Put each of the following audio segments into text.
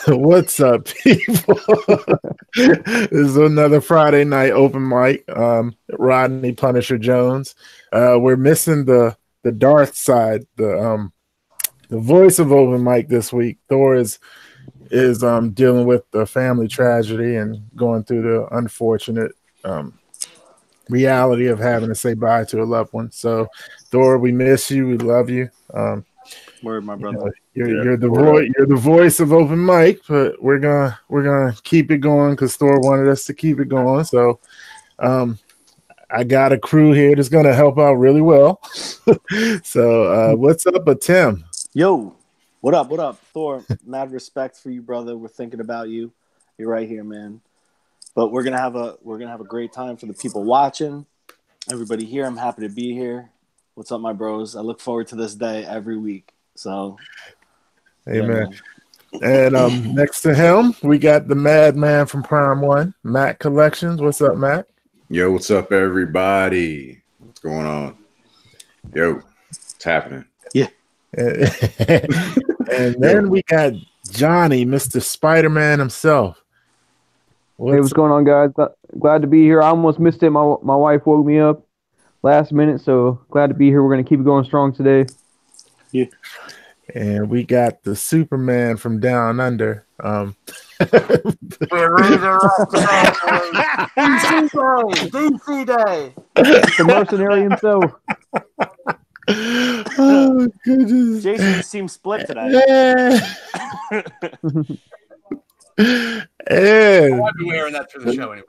What's up, people? This is another Friday night open mic. Rodney Punisher Jones. We're missing the Darth side, the voice of open mic this week. Thor is dealing with the family tragedy and going through the unfortunate reality of having to say bye to a loved one. So, Thor, we miss you. We love you. Word, my brother. You're the voice of open mic, but we're gonna keep it going because Thor wanted us to keep it going. So, I got a crew here that's gonna help out really well. So, what's up, Tim? Yo, what up? What up, Thor? Mad respect for you, brother. We're thinking about you. You're right here, man. But we're gonna have a great time for the people watching. Everybody here, I'm happy to be here. What's up, my bros? I look forward to this day every week. So, amen. Yeah, and next to him, we got the madman from Prime One, Matt Collections. What's up, Matt? Yo, what's up, everybody? What's going on? Yo, it's happening. Yeah. And then we got Johnny, Mr. Spider-Man himself. What's going on, guys? Glad to be here. I almost missed it. My wife woke me up last minute, so glad to be here. We're going to keep it going strong today. Yeah. And we got the Superman from Down Under. DC Day. The mercenary himself. Oh, goodness. Jason seems split today. Yeah. I might be wearing that through the show anyway.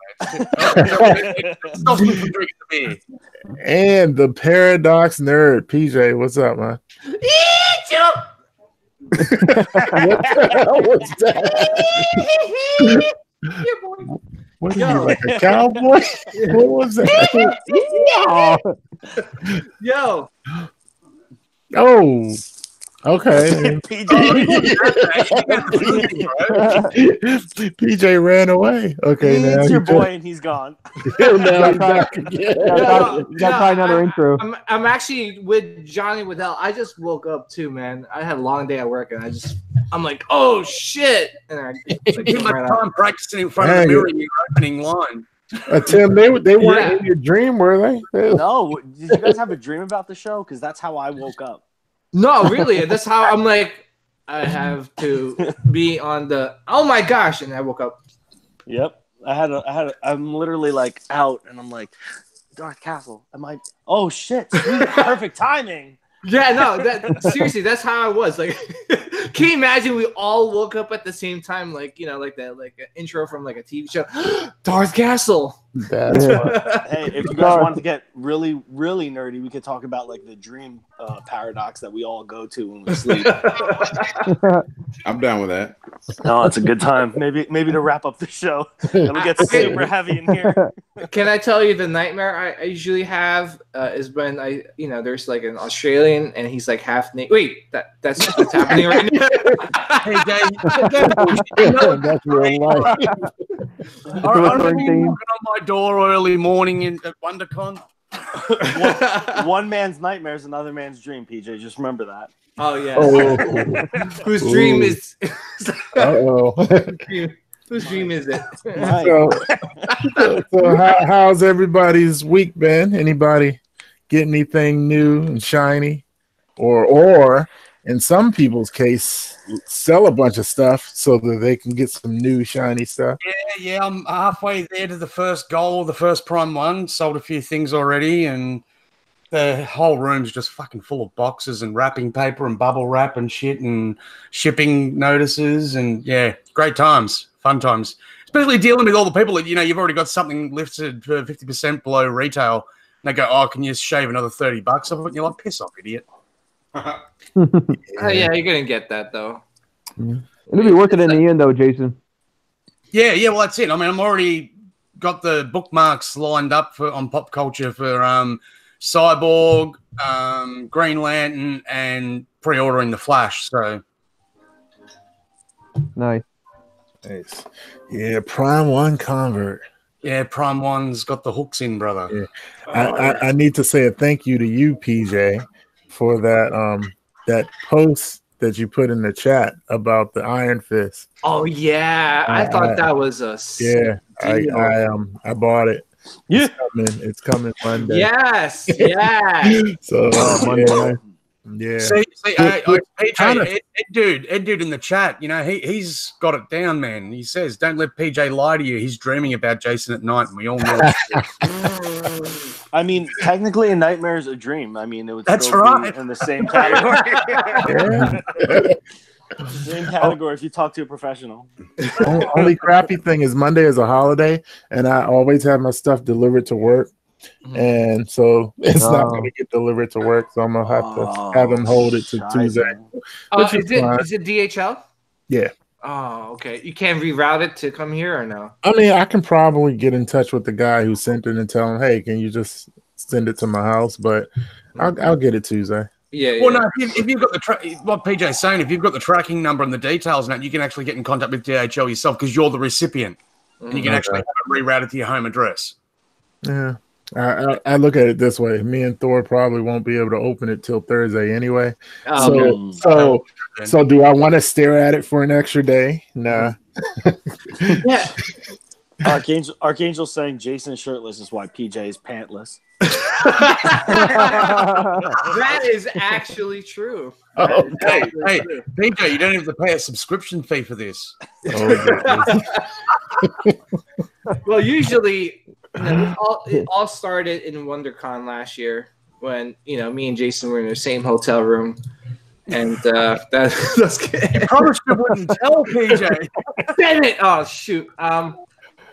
Still food for drinking to me. And the Paradox Nerd, PJ. What's up, man? What the hell was that? What are you, like a cowboy? What was that? Yo. Oh, okay. PJ ran away. Okay, now He's your boy and he's gone. Now he's back again. You got to try another intro. I'm actually with Johnny Waddell. I just woke up too, man. I had a long day at work, and I'm like, oh shit! And I spent my time practicing in front of the mirror in your opening line. Tim, they weren't in your dream, were they? No, did you guys have a dream about the show? Because that's how I woke up. No, really. That's how I'm like, I have to be on the, oh my gosh. And I woke up. Yep. I'm literally like out and I'm like, Darth Castle. Oh shit. Perfect timing. Yeah, no, seriously, that's how I was. Like, can you imagine we all woke up at the same time, like, you know, like that, like an intro from like a TV show, Darth Castle. That's Hey, if you guys want to get really, really nerdy, we could talk about like the dream paradox that we all go to when we sleep. I'm down with that. No, it's a good time. Maybe to wrap up the show. It'll get super heavy in here. Can I tell you the nightmare I usually have is when there's like an Australian and he's like half naked. Wait, that's what's happening right now. Hey, Dave. That's real life. I remember you knocking on my door early morning at WonderCon. One man's nightmare is another man's dream, PJ. Just remember that. Oh, yeah. Whose dream is... Uh-oh. Whose dream is it? So how's everybody's week been? Anybody get anything new and shiny? Or in some people's case, sell a bunch of stuff so that they can get some new shiny stuff? Yeah, I'm halfway there to the first goal of the first Prime One. Sold a few things already, and the whole room's just fucking full of boxes and wrapping paper and bubble wrap and shit and shipping notices. And yeah, great times, fun times. Especially dealing with all the people that, you've already got something listed for 50% below retail. And they go, oh, can you shave another $30 off it? And you're like, piss off, idiot. Yeah, you're going to get that, though. It'll be worth it in the end, though, Jason. Yeah, well, that's it. I mean, I'm already got the bookmarks lined up on Pop Culture for Cyborg, Green Lantern, and pre-ordering The Flash. So nice. Yeah, Prime One convert. Yeah, Prime One's got the hooks in, brother. Yeah. I need to say a thank you to you, PJ, for that post that you put in the chat about the Iron Fist. Oh yeah, I thought that was a Yeah, deal. I bought it. Yeah. It's coming Monday. Yes, yes. So Monday night. yeah. See, Kinda- PJ, Ed dude in the chat, you know, he's got it down, man. He says, "Don't let PJ lie to you. He's dreaming about Jason at night," and we all know. I mean, technically, a nightmare is a dream. I mean, it would That's still right. be in the same category. Yeah. Same category if you talk to a professional. Only crappy thing is Monday is a holiday, and I always have my stuff delivered to work, and so it's not going to get delivered to work. So I'm gonna have to have them hold it to Tuesday. Which is fine. Is it DHL? Yeah. Oh, okay. You can't reroute it to come here or no? I mean, I can probably get in touch with the guy who sent it and tell him, "Hey, can you just send it to my house?" But I'll get it Tuesday. Yeah. Well, no, if you've got what PJ's saying, if you've got the tracking number and the details and that, you can actually get in contact with DHL yourself because you're the recipient, and you can actually have it rerouted to your home address. Yeah. I look at it this way. Me and Thor probably won't be able to open it till Thursday anyway. So do I want to stare at it for an extra day? Nah. Yeah. Archangel saying Jason shirtless is why PJ is pantless. That is actually true. Oh, hey, PJ, you don't have to pay a subscription fee for this. Well, usually, it all started in WonderCon last year when me and Jason were in the same hotel room, and that's You promised you wouldn't tell PJ. Damn it! Oh shoot.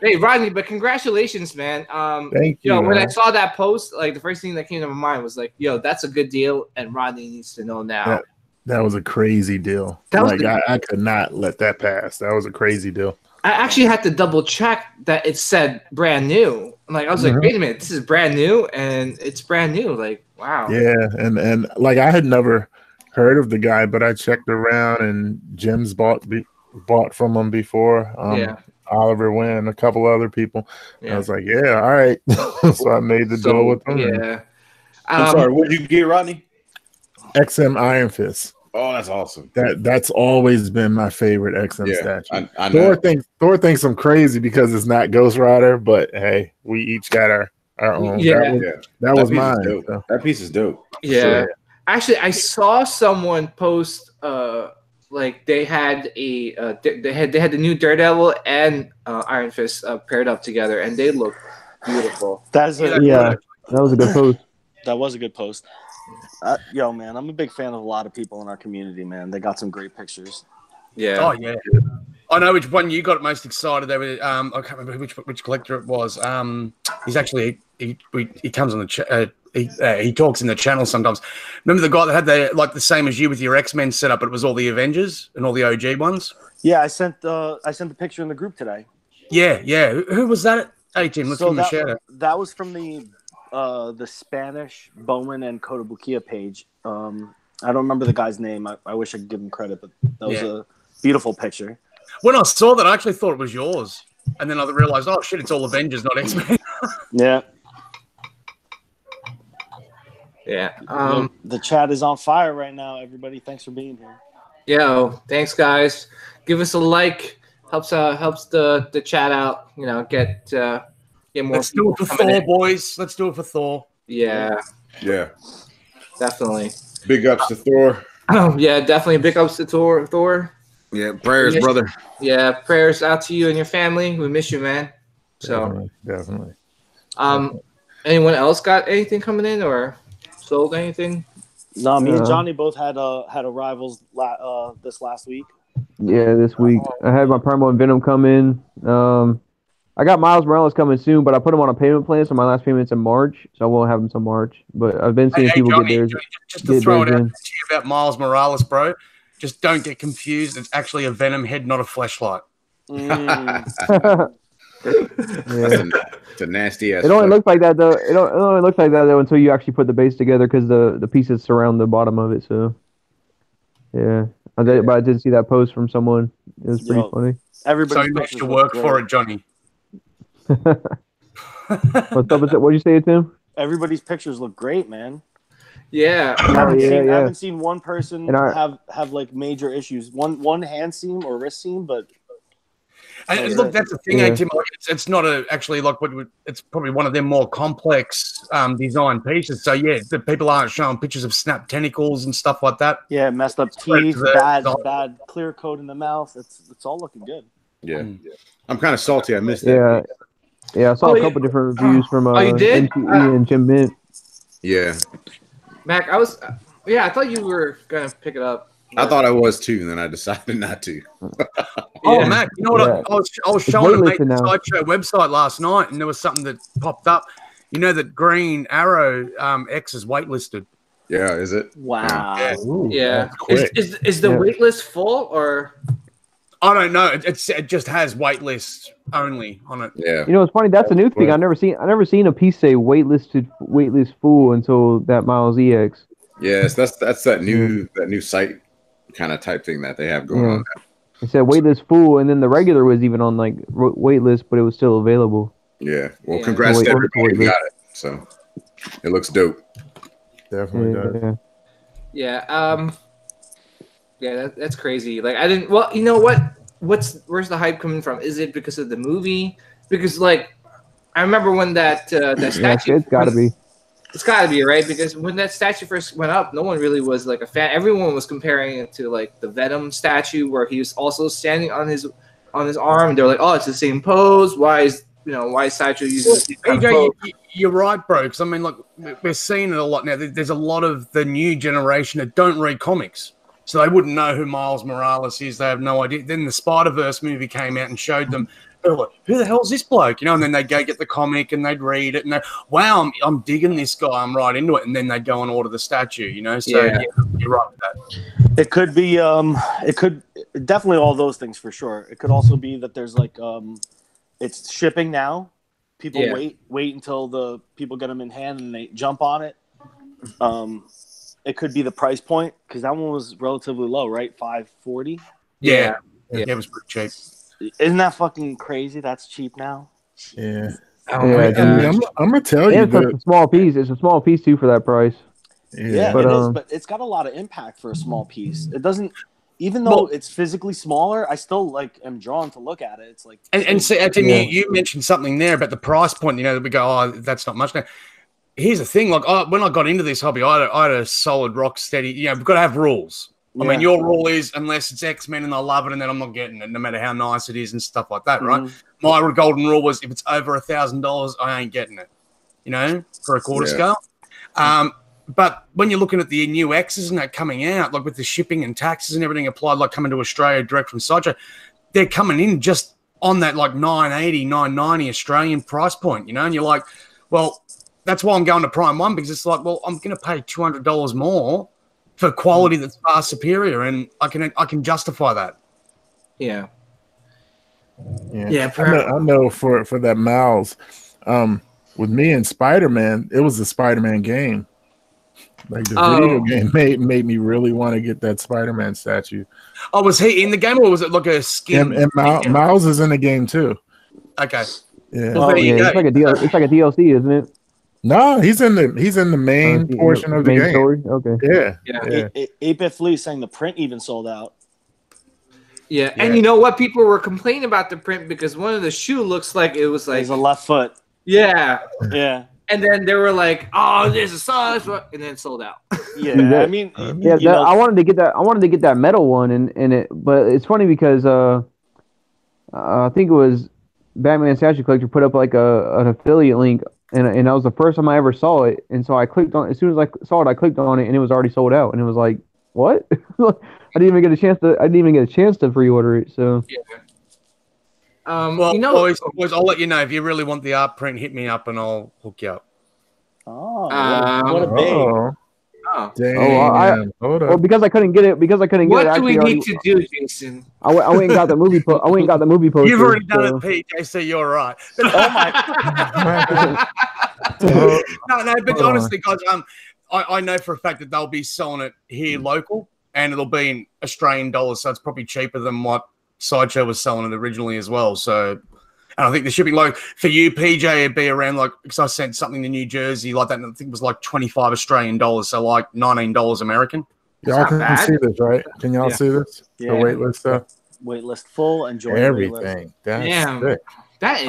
Hey Rodney, but congratulations, man. Thank you. When I saw that post, like the first thing that came to my mind was like, that's a good deal, and Rodney needs to know now. That was a crazy deal. I could not let that pass. That was a crazy deal. I actually had to double check that it said brand new. I was like, wait a minute, this is brand new, and it's brand new. Like, wow. Yeah, and like I had never heard of the guy, but I checked around, and Jim's bought from him before. Oliver Wynn, a couple other people. Yeah. I was like, yeah, all right. So I made the deal with them. Yeah. I'm sorry, what did you get, Rodney? XM Iron Fist. Oh, that's awesome. That's always been my favorite XM statue. I know. Thor thinks I'm crazy because it's not Ghost Rider, but hey, we each got our own. That was mine. So. That piece is dope. Yeah. Sure. Actually, I saw someone post like they had the new Daredevil and Iron Fist paired up together, and they look beautiful. that was a good post. That was a good post. Yo, man, I'm a big fan of a lot of people in our community, man. They got some great pictures. Yeah. Oh yeah. I know which one you got most excited over. I can't remember which collector it was. He's actually he comes on the he talks in the channel sometimes. Remember the guy that had the same as you with your X-Men setup, but it was all the Avengers and all the OG ones? Yeah, I sent the picture in the group today. Yeah. Who was that? 18. Let's give him a shout out. That was from the Spanish Bowman and Kotobukiya page. I don't remember the guy's name. I wish I could give him credit, but that was a beautiful picture. When I saw that, I actually thought it was yours. And then I realized, oh shit, it's all Avengers, not X-Men. Yeah. Yeah. The chat is on fire right now, everybody. Thanks for being here. Yo, thanks guys. Give us a like. Helps the chat out. Get more. Let's do it for Thor, boys. Let's do it for Thor. Yeah. Yeah. Definitely. Big ups to Thor. Yeah, definitely. Big ups to Thor. Yeah, prayers, brother. Yeah, prayers out to you and your family. We miss you, man. So definitely. Anyone else got anything coming in or sold anything? No, me and Johnny both had arrivals this last week. Yeah, this week I had my promo and Venom come in. I got Miles Morales coming soon, but I put him on a payment plan, so my last payment's in March, so I won't have him until March. But I've been seeing people Johnny, get theirs. Just to throw it out to you about Miles Morales, bro. Just don't get confused. It's actually a Venom head, not a fleshlight. It's a nasty ass. It only looks like that though. It only looks like that though until you actually put the base together because the pieces surround the bottom of it. So yeah, but I did see that post from someone. It was pretty funny. Everybody, so you makes you work for it, Johnny. What's up with it? What'd you say, Tim? Everybody's pictures look great, man. Yeah. I haven't, yeah, seen, yeah. I haven't seen one person And I- have like major issues. One hand seam or wrist seam, but And look, that's the thing, Yeah. Tim. Like, it's not actually like it's probably one of them more complex design pieces. So yeah, the people aren't showing pictures of snapped tentacles and stuff like that. yeah, messed up Spread teeth, to the- bad clear coat in the mouth. It's all looking good. Yeah. I'm kind of salty. I missed that. Yeah. Yeah, I saw Oh, a yeah. couple different reviews from you did? MTE and Jim Mint. Yeah. Mac, I thought you were gonna pick it up. I thought I was too, and then I decided not to. Oh, Yeah. Mac, you know what? Yeah. I was It's showing a mate waitlisted the now. Sideshow website last night, and there was something that popped up. You know that Green Arrow X is waitlisted. Yeah, is it? Wow. Yeah. Ooh, Yeah. that's quick. Is the Yeah. wait list full or? I don't know. It just has waitlist only on it. Yeah. You know, it's funny. That's a new thing. Right. I never seen a piece say waitlist full until that Miles EX. Yes, that's that new site kind of type thing that they have going Yeah. on. It said waitlist full, and then the regular was even on like waitlist, but it was still available. Yeah. Well, Yeah. congrats to Wait, everybody who wait. got it. So it looks dope. Definitely does. Yeah. Yeah. Yeah, that's crazy. Like I didn't. Well, you know what? Where's the hype coming from? Is it because of the movie? Because like, I remember when that Yeah, statue. it's got to be. It's got to be right because when that statue first went up, no one really was like a fan. Everyone was comparing it to like the Venom statue where he was also standing on his arm. They're like, oh, it's the same pose. Why is Sideshow using the same kind of pose? AJ, you're right, bro. Because I mean, look, we're seeing it a lot now. There's a lot of the new generation that don't read comics, so they wouldn't know who Miles Morales is. They have no idea. Then the Spider-Verse movie came out and showed them. They're like, who the hell's this bloke? You know, and then they'd go get the comic and they'd read it and they, wow, I'm digging this guy. I'm right into it. And then they'd go and order the statue. You know, so Yeah. yeah, you're right with that. It could be it could definitely all those things for sure. It could also be that there's like it's shipping now. People Yeah. wait until the people get them in hand and they jump on it. It could be the price point because that one was relatively low, right? $540. Yeah, Yeah. it was pretty cheap. Isn't that fucking crazy? That's cheap now. Yeah. Oh Yeah, my dude. god. I'm gonna tell you And it's that. a small piece. It's a small piece too for that price. Yeah, But, it is, um, but it's got a lot of impact for a small piece. It doesn't, even though it's physically smaller, I still like am drawn to look at it. It's like And see, Tim, Yeah. you mentioned something there about the price point. You know, that we go, oh, that's not much now. Here's the thing: like, when I got into this hobby, I had a solid, rock steady. You know, we've got to have rules. I mean, your rule is unless it's X-Men and I love it, and then I'm not getting it, no matter how nice it is and stuff like that, right? My golden rule was if it's over $1,000, I ain't getting it. You know, for a quarter scale. But when you're looking at the new X's and that coming out, like with the shipping and taxes and everything applied, like coming to Australia direct from Sideshow, they're coming in just on that like $980, $990 Australian price point, you know? And you're like, well, that's why I'm going to Prime One, because it's like, well, I'm going to pay $200 more for quality that's far superior, and I can justify that. Yeah. Yeah, I know for that Miles, with me and Spider-Man, it was the Spider-Man game. Like the video game made me really want to get that Spider-Man statue. Oh, was he in the game or was it like a skin? And Miles is in the game too. Okay. Yeah. Well, there you Yeah, go. it's like a DLC, isn't it? No, he's in the main portion of the main game. story. Okay. Yeah. Yeah. 8-Bit Flea saying the print even sold out. Yeah, and you know what? People were complaining about the print because one of the shoe looks like it was like There's a left foot. yeah, Yeah. and then they were like, "Oh, there's a size," and then it sold out. Yeah. I mean, Yeah, you know, I wanted to get that. I wanted to get that metal one, but it's funny because I think it was Batman Statue Collector put up like an affiliate link, and that was the first time I ever saw it. And so I clicked on. As soon as I saw it, I clicked on it, and it was already sold out. And it was like, what? I didn't even get a chance to pre-order it. So Well, you know, boys, I'll let you know if you really want the art print. Hit me up and I'll hook you up. what a big. Oh, oh. damn. Hold up. well, because I couldn't get it. What do we actually, need to do, Jason? I went and got the movie. I went and got the movie poster. You've already done so- it, PJ, so you're all right. Oh my! No, but Hold on. honestly, guys, I know for a fact that they'll be selling it here local, and it'll be in Australian dollars, so it's probably cheaper than what Sideshow was selling it originally as well. So, And I think the shipping, like for you, PJ, it'd be around like, because I sent something to New Jersey like that, and I think it was like 25 Australian dollars, so like $19 American. Y'all not can bad. see this, right? Can y'all Yeah. see this? Yeah. The waitlist stuff? Waitlist full and join waitlist. Everything. That's Damn. sick. That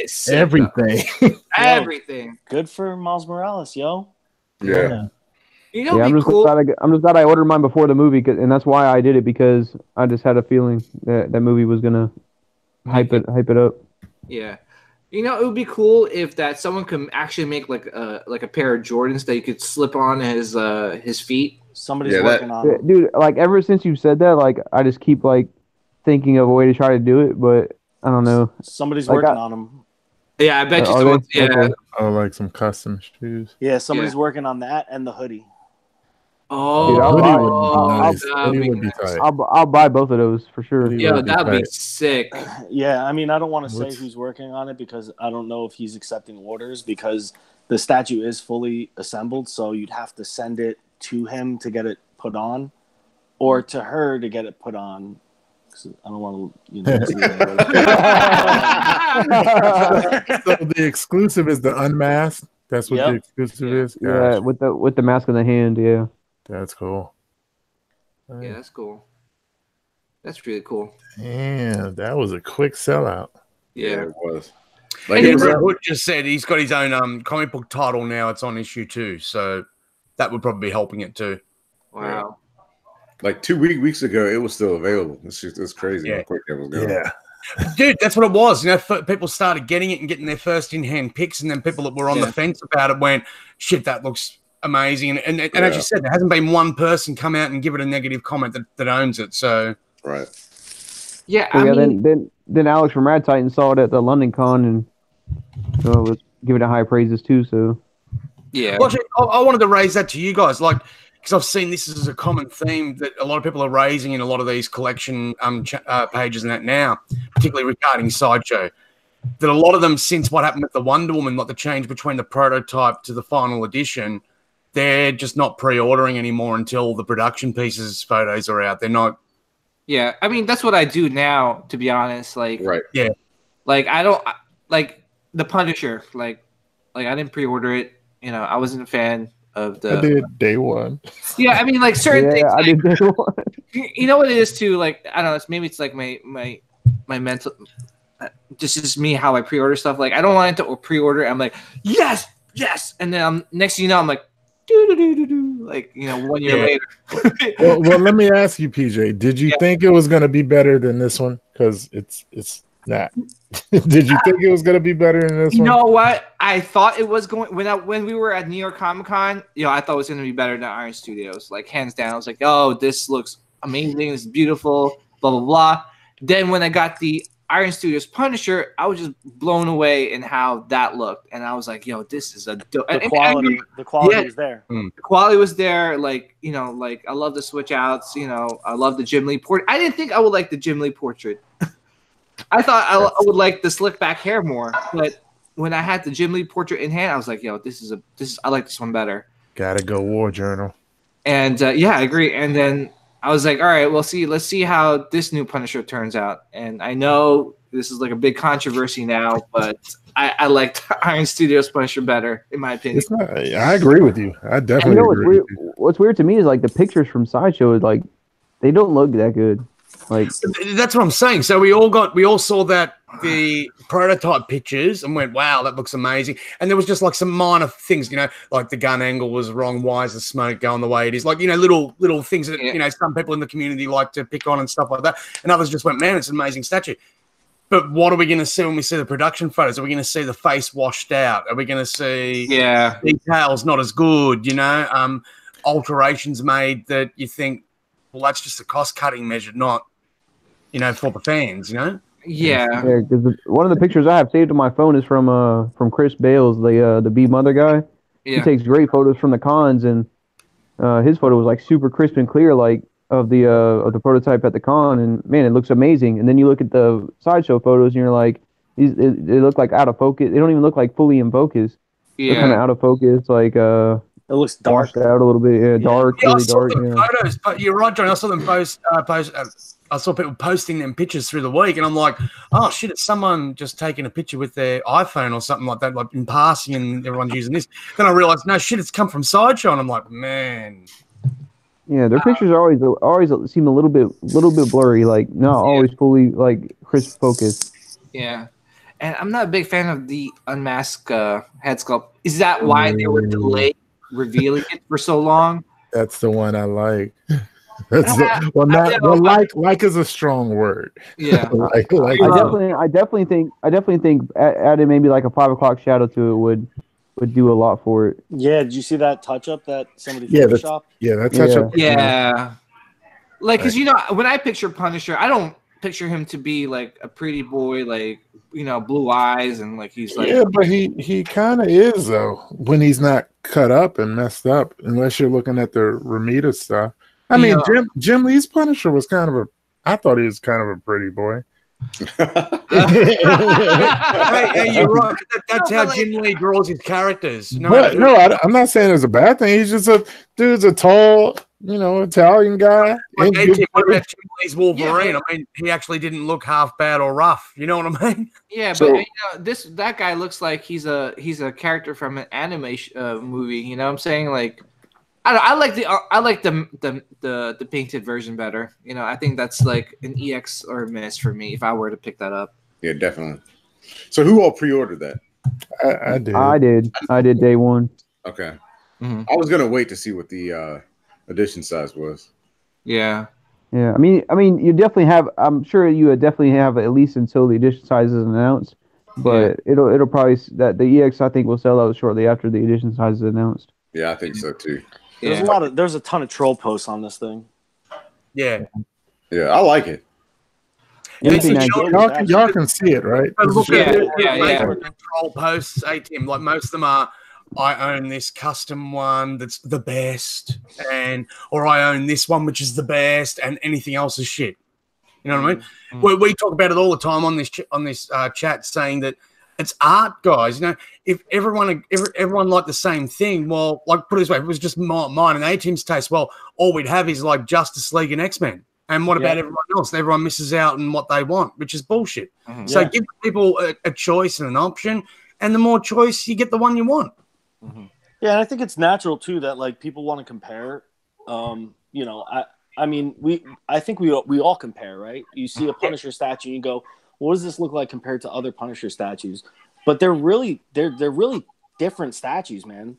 is sick, Everything. though. Everything. Good for Miles Morales, yo. Yeah. You know, Yeah, what'd I'm be just cool. glad I ordered mine before the movie, and that's why I did it, because I just had a feeling that that movie was gonna hype it up. Yeah. You know, it would be cool if that someone could actually make like a pair of Jordans that you could slip on his feet. Somebody's Yeah, working on Yeah, it. dude, like ever since you said that, like I just keep like thinking of a way to try to do it, but I don't know. Somebody's Like, working on them. Yeah, I bet you Are someone. they? Yeah. Okay. Oh, like some custom shoes. Yeah, somebody's working on that and the hoodie. Oh, Dude, I'll Hoodie buy would it. be nice. that'd Hoodie be would be nice. tight. I'll buy both of those for sure. Hoodie Yo, would be that'd be tight. sick. Yeah, I mean, I don't want to say What's- who's working on it because I don't know if he's accepting orders because the statue is fully assembled. So you'd have to send it to him to get it put on, or to her to get it put on. 'Cause I don't want to, you know. So the exclusive is the unmasked. That's what Yep. the exclusive Yeah. is. Yeah, Gosh, with the mask in the hand. Yeah. that's cool. Yeah, that's cool. That's really cool. Damn, that was a quick sellout. Yeah. It was. And Like Yeah, it was Red a, Hood just said he's got his own comic book title now. It's on issue 2, so that would probably be helping it too. Wow. like 2 weeks ago, it was still available. It's crazy Yeah. how quick that was going. Yeah. Dude, that's what it was. You know, people started getting it and getting their first in-hand picks, and then people that were on Yeah. the fence about it went, "Shit, that looks amazing." And as Yeah. you said, there hasn't been one person come out and give it a negative comment that owns it. So Right. Yeah, So, I yeah. mean, Then Alex from Rad Titan saw it at the London Con and was giving it high praises too. So yeah. well, actually, I wanted to raise that to you guys, like, because I've seen this as a common theme that a lot of people are raising in a lot of these collection pages and that now, particularly regarding Sideshow. That a lot of them, since what happened with the Wonder Woman, like the change between the prototype to the final edition, they're just not pre-ordering anymore until the production pieces photos are out. They're not. Yeah, I mean that's what I do now. To be honest, like, Right. like I don't like the Punisher. Like I didn't pre-order it. You know, I wasn't a fan of I the. did day one. Yeah, I mean, like certain things. yeah, I Like, did that one. you know what it is too. Like I don't know. Maybe it's like my mental. This is me how I pre-order stuff. Like I don't want it to pre-order. I'm like yes, and then next thing you know I'm like do. Like 1 year later. Well, let me ask you, PJ. Did you Yeah. think it was going to be better than this one? Because it's not. Did you think it was going to be better than this You one? know what? I thought it was going when we were at New York Comic Con. I thought it was going to be better than Iron Studios. Like hands down, I was like, "Oh, this looks amazing. It's beautiful." Blah blah blah. Then when I got the Iron Studios Punisher, I was just blown away in how that looked, and I was like, "Yo, this is a dope." The quality Yeah. is there. The quality was there. Like like I love the switch outs. I love the Jim Lee portrait. I didn't think I would like the Jim Lee portrait. I thought I would like the slick back hair more, but when I had the Jim Lee portrait in hand, I was like, "Yo, I like this one better." Gotta go War Journal. And yeah, I agree. And then I was like, "All right, let's see how this new Punisher turns out." And I know this is like a big controversy now, but I liked Iron Studios Punisher better, in my opinion. It's not. I agree with you. I And definitely you know what's agree. weird? With you. What's weird to me is like the pictures from Sideshow is like they don't look that good. Like That's what I'm saying. So we all saw the prototype pictures and went, "Wow, that looks amazing." And there was just like some minor things, like the gun angle was wrong. Why is the smoke going the way it is? Like little things that Yeah. some people in the community like to pick on and stuff like that. And others just went, "Man, it's an amazing statue." But what are we going to see when we see the production photos? Are we going to see the face washed out? Are we going to see Yeah. details not as good? Alterations made that you think, well, that's just a cost cutting measure, not for the fans. Yeah. yeah, because one of the pictures I have saved on my phone is from Chris Bales, the B Mother guy. He Yeah. takes great photos from the cons, and his photo was like super crisp and clear, like of the prototype at the con, and man, it looks amazing. And then you look at the Sideshow photos, and you're like, they look like out of focus. They don't even look like fully in focus. They're kind of Yeah. out of focus, like It looks dark. washed out a little bit. Yeah, dark, Yeah, I really saw dark. the Yeah. photos, but you're right, John. I saw them post I saw people posting them pictures through the week, and I'm like, oh shit, it's someone just taking a picture with their iPhone or something like that, like in passing, and everyone's using this. Then I realized, no shit, it's come from Sideshow, and I'm like, man. Yeah, their pictures are always seem a little bit blurry, like not always fully like crisp focused. Yeah. And I'm not a big fan of the unmasked head sculpt. Is that why they were delayed revealing it for so long? That's the one I like. Like is a strong word. Yeah. I definitely think adding maybe like a 5 o'clock shadow to it would do a lot for it. Yeah, did you see that touch up that somebody photoshopped? That touch up. Yeah. Like, because, when I picture Punisher, I don't picture him to be like a pretty boy, like, blue eyes and like he's like. Yeah, but he kind of is, though, when he's not cut up and messed up, unless you're looking at the Ramita stuff. I mean, Jim Lee's Punisher was I thought he was kind of a pretty boy. Hey, you're right. That's how Jim Lee draws his characters. I'm not saying it's a bad thing. He's just dude's a tall, Italian guy. Like Jim Lee's Wolverine. I mean, he actually didn't look half bad or rough. You know what I mean? Yeah, but that guy looks like he's a character from an animation movie. You know what I'm saying? Like, I like the painted version better. I think that's like an EX or a miss for me if I were to pick that up. Yeah, definitely. So who all pre-ordered that? I did. I did day one. Okay. Mm-hmm. I was gonna wait to see what the edition size was. Yeah. Yeah. I mean, you definitely have. I'm sure you would definitely have at least until the edition size is announced. But it'll probably that the EX I think will sell out shortly after the edition size is announced. Yeah, I think so too. There's a ton of troll posts on this thing. Yeah. Yeah, I like it. Y'all can see it, right? Troll posts, Tim, like most of them are, I own this custom one that's the best, or I own this one which is the best, and anything else is shit. You know what I mean? Mm-hmm. We talk about it all the time on this chat, saying that it's art, guys. If everyone liked the same thing, well, like put it this way, if it was just mine and A-Team's taste, well, all we'd have is like Justice League and X-Men. And what about everyone else? Everyone misses out on what they want, which is bullshit. Mm-hmm. So give people a choice and an option, and the more choice, you get the one you want. Mm-hmm. Yeah, and I think it's natural too that like people want to compare. I think we all compare, right? You see a Punisher statue, and you go, what does this look like compared to other Punisher statues? But they're really different statues, man.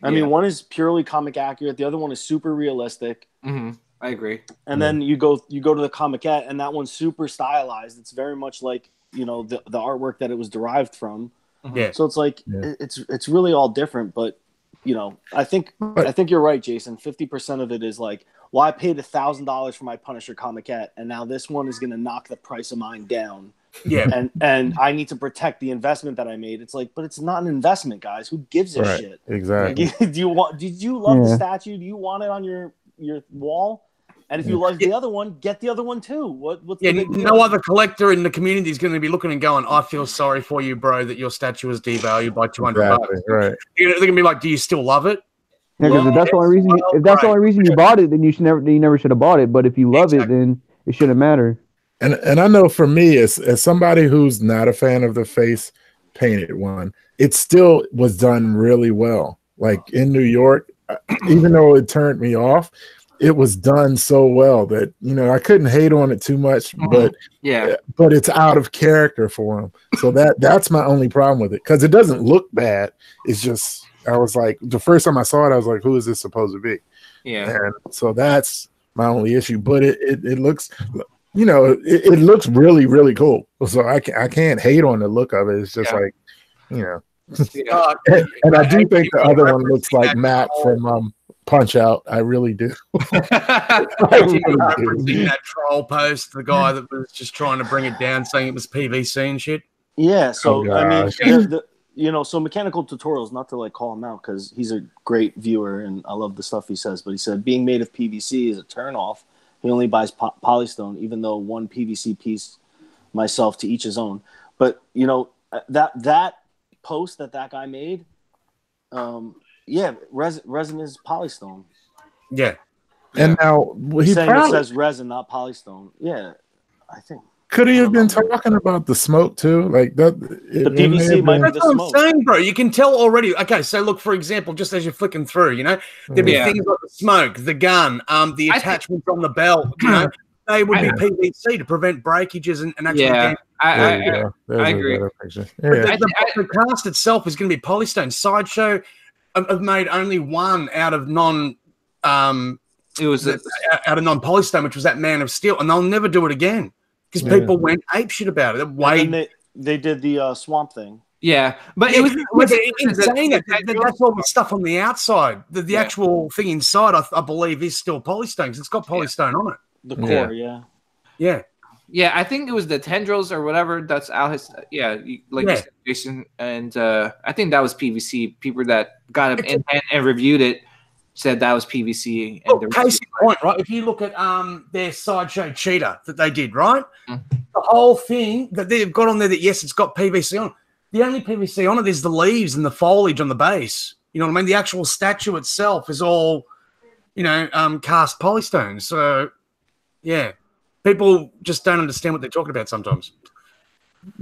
I mean, one is purely comic accurate, the other one is super realistic. Mm-hmm. I agree. And then you go to the Comiquette, and that one's super stylized. It's very much like the artwork that it was derived from. Yeah. So it's like it's really all different. But I think you're right, Jason. 50% of it is like, well, I paid $1,000 for my Punisher Comiquette, and now this one is going to knock the price of mine down. Yeah. And I need to protect the investment that I made. It's like, but it's not an investment, guys. Who gives a shit? Exactly. Did you love the statue? Do you want it on your wall? And if you love the other one, get the other one too. What's the big deal? No other collector in the community is going to be looking and going, I feel sorry for you, bro, that your statue was devalued by $200. Right. They're going to be like, do you still love it? Yeah, because if that's the only reason you bought it, then you never should have bought it. But if you love it, then it shouldn't matter. And I know for me, as somebody who's not a fan of the face painted one, it still was done really well. Like in New York, even though it turned me off, it was done so well that I couldn't hate on it too much. But it's out of character for him. So that's my only problem with it, because it doesn't look bad. It's just I was like, the first time I saw it, I was like, who is this supposed to be? Yeah. And so that's my only issue. But it looks. It looks really, really cool. So I can't hate on the look of it. It's just like, and I do think the other one looks like Matt from Punch Out. I really do. Referencing that troll post, the guy that was just trying to bring it down, saying it was PVC and shit. Yeah. So I mean, so Mechanical Tutorials, not to like call him out because he's a great viewer and I love the stuff he says, but he said being made of PVC is a turnoff. He only buys Polystone, even though one PVC piece, myself, to each his own. But that post that guy made, resin is Polystone. Yeah. And now he saying it probably says resin, not polystone. Yeah, I think could he have been talking about the smoke too? Like that. the PVC might be That's the what I'm smoke. saying, bro. You can tell already. Okay, so look, for example, just as you're flicking through, there'd be Yeah. things like the smoke, the gun, the attachments on the belt. They would be PVC to prevent breakages and actually damage. There you go. There's I a agree. better picture. But Yeah. the cast itself is going to be polystone. Sideshow have made only one out of It was out of non-polystone, which was that Man of Steel, and they'll never do it again because people went apeshit about it. And then they did the swamp thing. but it was insane. That's all the stuff on the outside. The actual thing inside, I believe, is still polystone because it's got polystone on it. The core, yeah. Yeah, I think it was the tendrils or whatever. That's out his. You said, Jason, and I think that was PVC. People that got it in hand and reviewed it said that was PVC. And Case in point, right? If you look at their Sideshow Cheetah that they did, right? The whole thing that they've got on there, that yes, it's got PVC on it. The only PVC on it is the leaves and the foliage on the base. You know what I mean? The actual statue itself is all, cast polystone. So, yeah. People just don't understand what they're talking about sometimes.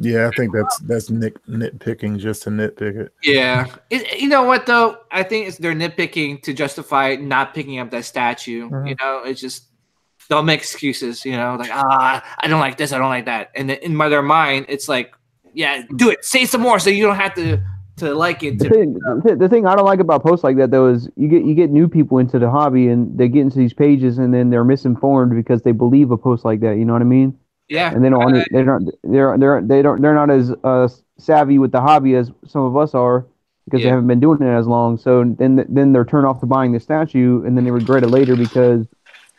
Yeah, I think that's nitpicking just to nitpick it. Yeah. You know what, though? I think they're nitpicking to justify not picking up that statue. It's just, they'll make excuses, like, I don't like this, I don't like that. And in their mind, it's like, yeah, do it. Say some more so you don't have to like it. The thing I don't like about posts like that though is you get new people into the hobby and they get into these pages and then they're misinformed because they believe a post like that. You know what I mean? Yeah. And they're not as savvy with the hobby as some of us are because they haven't been doing it as long. So then they're turned off to buying the statue and then they regret it later because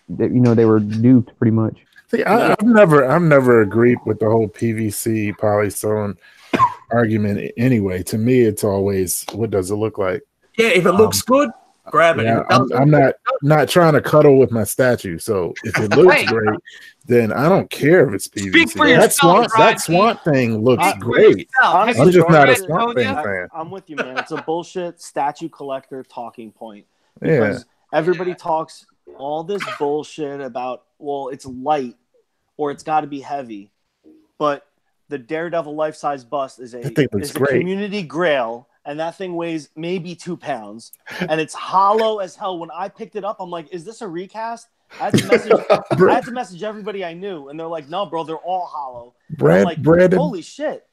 they were duped pretty much. See, I've never agreed with the whole PVC polystone argument anyway. To me, it's always, what does it look like? Yeah, if it looks good, grab it. Yeah, I'm not trying to cuddle with my statue. So if it looks great, then I don't care if it's PVC. That Swamp thing looks great. Honestly, I'm just not a Swamp Thing fan. I'm with you, man. It's a bullshit statue collector talking point. Yeah. Because everybody talks all this bullshit about, well, it's light or it's got to be heavy. But the Daredevil life-size bust is a community grail, and that thing weighs maybe 2 pounds, and it's hollow as hell. When I picked it up, I'm like, is this a recast? I had to message everybody I knew, and they're like, no, bro, they're all hollow. Brandon, holy shit.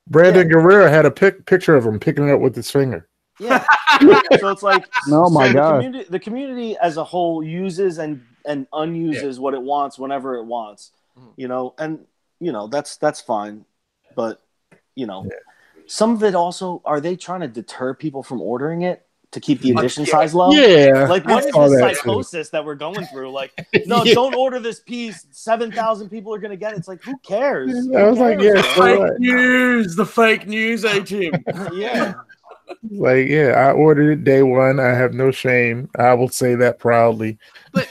Brandon Guerrero had a picture of him picking it up with his finger. Yeah. So it's like, oh my God. The community as a whole uses and unuses what it wants whenever it wants, and that's fine. But, some of it also, are they trying to deter people from ordering it to keep the edition size low? Yeah. Like, what is this psychosis that we're going through? Like, no, don't order this piece. 7,000 people are going to get it. It's like, who cares? I was like, yeah. The fake news, ATM. Yeah. Like, I ordered it day one. I have no shame. I will say that proudly. But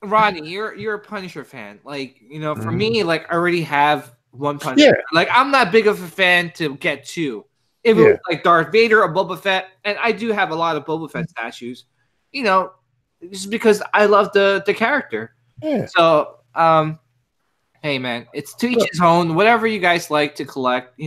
Rodney, you're a Punisher fan. Like, for me, like, I already have one Punisher. Yeah. Like, I'm not big of a fan to get two. If it was like Darth Vader or Boba Fett, and I do have a lot of Boba Fett statues, just because I love the character. Yeah. So, hey man, it's to each his own. Whatever you guys like to collect,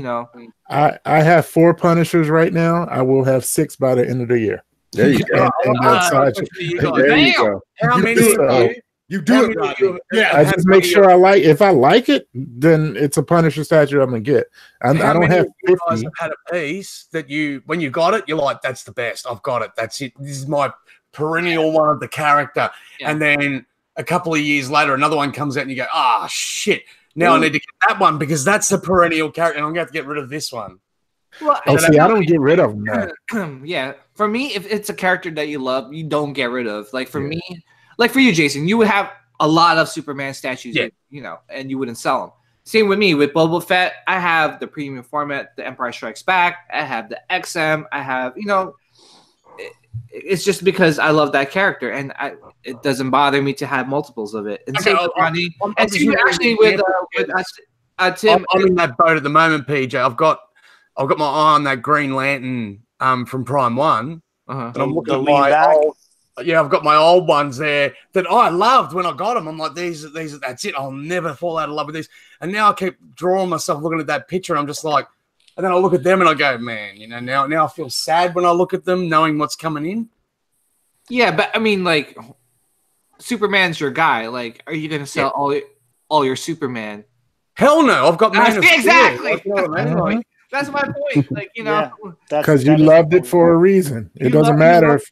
I have 4 Punishers right now. I will have 6 by the end of the year. There you go. There you go. How many? You do it, Rodney. Yeah, I just make sure I like. If I like it, then it's a Punisher statue I'm gonna get. I don't have 50. Guys have had a piece that when you got it, you're like, that's the best. I've got it. That's it. This is my perennial one of the character. Yeah. And then a couple of years later, another one comes out and you go, shit. Now I need to get that one because that's the perennial character, and I'm going to have to get rid of this one. Well, I don't get rid of them. Yeah, for me, if it's a character that you love, you don't get rid of. Like for me. Like for you, Jason, you would have a lot of Superman statues, and you wouldn't sell them. Same with me. With Boba Fett, I have the premium format, the Empire Strikes Back. I have the XM. I have, it's just because I love that character, and it doesn't bother me to have multiples of it. And same with Ronnie. And same actually with Tim. I'm in that boat at the moment, PJ. I've got my eye on that Green Lantern from Prime 1. Uh-huh. And I'm looking at my old. I've got my old ones there that I loved when I got them. I'm like, these, that's it. I'll never fall out of love with these. And now I keep drawing myself looking at that picture. And I'm just like, and then I look at them and I go, man, you know, now I feel sad when I look at them, knowing what's coming in. Yeah, but I mean, like, Superman's your guy. Like, are you gonna sell all your Superman? Hell no, I've got Man of Steel. Exactly. Like, you know what I mean? Like, that's my point. Like, you know, because you loved it for a reason. It doesn't matter if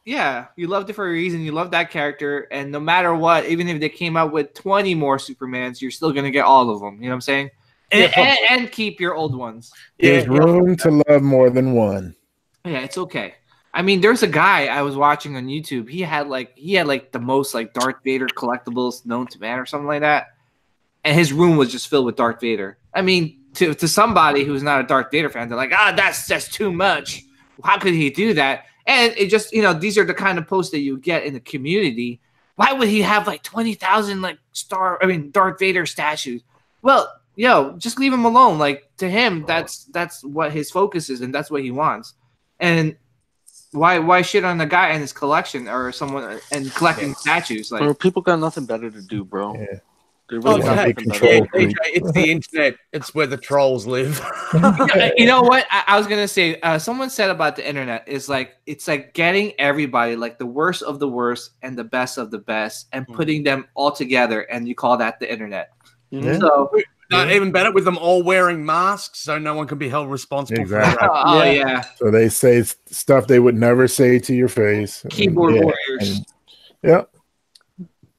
you loved it for a reason. You love that character, and no matter what, even if they came out with 20 more Supermans, you're still gonna get all of them. You know what I'm saying? And keep your old ones. There's room to love more than one. Yeah, it's okay. I mean, there's a guy I was watching on YouTube. He had like the most like Darth Vader collectibles known to man or something like that. And his room was just filled with Darth Vader. I mean, to somebody who's not a Darth Vader fan, they're like, that's too much. How could he do that? And it just, you know, these are the kind of posts that you get in the community. Why would he have like 20,000 like Darth Vader statues? Well, just leave him alone. Like, to him, that's what his focus is, and that's what he wants. And why shit on the guy and his collection or someone and collecting statues? Like, bro, people got nothing better to do, bro. Yeah. It's the internet. It's where the trolls live. You know what? I was gonna say. Someone said about the internet is like it's like getting everybody like the worst of the worst and the best of the best and putting them all together, and you call that the internet. Yeah. So. Even better, with them all wearing masks, so no one can be held responsible. Exactly. Oh yeah. So they say stuff they would never say to your face. Keyboard warriors. Yeah.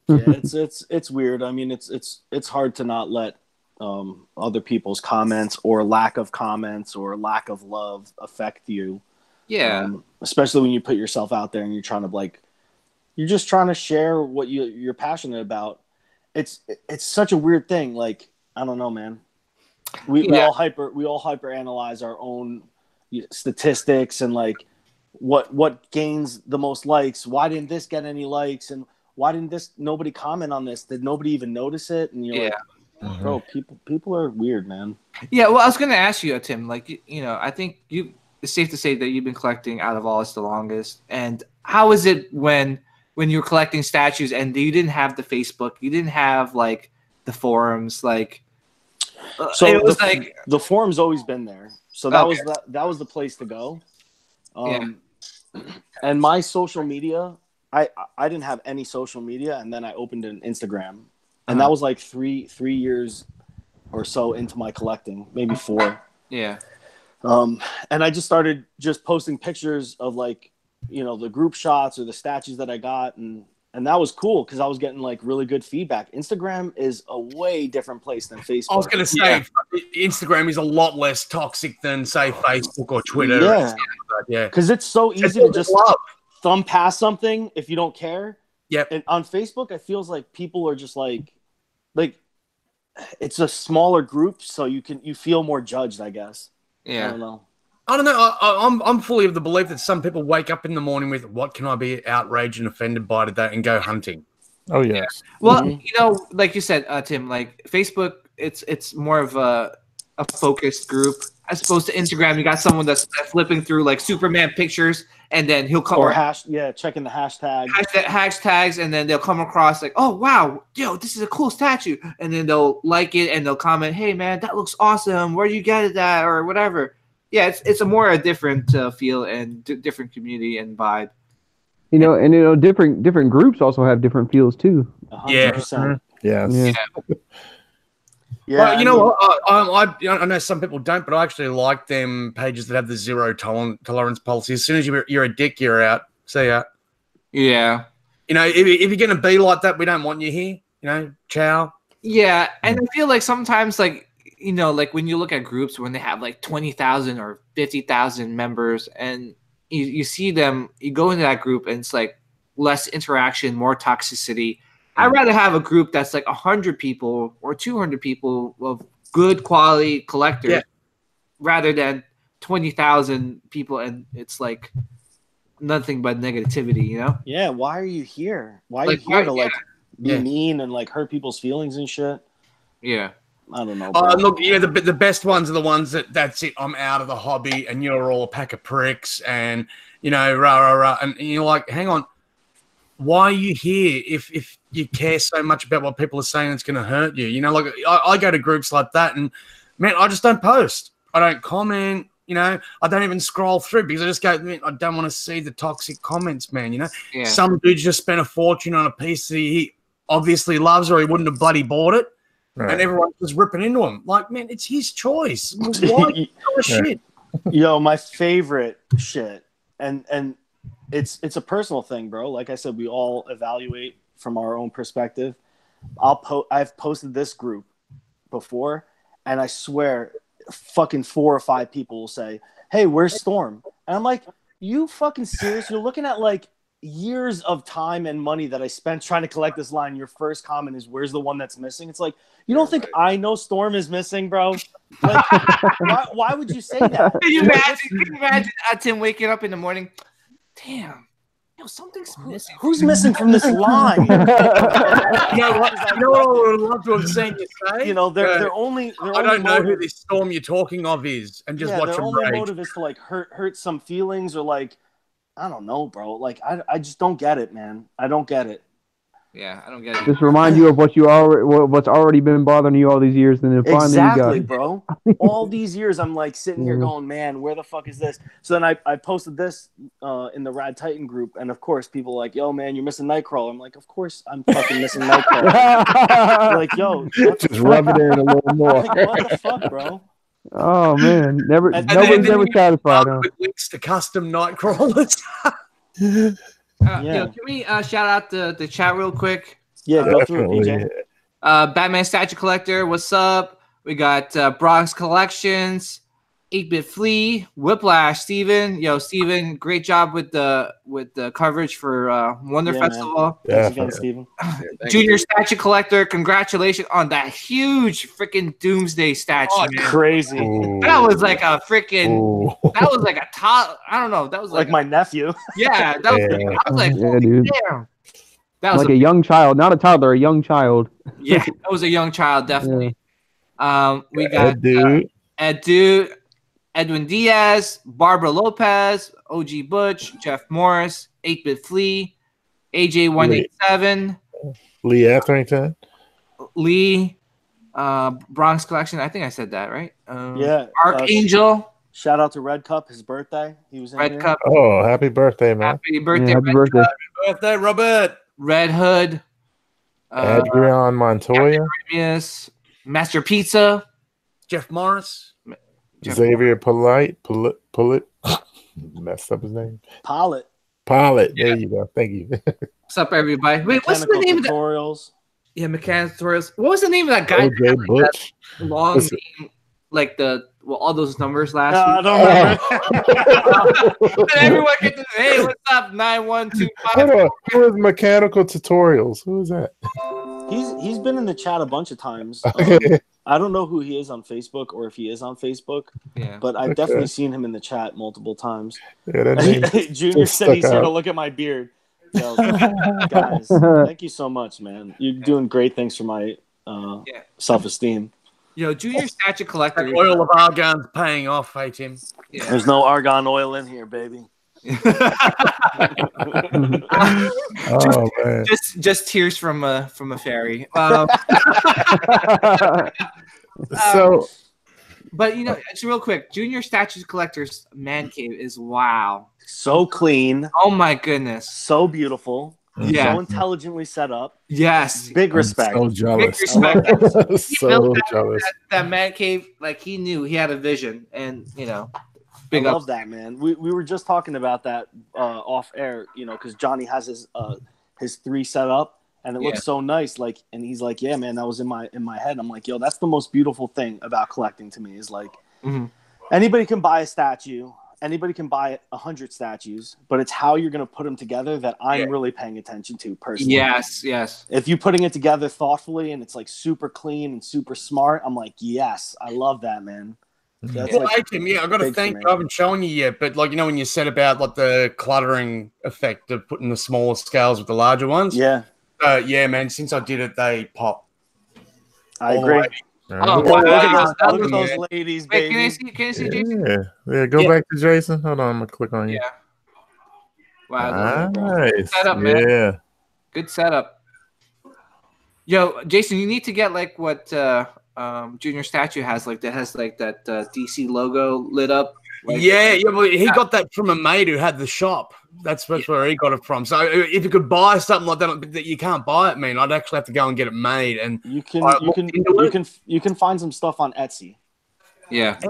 It's weird. I mean, it's hard to not let other people's comments or lack of comments or lack of love affect you. Yeah. Especially when you put yourself out there and you're trying to you're just trying to share what you're passionate about. It's such a weird thing. Like, I don't know, man. We all hyper analyze our own statistics and like what gains the most likes. Why didn't this get any likes? And why didn't nobody comment on this? Did nobody even notice it? And you're like, bro, people are weird, man. Yeah, well, I was going to ask you, Tim, like, you know, I think it's safe to say that you've been collecting out of all us the longest. And how is it when you were collecting statues and you didn't have the Facebook, you didn't have like the forums, like so it was the forum's always been there. So that was the place to go. And my social media, I didn't have any social media, and then I opened an Instagram, and that was like three years or so into my collecting, maybe 4. Yeah. And I just started posting pictures of like, you know, the group shots or the statues that I got, and that was cool because I was getting like really good feedback. Instagram is a way different place than Facebook. I was going to say Instagram is a lot less toxic than say Facebook or Twitter. Yeah, because it's so easy to just thumb past something if you don't care. Yep. And on Facebook, it feels like people are just like it's a smaller group, so you feel more judged, I guess. Yeah. I don't know. I'm fully of the belief that some people wake up in the morning with what can I be outraged and offended by today and go hunting. Oh yes. Well, you know, like you said, Tim, like Facebook, it's more of a focused group as opposed to Instagram. You got someone that's flipping through like Superman pictures, and then he'll come checking the hashtags, and then they'll come across like, oh wow, this is a cool statue, and then they'll like it and they'll comment, hey man, that looks awesome. Where do you get it at or whatever. Yeah, it's a different feel and different community and vibe. You know, different groups also have different feels too. 100%. Yes. Yeah. Well, you know, I know some people don't, but I actually like them pages that have the zero tolerance policy. As soon as you're a dick, you're out. See ya. Yeah. You know, if you're going to be like that, we don't want you here. You know, ciao. Yeah, and I feel like sometimes, like, you know, like when you look at groups when they have like 20,000 or 50,000 members, and you see them, you go into that group and it's like less interaction, more toxicity. I'd rather have a group that's like 100 people or 200 people of good quality collectors rather than 20,000 people and it's like nothing but negativity, you know? Yeah, why are you here? Why are you here to be mean and like hurt people's feelings and shit? Yeah. I don't know. Look, you know, the best ones are the ones that's it. I'm out of the hobby, and you're all a pack of pricks, and you know, rah rah rah. And you're like, hang on, why are you here if you care so much about what people are saying it's going to hurt you? You know, like I go to groups like that and, man, I just don't post. I don't comment. You know, I don't even scroll through because I just go, man, I don't want to see the toxic comments, man. You know, some dude just spent a fortune on a piece that he obviously loves or he wouldn't have bloody bought it. Right. And everyone's just ripping into him. Like, man, it's his choice. Why? Shit. Yo, my favorite shit. And it's a personal thing, bro. Like I said, we all evaluate from our own perspective. I've posted this group before, and I swear fucking 4 or 5 people will say, hey, where's Storm? And I'm like, you fucking serious? You're looking at like years of time and money that I spent trying to collect this line. Your first comment is, where's the one that's missing? It's like, you don't think I know Storm is missing, bro? Like, why would you say that? Can you imagine Tim waking up in the morning? Damn. Yo, something's missing. Who's missing from this line? You know what I would love to have seen you say? You know, they're only. I don't know who this Storm you're talking of is, and just watch their them only rage. motive is to like hurt some feelings or like, I don't know, bro. Like I just don't get it, man. I don't get it. Yeah, I don't get it. Just remind you of what's already been bothering you all these years, and then finally exactly, you got bro. All these years, I'm like sitting here going, man, where the fuck is this? So then I posted this in the Rad Titan group, and of course, people are like, yo, man, you're missing Nightcrawler. I'm like, of course, I'm fucking missing Nightcrawler. Like, yo, just rub it in a little more. Like, what the fuck, bro? Oh man, nobody's ever satisfied. Huh? With links to custom Nightcrawlers. Yo, can we shout out the chat real quick? Yeah, go through it, PJ. Batman Statue Collector, what's up? We got Bronx Collections, 8-Bit Flea, Whiplash, Steven. Yo, Steven, great job with the coverage for Wonder Festival. Thanks again, Steven. Junior Statue Collector, congratulations on that huge freaking Doomsday statue. Oh, crazy. Ooh. That was like a freaking, that was like a top, I don't know. That was like my nephew. Yeah, that was I was like, dude. Damn. That was like a young child, not a toddler, a young child. Yeah, that was a young child, definitely. Yeah. We got Ed Dude, Edwin Diaz, Barbara Lopez, OG Butch, Jeff Morris, 8-Bit Flea, AJ187, Lee Etherington, Lee, Bronx Collection. I think I said that right. Yeah, Archangel. Shout out to Red Cup, his birthday. He was in Red here. Cup. Oh, happy birthday, man! Happy birthday, yeah, happy birthday. Happy birthday, Robert. Red Hood. Adrian Montoya. Master Pizza. Jeff Morris. Xavier Polite. Messed up his name. Pollitt. There you go. Thank you. What's up, everybody? Wait, what's the name tutorials? of that? Yeah, Mechanical Tutorials. What was the name of that guy? OJ Butch. Long name, like all those numbers last week. I don't remember. And everyone get to hey, what's up? 9125. Hold on. Who is Mechanical Tutorials? Who is that? He's been in the chat a bunch of times. I don't know who he is on Facebook or if he is on Facebook. Yeah. But I've definitely seen him in the chat multiple times. Yeah, Junior said he's here to look at my beard. So, guys, thank you so much, man. You're doing great things for my self-esteem. Junior Statue Collector. The oil of argon's paying off, hey Tim. Yeah. There's no argon oil in here, baby. Man. Just tears from a fairy. But it's real quick. Junior Statue Collector's man cave is wow. So clean. Oh my goodness. So beautiful. Yeah. So intelligently set up. Yes. Big respect. I'm so jealous. Big respect. So jealous. That man cave, like he knew he had a vision, and big I love that, man. We were just talking about that off air, because Johnny has his 3 set up, and it looks so nice. Like, and he's like, "Yeah, man, that was in my head." I'm like, "Yo, that's the most beautiful thing about collecting to me is like, anybody can buy a statue." Anybody can buy 100 statues, but it's how you're going to put them together that I'm really paying attention to personally. Yes. If you're putting it together thoughtfully and it's like super clean and super smart, I'm like, yes, I love that, man. That's I've got to thank you. I haven't shown you yet, but when you said about like the cluttering effect of putting the smaller scales with the larger ones. Yeah. Man, since I did it, they pop. I agree. Oh, look at those ladies, baby. Wait, can you see Jason? Yeah. Go back to Jason. Hold on, I'm gonna click on you. Yeah. Wow. Nice. Set up, man. Yeah. Good setup. Yo, Jason, you need to get like what Junior Statue has, like that has like that DC logo lit up. Like, yeah. Well, he got that from a mate who had the shop. That's where he got it from. So if you could buy something like that you can't buy it, man, I'd actually have to go and get it made. And you can find some stuff on Etsy. Yeah.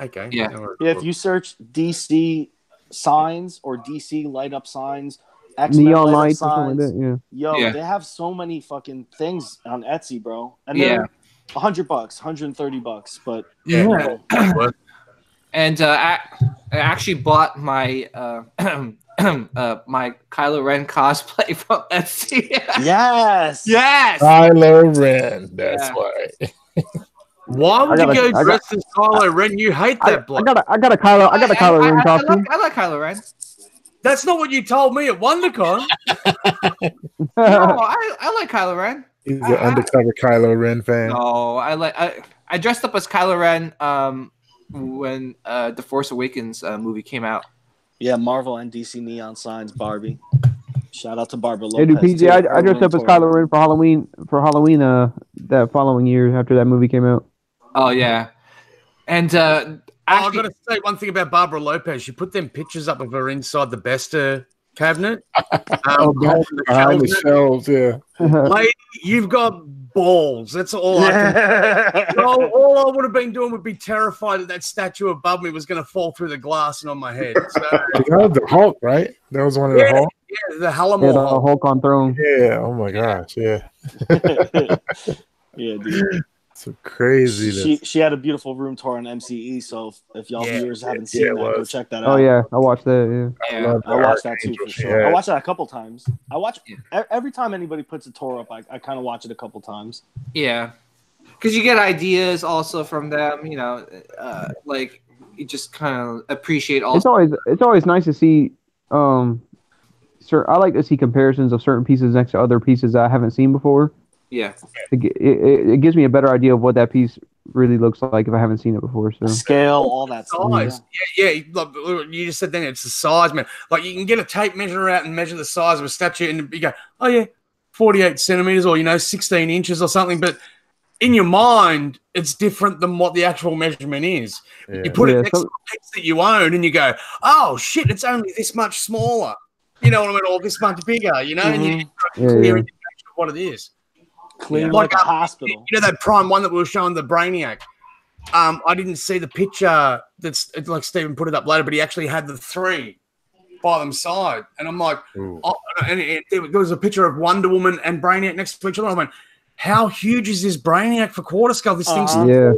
Okay. Yeah. If you search DC signs or DC light up signs, Neon X-Men light up lights or something like signs, that. Yeah. yo, they have so many fucking things on Etsy, bro. And Yeah. they're $100, $130, but Yeah. And I actually bought my my Kylo Ren cosplay from Etsy. yes. Kylo Ren. That's Yeah. why. Why would you I go got- dressed as Kylo Ren? You hate that bloke. I got a Kylo Ren costume. I like Kylo Ren. That's not what you told me at WonderCon. No, I like Kylo Ren. He's an undercover Kylo Ren fan. No, I dressed up as Kylo Ren when the Force Awakens movie came out. Yeah, Marvel and DC neon signs, Barbie. Shout out to Barbara Hey, Lopez. dude, PJ, I dressed up as Kylo Ren for Halloween. That following year after that movie came out. Oh yeah, and I've got to say one thing about Barbara Lopez. She put them pictures up of her inside the Besta cabinet. Behind the shelves, yeah. Lady, you've got balls. That's all I can. All I would have been doing would be terrified that statue above me was going to fall through the glass and on my head. So, That was the Hulk, right? That was one of the Hulk. yeah, the Yeah, Hallamore. the Hulk on throne. Yeah. Oh my gosh. Yeah. Yeah, dude. So crazy. She had a beautiful room tour on MCE, so if y'all viewers haven't seen it that, go was. check that out. Oh yeah, I watched that. Yeah. yeah. I watched that too for sure. Yeah. I watched that a couple times. I watch every time anybody puts a tour up. I kind of watch it a couple times. Yeah, because you get ideas also from them. You know, like you just kind of appreciate all. It's always nice to see. I like to see comparisons of certain pieces next to other pieces that I haven't seen before. Yeah, It gives me a better idea of what that piece really looks like if I haven't seen it before. So Scale, all that stuff. Size. Yeah. Look, you just said then it's the size, man. Like you can get a tape measure out and measure the size of a statue, and you go, oh yeah, 48 centimeters, or 16 inches or something. But in your mind, it's different than what the actual measurement is. Yeah. You put it Yeah, next to a piece that you own, and you go, oh shit, it's only this much smaller. You know what I mean? Or this much bigger. You know, and you Yeah, clear yeah. indication of what it is. Clean Like like a hospital. You know that Prime one that we were showing the Brainiac. I didn't see the picture. It's like Stephen put it up later, but he actually had the three by them side, and I'm like, there was a picture of Wonder Woman and Brainiac next to each other. I went, how huge is this Brainiac for quarter scale? This thing's Yeah.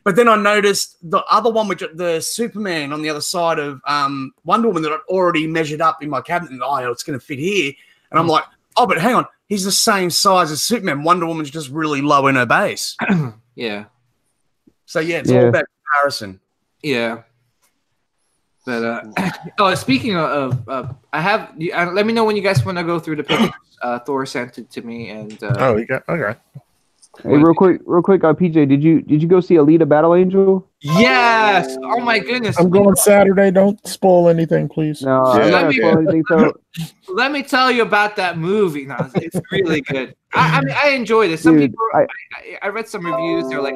But then I noticed the other one, which the Superman on the other side of Wonder Woman that I'd already measured up in my cabinet, and it's going to fit here. And I'm like, oh, but hang on, he's the same size as Superman. Wonder Woman's just really low in her base. yeah, So yeah, it's all about comparison. yeah. But speaking of, I have. Let me know when you guys want to go through the pictures. Thor sent it to me, and You got okay. Hey, real quick, PJ, did you go see Alita Battle Angel? yes. Oh my goodness. I'm going Saturday. Don't spoil anything, please. No, I'm not gonna spoil anything. So, Let me tell you about that movie. No, it's really good. I mean, I enjoyed it. Some Dude, people, I read some reviews. They're like,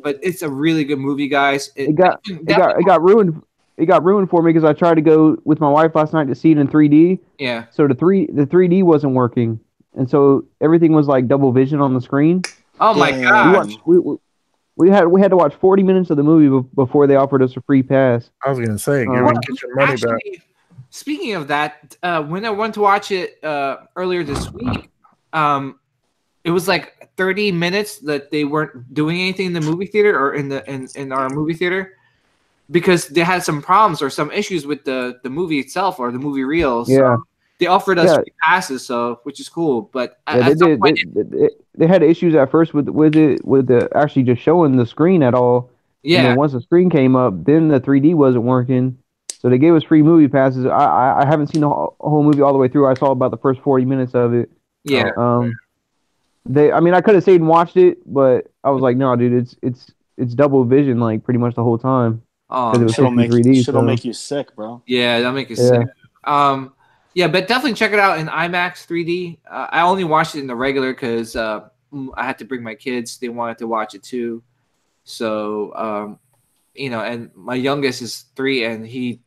but it's a really good movie, guys. it got ruined. It got ruined for me because I tried to go with my wife last night to see it in 3D. Yeah. So the 3D wasn't working, and so everything was like double vision on the screen. Oh my Damn. god. We had to watch 40 minutes of the movie before they offered us a free pass. I was gonna say, get your money back. Speaking of that, when I went to watch it earlier this week, it was like 30 minutes that they weren't doing anything in the movie theater or in our movie theater because they had some problems or some issues with the movie itself or the movie reels. Yeah. So they offered us free passes, so which is cool. But Yeah, they had issues at first with the actually just showing the screen at all. yeah, And then once the screen came up, then the 3D wasn't working. So they gave us free movie passes. I haven't seen the whole movie all the way through. I saw about the first 40 minutes of it. yeah. I could have stayed and watched it, but I was like, no, dude, it's double vision like pretty much the whole time. Oh, Because it was Shit'll supposed to be 3D. make you sick, bro. yeah, that'll make you Yeah. sick. Yeah, but definitely check it out in IMAX 3D. I only watched it in the regular because I had to bring my kids. They wanted to watch it too. So, and my youngest is 3, and he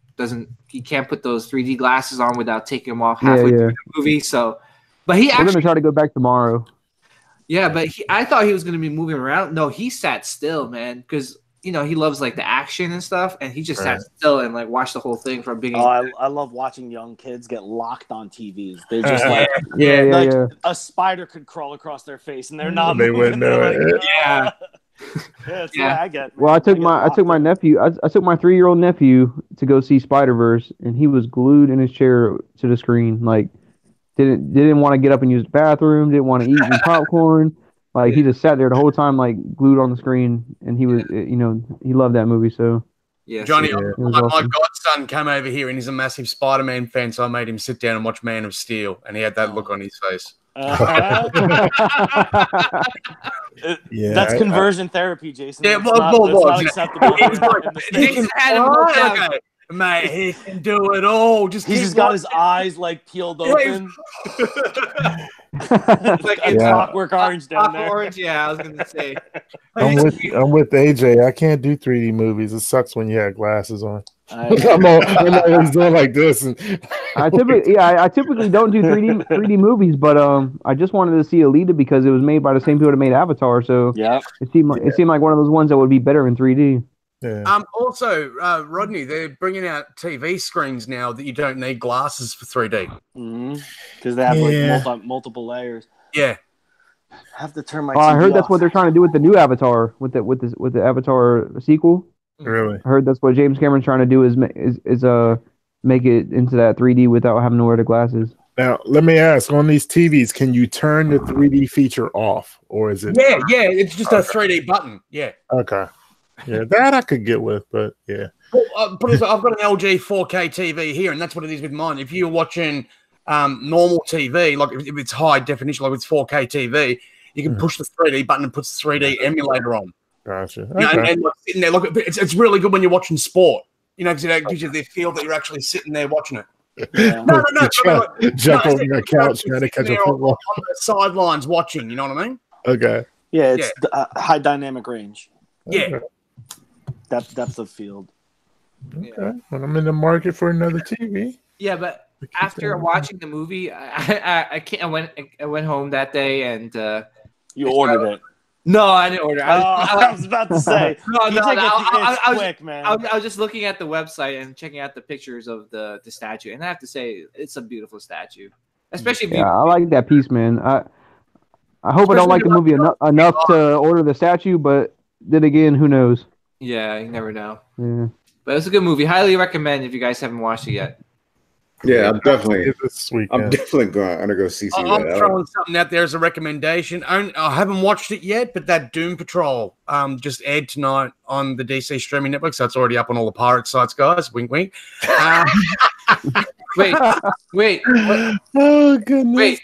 can't put those 3D glasses on without taking them off halfway through the movie. So, but we're gonna try to go back tomorrow. Yeah, but I thought he was gonna be moving around. No, he sat still, man, because he loves like the action and stuff, and he just sat still and like watched the whole thing from beginning. I love watching young kids get locked on TVs. They're just like, a spider could crawl across their face, and they're not. They wouldn't know it. Yeah. Yeah, I get. Well, I took my 3-year-old nephew to go see Spider-Verse, and he was glued in his chair to the screen, like didn't want to get up and use the bathroom, didn't want to eat any popcorn, like he just sat there the whole time, like glued on the screen, and he was, he loved that movie. So yeah, Johnny, my godson came over here, and he's a massive Spider-Man fan, so I made him sit down and watch Man of Steel, and he had that look on his face. That's conversion therapy, Jason. Yeah, it's not acceptable. Jason had him okay. Mate, he can do it all. He's just got his eyes like peeled open. It's like a Clockwork Orange down there. Orange, yeah, I was gonna say. I'm with AJ. I can't do 3D movies. It sucks when you have glasses on. I'm always doing like this. And I typically don't do 3D movies, but I just wanted to see Alita because it was made by the same people that made Avatar. So it seemed like one of those ones that would be better in 3D. Yeah. Also, Rodney, they're bringing out TV screens now that you don't need glasses for 3D. Because they have like multiple layers. Yeah. I have to turn my. I heard that's what they're trying to do with the new Avatar, with the Avatar sequel. Really? I heard that's what James Cameron's trying to do is make it into that 3D without having to wear the glasses. Now, let me ask: on these TVs, can you turn the 3D feature off, or is it? Yeah, it's just a 3D button. Yeah. Okay. Yeah, that I could get with, but yeah. Well, I've got an LG 4K TV here, and that's what it is with mine. If you're watching normal TV, like if it's high definition, like it's 4K TV, you can push the 3D button and puts the 3D emulator on. Gotcha. Okay. And like, sitting there, it's really good when you're watching sport. Because it gives you the feel that you're actually sitting there watching it. Yeah. No. Jump over the couch trying to catch a football. On the sidelines watching, you know what I mean? Okay. Yeah, it's high dynamic range. Yeah. Okay. Depth of field. Okay. Well, I'm in the market for another TV. Yeah, but after watching the movie, I went home that day and you ordered it. No, I didn't order. I was about to say. I quick, man. I was just looking at the website and checking out the pictures of the statue, and I have to say it's a beautiful statue, especially. If I like that piece, man. I hope I don't like the movie enough to order the statue, but then again, who knows? Yeah, you never know. Yeah. But it's a good movie. Highly recommend if you guys haven't watched it yet. Yeah, I'm definitely going to go see I'm throwing something out there as a recommendation. I haven't watched it yet, but that Doom Patrol just aired tonight on the DC streaming network, so it's already up on all the pirate sites, guys. Wink, wink. Wait. Oh, goodness. Wait.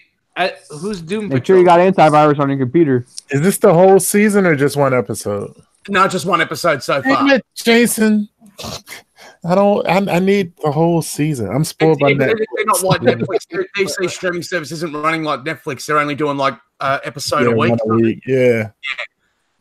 Who's Doom Patrol? Make sure you got antivirus on your computer. Is this the whole season or just one episode? No, just one episode so far. Damn it, Jason. I need the whole season. I'm spoiled by Netflix. They're not like Netflix. Their DC streaming service isn't running like Netflix. They're only doing like episode a week. Yeah.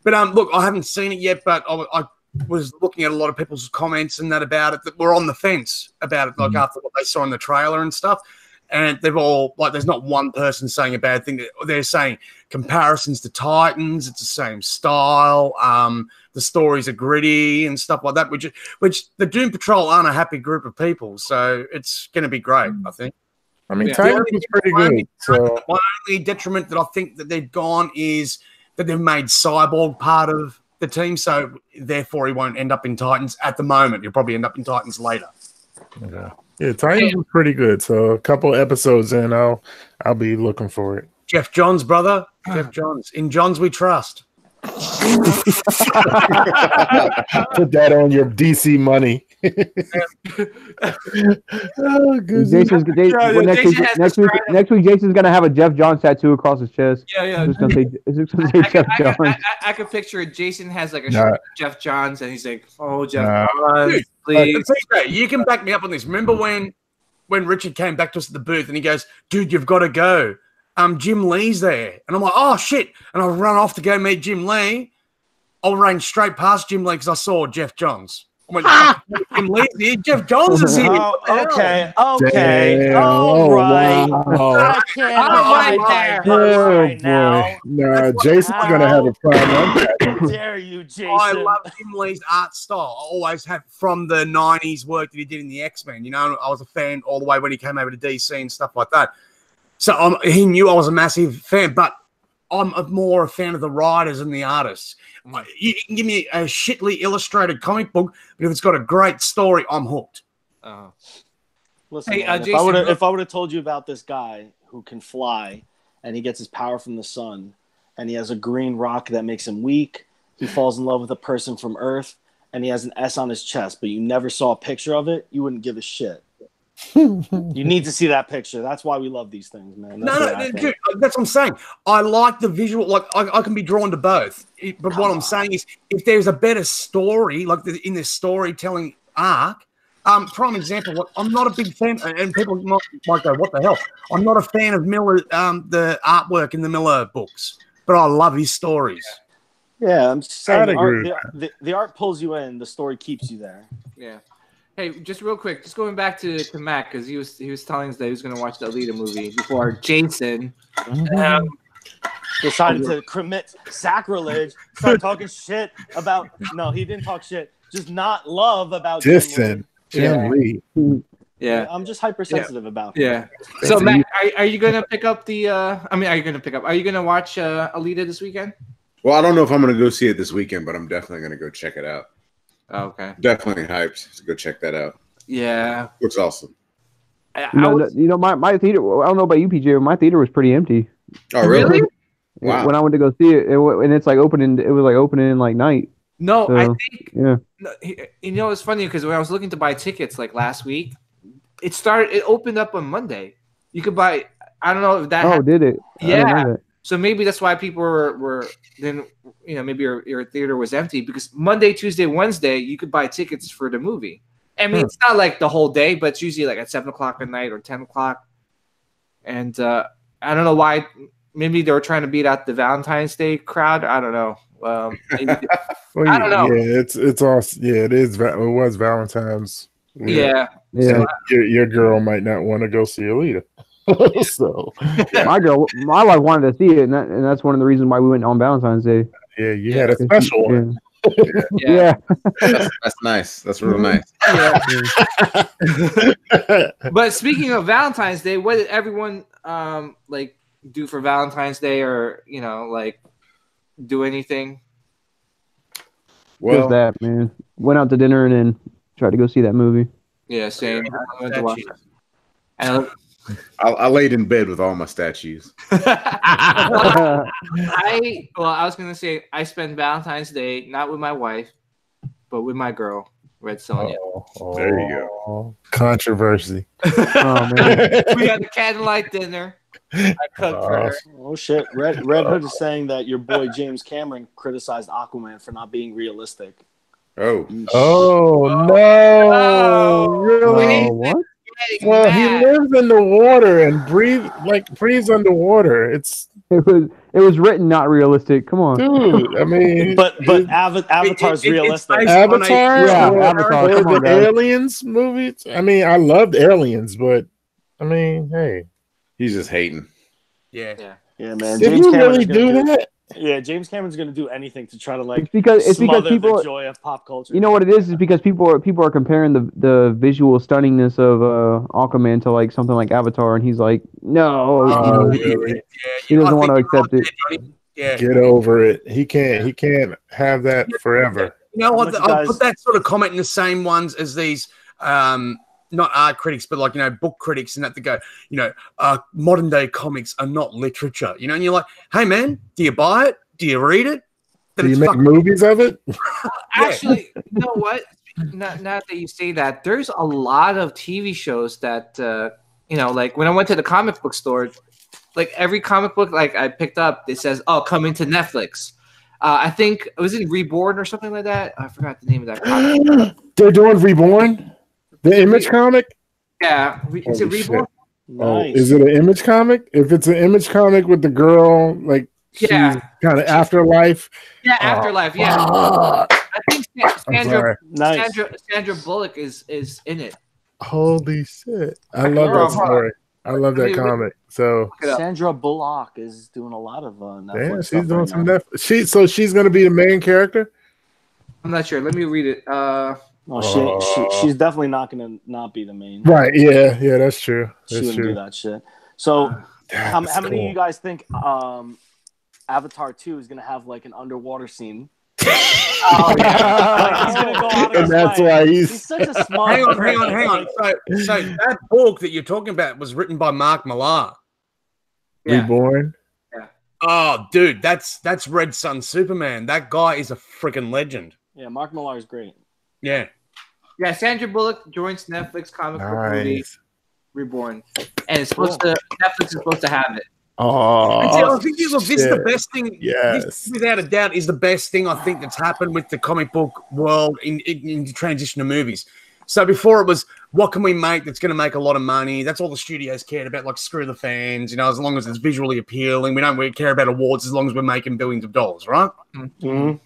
But look, I haven't seen it yet, but I was looking at a lot of people's comments and that about it that were on the fence about it, like after what they saw in the trailer and stuff. And they've all, like, there's not one person saying a bad thing. They're saying comparisons to Titans. It's the same style. The stories are gritty and stuff like that, which the Doom Patrol aren't a happy group of people. So it's going to be great, I think. I mean, Titans was pretty good. So my only detriment that I think that they've gone is that they've made Cyborg part of the team. So therefore, he won't end up in Titans at the moment. He'll probably end up in Titans later. Okay. Yeah, Titans was pretty good. So a couple episodes in, I'll be looking for it. Jeff Johns, brother. Jeff Johns. In Johns we trust. Put that on your DC money. Oh, good. Next week, Jason's gonna have a Jeff Johns tattoo across his chest. Yeah. It's gonna say Jeff Johns. I could picture it. Jason has like a shirt of Jeff Johns, and he's like, "Oh, Jeff Johns, please." You can back me up on this. Remember when when Richard came back to us at the booth and he goes, dude, you've got to go. Jim Lee's there. And I'm like, oh, shit. And I run off to go meet Jim Lee. I ran straight past Jim Lee because I saw Jeff Johns. I went, Jim Lee's here. Jeff Johns is here. Okay. Damn. All right. Wow. I can't hide my purse right now. Nah, Jason's gonna have a problem. How dare you, Jason? I love Jim Lee's art style. I always have from the 90s work that he did in the X-Men. You know, I was a fan all the way when he came over to DC and stuff like that. So he knew I was a massive fan, but I'm more a fan of the writers and the artists. You can give me a shitly illustrated comic book, but if it's got a great story, I'm hooked. Listen, Hey, man, Jason, if I would have told you about this guy who can fly and he gets his power from the sun and he has a green rock that makes him weak, he falls in love with a person from Earth and he has an S on his chest, but you never saw a picture of it, you wouldn't give a shit. You need to see that picture. That's why we love these things, man. Dude, that's what I'm saying. I like the visual. Like I can be drawn to both. But what I'm saying is, if there's a better story, like in this storytelling arc, prime example. Like, I'm not a big fan, and people might go, "What the hell?" I'm not a fan of Miller, the artwork in the Miller books, but I love his stories. Yeah, I'm just saying. The art pulls you in. The story keeps you there. Yeah. Hey, just real quick, just going back to Matt because he was telling us that he was going to watch the Alita movie before Jason decided to commit sacrilege, start talking shit about. No, he didn't talk shit. Just not love about Jim Lee. Yeah, I'm just hypersensitive about it. Yeah. So Matt, are you going to pick up the? Are you going to watch Alita this weekend? Well, I don't know if I'm going to go see it this weekend, but I'm definitely going to go check it out. Oh, okay. Definitely hyped to go check that out. Yeah. Looks awesome. My theater. I don't know about you, PJ, but my theater was pretty empty. Oh, really? Wow. When I went to go see it, and it's like opening. It was like opening like night. No, so, I think. Yeah. You know, it's funny because when I was looking to buy tickets like last week, it opened up on Monday. You could buy. I don't know if that. Oh, did it? Yeah. So maybe that's why people were then, you know, maybe your theater was empty because Monday, Tuesday, Wednesday, you could buy tickets for the movie. I mean, it's not like the whole day, but it's usually like at 7 o'clock at night or 10 o'clock. And I don't know why. Maybe they were trying to beat out the Valentine's Day crowd. I don't know. Maybe, I don't know. Yeah, it's also it is. It was Valentine's. Yeah. So your girl might not want to go see Alita. So my wife wanted to see it, and that's one of the reasons why we went on Valentine's Day. Yeah, you had a special one. Yeah. That's nice. That's real nice. Yeah. But speaking of Valentine's Day, what did everyone like do for Valentine's Day, or like do anything? Well, just that, man. Went out to dinner and then tried to go see that movie. Yeah, same. I laid in bed with all my statues. I was gonna say I spent Valentine's Day not with my wife, but with my girl, Red Sonja. There you go. Controversy. Oh man. We had a candlelight dinner. I cooked for her. Oh shit! Red Hood is saying that your boy James Cameron criticized Aquaman for not being realistic. Oh no! Really? What? Well, he lives in the water and breathes underwater. It was written not realistic. Come on, dude. I mean, but Avatar's realistic. Avatar, Avatar. Come on, the Aliens movies. I mean, I loved Aliens, but I mean, hey, he's just hating. Yeah, man. Did James you Cameron's really do that? Yeah, James Cameron's going to do anything to try to it's because people the joy of pop culture. You know what it is because people are comparing the visual stunningness of Aquaman to like something like Avatar, and he's like, no, really? He doesn't want to accept it. Yeah. Get over it. He can't have that forever. You know what? I'll put that sort of comment in the same ones as these. Not art critics, but like, book critics and that they go, modern day comics are not literature, and you're like, hey man, do you buy it? Do you read it? Do you make movies of it? Actually, you know what? Not that you say that, there's a lot of TV shows that, like when I went to the comic book store, like every comic book like I picked up, it says, oh, coming to Netflix. I think, was it Reborn or something like that? I forgot the name of that comic. They're doing Reborn? The Image comic? Yeah, is it Holy Reborn? Oh, Nice. is it an Image comic? If it's an Image comic with the girl, like she's Yeah. kind of afterlife. Yeah, Afterlife. Yeah, Fuck. I think I'm sorry. Nice. Sandra Bullock is in it. Holy shit! I love Hold on, that story. I love that Let me- comic. So Look it up. Sandra Bullock is doing a lot of Netflix yeah, she's stuff doing right some now. Netflix. She's gonna be the main character. I'm not sure. Let me read it. No, she's definitely not gonna not be the main. Right? Yeah, that's true. She That's wouldn't do true. that shit. So, how That's many of cool. you guys think Avatar 2 is gonna have like an underwater scene? Oh yeah. Like, he's gonna go out of And his that's way. why He's he's such a smart. Hang on. prick. So that book that you're talking about was written by Mark Millar. Yeah. reborn. Oh, dude, that's Red Sun Superman. That guy is a freaking legend. Yeah, Mark Millar is great. Yeah. Yeah, Sandra Bullock joins Netflix comic book movie Nice. Reborn, and it's supposed to Netflix is supposed to have it. I Oh, think this is the shit. best thing. Yes. This, without a doubt, is the best thing I think that's happened with the comic book world in the transition to movies. So before it was, what can we make that's going to make a lot of money? That's all the studios cared about. Like, screw the fans, as long as it's visually appealing. We don't really care about awards as long as we're making billions of dollars, right? Mm-hmm.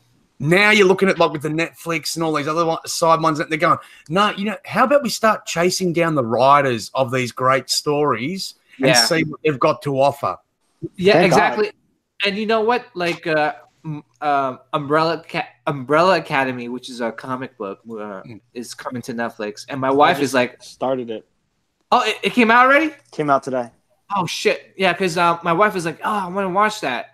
Now you're looking at like with the Netflix and all these other side ones that they're going, no, how about we start chasing down the writers of these great stories and Yeah. see what they've got to offer. Yeah, Thank exactly. And you know what? Like Umbrella Academy, which is a comic book, is coming to Netflix. And my wife is like, Started it. "Oh, it came out already? Came out today. Oh shit, yeah." Because my wife is like, "Oh, I want to watch that."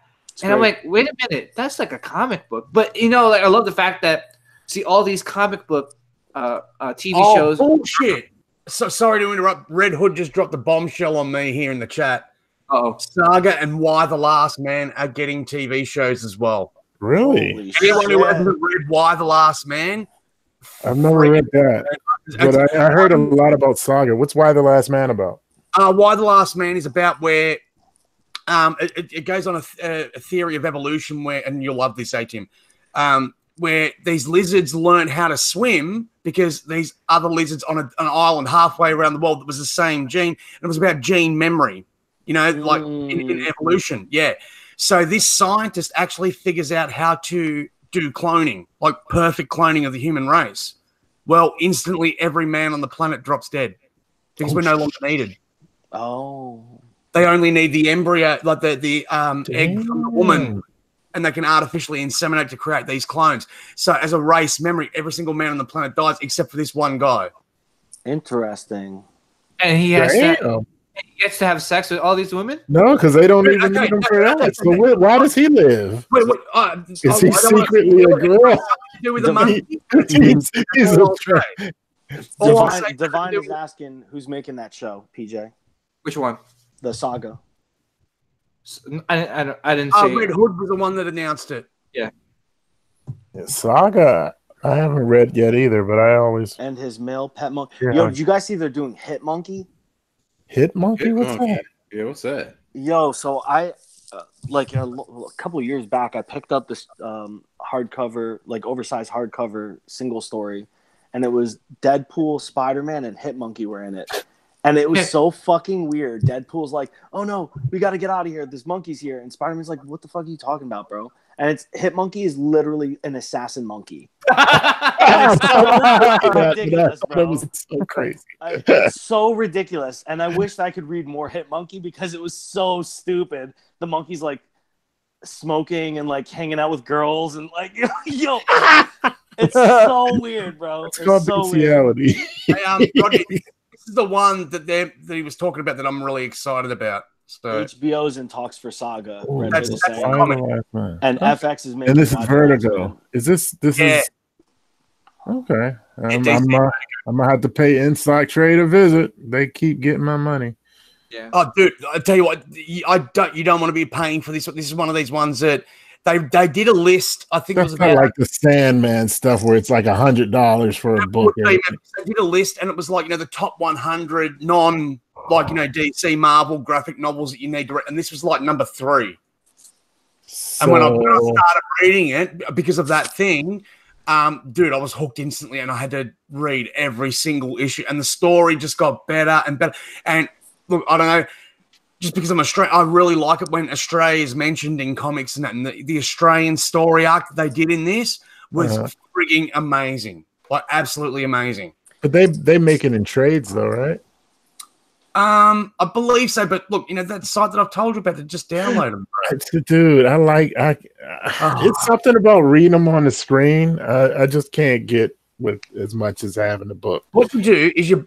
And I'm like, wait a minute, that's like a comic book. But like I love the fact that all these comic book TV shows. Bullshit. So sorry to interrupt. Red Hood just dropped a bombshell on me here in the chat. Oh, Saga and Why the Last Man are getting TV shows as well. Really? Holy Anyone who shit. hasn't read Why the Last Man, I've never read that, but I heard a lot about Saga. What's Why the Last Man about? Why the Last Man is about where it goes on a theory of evolution where, and you'll love this, Tim, where these lizards learn how to swim because these other lizards on an island halfway around the world that was the same gene. And it was about gene memory, like in evolution. Yeah. So this scientist actually figures out how to do cloning, like perfect cloning of the human race. Well, instantly every man on the planet drops dead because we're no longer needed. Oh. They only need the embryo, like the egg from the woman, and they can artificially inseminate to create these clones. So as a race memory, every single man on the planet dies except for this one guy. Interesting. and he Damn. he gets to have sex with all these women. No, because they don't even need him for that. So why does he live? Wait, Is he secretly a girl? Do with the money? He's a Divine is asking who's making that show, PJ. Which one? The Saga. I didn't say. Red Hood was the one that announced it. Saga. I haven't read yet either, but I always And his male pet monkey. Yeah. Yo, did you guys see they're doing Hit Monkey? Hit Monkey. Hit What's Monkey. that? Yeah, what's that? Yo, so I like a couple of years back, I picked up this hardcover, like oversized hardcover single story, and it was Deadpool, Spider-Man, and Hit Monkey were in it. And it was so fucking weird. Deadpool's like, "Oh no, we got to get out of here. This monkey's here." And Spider-Man's like, "What the fuck are you talking about, bro?" And it's Hit Monkey is literally an assassin monkey. And it's so ridiculous, That bro. was so crazy. It's so ridiculous, and I wished I could read more Hit Monkey because it was so stupid. The monkey's like smoking and like hanging out with girls and like, yo, it's so weird, bro. It's called so weird. bestiality. Hey, Rodney, this is the one that he was talking about that I'm really excited about. So HBO's in talks for Saga. Ooh, Red that's- Hood is that's saying. fine. And FX is making. And this is live Vertigo. action. Is this Yeah. is okay? I'm DC. gonna have to pay Instock Trade a visit. They keep getting my money. Yeah. Oh, dude, I tell you what, you don't want to be paying for this. This is one of these ones that they did a list. I think it was That's not about like the Sandman stuff where it's like $100 for a book. They did a list, and it was like the top 100 non DC Marvel graphic novels that you need to read, and this was like number 3. And when I started reading it, because of that thing, Dude, I was hooked instantly, and I had to read every single issue, and the story just got better and better. And look, I don't know, just because I'm Australian, I really like it when Australia is mentioned in comics and that. And the Australian story arc that they did in this was frigging amazing, like absolutely amazing. But they make it in trades though, right? I believe so, but look, that site that I've told you about, to just download them. Dude, it's something about reading them on the screen. I just can't get with as much as having the book. What you do is you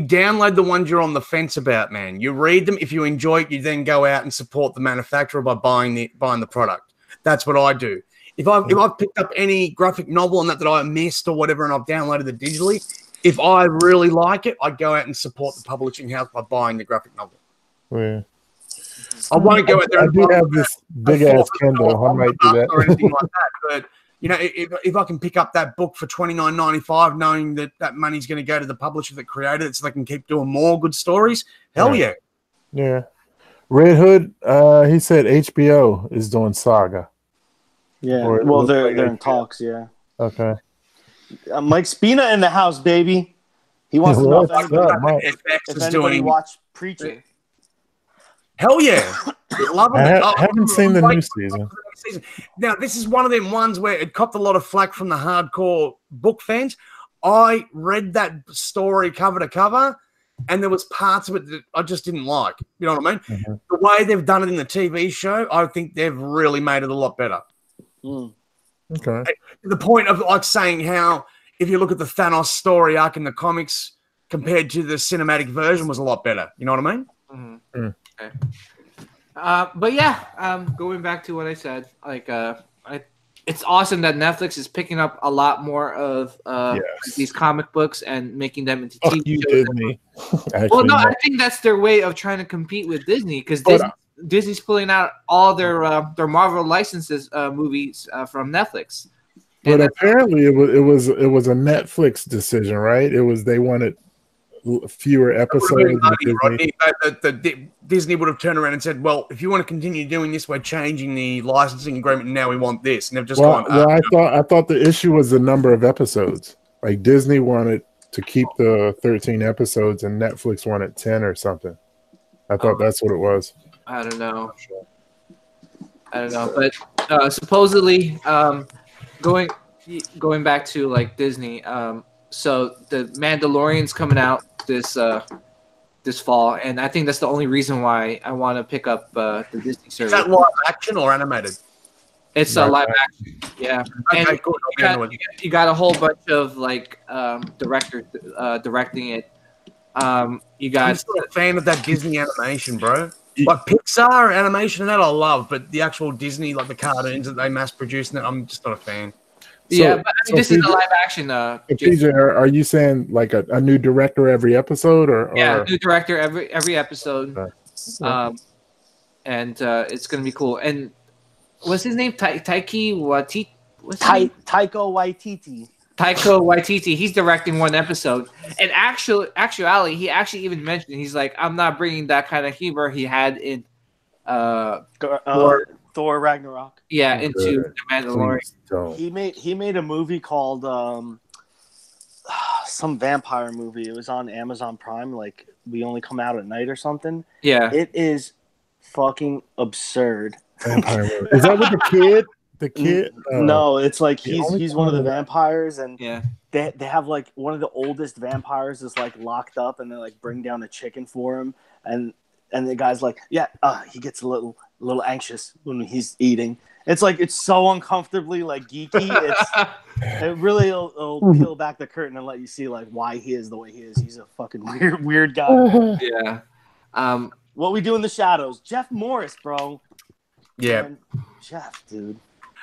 download the ones you're on the fence about, man. You read them. If you enjoy it, you then go out and support the manufacturer by buying the product. That's what I do. If I've picked up any graphic novel and that I missed or whatever, and I've downloaded it digitally, if I really like it, I go out and support the publishing house by buying the graphic novel. Yeah. I won't go out there. I do have this big ass Kindle. I might do that. Or anything like that. But if I can pick up that book for $29.95, knowing that money's going to go to the publisher that created it, so they can keep doing more good stories, hell yeah. Yeah. Red Hood, he said HBO is doing Saga. Yeah. Well, they're in talks. Yeah. Okay. Mike Spina in the house, baby. He wants to know if anybody watched Preacher. Hell yeah. Love it. I haven't seen the new season. Now, this is one of them ones where it copped a lot of flack from the hardcore book fans. I read that story cover to cover, and there was parts of it that I just didn't like. You know what I mean? Mm-hmm. The way they've done it in the TV show, I think they've really made it a lot better. Okay. The point of like saying how if you look at the Thanos story arc in the comics compared to the cinematic version was a lot better. You know what I mean? Mm-hmm. Okay. But yeah, going back to what I said, like it's awesome that Netflix is picking up a lot more of these comic books and making them into TV shows. Disney. Well, no, I think that's their way of trying to compete with Disney, because Disney's pulling out all their Marvel licenses movies from Netflix. But apparently, it was a Netflix decision, right? It was they wanted fewer episodes. Disney would have turned around and said, "Well, if you want to continue doing this, we're changing the licensing agreement. And now we want this." And they've just gone. Well, I thought the issue was the number of episodes. Like Disney wanted to keep the 13 episodes, and Netflix wanted 10 or something. I thought that's what it was. I don't know. But supposedly, going back to like Disney, so the Mandalorian's coming out this fall, and I think that's the only reason why I want to pick up the Disney service. Is that live action or animated? It's a live action, yeah. Okay, and cool. You got a whole bunch of like directors directing it. You got. I'm still a fan of that Disney animation, bro. Like Pixar animation and that I love, but the actual Disney, like the cartoons that they mass produce, and that, I'm just not a fan. Yeah, but I mean, this is a live action. PJ, are you saying like a new director every episode, or new director every episode? And it's gonna be cool. And what's his name? Taika Waititi. Taika Waititi. Taika Waititi. He's directing one episode. And actually, he actually even mentioned, he's like, I'm not bringing that kind of humor he had in Thor Ragnarok. Yeah, into The Mandalorian. He made a movie called some vampire movie. It was on Amazon Prime, like We Only Come Out at Night or something. Yeah. It is fucking absurd. Vampire movie. Is that with the kid? The kid? No, it's like he's one of the vampires, and yeah. They have like one of the oldest vampires is like locked up, and they like bring down a chicken for him, and the guy's like, he gets a little anxious when he's eating. It's like it's so uncomfortably like geeky. It really will peel back the curtain and let you see like why he is the way he is. He's a fucking weird guy. Yeah. What We Do in the Shadows, Jeff Morris, bro. Yeah. Man, Jeff, dude.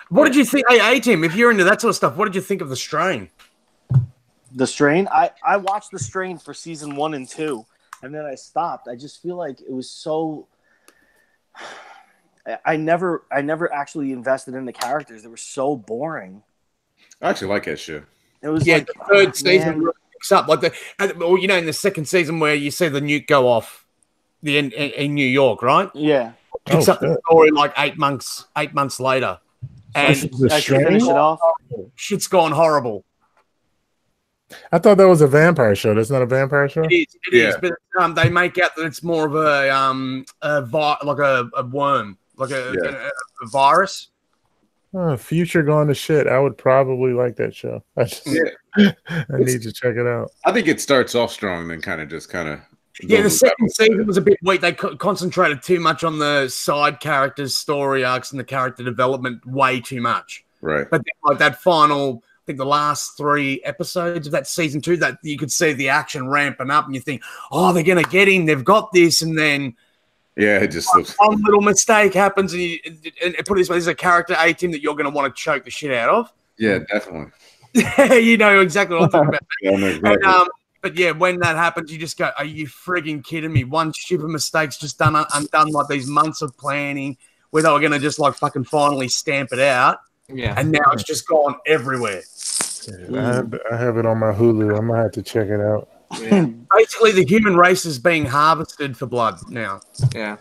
What did you think? Hey, Tim, if you're into that sort of stuff, what did you think of The Strain? The Strain? I watched The Strain for season 1 and 2, and then I stopped. I just feel like it was so. I never actually invested in the characters. They were so boring. I actually like that shit. It was the third season really picks up like in the second season where you see the nuke go off in New York, right? Yeah, picks up the story like 8 months later. And I finish it off. Shit's gone horrible. I thought that was a vampire show. That's not a vampire show. It is, but they make out that it's more of a worm, like a virus. Future gone to shit. I would probably like that show. I need to check it out. I think it starts off strong, then kind of. Yeah, the second season was a bit weak. They concentrated too much on the side characters' story arcs and the character development way too much. Right. But then, like that final, I think the last 3 episodes of that season 2, that you could see the action ramping up, and you think, oh, they're gonna get him. They've got this, and then it just looks. One little mistake happens, and put it this way, there's a character A team that you're gonna want to choke the shit out of. Yeah, definitely. You know exactly what I'm talking about. Yeah, I know exactly. But yeah, when that happens, you just go, are you frigging kidding me? One stupid mistake's just undone like these months of planning where they were going to just like fucking finally stamp it out. Yeah. And now it's just gone everywhere. Yeah, I have it on my Hulu. I'm going to have to check it out. Yeah. Basically, the human race is being harvested for blood now. Yeah.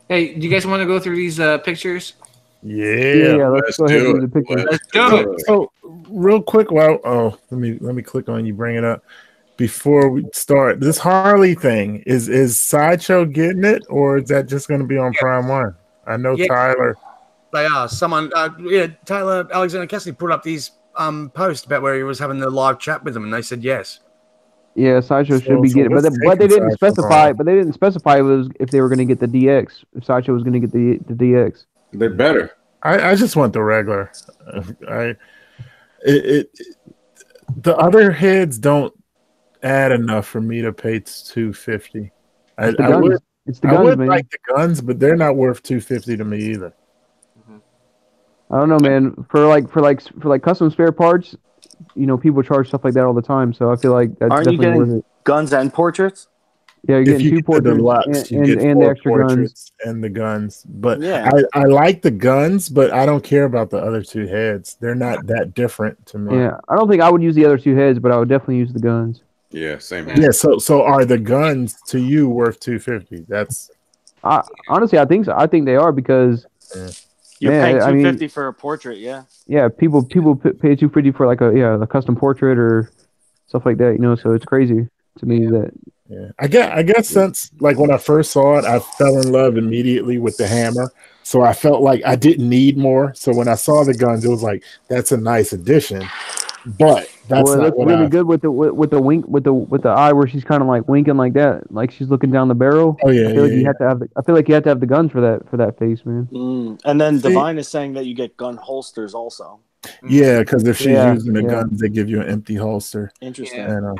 Hey, do you guys want to go through these pictures? Yeah. Let's go ahead and do the picture. Let's do it. So real quick, let me click on you, bring it up. Before we start, this Harley thing, is Sideshow getting it, or is that just going to be on Prime 1? I know Tyler. They are. Taylor Alexander Cassidy put up these post about where he was having the live chat with them, and they said yes. Yeah, Sideshow should be getting it, but they didn't specify. But they didn't specify was if they were going to get the DX. If Sideshow was going to get the DX, They're better. I just want the regular. The other heads don't add enough for me to pay $250. I would like the guns, but they're not worth $250 to me either. I don't know, man. For like custom spare parts, people charge stuff like that all the time. So I feel like that's definitely worth it. Guns and portraits? Yeah, you're getting 2 portraits and the extra guns and the guns. But yeah. I like the guns, but I don't care about the other 2 heads. They're not that different to me. Yeah, I don't think I would use the other 2 heads, but I would definitely use the guns. Yeah, same. Yeah, so are the guns to you worth $250? That's honestly, I think so. I think they are because you're paying $250 for a portrait. Yeah, people pay $250 for like a custom portrait or stuff like that. So it's crazy to me that. Yeah, I guess since like when I first saw it, I fell in love immediately with the hammer. So I felt like I didn't need more. So when I saw the guns, it was like that's a nice addition. But that's really good with the wink with the eye where she's kind of like winking like that, like she's looking down the barrel. Oh yeah, I feel like you have to have the guns for that face, man. And then Divine is saying that you get gun holsters also. Yeah, because if she's using the guns, they give you an empty holster. Interesting. And,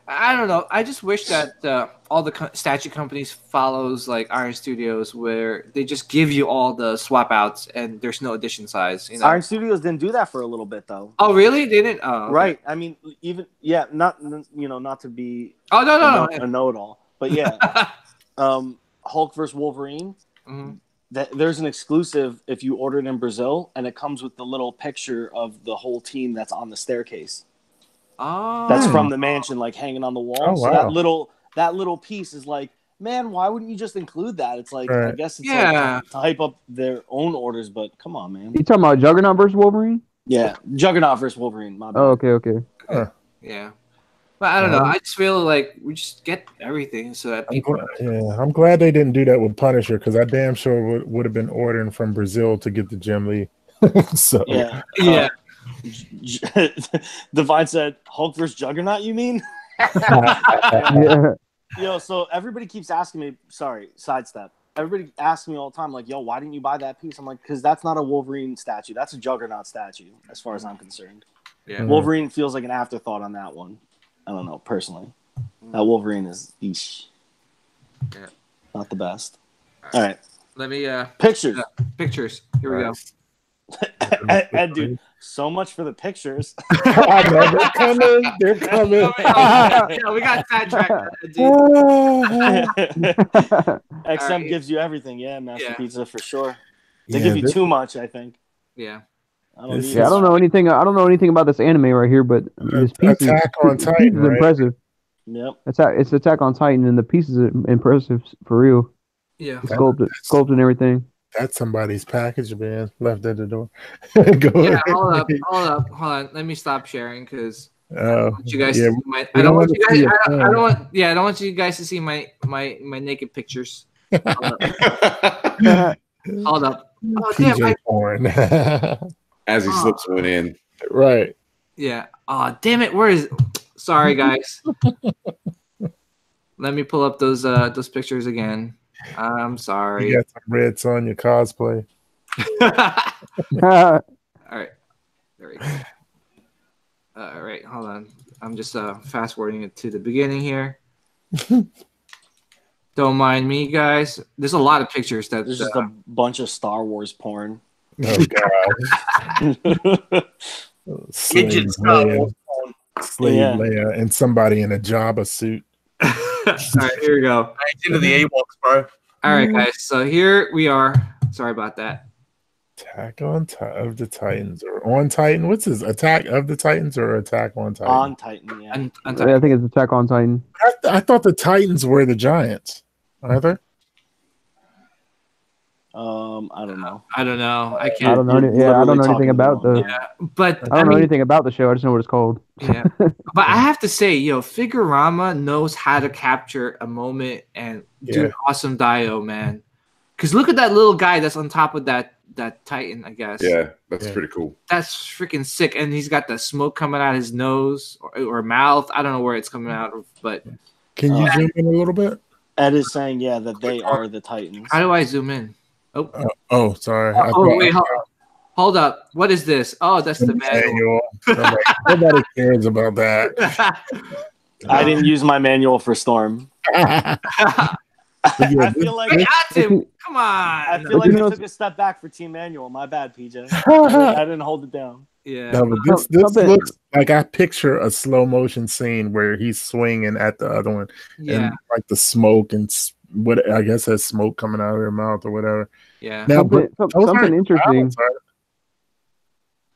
I don't know. I just wish that all the statue companies follows like Iron Studios, where they just give you all the swap outs and there's no edition size. Iron Studios didn't do that for a little bit though. Oh, really? They didn't. Oh, okay. Right. I mean, not to be a know-it-all, but yeah, Hulk versus Wolverine. Mm-hmm. There's an exclusive if you order it in Brazil, and it comes with the little picture of the whole team that's on the staircase. Oh, that's from the mansion, like hanging on the wall. Oh, wow. So that little piece is like, man, why wouldn't you just include that? It's like I guess it's like to hype up their own orders, but come on, man. You talking about Juggernaut versus Wolverine? Yeah, Juggernaut versus Wolverine. My bad. Oh, okay. Yeah, but I don't know. I just feel like we just get everything so that people. I'm glad they didn't do that with Punisher because I damn sure would have been ordering from Brazil to get the Jim Lee. So yeah. Divine said, Hulk versus Juggernaut, you mean? Yeah. Yo, so everybody keeps asking me, sorry, sidestep. Everybody asks me all the time, like, yo, why didn't you buy that piece? I'm like, because that's not a Wolverine statue. That's a Juggernaut statue, as far as I'm concerned. Yeah. Wolverine feels like an afterthought on that one. I don't know, personally. That Wolverine is not the best. All right. Let me pictures. Pictures. Here we go. And dude, so much for the pictures. I know they're coming. Yeah, we got sidetracked. XM gives you everything, Master Pizza for sure. They Yeah, give you too much, I think. Yeah. I don't know anything. I don't know anything about this anime right here, but this piece is impressive. Yep. It's Attack on Titan, and the piece is impressive for real. Yeah. Sculpted and everything. That's somebody's package being left at the door. Go Yeah, ahead. hold on. Let me stop sharing because Oh, you guys. yeah, I don't want wanna you see guys. your I phone. don't want. Yeah, I don't want you guys to see my naked pictures. Hold up. Oh damn! PJ porn. As he slips one in. Right. Yeah. Oh damn it! Where is? Sorry, guys. Let me pull up those pictures again. I'm You sorry. got some Red Sonja cosplay. All right. There we go. All right, hold on. I'm just fast forwarding it to the beginning here. Don't mind me, guys. There's a lot of pictures that. There's just a bunch of Star Wars porn. Oh God. Slave Midget Star Leia, Wars porn. Slave Yeah. Leia, and somebody in a Jabba suit. All right, here we go. It's into the Ewoks, bro. All right, guys. So here we are. Sorry about that. Attack of the Titans or on Titan. What's this? Attack of the Titans or Attack on Titan? On Titan, yeah. I'm Yeah, I think it's Attack on Titan. I thought the Titans were the Giants. Are they? I don't know. I don't know. I I can't. don't know. You're I don't know literally anything talking about the. about- Yeah, but I don't know mean, anything about the show. I just know what it's called. Yeah, but I have to say, Figurama knows how to capture a moment and do Yeah. an awesome Dio, man. Because look at that little guy that's on top of that Titan, I guess. Yeah, that's Yeah. pretty cool. That's freaking sick. And he's got the smoke coming out his nose or mouth. I don't know where it's coming out of, but Can you zoom in a little bit? Ed is saying, yeah, that they are the Titans. how do I zoom in? Oh, sorry. I Oh, thought- wait, hold up. What is this? Oh, that's the manual. manual. Nobody cares about that. I didn't use my manual for Storm. Yeah, I feel like I got him. Come I on. feel like You I know- took a step back for Team Manual. My bad, PJ. I didn't hold it down. Yeah. No, but this Something- looks like I picture a slow motion scene where he's swinging at the other one, Yeah. and like the smoke and what I guess has smoke coming out of their mouth or whatever. Yeah. Now, Something, but some- those something aren't interesting. clouds, are they?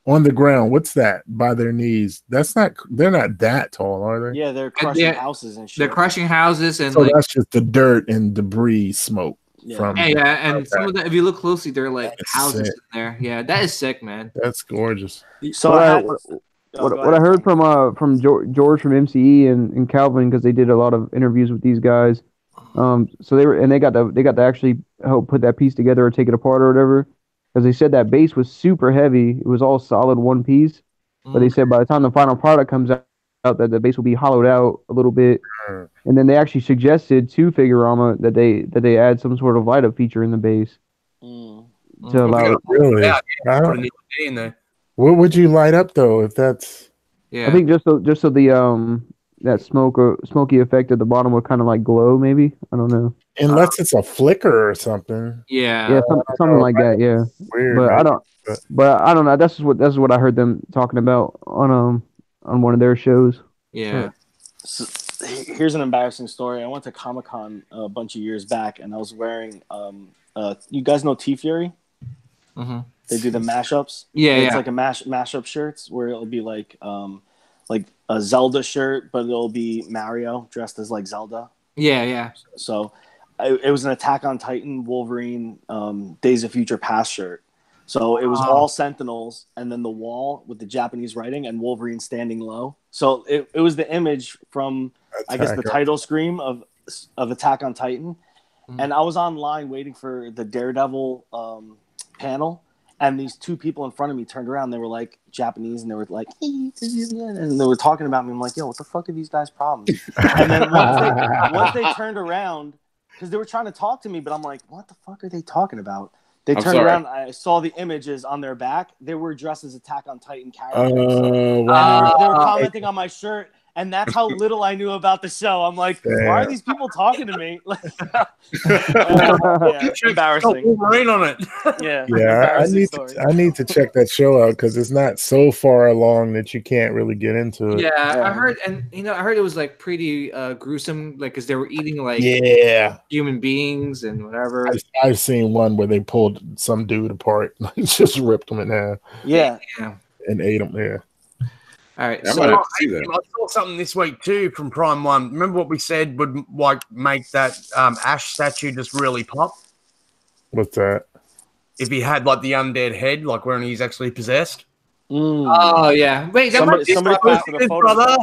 On the ground, what's that by their knees? That's not. They're not that tall, are they? Yeah, they're crushing yeah, houses and shit. They're crushing houses and So like that's just the dirt and debris smoke Yeah. from. yeah, and Okay. some of the if you look closely, they're like That is houses sick. in there. Yeah, that is sick, man. That's gorgeous. So What I I- had, what- oh, What, go what I ahead. heard from George from MCE and Calvin, because they did a lot of interviews with these guys. So they got to actually help put that piece together or take it apart or whatever. Because they said that base was super heavy. It was all solid one piece. But they said by the time the final product comes out that the base will be hollowed out a little bit. Mm. And then they actually suggested to Figurama that they add some sort of light up feature in the base Mm. to allow it. Really? Yeah, I Put don't- an LED in there. what would you light up though if that's? Yeah. I think just so the that smoky effect at the bottom would kind of like glow, maybe. I don't know. Unless it's a flicker or something. yeah. Yeah, something like that. Yeah, Weird. but man. I don't. But I don't know. That's what I heard them talking about on one of their shows. Yeah. So, here's an embarrassing story. I went to Comic-Con a bunch of years back, and I was wearing you guys know T Fury? Mhm. They do the mashups. Yeah, It's yeah. like a mashup shirts where it'll be like a Zelda shirt, but it'll be Mario dressed as like Zelda. Yeah, yeah. So it was an Attack on Titan Wolverine Days of Future Past shirt. So it was Wow. all Sentinels and then the wall with the Japanese writing and Wolverine standing low. So it was the image from I guess the Attack. title screen of Attack on Titan. Mhm. And I was online waiting for the Daredevil panel, and these two people in front of me turned around. They were like Japanese, and they were like, and they were talking about me. I'm like, yo, what the fuck are these guys' problems? And then once they turned around, because they were trying to talk to me, but I'm like, what the fuck are they talking about? They I'm turned sorry. around. I saw the images on their back. They were dressed as Attack on Titan characters. Oh, And wow. they were commenting on my shirt, and that's how little I knew about the show. I'm like, why are these people talking to me? Yeah, embarrassing. Wolverine on it. Yeah, Yeah, I embarrassing need story. I need to check that show out because it's not so far along that you can't really get into it. Yeah, Yeah. I heard, and I heard it was like pretty gruesome, like because they were eating like Yeah. human beings and whatever. I've seen one where they pulled some dude apart, like just ripped him in half Yeah, Yeah. and ate him. Yeah. All right. I So, might have to see that. I saw something this week too from Prime One. Remember what we said would like make that Ash statue just really pop? What's that? if he had like the undead head, like when he's actually possessed. Oh yeah. Wait, that might be somebody smart. posted a photo. Brother.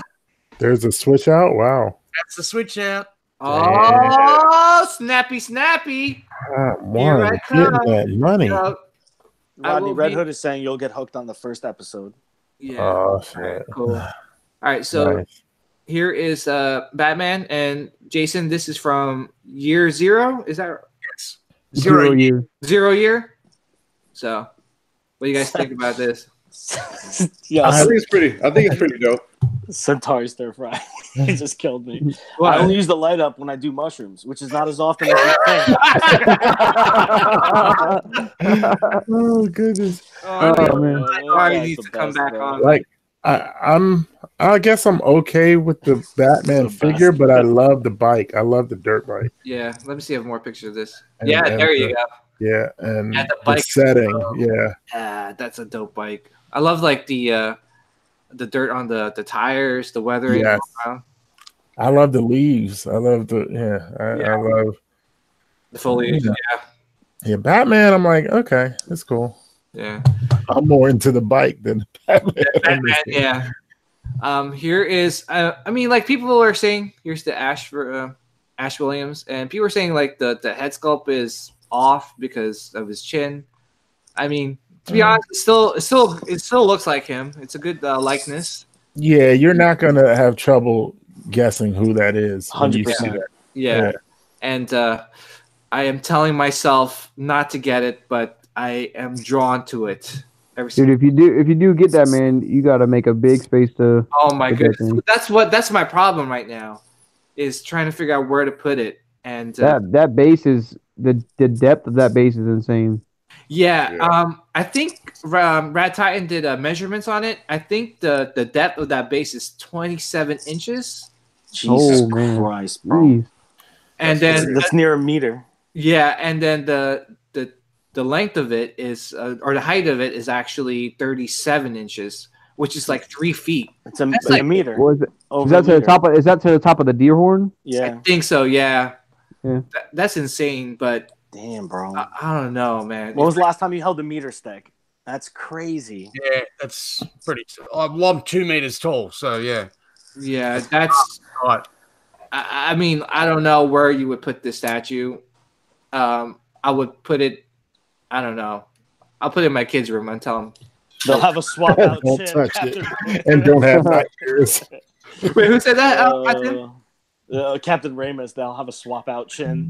There's a switch out. Wow. That's the switch out. Oh, snappy. One, I getting come. that money. I Rodney will Red be- Hood is saying you'll get hooked on the first episode. Yeah. Oh shit. Cool. All right, so Nice. here is Batman and Jason. This is from year 0. Is that Yes. 0 year. 0 year? So, what do you guys think about this? Yeah, I think it's pretty dope. Centaur stir fry. He just killed me. What? I only use the light up when I do mushrooms, which is not as often as you think. Oh goodness. Oh, man. Sorry, needs to come back on. Like I guess I'm okay with the Batman The best. figure, but I love the bike. I love the dirt bike. Yeah, let me see if I have more pictures of this. And- Yeah, and there you go. Yeah, and Yeah, the the bike- setting. Yeah. Ah, that's a dope bike. I love like the dirt on the tires, the weathering. Yes. Wow. I love the leaves. I love I Yeah. love The foliage. yeah, Batman, I'm like, okay, it's cool. Yeah. I'm more into the bike than Batman. Batman, yeah. Here is, I mean, like people are saying, here's the Ash Williams, and people are saying like the head sculpt is off because of his chin. I mean, to be honest, it still looks like him. It's a good likeness. Yeah, you're not gonna have trouble guessing who that is. when you 100%. see that. Yeah. Yeah. And I am telling myself not to get it, but I am drawn to it. Every Dude, single. if you do get that, man, you got to make a big space to. Oh my Good goodness, thing. that's my problem right now, is trying to figure out where to put it. And That base is the depth of that base is insane. yeah. I think Rat Titan did measurements on it. I think the depth of that base is 27 inches, Jesus Oh, man. Christ, bro. Jeez. and That's, then that's near a meter. yeah, and then the length of it is or the height of it is actually 37 inches, which is like 3 feet. It's a, That's a like- meter. What is it? Over Is that a to the meter. top of? Is that to the top of the deer horn? I Yeah. think so. Yeah. Yeah. That's insane, but Damn, bro. I don't know, man. When was the last time you held a meter stick? That's crazy. Yeah, that's pretty. Well, I'm 2 meters tall, so yeah. Yeah, that's. Right. I mean, I don't know where you would put this statue. I would put it. I don't know. I'll put it in my kids' room and tell them. They'll have a swap out Don't chin. touch Captain, and don't have nightmares. Wait, who said that? Captain? Captain Ramus, they'll have a swap out chin.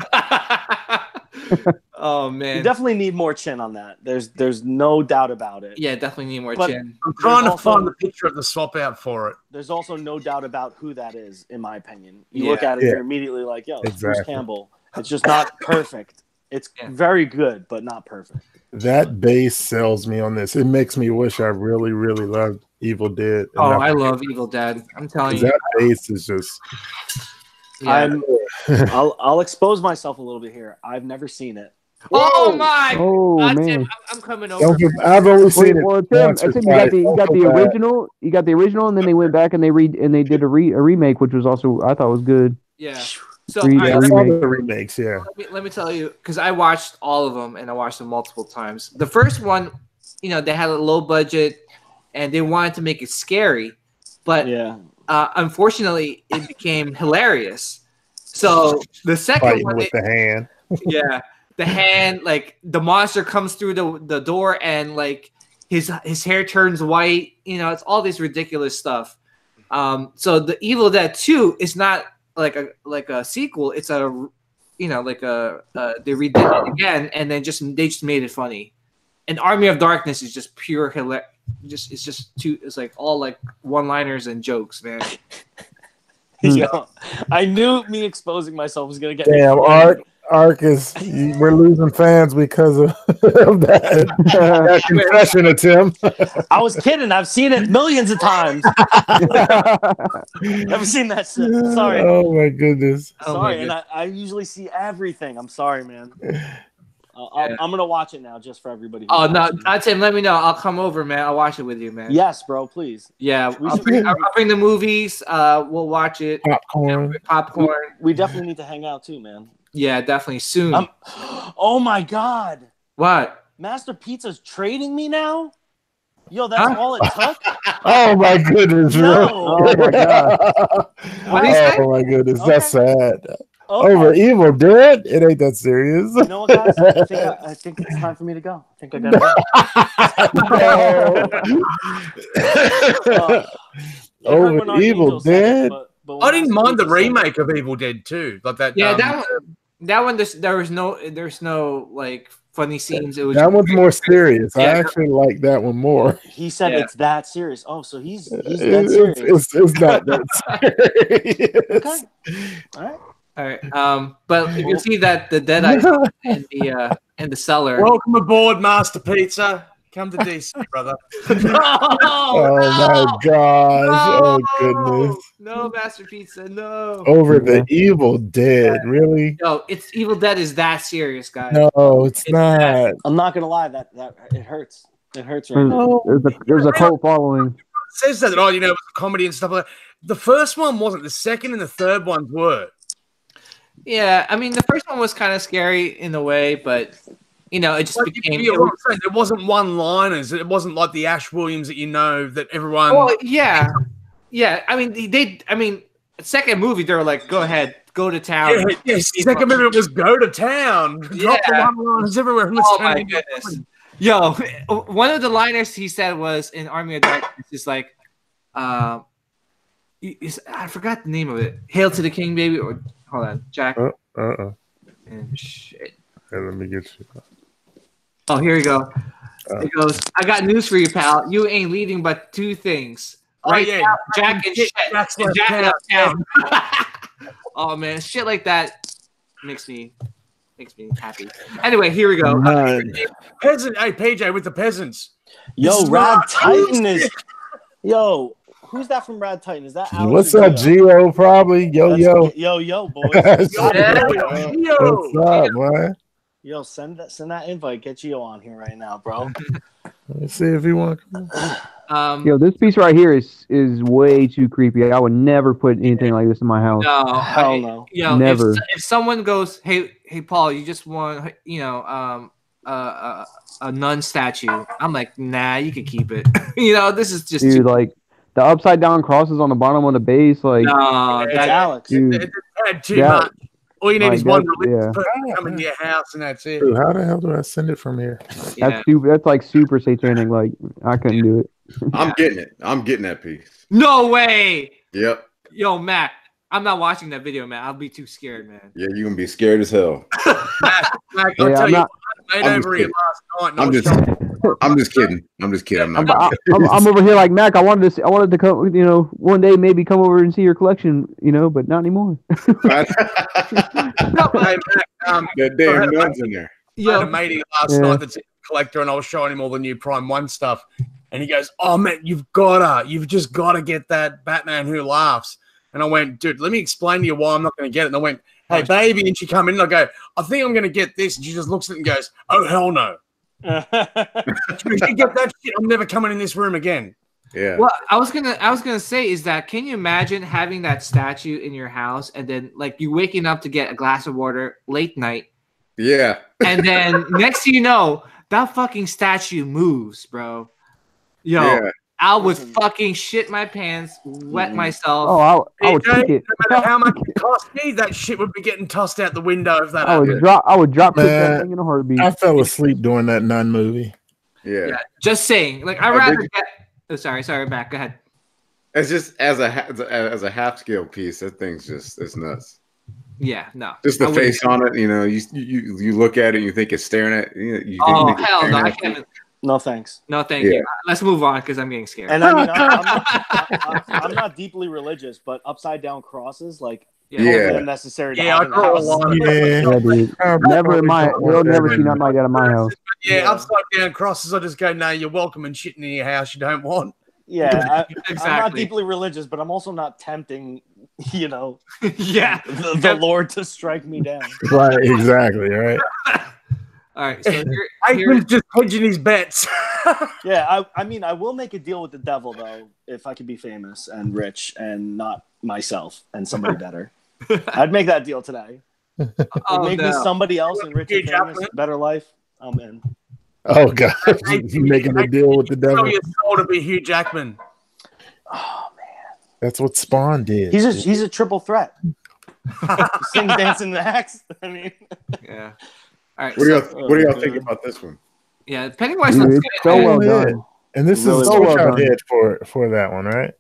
Oh You man. definitely need more chin on that. There's no doubt about it. Yeah, definitely need more But- chin. I'm trying to also- find the picture of the swap out for it. There's also no doubt about who that is, in my opinion. You Yeah. look at it, Yeah. you're immediately like, yo, it's Bruce Exactly. Campbell. It's just not perfect. It's Yeah. very good, but not perfect. That base sells me on this. It makes me wish I really, really loved Evil Dead. Oh, I love Evil Dead. I'm telling you. that base is just. Yeah. I'll expose myself a little bit here. I've never seen it. Oh my! Oh God, man. Tim, I'm coming over. I've only Wait, seen it. well, Tim, once or Tim, twice. you got Don't the feel bad. original. You got the original, and then they went back and they did a remake, which was also I thought was good. Yeah. So Read all Yeah, right, I saw remake. the remakes. Yeah, let me tell you, because I watched all of them and I watched them multiple times. The first one, you know, they had a low budget and they wanted to make it scary, but Yeah. unfortunately, it became hilarious. So the second fighting one, with the hand. yeah, the hand, like the monster comes through the door and like his hair turns white. You know, it's all this ridiculous stuff. So the Evil Dead 2 is not like a sequel. It's a they redid it again and then they just made it funny. And Army of Darkness is just pure it's like all like one-liners and jokes, man. Yeah. I knew me exposing myself was gonna get me Damn, flamed. Ark is. We're losing fans because of that confession of Tim. I was kidding. I've seen it millions of times. Never seen that shit. Sorry. Oh my goodness. Oh my Sorry, and I usually see everything. I'm sorry, man. I'm gonna watch it now just for everybody. who's Oh no, watching. Tim, let me know. I'll come over, man. I'll watch it with you, man. Yes, bro. Please. Yeah, We I'll should- bring the movies. We'll watch it. Popcorn. Popcorn. We definitely need to hang out too, man. Yeah, definitely soon. Oh my god. What? Master Pizza's trading me now? Yo, that's all it took? Oh my goodness, No. Oh my god. What did he say? Oh my goodness, that's sad. Okay. Over Evil Dead? It ain't that serious. You know what, guys? I think it's time for me to go. I think I gotta go. Over Evil Dead? But I didn't mind the Master Pizza said remake of Evil Dead 2. Like that. Yeah, that one. There's no like funny scenes. It was That one's more serious. I Yeah. actually like that one more. it, he said Yeah. it's that serious. Oh, so he's that serious. It's not that serious. Okay. All right. all right. But if you see that the dead eye in the cellar. Welcome aboard, Master Pizza. Come to DC, brother. Oh my gosh. Oh goodness. No, Master Pizza, no. Over the Evil Dead, really? No, it's Evil Dead is that serious, guys. No, it's not. I'm not gonna lie. That it hurts. It hurts right now. There's a cult following. It says that, oh, you know, it was a comedy and stuff like that. The first one wasn't. The second and the third ones were. Yeah, I mean the first one was kind of scary in a way, but you know, it just Like, became. you know what I'm saying? It wasn't one-liners. It wasn't like the Ash Williams that you know that everyone. Well, yeah. I mean, I mean, second movie they were like, "Go ahead, go to town." Yes. Second minute was go to town. Drop the one-liners everywhere. Oh my goodness. Yo, one of the liners he said was in Army of Darkness is like, I forgot the name of it. Hail to the King, baby. Or hold on, Jack. Shit. Hey, let me get you. Oh, here we go. It goes, I got news for you, pal. You ain't leading but two things. Right now, Jack and shit. And Jack left town. Oh man, shit like that makes me happy. Anyway, here we go. Peasant, hey PJ with the peasants. Yo, Rad Titan is. Yo, who's that from Rad Titan? Is that Alex? What's up, Gio? Probably. Yo, boys. What's up, man? Yo, send that invite. Get Gio on here right now, bro. Let's see if he wants to come. Yo, this piece right here is way too creepy. I would never put anything like this in my house. No, Hell no. Yo, Never. If someone goes, hey, Paul, you just want, you know, a nun statue. I'm like, nah, you can keep it. You know, this is just Dude, like the upside down crosses on the bottom of the base, like no, It's that, Alex. dude, It had too Yeah. much. All you need Like is one that, religious yeah. person coming to your house, and that's it. Dude, how the hell do I send it from here? yeah. that's super. That's like super satanic. Like I couldn't do it. I'm getting it. I'm getting that piece. No way. Yep. Yo, Mac, I'm not watching that video, man. I'll be too scared, man. Yeah, you're gonna be scared as hell. Like, Yeah, I'll tell I'm you, not- I made I'm over just here last night. And I I'm was just shocked. I'm just kidding. I'm just kidding. I'm not. I'm over here like Mac. I wanted to come. You know, one day maybe come over and see your collection. You know, but not anymore. Hey, Mac, That damn nuns in there. I had a Yo, matey last Yeah. night that's a collector, and I was showing him all the new Prime 1 stuff. And he goes, "Oh, man, you've just got to get that Batman Who Laughs." And I went, "Dude, let me explain to you why I'm not going to get it." And I went, "Hey, baby." And she come in, and I go, "I think I'm going to get this." And she just looks at it and goes, "Oh, hell no." If you get that shit, I'm never coming in this room again. Yeah. what I was gonna say is that can you imagine having that statue in your house and then like you waking up to get a glass of water late night Yeah. and then next thing you know that fucking statue moves, bro. Yo, Yeah. I would fucking shit my pants, wet myself. Oh, I would PJ, kick it. No matter how much it cost me, that shit would be getting tossed out the window if that I would happened. I would drop kick that Man. thing in a heartbeat. I fell asleep during that nun movie. Yeah. Yeah, just saying. Like I'd Oh, rather did get. Oh, sorry, Mac. Go ahead. It's just as a half scale piece. That thing's just it's nuts. Yeah, no. Just the I wouldn't- face on it. You know, you look at it and you think it's staring at you. Oh think it's hell staring no! I at you. can't. No thanks. No, thank Yeah. you. Let's move on because I'm getting scared. And I mean, I'm not deeply religious, but upside down crosses, like, Yeah. Yeah. totally unnecessary. To Yeah, have I in the draw a house. line. Yeah, dude. Never in my. You'll never see nothing like that in my house. Yeah, Yeah. upside down crosses. I just go, "No, you're welcome," and shitting in your house you don't want. Yeah, I'm not Exactly. deeply religious, but I'm also not tempting, you know, Yeah. the Lord to strike me down. Right, exactly, right? All right. So here, Aiken's just hedging his bets. Yeah, I mean, I will make a deal with the devil though, if I could be famous and rich and not myself and somebody better. I'd make that deal today. oh, Make me no. somebody else and rich and Huge famous, outfit. better life. I'm in. Oh god, Hey, making a deal with the Sell devil. your soul to be Hugh Jackman. Oh, That's what Spawn did. he's a triple threat. Sing, dance, and axe. I mean, Yeah. All right. What do So, y'all what do y'all think about this one? yeah, Pennywise Dude, looks it's good. so man. well Yeah. done. And this Really is a so well switch out done. head for that one, right?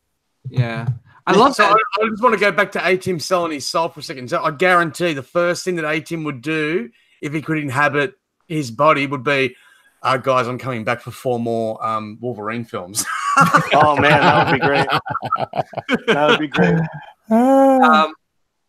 Yeah. I love So that. I just want to go back to A-Tim selling his soul for a second. So I guarantee the first thing that A-Tim would do if he could inhabit his body would be, guys, I'm coming back for 4 more Wolverine films. oh man, that would be great. That would be great.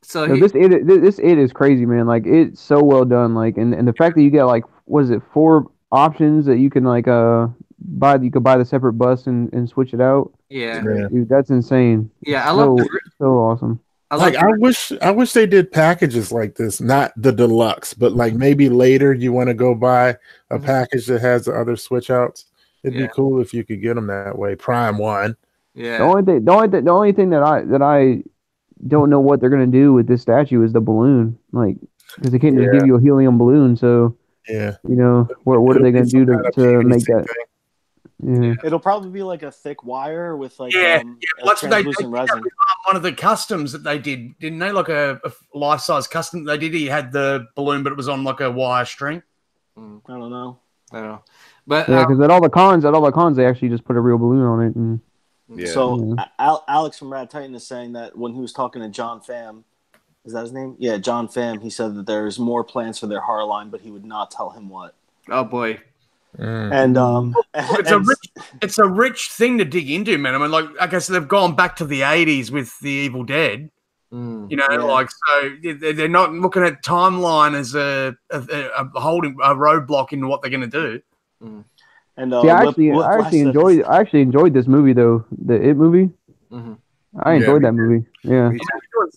So No, he, this it is crazy, man. Like it's so well done. Like and the fact that you get like what is it 4 options that you can like buy. You could buy the separate bus and switch it out. yeah. Yeah. Dude, that's insane. Yeah, I love So the, so awesome. I love Like I wish they did packages like this, not the deluxe, but like maybe later you want to go buy a Mhm. package that has the other switch outs. It'd Yeah. be cool if you could get them that way. Prime one. yeah. The only thing that I don't know what they're gonna do with this statue is the balloon. Like because they can't just give you a helium balloon. So Yeah. you know what are they gonna do to make that? Yeah. It'll probably be like a thick wire with like Yeah, a That's what they did translucent with resin. one of the customs that they did, didn't they? Like a life-size custom they did. He had the balloon, but it was on like a wire string. I don't know. I don't know. But Yeah, because at all the cons, they actually just put a real balloon on it. And Yeah. So Alex from Rad Titan is saying that when he was talking to John Pham, is that his name? Yeah, John Pham. He said that there's more plans for their horror line, but he would not tell him what. oh boy. And It's a rich thing to dig into, man. I mean, like I guess they've gone back to the 80s with the Evil Dead. You know, Yeah. like so they're not looking at timeline as a holding a roadblock into what they're going to do. and see, I actually enjoyed this movie though, the It movie. Mhm. I enjoyed that movie. Yeah,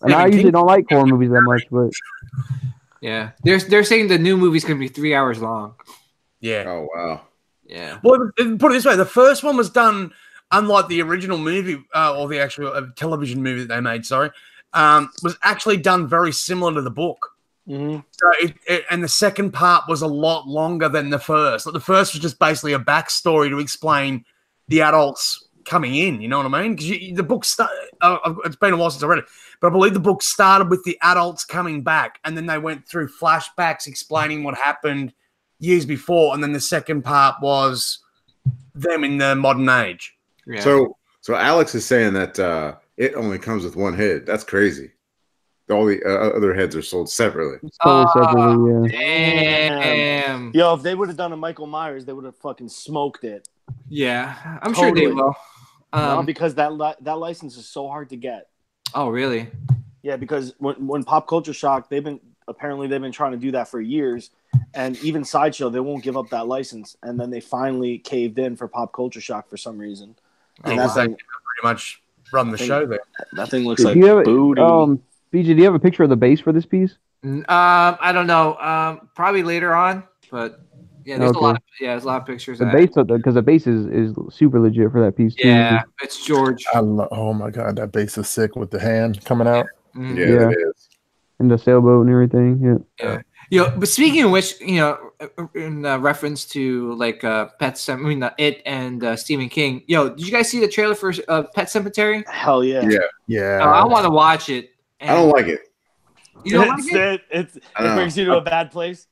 and I usually don't like horror movies that much, but Yeah. They're saying the new movie's gonna be 3 hours long. Yeah. Oh wow. Yeah. Well, put it this way: the first one was done, unlike the original movie or the actual television movie that they made. Sorry, was actually done very similar to the book. Mhm. So and the second part was a lot longer than the first. Like the first was just basically a backstory to explain the adults coming in. You know what I mean? Because the book it's been a while since I read it, but I believe the book started with the adults coming back, and then they went through flashbacks explaining what happened years before, and then the second part was them in the modern age. Yeah. So Alex is saying that it only comes with one head. That's crazy. All the other heads are sold separately. totally separately. Damn. Yo, if they would have done a Michael Myers, they would have fucking smoked it. Yeah. I'm sure they Totally. will. No, because that license is so hard to get. Oh really? Yeah, because when Pop Culture Shock, they've been trying to do that for years, and even Sideshow, they won't give up that license, and then they finally caved in for Pop Culture Shock for some reason. And Yeah, that they thing, pretty much run the show there. that thing looks Do like you have booty. BJ? Do you have a picture of the base for this piece? I don't know. Probably later on, but yeah, there's Okay. there's a lot of pictures. The of base, because the base is super legit for that piece. Too. Yeah, it's George. Oh my god, that base is sick with the hand coming out. Mhm. Yeah, Yeah. it is. And the sailboat and everything. Yeah. Yeah. But speaking of which, in reference to like It and Stephen King. Did you guys see the trailer for Pet Cemetery? Hell yeah. Yeah. Yeah. I want to watch it. I don't like it. You don't like it? It I know. brings you to a bad place.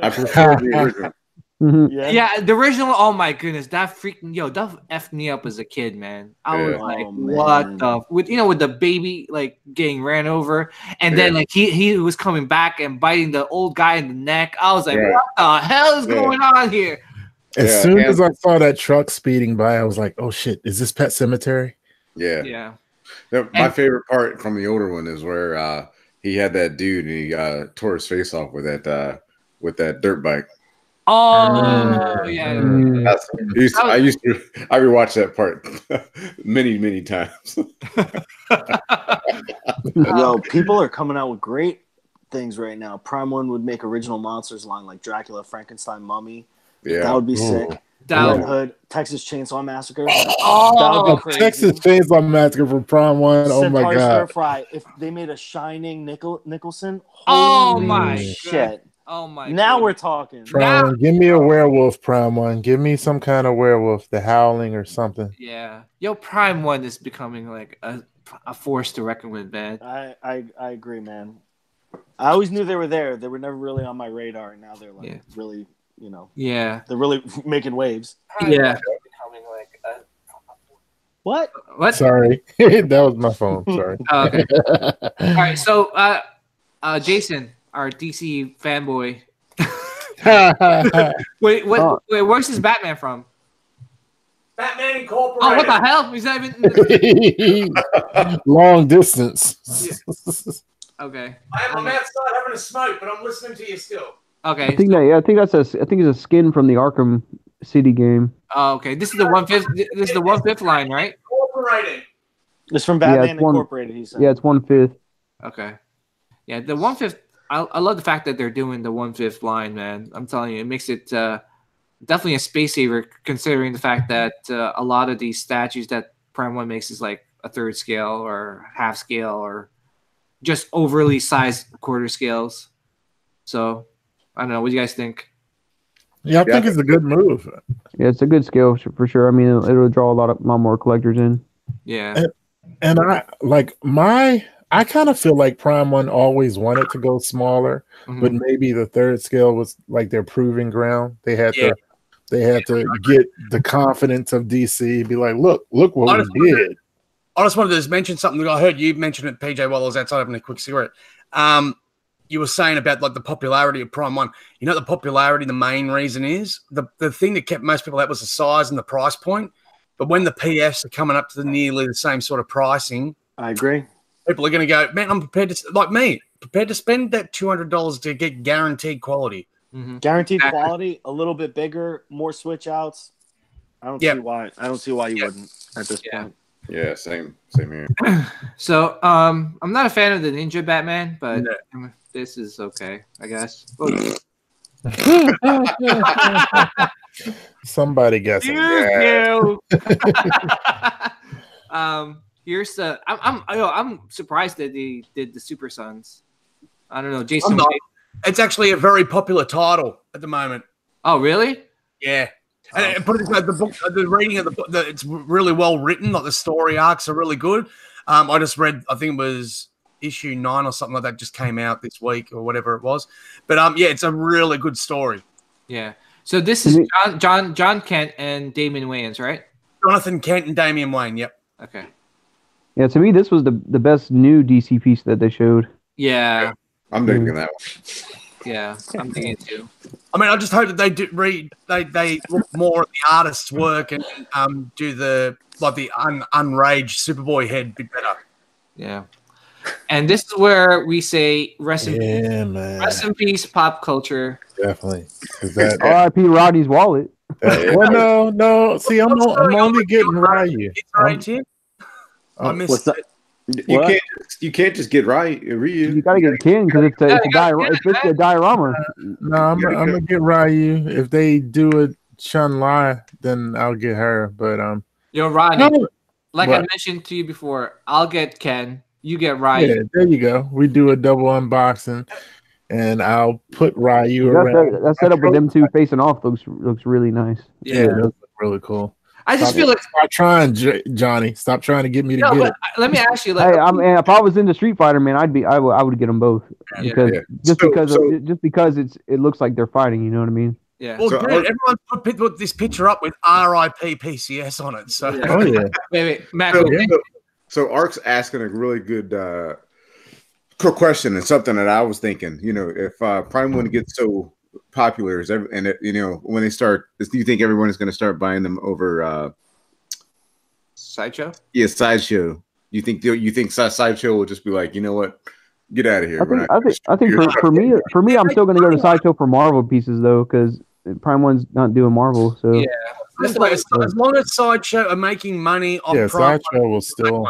I prefer the original. Mhm. Yeah. Yeah, the original. Oh my goodness, that effed me up as a kid, man. I was Yeah. like, Oh, what man. the with the baby like getting ran over, and then like he was coming back and biting the old guy in the neck. I was like, Right. what the hell is Yeah. going on here? As Yeah, soon and- as I saw that truck speeding by, I was like, "Oh shit, is this Pet Cemetery?" Yeah. Yeah, My favorite part from the older one is where he had that dude and he tore his face off with that dirt bike. oh yeah, Mm. I rewatched that part many times. Yo, people are coming out with great things right now. Prime One would make original monsters line like Dracula, Frankenstein, Mummy. That Yeah. would be sick. that Red was- Hood, Texas Chainsaw Massacre. oh, That would be crazy. Texas Chainsaw Massacre from Prime One. Oh my Centaur god. Stir Fry. If they made a Shining Nicholson, Oh holy my shit. Oh Oh my! Now goodness. we're talking. Prime One, give me a werewolf, Prime One. Give me some kind of werewolf, the Howling or something. Yeah, yo, Prime One is becoming like a force to reckon with, man. I agree, man. I always knew they were there. They were never really on my radar, and now they're like really, Yeah, they're really making waves. yeah. Becoming like What? What? Sorry, that was my phone. Sorry. Oh, okay. All right. So, Jason, our DC fanboy. Wait, where's this Batman from? Batman Incorporated. Oh, what the hell? He's not even. Long distance. Okay. I'm outside having a smoke, but I'm listening to you still. Okay. I think it's a skin from the Arkham City game. Oh, okay. This is the 1/5. This is the 1/5 line, right? Incorporated. It's from Batman it's one- Incorporated. He said. Yeah, it's 1/5. Okay. Yeah, the 1/5. I love the fact that they're doing the 1/5 line, man. I'm telling you, it makes it definitely a space saver, considering the fact that a lot of these statues that Prime One makes is like a third scale or half scale or just overly sized quarter scales. So I don't know. What do you guys think? Yeah, I think it's a good move. Yeah, it's a good scale for sure. I mean, it'll draw a lot more collectors in. Yeah. And I kind of feel like Prime One always wanted to go smaller, but maybe the third scale was like their proving ground. They had to get the confidence of DC, be like, look what we did. I just wanted to mention something. I heard you mention it, PJ, while I was outside having a quick cigarette. You were saying about like the popularity of Prime One. You know, the popularity, the main reason is the thing that kept most people out was the size and the price point. But when the PFs are coming up to nearly the same sort of pricing, I agree. People are going to go, man, I'm prepared to spend that $200 to get guaranteed quality. Mm-hmm. Guaranteed quality, a little bit bigger, more switch outs. I don't see why you wouldn't at this point. Yeah, same here. So, I'm not a fan of the Ninja Batman, but this is okay, I guess. Somebody gets it. Here's the. I'm surprised that they did the Super Sons. I don't know, Jason. It's actually a very popular title at the moment. Oh, really? Yeah. And put it like the book, the reading of the book, it's really well written. Like the story arcs are really good. I just read, I think it was issue 9 or something like that, just came out this week or whatever it was. But yeah, it's a really good story. Yeah. So this is John Kent and Damian Wayans, right? Jonathan Kent and Damian Wayne. Yep. Okay. Yeah, to me, this was the best new DC piece that they showed. Yeah. I'm digging that one. Yeah, I'm digging it too. I mean, I just hope that they they look more at the artist's work and do the unraged Superboy head a bit better. Yeah. And this is where we say rest in peace. Man. Rest in peace, pop culture. Definitely. That R.I.P. Rodney's wallet. well, no. See, I'm only getting Ryu. I missed it. You can't just get Ryu. You gotta get Ken because it's a diorama. No, I'm gonna get Ryu. If they do it Chun-Li, then I'll get her. But Yo, Rodney, I mentioned to you before, I'll get Ken. You get Ryu. Yeah, there you go. We do a double unboxing, and I'll put Ryu around. That setup with them two facing off looks really nice. Yeah, it does look really cool. I just feel like stop trying, Johnny. Stop trying to get me to get it. Let me ask you. Hey, if I was into Street Fighter, man, I would get them both because it looks like they're fighting. You know what I mean? Yeah. Well, everyone put this picture up with RIP PCS on it. So wait, Matt. So Ark's asking a really good question and something that I was thinking. You know, if Prime One gets so popular, when they start, do you think everyone is going to start buying them over Sideshow? Yeah, Sideshow. You think Sideshow will just be like, you know what, get out of here? I think for me, I'm still going to go to Sideshow for Marvel pieces though, because Prime One's not doing Marvel. So yeah, as long as Sideshow are making money off Prime Sideshow will still.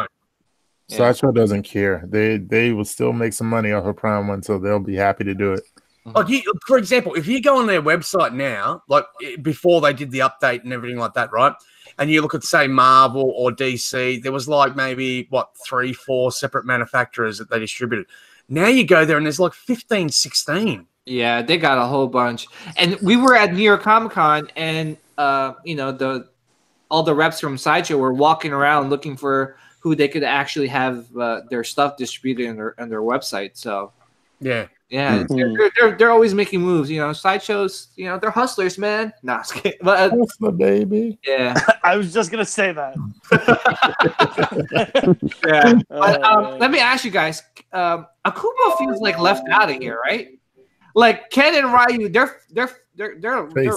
Sideshow doesn't care. They will still make some money off of Prime One, so they'll be happy to do it. Like for example, if you go on their website now, like before they did the update and everything like that, right? And you look at, say, Marvel or DC, there was like maybe 3-4 separate manufacturers that they distributed. Now you go there and there's like 15, 16 Yeah, they got a whole bunch. And we were at New York Comic Con, and all the reps from Sideshow were walking around looking for who they could actually have their stuff distributed on their website. So Yeah. yeah, they're always making moves. Sideshows. They're hustlers, man. Nah, just kidding. But, That's the baby. yeah, I was just gonna say that. yeah. Oh, But let me ask you guys. Akuma feels like left out of here, right? Like Ken and Ryu, they're Face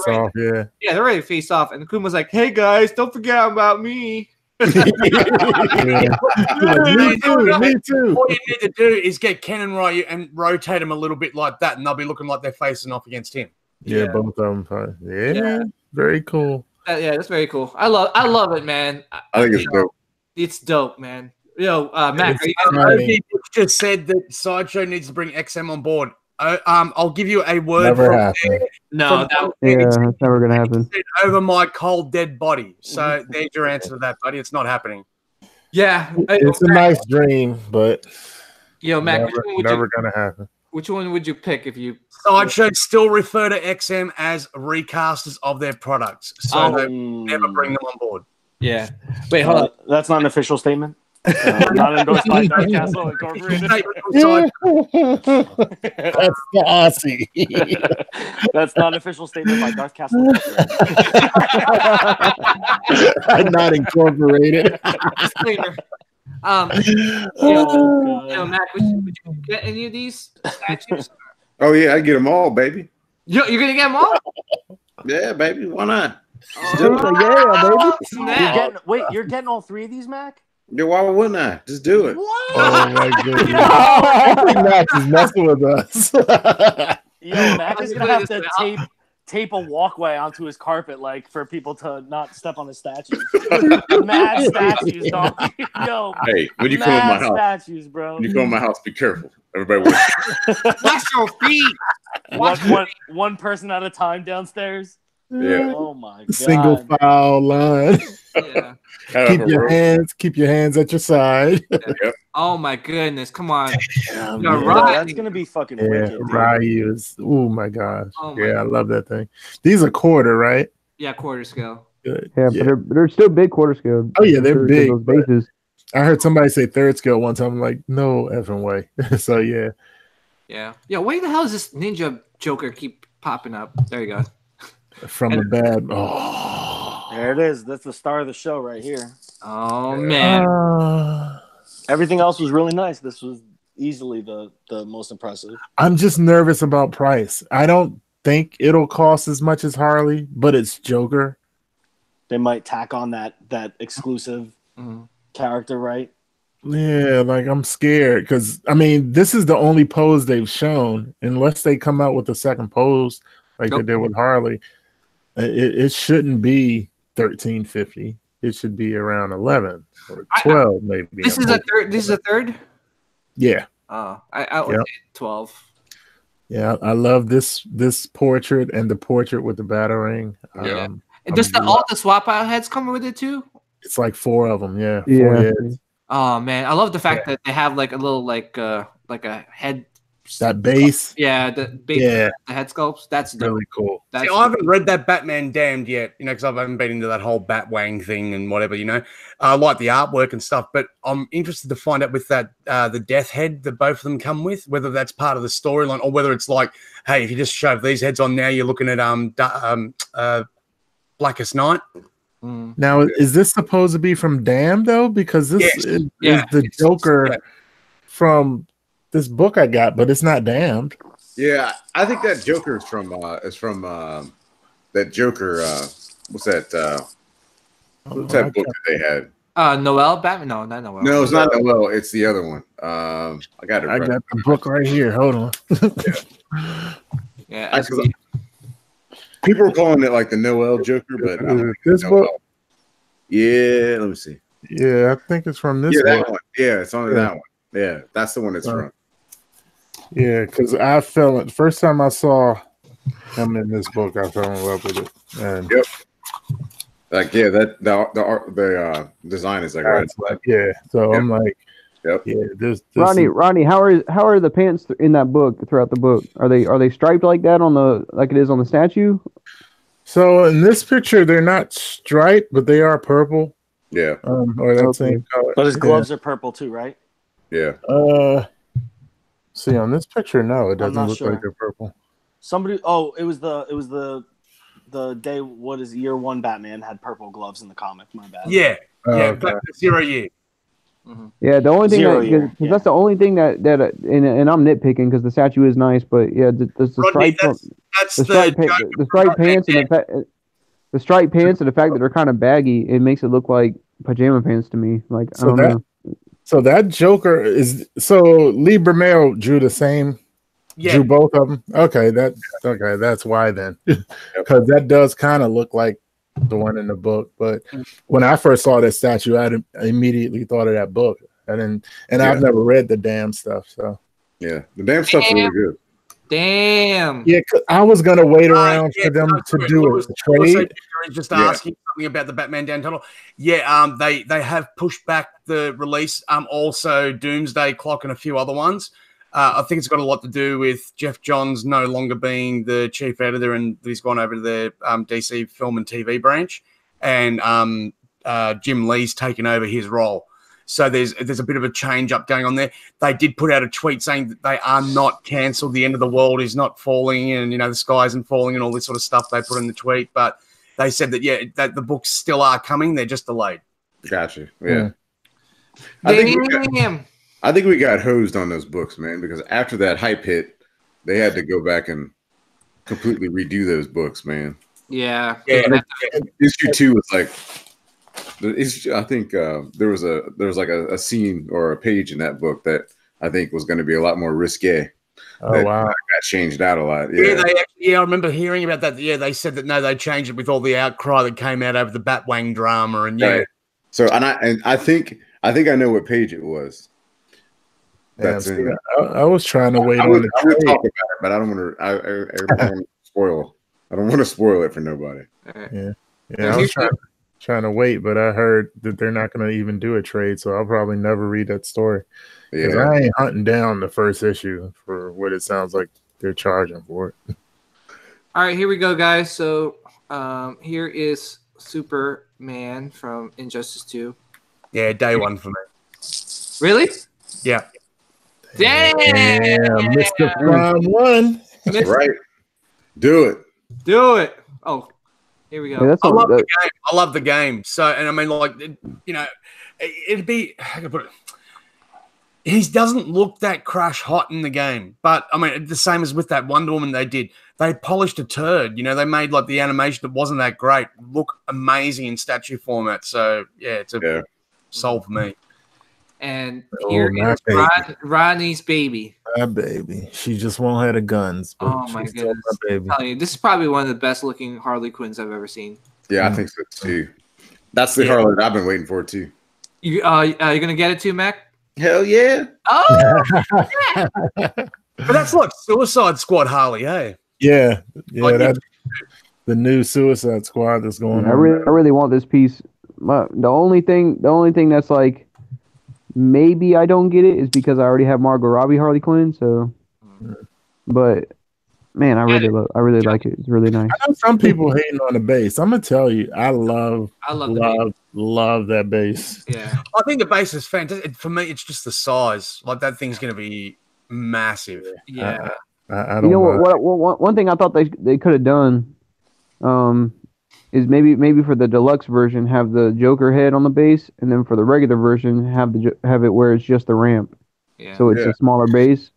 ready. off, yeah. Yeah, they're ready to face off. And Akuma's like, "Hey guys, don't forget about me." Yeah. Me too. All you need to do is get Ken and Ryu and rotate them a little bit like that, and they'll be looking like they're facing off against him. Yeah, Yeah. both of them. Yeah, Yeah. very cool. Yeah, that's very cool. I love it, man. I think it's dope. It's dope, man. Mac, It's are you exciting. People just said that Sideshow needs to bring XM on board. I'll give you a word Never from happened. no? Yeah, that's never gonna happen. over my cold dead body. So there's your answer to that, buddy. It's not happening. Yeah, It's a nice dream, but Mac. never gonna happen. Which one would you pick if you? Sideshow still refer to XM as recasters of their products, so they Mm. never bring them on board. Yeah. Wait, hold on. That's not an official statement. Not endorsed by Dark Castle Incorporated. That's the Aussie. That's not an official statement by Dark Castle Incorporated. Not incorporated. Disclaimer. Oh, Mac, would you get any of these statues? Oh yeah, I get them all, baby. You're gonna get them all? Yeah, baby. Why not? You're getting all three of these, Mac? Yeah, why wouldn't I? Just do it. What? Oh my goodness. I think Max is messing with us. Yo, Mac is gonna have to tape a walkway onto his carpet, like for people to not step on his statues. Mad statues, dog. Yo, Hey, when you come in my mad house, statues, bro. when you come in my house, be careful. Everybody, Watch your feet. One person at a time downstairs. yeah. Oh my god. Single file line. Yeah. Keep your hands at your side. Oh my goodness! Come on. Yeah, You're Yo, right. that's gonna be fucking Yeah, wicked. Dude. Ryu is. Oh my gosh. Oh my Yeah, I love that thing. These are quarter, right? Yeah, quarter scale. Good. Yeah, but they're still big quarter scale. Oh, yeah, they're big, Those but- bases. I heard somebody say third scale one time. I'm like, no effing way. So yeah. Yeah. Yo, where the hell is this Ninja Joker keep popping up? There you go. From a bad. Oh. There it is. That's the star of the show right here. Oh man. Everything else was really nice. This was easily the most impressive. I'm just nervous about price. I don't think it'll cost as much as Harley, but it's Joker. They might tack on that exclusive character, right? Yeah, like I'm scared because I mean this is the only pose they've shown. Unless they come out with a second pose like they did with Harley, it shouldn't be $13.50. It should be around 11 or 12, maybe. This is a third. This is a third. Yeah, Oh, I would say 12. yeah. I love this portrait and the portrait with the batarang. Yeah. And does all the swap out heads come with it too? It's like 4 of them. Yeah, 4 Yeah. heads. Oh man, I love the fact that they have like a little like a head. That base, Yeah, the big yeah, the head sculpts. That's dope. really cool. That's See, I haven't read that Batman Damned yet, because I haven't been into that whole Batwang thing and whatever, I like the artwork and stuff, but I'm interested to find out with that the death head that both of them come with, whether that's part of the storyline or whether it's like, hey, if you just shove these heads on now, you're looking at Blackest Night. Now, is this supposed to be from Damn though? Because this is the Joker from this book I got, but it's not Damned. Yeah, I think that Joker is from that Joker. What's that? What's that book that they had? Noel Batman? No, not Noel. No, it's not Noel. It's the other one. I got it. I Right. got the book right here. Hold on. Yeah, Actually, people are calling it like the Noel Joker, but I don't think This it's Noel. book? Yeah, let me see. Yeah, I think it's from this Yeah, book. that one. Yeah, it's only Yeah. that one. Yeah, that's the one it's from. Yeah, because I fell it first time I saw him in this book, I fell in love with it. And Yep. Like, yeah, that the art, the design is like right. it's like, yeah. So I'm like, Yep. Yeah, this Rodney, how are the pants in that book throughout the book? Are they striped like that like it is on the statue? So in this picture, they're not striped, but they are purple. Yeah. Or that same color. But his gloves are purple too, right? Yeah. See on this picture, no, it I'm doesn't not look sure. like they're purple. Somebody. Oh, it was the day. What is year one? Batman had purple gloves in the comic. My bad. Yeah. Oh, Yeah. okay. Back to 0 year. Yeah, the only thing Zero that year, because that's the only thing that and I'm nitpicking because the statue is nice, but yeah, the Rodney, stripe that's the the striped pants and the striped pants and the fact that they're kind of baggy, it makes it look like pajama pants to me. Like I don't know. So that Joker is Lee Bermel drew the same. Yeah. Drew both of them. Okay, that's why then, because that does kind of look like the one in the book. But when I first saw that statue, I immediately thought of that book. I've never read the damn stuff. So yeah, the damn stuff's really good. Damn. Yeah, 'cause I was gonna wait around for them to do a trade. Just asking something about the Batman down tunnel. Yeah, they have pushed back the release. Also Doomsday Clock and a few other ones. I think it's got a lot to do with Jeff Johns no longer being the chief editor, and he's gone over to the DC film and TV branch, and Jim Lee's taken over his role. So there's a bit of a change up going on there. They did put out a tweet saying that they are not cancelled. The end of the world is not falling, and the sky isn't falling, and all this sort of stuff they put in the tweet. But they said that that the books still are coming. They're just delayed. Gotcha. Yeah. Damn. I think we got hosed on those books, man, because after that hype hit, they had to go back and completely redo those books, man. Yeah. Issue 2 was like, I think there was like a scene or a page in that book that I think was going to be a lot more risque. Oh wow, got changed out a lot. I remember hearing about that. Yeah, they said that they changed it with all the outcry that came out over the Batwang drama, and Right. So I think I know what page it was. That's in. I was trying to wait on the I would trade. talk about it, but I don't want to. I don't want to spoil. I don't want to spoil it for nobody. Yeah, I was trying to wait, but I heard that they're not going to even do a trade, so I'll probably never read that story. Because I ain't hunting down the first issue for what it sounds like they're charging for it. All right, here we go, guys. So here is Superman from Injustice 2. Yeah, day one for me. Really? Yeah. Damn! Mr. Prime One. Right. Do it. Do it. Oh, here we go. Yeah, I love the game. I love the game. So, and I mean, like, it'd be. How can I put it? He doesn't look that crash hot in the game, but I mean, the same as with that Wonder Woman they did. They polished a turd. They made like the animation that wasn't that great look amazing in statue format. So yeah, it's a soul for me. And here is Rodney's baby. My baby. She just won't have the guns. But Oh my goodness! My baby. I'm telling you, this is probably one of the best looking Harley Quinns I've ever seen. Yeah, I think so too. That's the Harley that I've been waiting for too. You gonna get it too, Mac? Hell yeah! Oh, But that's like Suicide Squad Harley, hey? Yeah, Like, that's the new Suicide Squad that's going I on. really want this piece. The only thing that's like maybe I don't get it is because I already have Margot Robbie Harley Quinn. So, but man, I really like it. It's really nice. I know some people hating on the bass. I'm gonna tell you, I love that bass. yeah. I think the base is fantastic. For me, it's just the size. Like that thing's going to be massive. Yeah. I don't You know what? One thing I thought they could have done, is maybe for the deluxe version have the Joker head on the base, and then for the regular version have it where it's just the ramp, Yeah. so it's a smaller base.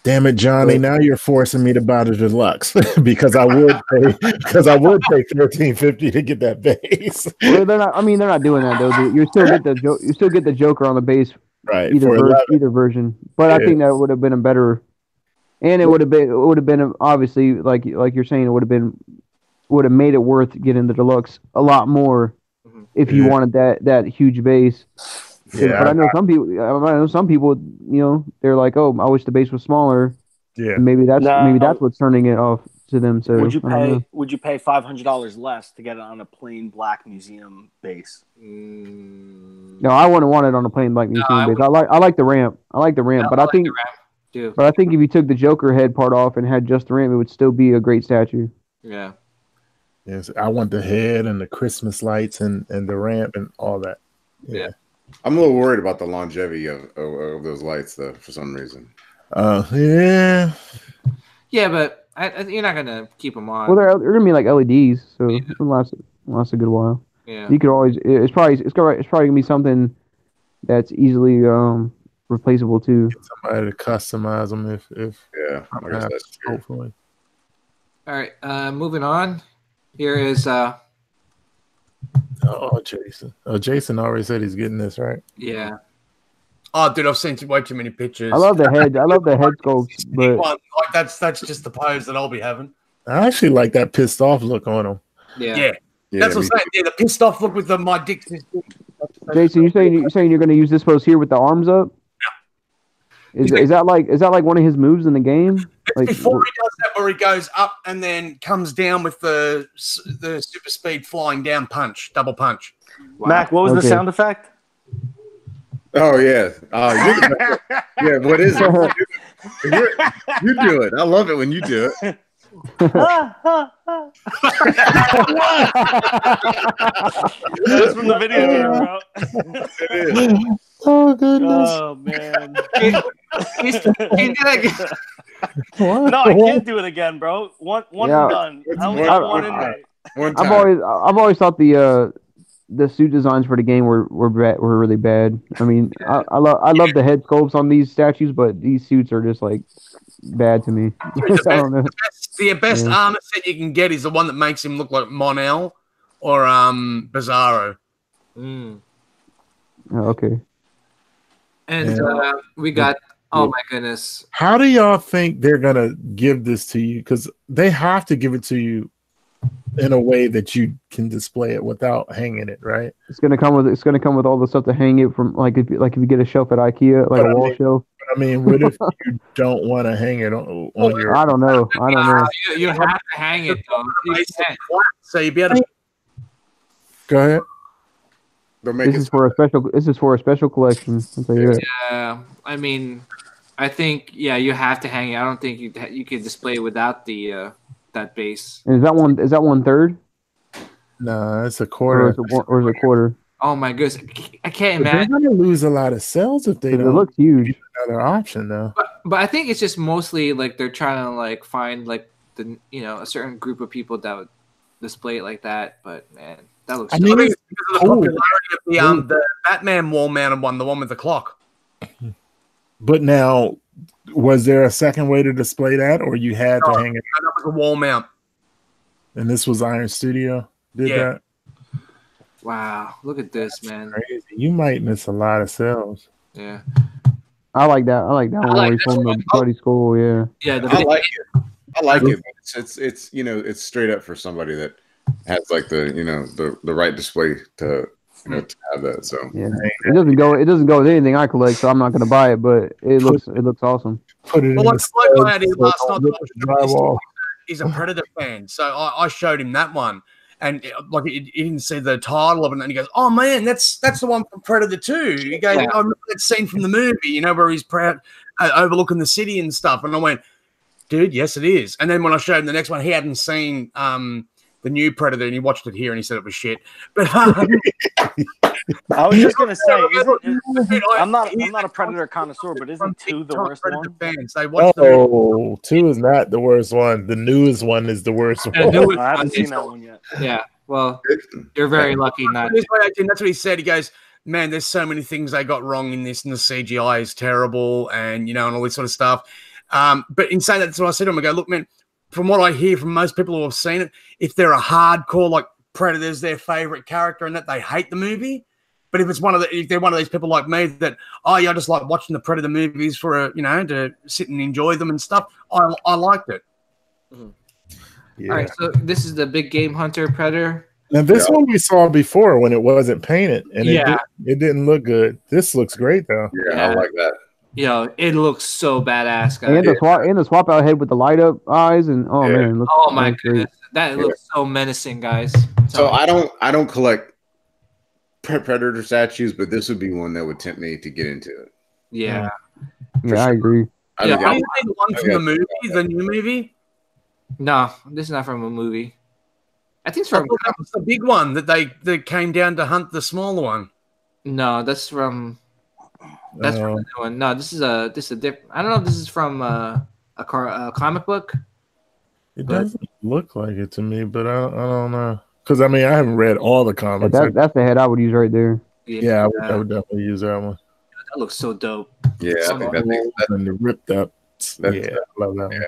Damn it, Johnny! Now you're forcing me to buy the deluxe because I would pay $13.50 to get that base. Well, they're not doing that though. You still get the Joker on the base, Right. either version. But I think that would have been a better, and it would have been obviously like you're saying, it would have made it worth getting the deluxe a lot more if you wanted that huge base. Yeah, but I know some people, they're like, oh, I wish the base was smaller. Yeah, And maybe that's what's turning it off. to them. So Would you I don't pay? know. Would you pay $500 less to get it on a plain black museum base? No, I wouldn't want it on a plain black museum base. I like the ramp. I like the ramp, No, but I I like think the ramp, too. but I think if you took the Joker head part off and had just the ramp, it would still be a great statue. Yeah. Yes, I want the head and the Christmas lights and the ramp and all that. Yeah. I'm a little worried about the longevity of those lights, though, for some reason. Yeah. Yeah, but you're not gonna keep them on. Well, they're gonna be like LEDs, so it lasts a good while. Yeah. You could always it's probably gonna be something that's easily replaceable too. Somebody to customize them if Yeah, I guess perhaps, that's true. hopefully. All right. Moving on. Here is Oh, Jason. Oh, Jason already said he's getting this, right? yeah. Oh, dude, I've seen way too many pictures. I love the head. I love the head sculpts, but Like, that's just the pose that I'll be having. I actually like that pissed off look on him. Yeah. Yeah, Yeah, that's what me I'm saying. Yeah, the pissed off look with my dick. Jason, you're saying you're gonna use this pose here with the arms up? Is that like one of his moves in the game? Like Before he does that, where he goes up and then comes down with the super speed flying down punch, double punch. Wow. Mac, what was the Okay. sound effect? Oh yeah. Yeah. What is it? You do it. I love it when you do it. That's from the video game, bro. It is. Oh goodness! Oh man. He did it again. What? No, I can't do it again, bro. One Yeah. and done. I only got one in there. One time. I've always thought the suit designs for the game were really bad. I mean, I love the head sculpts on these statues, but these suits are just like bad to me. I don't know. The best Yeah. armor set you can get is the one that makes him look like Mon-El or Bizarro. Mm. Oh, okay. And Yeah. we got. Oh my goodness. How do y'all think they're gonna give this to you? Because they have to give it to you in a way that you can display it without hanging it, right? It's gonna come with all the stuff to hang it from, like if you get a shelf at IKEA, like But a I wall mean- shelf. I mean, what if you don't want to hang it on your? I don't know. You have to hang it though. You can't. So you'd be able to. Go ahead. They'll make This it is for a special collection. I'll tell you that. Yeah, I mean, I think you have to hang it. I don't think you could display it without the that base. And is that one third No, it's a or quarter. is it a quarter? Oh my goodness, I can't But they're imagine. gonna lose a lot of sales if they 'Cause it don't. looks huge. Another option though. But I think it's just mostly like they're trying to like find like the a certain group of people that would display it like that. But man, that looks. I mean, I think it's it's because of the cool. popularity of the Batman wall mounted one, the one with the clock. But now, was there a second way to display that, or you had to No. hang it? And that was a wall mount. And this was Iron Studio did Yeah. that. Wow, look at this, man. Crazy. You might miss a lot of sales. Yeah, I like that. I like that one where like he's this holding the bloody skull. Yeah. yeah. The I like it. I like it. But it's it's straight up for somebody that has like the right display to to have that. So Yeah. It doesn't go with anything I collect, so I'm not gonna buy it. But it looks awesome. Put it Well, in like the the bloke I had studs here so it last don't night, look at the drywall. he's a Predator fan, so I showed him that one, and like he didn't see the title of it, and he goes, "Oh man, that's the one from Predator 2." He goes, Yeah. "I remember that scene from the movie, where he's proud overlooking the city and stuff." And I went, "Dude, yes, it is." And then when I showed him the next one, he hadn't seen the new Predator, and he watched it here, and he said it was shit. But I was just gonna say, Dude, I'm not a Predator connoisseur, but isn't 2 the worst Predator one? fans, they watch the movie. Oh, 2 is not the worst one. The newest one is the worst Yeah, one. the newest I haven't one seen is- that one yet. Yeah, well, you're very lucky not. This way, Adrian, that's what he said. He goes, "Man, there's so many things they got wrong in this, and the CGI is terrible, and and all this sort of stuff." But in saying that, that's what I said to him. I go, "Look, man, from what I hear from most people who have seen it, if they're a hardcore like Predator's their favorite character, and that they hate the movie, but if they're one of these people like me that I just like watching the Predator movies for to sit and enjoy them and stuff, I liked it." Yeah. All right, so this is the Big Game Hunter Predator. Now this one we saw before when it wasn't painted, and Yeah. it didn't look good. This looks great though. yeah, I like that. Yo, it looks so badass, guys. And the swap out head with the light up eyes and man, it looks Oh my great. goodness, that looks so menacing, guys. So I don't collect Predator statues, but this would be one that would tempt me to get into it. Yeah. Yeah, I agree. What do you think the one from the movie, the new movie? No, this is not from a movie. I think it's I from. thought that was the big one that came down to hunt the smaller one. No, that's from. That's from the new one. No, this is a different. I don't know if this is from a comic book. It doesn't look like it to me, but I don't know. Because, I mean, I haven't read all the comics. That's the head I would use right there. Yeah, I would definitely use that one. That looks so dope. Yeah, I think that's and the ripped up. Yeah, I love that one.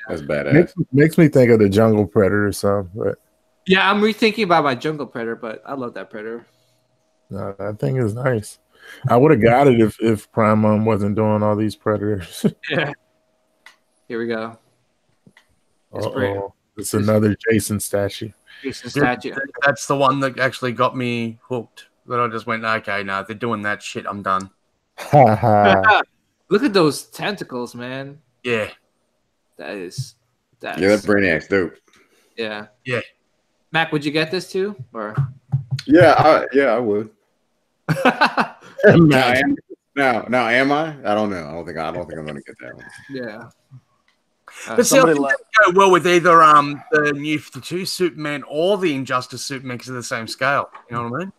That's badass. Makes me think of the Jungle Predator or something. But yeah, I'm rethinking about my Jungle Predator, but I love that Predator. no, that thing is nice. I would have got it if Prime Mom wasn't doing all these Predators. Yeah. Here we go. It's another Jason statue. Jason statue. That's the one that actually got me hooked. That I just went, okay, no, they're doing that shit. I'm done. Look at those tentacles, man. Yeah. That Brainiac's dope. Yeah. Yeah. Mac, would you get this too? Or I would. Now, am I? I don't know. I don't think I'm gonna get that one. Yeah. But see, I think that would go well with either the New 52 Superman or the Injustice Superman because they're the same scale. You know what I mean?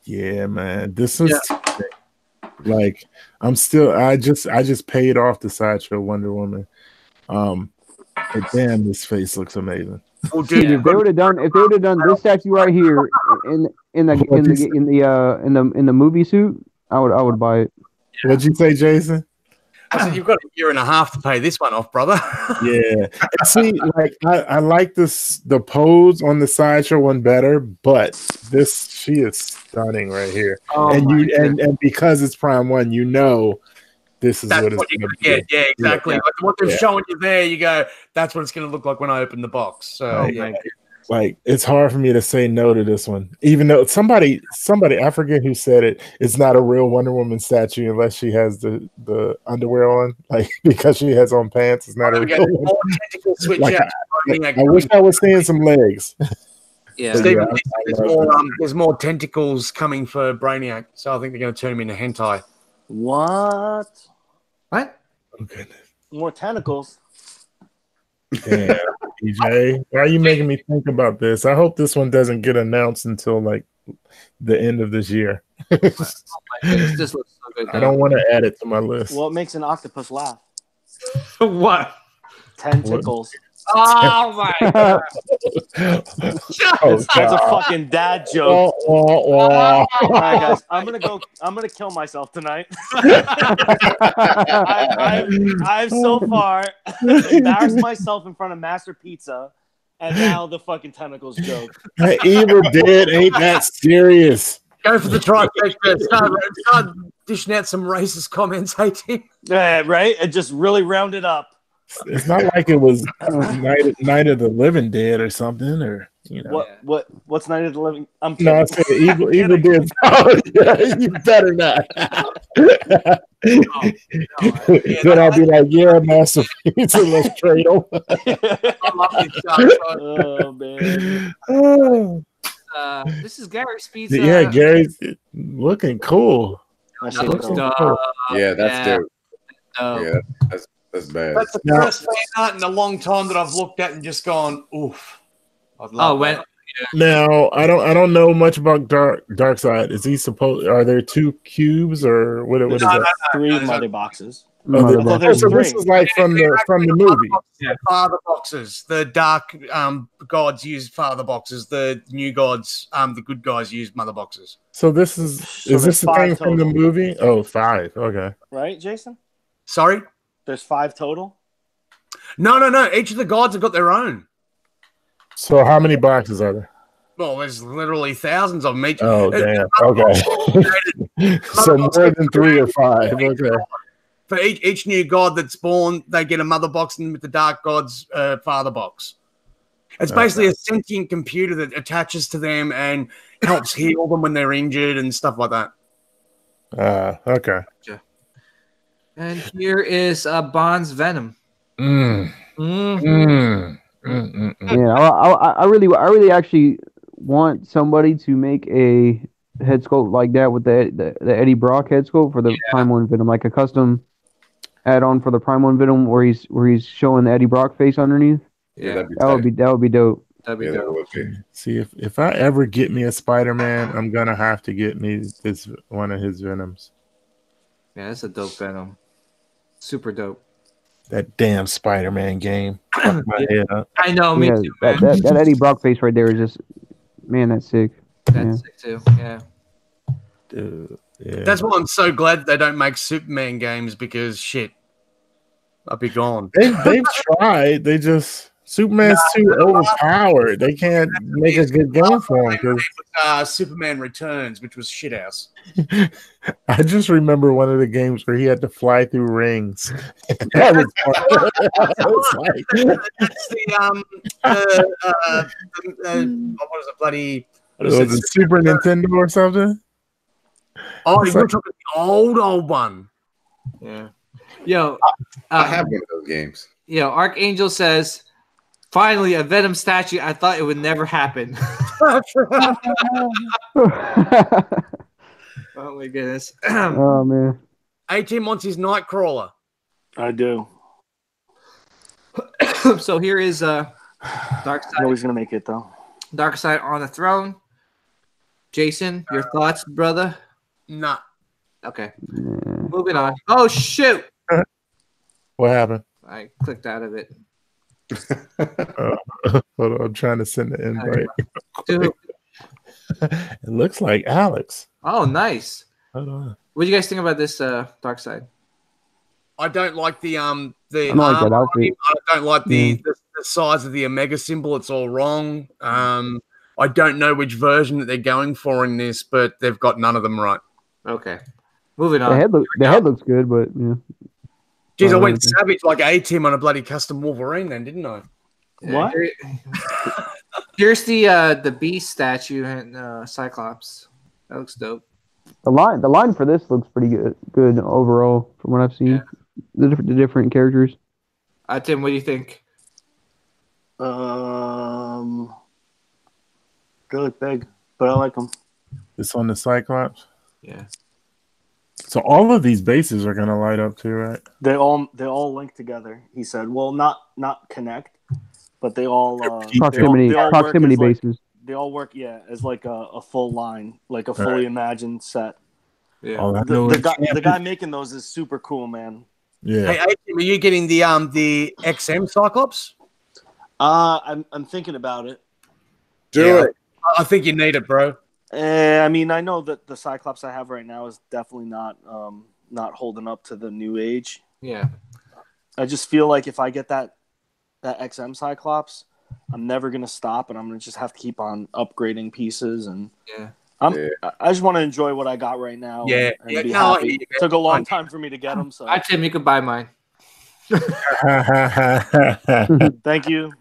Yeah, man. This is like I just paid off the Sideshow Wonder Woman. But damn, this face looks amazing. Oh, dude, if they would have done this statue right here in the movie suit, I would buy it. What'd you say, Jason? I said, you've got a year and a half to pay this one off, brother. Yeah. See, like I like the pose on the Sideshow one better, but she is stunning right here. Oh, and because it's Prime One, you know this is that's what it's what you're gonna gonna get. be. Yeah, exactly. Yeah. Like what they're showing you there, you go, that's what it's gonna look like when I open the box. So like it's hard for me to say no to this one, even though somebody I forget who said it. It's not a real Wonder Woman statue unless she has the underwear on, like because she has on pants. It's not a real one. Like, I wish I was seeing some legs. Yeah, Steven, there's more tentacles coming for Brainiac, so I think they're going to turn him into hentai. What? Oh goodness! More tentacles. Damn, EJ, why are you making me think about this? I hope this one doesn't get announced until like the end of this year. This looks so good. I don't want to add it to my list. What makes an octopus laugh? What? Tentacles. Oh my god! That's a fucking dad joke. All right, guys, I'm gonna kill myself tonight. I've so far embarrassed myself in front of Master Pizza, and now the fucking tentacles joke. Evil Dead ain't that serious. Go for the trifecta. Start dishing out some racist comments, hey Tim. Yeah, right. And just really round it up. It's not like it was Night of the Living Dead or something, or you know. What's Night of the Living? I'm kidding. No, I said Evil Dead. Oh, yeah, you better not. Then I'll be like, yeah, Master Pizza, let's trade them. Oh man. This is Gary's Pizza. Yeah, Gary's looking cool. Yeah, that's dope. Yeah, that's bad. That's the first fan art in a long time that I've looked at and just gone, oof. Now I don't know much about Dark Side. Is he supposed? Are there two cubes or what is that? Three mother boxes. So this is like from the movie. Father boxes. The dark gods use father boxes. The new gods, the good guys use mother boxes. So this is this the thing from the movie? Oh, 5. Okay. Right, Jason? Sorry? There's 5 total? No. Each of the gods have got their own. So how many boxes are there? Well, there's literally thousands of them each. Oh, damn. Okay. So more than 3 or 5. Okay. For each new god that's born, they get a mother box, and with the dark gods, father box. It's basically a sentient computer that attaches to them and helps heal them when they're injured and stuff like that. Okay. And here is Bond's Venom. Mm, Mhm. mm, mm, mm, mm. Yeah, I really actually want somebody to make a head sculpt like that with the Eddie Brock head sculpt for the Prime One Venom, like a custom add-on for the Prime One Venom where he's showing the Eddie Brock face underneath. Yeah, Yeah, that'd be That would be dope. that'd be yeah, that dope. would be. See, if I ever get me a Spider-Man, I'm gonna have to get me this one of his Venoms. Yeah, that's a dope Venom. Super dope. That damn Spider-Man game. Fuck my head up. I know, me Yeah, too, man. that Eddie Brock face right there is just, man, that's sick. That's Yeah. sick too. Yeah. Dude, yeah. That's why I'm so glad they don't make Superman games because shit, I'd be gone. They've tried. They just Superman's too overpowered. They can't make a good game for him. 'Cause Superman Returns, which was shit house. I just remember one of the games where he had to fly through rings. That was fun. It was like- That's what is it, bloody? What is was it Super Nintendo or something? Oh, It's you're like- talking the old one. Yeah. Yo, I have one of those games. Archangel says, finally a Venom statue. I thought it would never happen. Oh my goodness. Oh man. 18 wants his Nightcrawler. I do. So here is I know Darkseid. he's gonna make it though. Darkseid on the throne. Jason, your thoughts, brother? Nah. Okay. Yeah. Moving on. Oh shoot. What happened? I clicked out of it. Hold on, I'm trying to send the invite. Dude. It looks like Alex. Oh, nice. Hold on. What do you guys think about this Darkseid? I don't like the I don't like that outfit. I don't like the size of the Omega symbol. It's all wrong. I don't know which version that they're going for in this, but they've got none of them right. Okay. Moving The on. head looks good, but yeah. Jeez, I Oh, went okay. savage like A-Team on a bloody custom Wolverine then, didn't I? What? Here's the Beast statue and Cyclops. That looks dope. The line for this looks pretty good overall from what I've seen. Yeah. The different characters. Tim, what do you think? They look big, but I like them. This on the Cyclops. Yeah. So all of these bases are gonna light up too, right? They all link together. He said, "Well, not connect, but they all Proximity they all work proximity as, like, bases. they all work, as like a full line, like a fully imagined set." Yeah. Oh, I know The guy making those is super cool, man. Yeah. Hey, A-Team, are you getting the XM Cyclops? I'm thinking about it. Do it. I think you need it, bro. I mean, I know that the Cyclops I have right now is definitely not holding up to the new age. Yeah. I just feel like if I get that XM Cyclops, I'm never gonna stop, and I'm gonna just have to keep on upgrading pieces. And Yeah. I just want to enjoy what I got right now. Yeah. and Yeah, be no, happy. yeah. It took a long time for me to get them, so Tim, you could buy mine. thank you,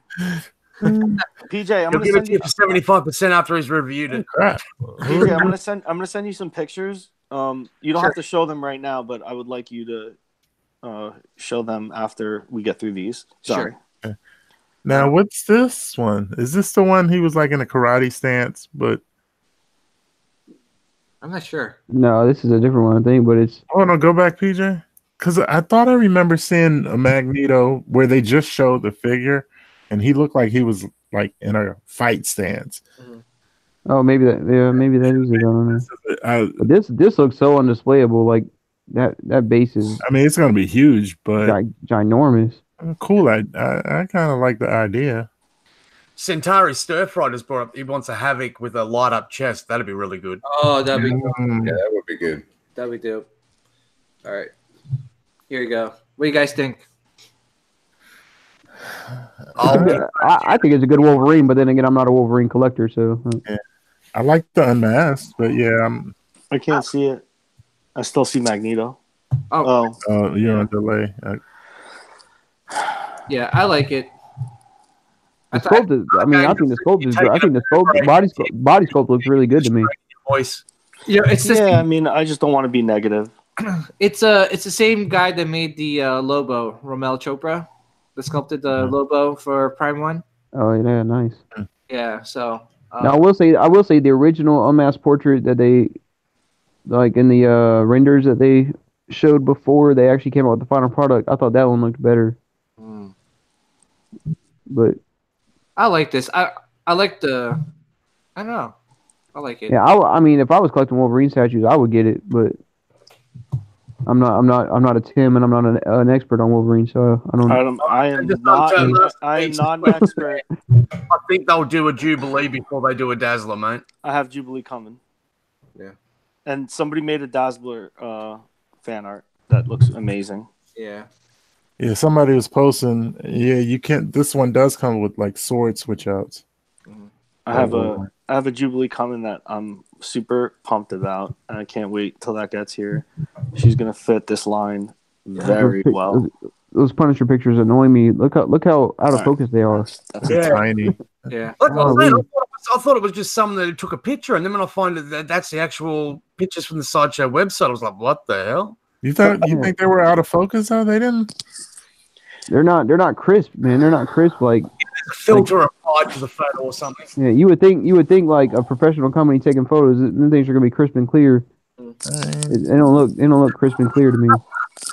PJ. I'm He'll gonna give it send to you. you for 75% after he's reviewed it. Crap. PJ, I'm gonna send you some pictures. You don't have to show them right now, but I would like you to show them after we get through these. Sorry. Sure. Now, what's this one? Is this the one he was like in a karate stance? But I'm not sure. No, this is a different one, I think, but it's oh no, go back, PJ. Because I thought I remember seeing a Magneto where they just showed the figure, and he looked like he was like in a fight stance. maybe that is it. I don't know. But this looks so undisplayable. Like that base is I mean, it's gonna be huge, but ginormous. cool. I kind of like the idea. Centauri Stirfried has brought up he wants a Havoc with a light up chest. That'd be really good. Oh, that'd be Mm. Yeah, that would be good. that'd be dope. All right. Here you go. What do you guys think? I think it's a good Wolverine, but then again, I'm not a Wolverine collector, so I like the unmasked, but yeah, I can't see it. I still see Magneto. Oh, you're on delay. yeah, I like it. the sculpt is. I mean, I think the sculpt is. I think the sculpt body sculpt looks really good to me. Voice. Yeah, it's just Yeah, I mean, I just don't want to be negative. It's the same guy that made the Lobo, Romel Chopra, that sculpted the Lobo for Prime One. Oh yeah, nice. Yeah, so Now I will say the original unmasked portrait that they like in the renders that they showed before they actually came out with the final product. I thought that one looked better. But I like this. I like the. I don't know. I like it. yeah, I mean, if I was collecting Wolverine statues, I would get it. But I'm not a Tim, and I'm not an expert on Wolverine, so I don't. I am not an expert. I think they'll do a Jubilee before they do a Dazzler, mate. I have Jubilee coming. Yeah. And somebody made a Dazzler fan art that looks amazing. Yeah. Yeah, somebody was posting. Yeah, you can't. This one does come with like sword switch outs. I have a Jubilee coming that I'm super pumped about, and I can't wait till that gets here. She's gonna fit this line very well. Those Punisher pictures annoy me. Look how out of focus they are. That's Tiny. Yeah. Like I was saying, I thought it was just someone that took a picture, and then when I find that that's the actual pictures from the Sideshow website, I was like, "What the hell?" You think they were out of focus? Though they didn't. They're not crisp, man. They're not crisp. Like Filter applied to the photo or something. yeah, you would think like a professional company taking photos, the things are gonna be crisp and clear. They don't look crisp and clear to me.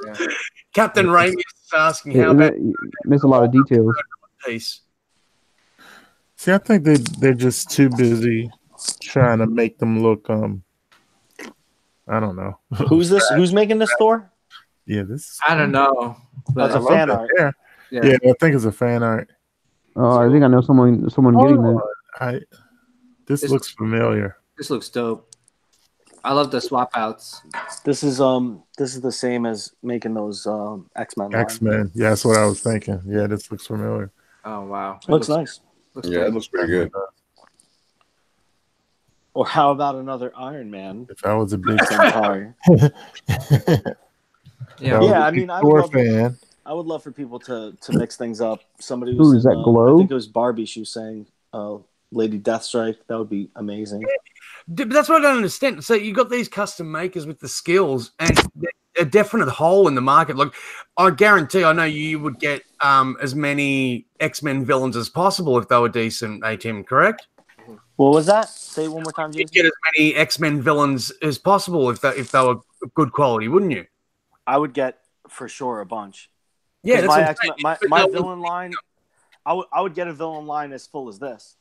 Yeah. Captain Raimi is asking Yeah, how about you miss a lot of details. piece. See, I think they're just too busy trying to make them look. I don't know. Who's this? Who's making this Thor? Yeah, this. I don't know. That's But a fan art. Yeah, I think it's a fan art. Oh, I think I know someone getting that. This looks familiar. this looks dope. I love the swap outs. This is the same as making those X-Men. line. X-Men. Yeah, that's what I was thinking. Yeah, this looks familiar. Oh wow. Looks nice. Looks Yeah, dope. it looks pretty good. Or how about another Iron Man? If I was a big Centauri. Yeah. Yeah, I mean, I Thor would, fan. I would love for people to mix things up. Somebody Who was is in, that, Glow? I think it was Barbie. She was saying Lady Deathstrike. That would be amazing. But that's what I don't understand. So you got these custom makers with the skills and a definite hole in the market. Like, I guarantee, I know you would get as many X-Men villains as possible if they were decent, Tim, correct? What was that? Say it one more time, You'd Jason. get as many X-Men villains as possible if they were good quality, wouldn't you? I would get for sure a bunch. Yeah, that's my what I'm X-Men, saying. my villain line. I would get a villain line as full as this.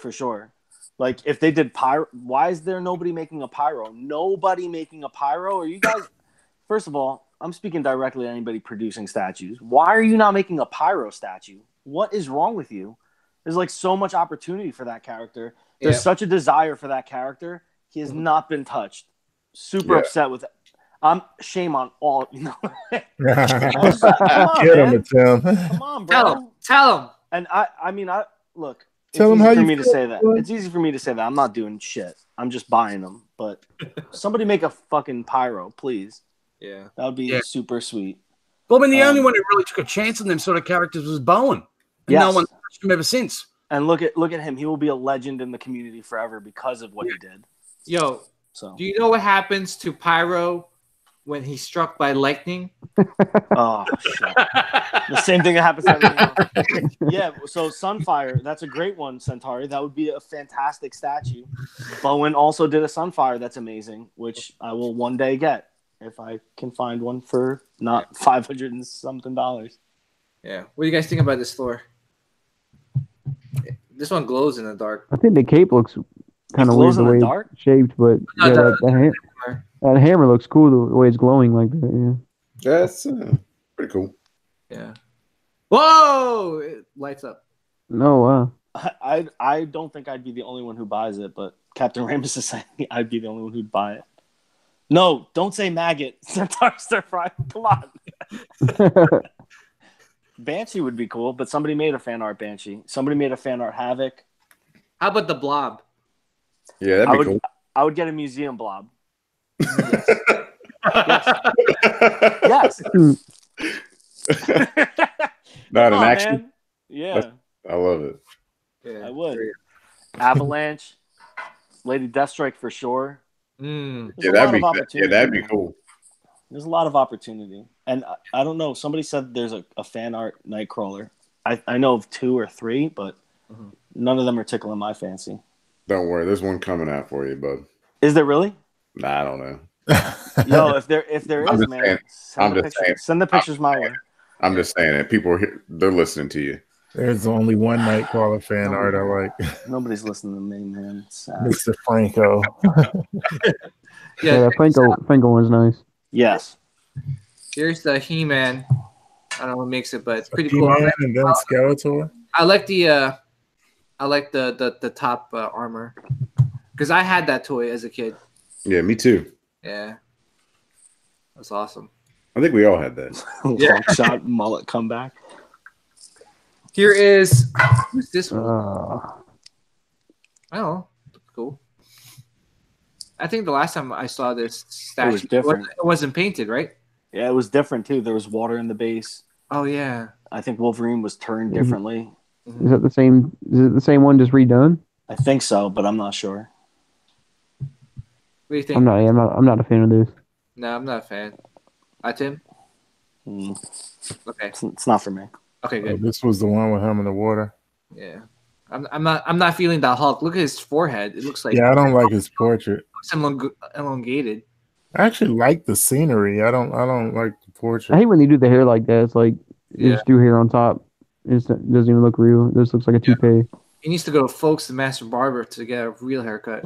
For sure. Like if they did pyro, why is there nobody making a pyro? Nobody making a pyro? Are you guys? First of all, I'm speaking directly to anybody producing statues. Why are you not making a pyro statue? What is wrong with you? There's like so much opportunity for that character. There's such a desire for that character. He has not been touched. Super upset with it. Shame on all. You know. Come on, Get man. him, Tim. Come on, bro. Tell him. And I mean, look. It's Tell 'em easy how for you me to feel, say that. bro. It's easy for me to say that. I'm not doing shit. I'm just buying them. But somebody make a fucking pyro, please. Yeah. That would be super sweet. Well, I mean, the only one who really took a chance on them sort of characters was Bowen. And no one's touched him ever since. And look at him. He will be a legend in the community forever because of what he did. Yo, So do you know what happens to Pyro when he's struck by lightning? oh shit. The same thing that happens to everyone else. Yeah, so Sunfire, that's a great one, Centauri. That would be a fantastic statue. Bowen also did a Sunfire that's amazing, which I will one day get if I can find one for not $500 and something. Yeah. What do you guys think about this Thor? This one glows in the dark. I think the cape looks kind of weird glows the in the way dark? it's shaped, but No, yeah, the- that hammer looks cool the way it's glowing like that. Yeah. That's pretty cool. Yeah. Whoa! It lights up. No, wow. I don't think I'd be the only one who buys it, but Captain Ramus is saying I'd be the only one who'd buy it. No, don't say maggot. Centaur stir fry. Come on. Banshee would be cool, but somebody made a fan art Banshee. Somebody made a fan art Havoc. How about the Blob? Yeah, that'd be cool. I would get a museum blob. Yes. Not Come an on, action. man. Yeah, I love it. Yeah. I would. Avalanche. Lady Deathstrike for sure. Mm. There's a lot of Yeah, opportunity. that'd be cool. There's a lot of opportunity, and I don't know. Somebody said there's a fan art Nightcrawler. I know of 2 or 3, but none of them are tickling my fancy. Don't worry, there's one coming out for you, bud. Is there really? Nah, I don't know. Yo, if there I'm is, just man, saying. send the pictures my way. I'm just saying it. People are they're listening to you. There's only one Nightcrawler fan art I like. Nobody's listening to me, man. Sad. Mr. Franco. Yeah, that Franco one's nice. Yes. Here's the He-Man. I don't know what makes it, but it's pretty cool. He-Man and then Skeletor. I like the top armor because I had that toy as a kid. Yeah, me too. Yeah, that's awesome. I think we all had that. Yeah. Shot mullet comeback. Here is who's this one? Uh, I don't know. Cool. I think the last time I saw this statue, was different. it wasn't painted, right? Yeah, it was different too. There was water in the base. Oh yeah. I think Wolverine was turned differently. is that the same? Is it the same one just redone? I think so, but I'm not sure. What do you think? I'm not a fan of this. No, I'm not a fan. Tim? Mm, Okay. it's not for me. Okay, Oh, good. this was the one with him in the water. Yeah. I'm not feeling that Hulk. Look at his forehead. It looks like Yeah, I don't like his portrait. it's elongated. I actually like the scenery. I don't like the I portrait. hate when they do the hair like that. It's like you Yeah. just do hair on top. It doesn't even look real. This looks like a toupee. He needs to go to Folks the Master Barber to get a real haircut.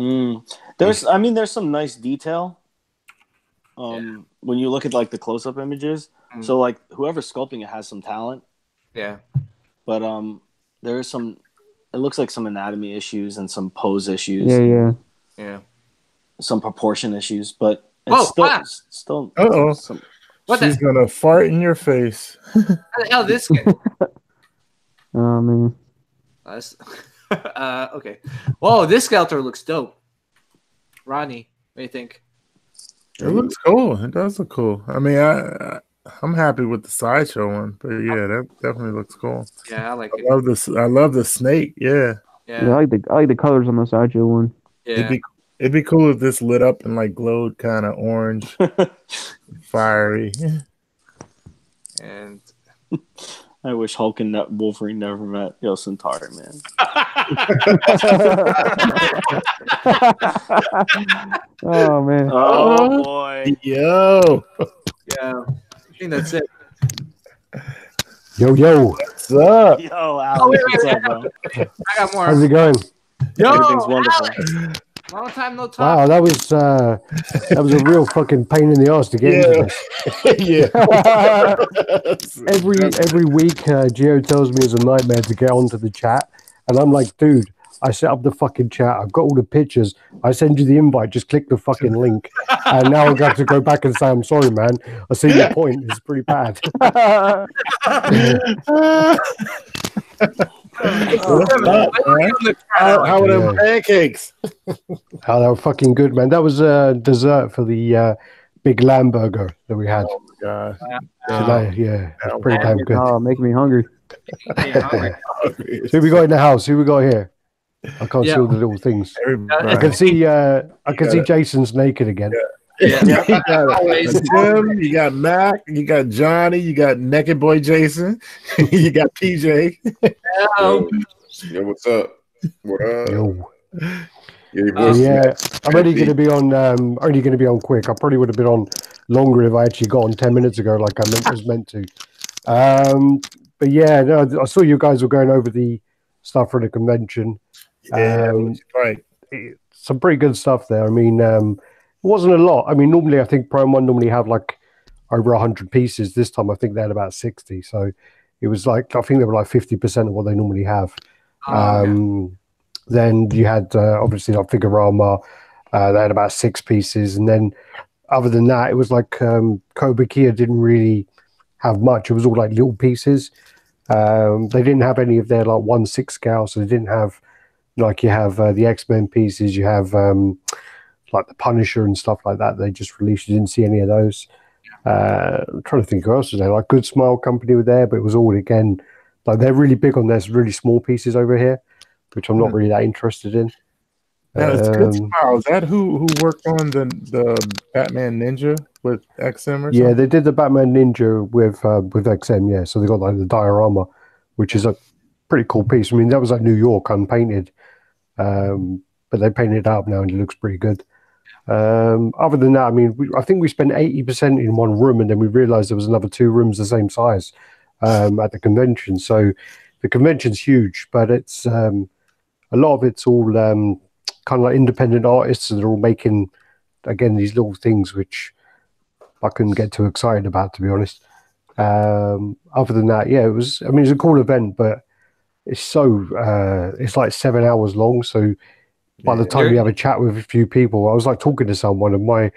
There's some nice detail. When you look at like the close-up images, so like whoever's sculpting it has some talent, Yeah. but there is some. It looks like some anatomy issues and some pose issues, Yeah. some proportion issues, but Whoa, it's still. Uh-oh. some- What She's the, gonna fart in your face. how the hell this guy? Oh man. Okay. Whoa, this Skeletor looks dope. Rodney, what do you think? It looks cool. It does look cool. I mean, I'm happy with the Sideshow one, but yeah, that definitely looks cool. Yeah, I like I it. love this. I love the snake. Yeah, Yeah, I Yeah. like the colors on the Sideshow one. Yeah. it'd be cool if this lit up and like glowed kind of orange, fiery. And I wish Hulk and Wolverine never met. Yo, Centauri, man. Oh man. Oh boy. Yo, yeah, I think that's it. Yo, yo. what's up? Yo, Alex, Oh, wait, what's wait, up, bro? I got more. How's it going? Yo, Everything's wonderful. Alex! Long time no talk. Wow, that was a real fucking pain in the ass to get into this. Yeah. Every week, Gio tells me it's a nightmare to get onto the chat, and I'm like, dude, I set up the fucking chat. I've got all the pictures. I send you the invite. Just click the fucking link, and now I've got to go back and say, I'm sorry, man. I see your point. It's pretty bad. What's up, man? How are them pancakes? Oh, they were fucking good, man. That was dessert for the big lamb burger that we had Oh my god. today. Yeah, it was pretty damn good. Oh, making me hungry. Who we got in the house? Who we got here? I can't Yeah. see all the little things. Everybody. I can see Jason's naked again. Yeah. You got Always. Tim, you got Mac, you got Johnny, you got Naked Boy Jason, you got PJ. Yo, what's up? What up? Yo. Yeah, your voice- Yeah, I'm only going to be on quick. I probably would have been on longer if I actually got on 10 minutes ago, like I was meant to. But yeah, no, I saw you guys were going over the stuff for the convention. Yeah, right. Some pretty good stuff there. I mean, it wasn't a lot. I mean, normally I think Prime One normally have like over 100 pieces. This time I think they had about 60. So it was like, I think they were like 50% of what they normally have. Then you had obviously like Figurama, they had about 6 pieces, and then other than that, it was like Kobakia didn't really have much. It was all like little pieces. They didn't have any of their like 1/6 scale, so they didn't have like you have the X-Men pieces, you have like the Punisher and stuff like that. They just released. You didn't see any of those. I'm trying to think who else was there. Like Good Smile Company were there, but it was all again like they're really big on their really small pieces over here, which I'm not really that interested in. Now it's Good Smile. Is that who worked on the Batman Ninja with XM or something? Yeah, they did the Batman Ninja with XM. Yeah, so they got like the diorama, which is a pretty cool piece. I mean, that was like New York unpainted, but they painted it up now and it looks pretty good. Other than that, I mean, I think we spent 80% in one room, and then we realized there was another 2 rooms the same size at the convention. So the convention's huge, but it's a lot of it's all kind of like independent artists, and they're all making, again, these little things which I couldn't get too excited about, to be honest. Other than that, yeah, it was a cool event, but it's it's like 7 hours long. So by the time you have a chat with a few people, I was like talking to someone, and my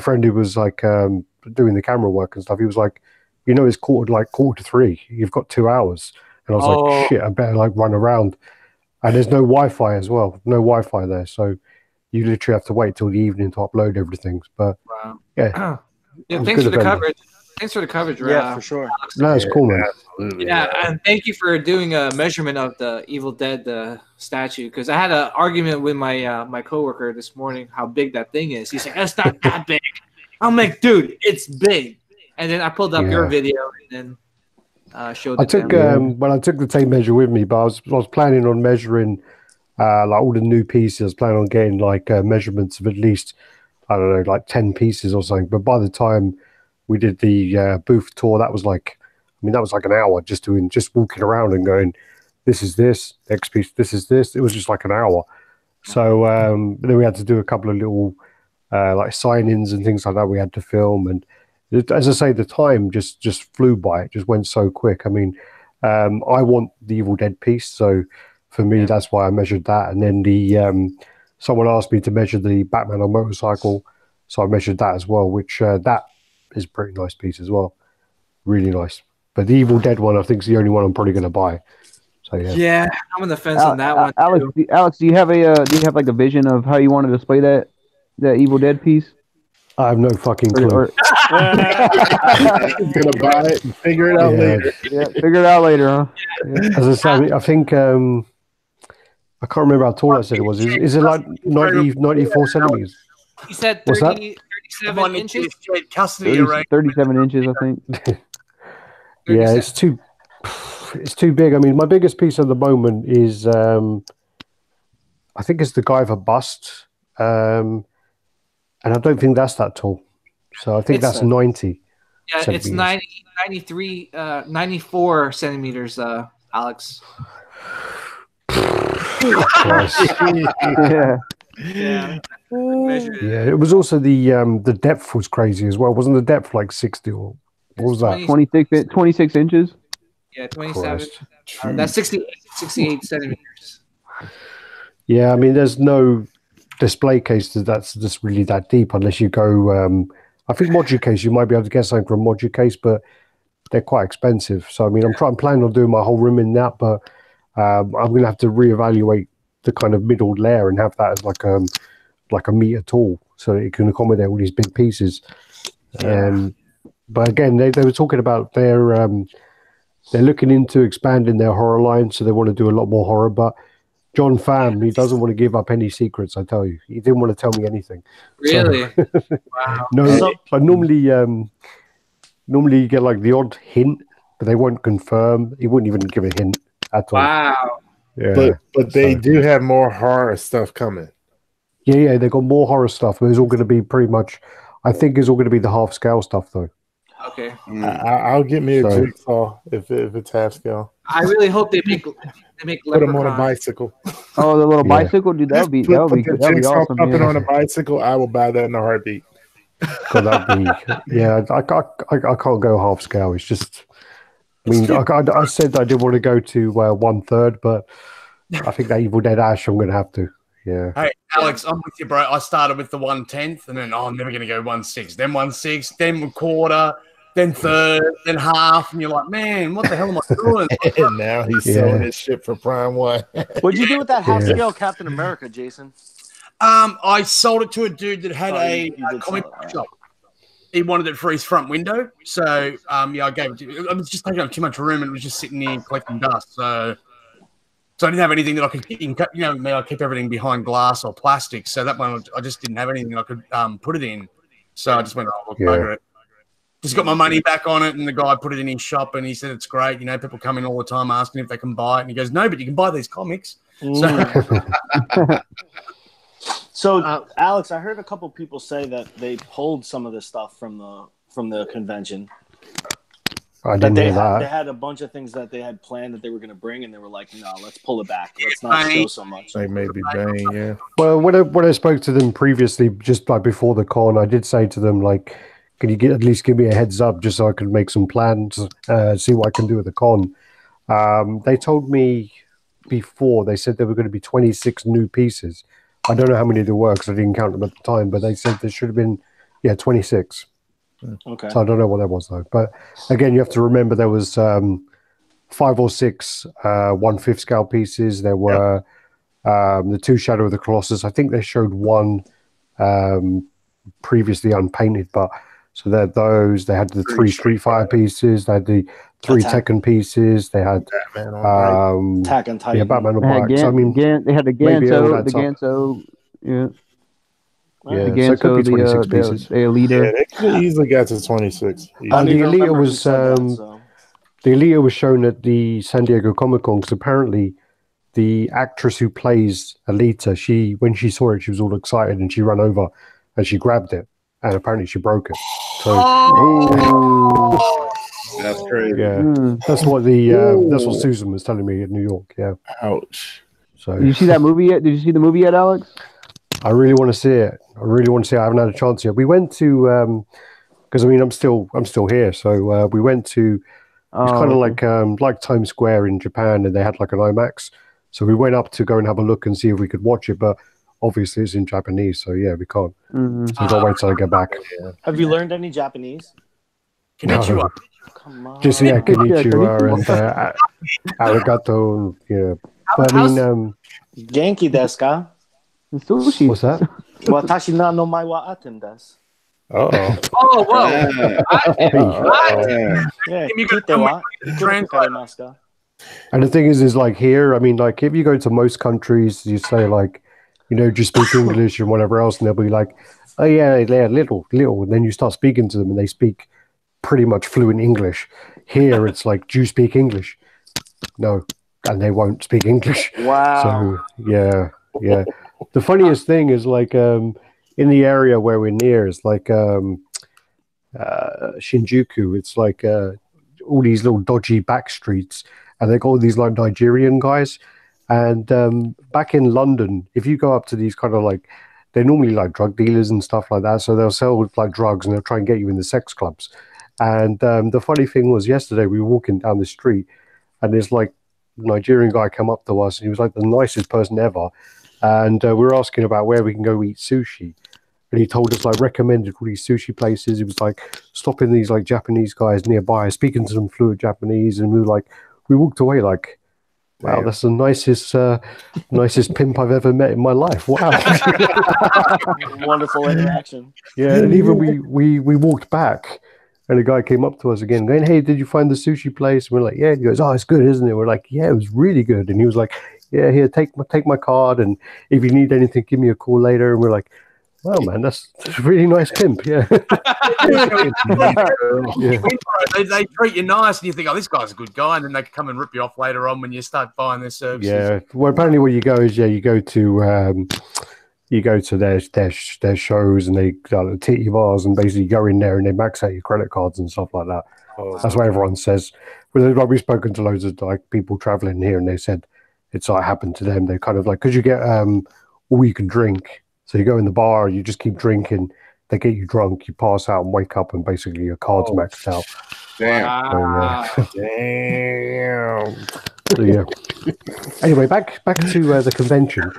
friend who was like doing the camera work and stuff, he was like, it's quarter to 3. You've got 2 hours. And I was like, shit, I better like run around. And there's no Wi-Fi as well. No Wi-Fi there. So you literally have to wait till the evening to upload everything. But yeah. Thanks for the coverage. Thanks for the coverage, Yeah, for sure. No, it's cool, man. Absolutely. Yeah, and thank you for doing a measurement of the Evil Dead statue, because I had an argument with my coworker this morning how big that thing is. He's like, "That's not that big." I'm like, "Dude, it's big." And then I pulled up your video and then showed. I took the tape measure with me, but I was planning on measuring like all the new pieces. I was planning on getting like measurements of at least, I don't know, like 10 pieces or something. But by the time we did the booth tour, that was like an hour just walking around and going, this is this, next piece, this is this. It was just like an hour. So then we had to do a couple of little like sign-ins and things like that we had to film. And as I say, the time just flew by. It just went so quick. I mean, I want the Evil Dead piece. So for me, that's why I measured that. And then someone asked me to measure the Batman on motorcycle. So I measured that as well, which that is a pretty nice piece as well. Really nice. But the Evil Dead one, I think, is the only one I'm probably going to buy. So yeah, I'm on the fence on that one. Alex, do you have like a vision of how you want to display that Evil Dead piece? I have no fucking clue. Gonna buy it and figure it out later. Yeah, figure it out later, huh? Yeah. As I said, I think I can't remember how tall I said it was. Is it like 94 centimeters? He said 37 inches. Custody arrangement. 37 inches, I think. Yeah, it's too big. I mean, my biggest piece at the moment is I think it's the Guyver bust, and I don't think that's that tall. So I think that's 90. Yeah, it's 94 centimeters, Alex. Yeah. Yeah. Yeah, it was also the depth was crazy as well. Wasn't the depth like 60 or what was that? 26 inches? Yeah, 27. That's 68 centimeters. Yeah, I mean, there's no display case that's just really that deep unless you go. I think Moducase, you might be able to get something from Moducase, but they're quite expensive. So I mean, I'm planning on doing my whole room in that, but I'm going to have to reevaluate the kind of middle layer and have that as like a meter tall, so that it can accommodate all these big pieces. But again, they were talking about they're looking into expanding their horror line, so they want to do a lot more horror. But John Pham, he doesn't want to give up any secrets. I tell you, he didn't want to tell me anything. Really? So, Wow. No, I normally you get like the odd hint, but they won't confirm. He wouldn't even give a hint at all. Wow. Yeah, But they do have more horror stuff coming. Yeah, they got more horror stuff, but it's all going to be pretty much. I think it's all going to be the half scale stuff, though. Okay. I'll get me a jigsaw if it's half scale. I really hope they make Put him on a bicycle. Oh, the little bicycle, dude, that would be awesome. Put on a bicycle. I will buy that in a heartbeat. I can't go half scale. It's just. I mean, I said I didn't want to go to 1/3, but I think that Evil Dead Ash, I'm going to have to. Yeah. Hey, Alex, I'm with you, bro. I started with the 1/10, and then I'm never going to go 1/6. Then 1/6, then 1/4, then 1/3, then half, and you're like, man, what the hell am I doing? And now he's selling his shit for Prime 1. What'd you do with that half scale Captain America, Jason? I sold it to a dude that had a comic book shop. He wanted it for his front window, so I gave it to him. I was just taking up too much room, and it was just sitting there collecting dust. So So I didn't have anything that I could, I keep everything behind glass or plastic. So that one, I just didn't have anything I could put it in. So I just went, look, bugger it. Just got my money back on it, and the guy put it in his shop, and he said it's great. People come in all the time asking if they can buy it, and he goes, "No, but you can buy these comics." So, Alex, I heard a couple people say that they pulled some of the stuff from the convention. I didn't hear that. They had a bunch of things that they had planned that they were going to bring, and they were like, "No, let's pull it back. Let's not show so much." Like maybe Bane, yeah. Well, when I spoke to them previously, just like before the con, I did say to them, like, can you at least give me a heads up just so I can make some plans, see what I can do at the con? They told me before, they said there were going to be 26 new pieces. I don't know how many there were because I didn't count them at the time, but they said there should have been, 26. Okay. So I don't know what that was though. But again, you have to remember there was 5 or 6 1/5 scale pieces. There were the 2 Shadow of the Colossus. I think they showed one previously unpainted, but so they had those. They had the 3 Street Fighter pieces. They had the 3 Tekken pieces. They had Attack on Titan. Yeah, Batman on bike. They So I mean, had the maybe all Ganso, that's the up. Ganso, yeah. Yeah, The so it could Ganso, be 26 pieces. the Alita. Yeah, they could have easily got to 26. I don't the even Alita remember who was said that, so. the Alita was shown at the San Diego Comic Con because apparently the actress who plays Alita, when she saw it, she was all excited and she ran over and she grabbed it and apparently she broke it. So That's crazy. yeah, that's what Susan was telling me in New York. Yeah. Ouch. So Did you see that movie yet? Did you see the movie yet, Alex? I really want to see it. I haven't had a chance yet. We went to because I mean I'm still here, so we went to it's kind of like Times Square in Japan, and they had like an IMAX. So we went up to go and have a look and see if we could watch it, but obviously it's in Japanese, so yeah, we can't. Mm-hmm. So we gotta wait till I get back. Have you learned any Japanese? Konnichiwa. Come on. Just konnichiwa and arigato. Yeah, but I mean, Genki desu ka? Sushi. what's that? Watashi na no mai wa aten desu. Uh-oh. Oh, whoa. Yeah, You could kite wa translate. kukarimasu ka? And the thing is like here, I mean, like if you go to most countries, you say like, just speak English and whatever else, and they'll be like, oh yeah, little, and then you start speaking to them, and they speak pretty much fluent English. Here, it's like, do you speak English? No, and they won't speak English. Wow. So yeah. The funniest thing is like in the area where we're near is like Shinjuku. It's like all these little dodgy back streets, and they got all these like Nigerian guys. And back in London, if you go up to these kind of like, they're normally like drug dealers and stuff like that. So they'll sell like drugs and they'll try and get you in the sex clubs. And the funny thing was yesterday we were walking down the street, and this like Nigerian guy came up to us, and he was like the nicest person ever. And we were asking about where we can go eat sushi. And he told us like recommended all these sushi places. He was like stopping these like Japanese guys nearby, speaking to them fluent Japanese, and we walked away like, wow, that's the nicest pimp I've ever met in my life. Wow. Wonderful interaction. Yeah, and even we walked back, and a guy came up to us again going, hey, did you find the sushi place? And we're like, yeah. He goes, oh, it's good, isn't it? We're like, yeah, it was really good. And he was like, yeah, here, take my card, and if you need anything, give me a call later. And we're like, wow, man, that's a really nice pimp. Yeah. Yeah. They treat you nice, and you think, oh, this guy's a good guy, and then they come and rip you off later on when you start buying their services. Yeah. Well, apparently, where you go is you go to their shows, and they the titty bars, and basically go in there and they max out your credit cards and stuff like that. Oh, that's what everyone says. But like, we've spoken to loads of like people traveling here, and they said it's like happened to them. They kind of like, because you get all you can drink. So you go in the bar, you just keep drinking. They get you drunk, you pass out and wake up, and basically your card's maxed out. Damn. Damn. So, yeah. Anyway, back to the convention.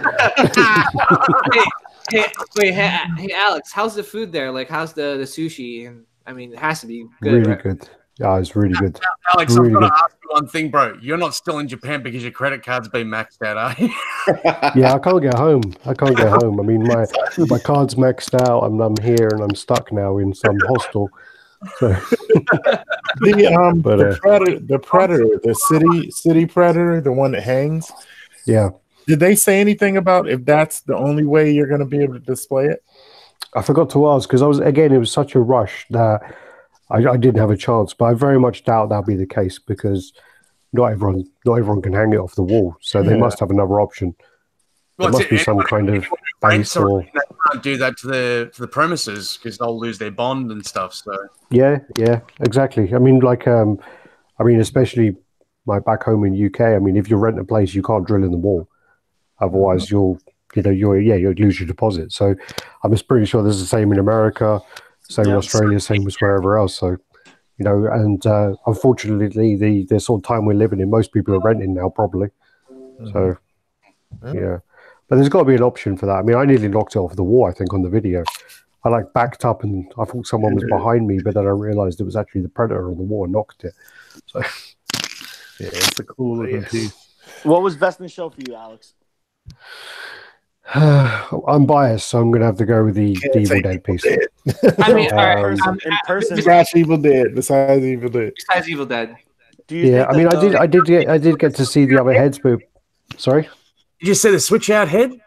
Hey, Alex, how's the food there? Like, how's the sushi? And I mean, it has to be good. Really right? good. Yeah, it's really good. Alex, Really I've got good. to ask you one thing, bro. You're not still in Japan because your credit card's been maxed out, are you? Yeah, I can't get home. I mean, my card's maxed out, and I'm here, and I'm stuck now in some hostel. So, The predator, the city predator, the one that hangs. Yeah. Did they say anything about if that's the only way you're going to be able to display it? I forgot to ask because it was such a rush that I didn't have a chance. But I very much doubt that'll be the case because not everyone can hang it off the wall. So they must have another option. There must be some kind of base or they can't do that to the premises because they'll lose their bond and stuff. So yeah, exactly. I mean, especially like back home in UK. I mean, if you rent a place, you can't drill in the wall, otherwise you'll lose your deposit. So I'm just pretty sure this is the same in America, same in Australia, same as wherever else. So and unfortunately, the sort of time we're living in, most people are renting now, probably. So yeah. But there's got to be an option for that. I mean, I nearly knocked it off the wall, I think, on the video. I backed up and I thought someone was behind me, but then I realized it was actually the Predator on the wall and knocked it. So yeah, it's a cool looking piece. What was best in show for you, Alex? I'm biased, so I'm going to have to go with the Evil Dead piece. I mean, all right, in person. Besides Evil Dead. Besides Evil Dead. Do you think I mean, I did get to see the other heads, but sorry. Did you see the switch out head?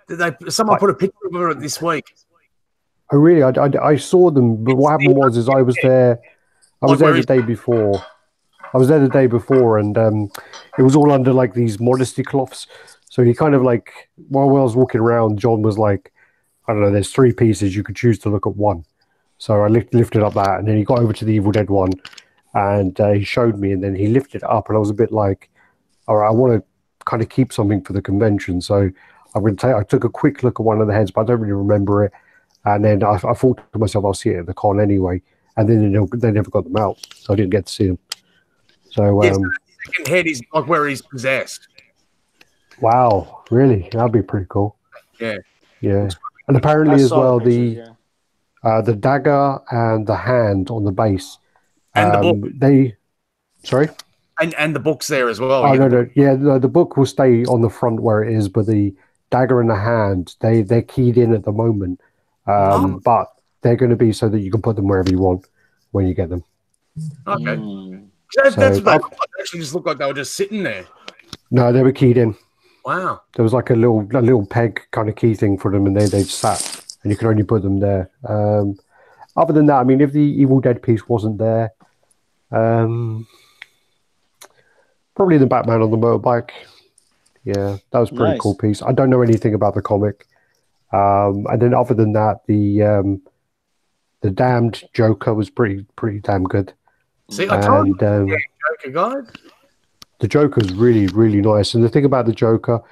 Someone put a picture of it this week. I really, I saw them, but what happened was I was there. I was there the day before. And it was all under like these modesty cloths. So he kind of like, while I was walking around, John was like, I don't know, there's 3 pieces, you could choose to look at one. So I lifted up that, and then he got over to the Evil Dead one, and he showed me, and then he lifted it up, and I was a bit like, all right, I want to kind of keep something for the convention. So I took a quick look at one of the heads, but I don't really remember it. And then I thought to myself, I'll see it at the con anyway. And then they never got them out, so I didn't get to see them. So the second head is like where he's possessed. Wow, really? That'd be pretty cool. Yeah. And apparently as well, the dagger and the hand on the base. And the book. Sorry? And the book's there as well. Oh, no. Yeah, the book will stay on the front where it is, but the dagger and the hand, they're keyed in at the moment. But they're going to be so that you can put them wherever you want when you get them. Okay. They actually just looked like they were just sitting there. No, they were keyed in. Wow. There was like a little peg kind of key thing for them, and they sat, and you could only put them there. Other than that, I mean, if the Evil Dead piece wasn't there, probably the Batman on the motorbike. Yeah, that was a pretty cool piece. I don't know anything about the comic. And then other than that, the damned Joker was pretty damn good. See, I told you, Joker guys. The Joker is really, really nice. And the thing about the Joker,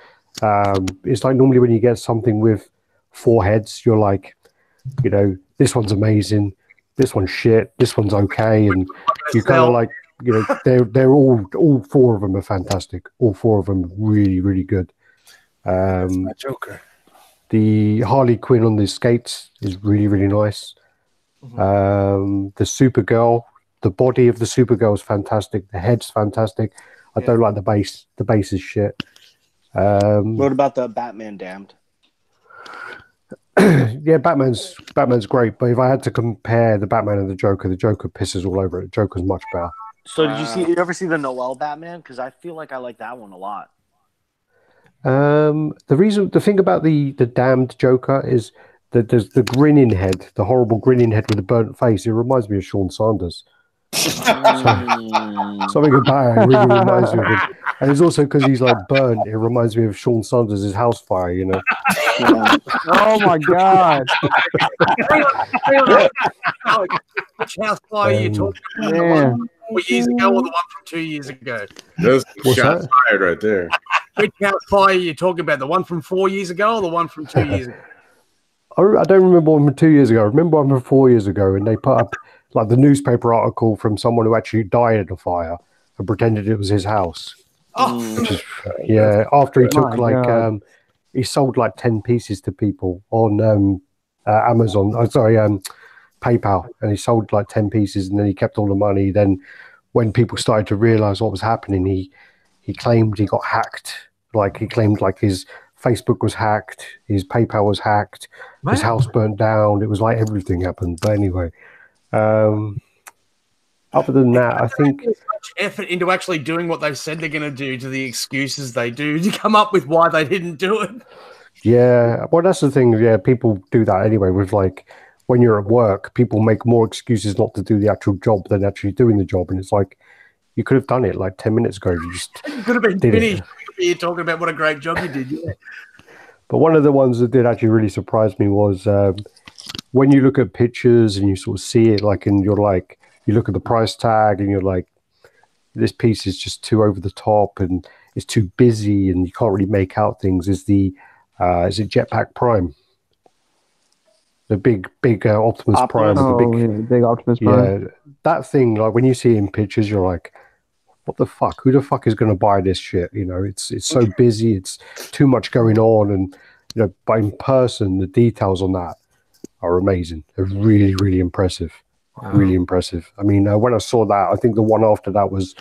it's like normally when you get something with 4 heads, you're like, this one's amazing, this one's shit, this one's okay, and you kind of like, they're all 4 of them are fantastic. All 4 of them are really, really good. That's my Joker. The Harley Quinn on the skates is really, really nice. The Supergirl, the body of the Supergirl is fantastic. The head's fantastic. I don't like the base. The base is shit. What about the Batman Damned? Yeah, Batman's great. But if I had to compare the Batman and the Joker pisses all over it. The Joker's much better. So did you ever see the Noel Batman? Because I feel like I like that one a lot. The thing about the damned Joker is that there's the grinning head, the horrible grinning head with the burnt face. It reminds me of Sean Sanders. Something about it really reminds me of him. And it's also because he's like burnt. It reminds me of Sean Sanders' house fire, Yeah. Oh my God! Which house fire are you talking about? The one 4 years ago or the one from 2 years ago? Those shots fired right there. Which house fire are you talking about? The one from 4 years ago or the one from 2 years ago? I don't remember one from 2 years ago. I remember one from 4 years ago, and they put up like the newspaper article from someone who actually died in a fire and pretended it was his house. Which is, after he took he sold like 10 pieces to people on Amazon. PayPal, and he sold like 10 pieces, and then he kept all the money. Then when people started to realize what was happening, he claimed he got hacked. Like he claimed like his Facebook was hacked, his PayPal was hacked, his house burnt down. It was like everything happened. But anyway, other than that, I think Much effort into actually doing what they've said they're going to do to the excuses they do to come up with why they didn't do it. yeah. Well, that's the thing. Yeah, people do that anyway. With like when you're at work, people make more excuses not to do the actual job than actually doing the job, and it's like you could have done it like 10 minutes ago. You just You could have been did it. finished. You're talking about what a great job you did. Yeah. But one of the ones that did actually really surprise me was when you look at pictures and you sort of see it, like, and you're like, you look at the price tag and you're like, this piece is just too over the top and it's too busy and you can't really make out things. Is it Jetpack Prime? The big Optimus Prime. Optimus. The big Optimus Prime. Yeah, that thing, like when you see it in pictures, you're like, what the fuck? Who the fuck is going to buy this shit? You know, it's so busy. It's too much going on. And, you know, but in person, the details on that are amazing. They're really, really impressive. Wow. Really impressive. I mean, when I saw that, I think the one after that was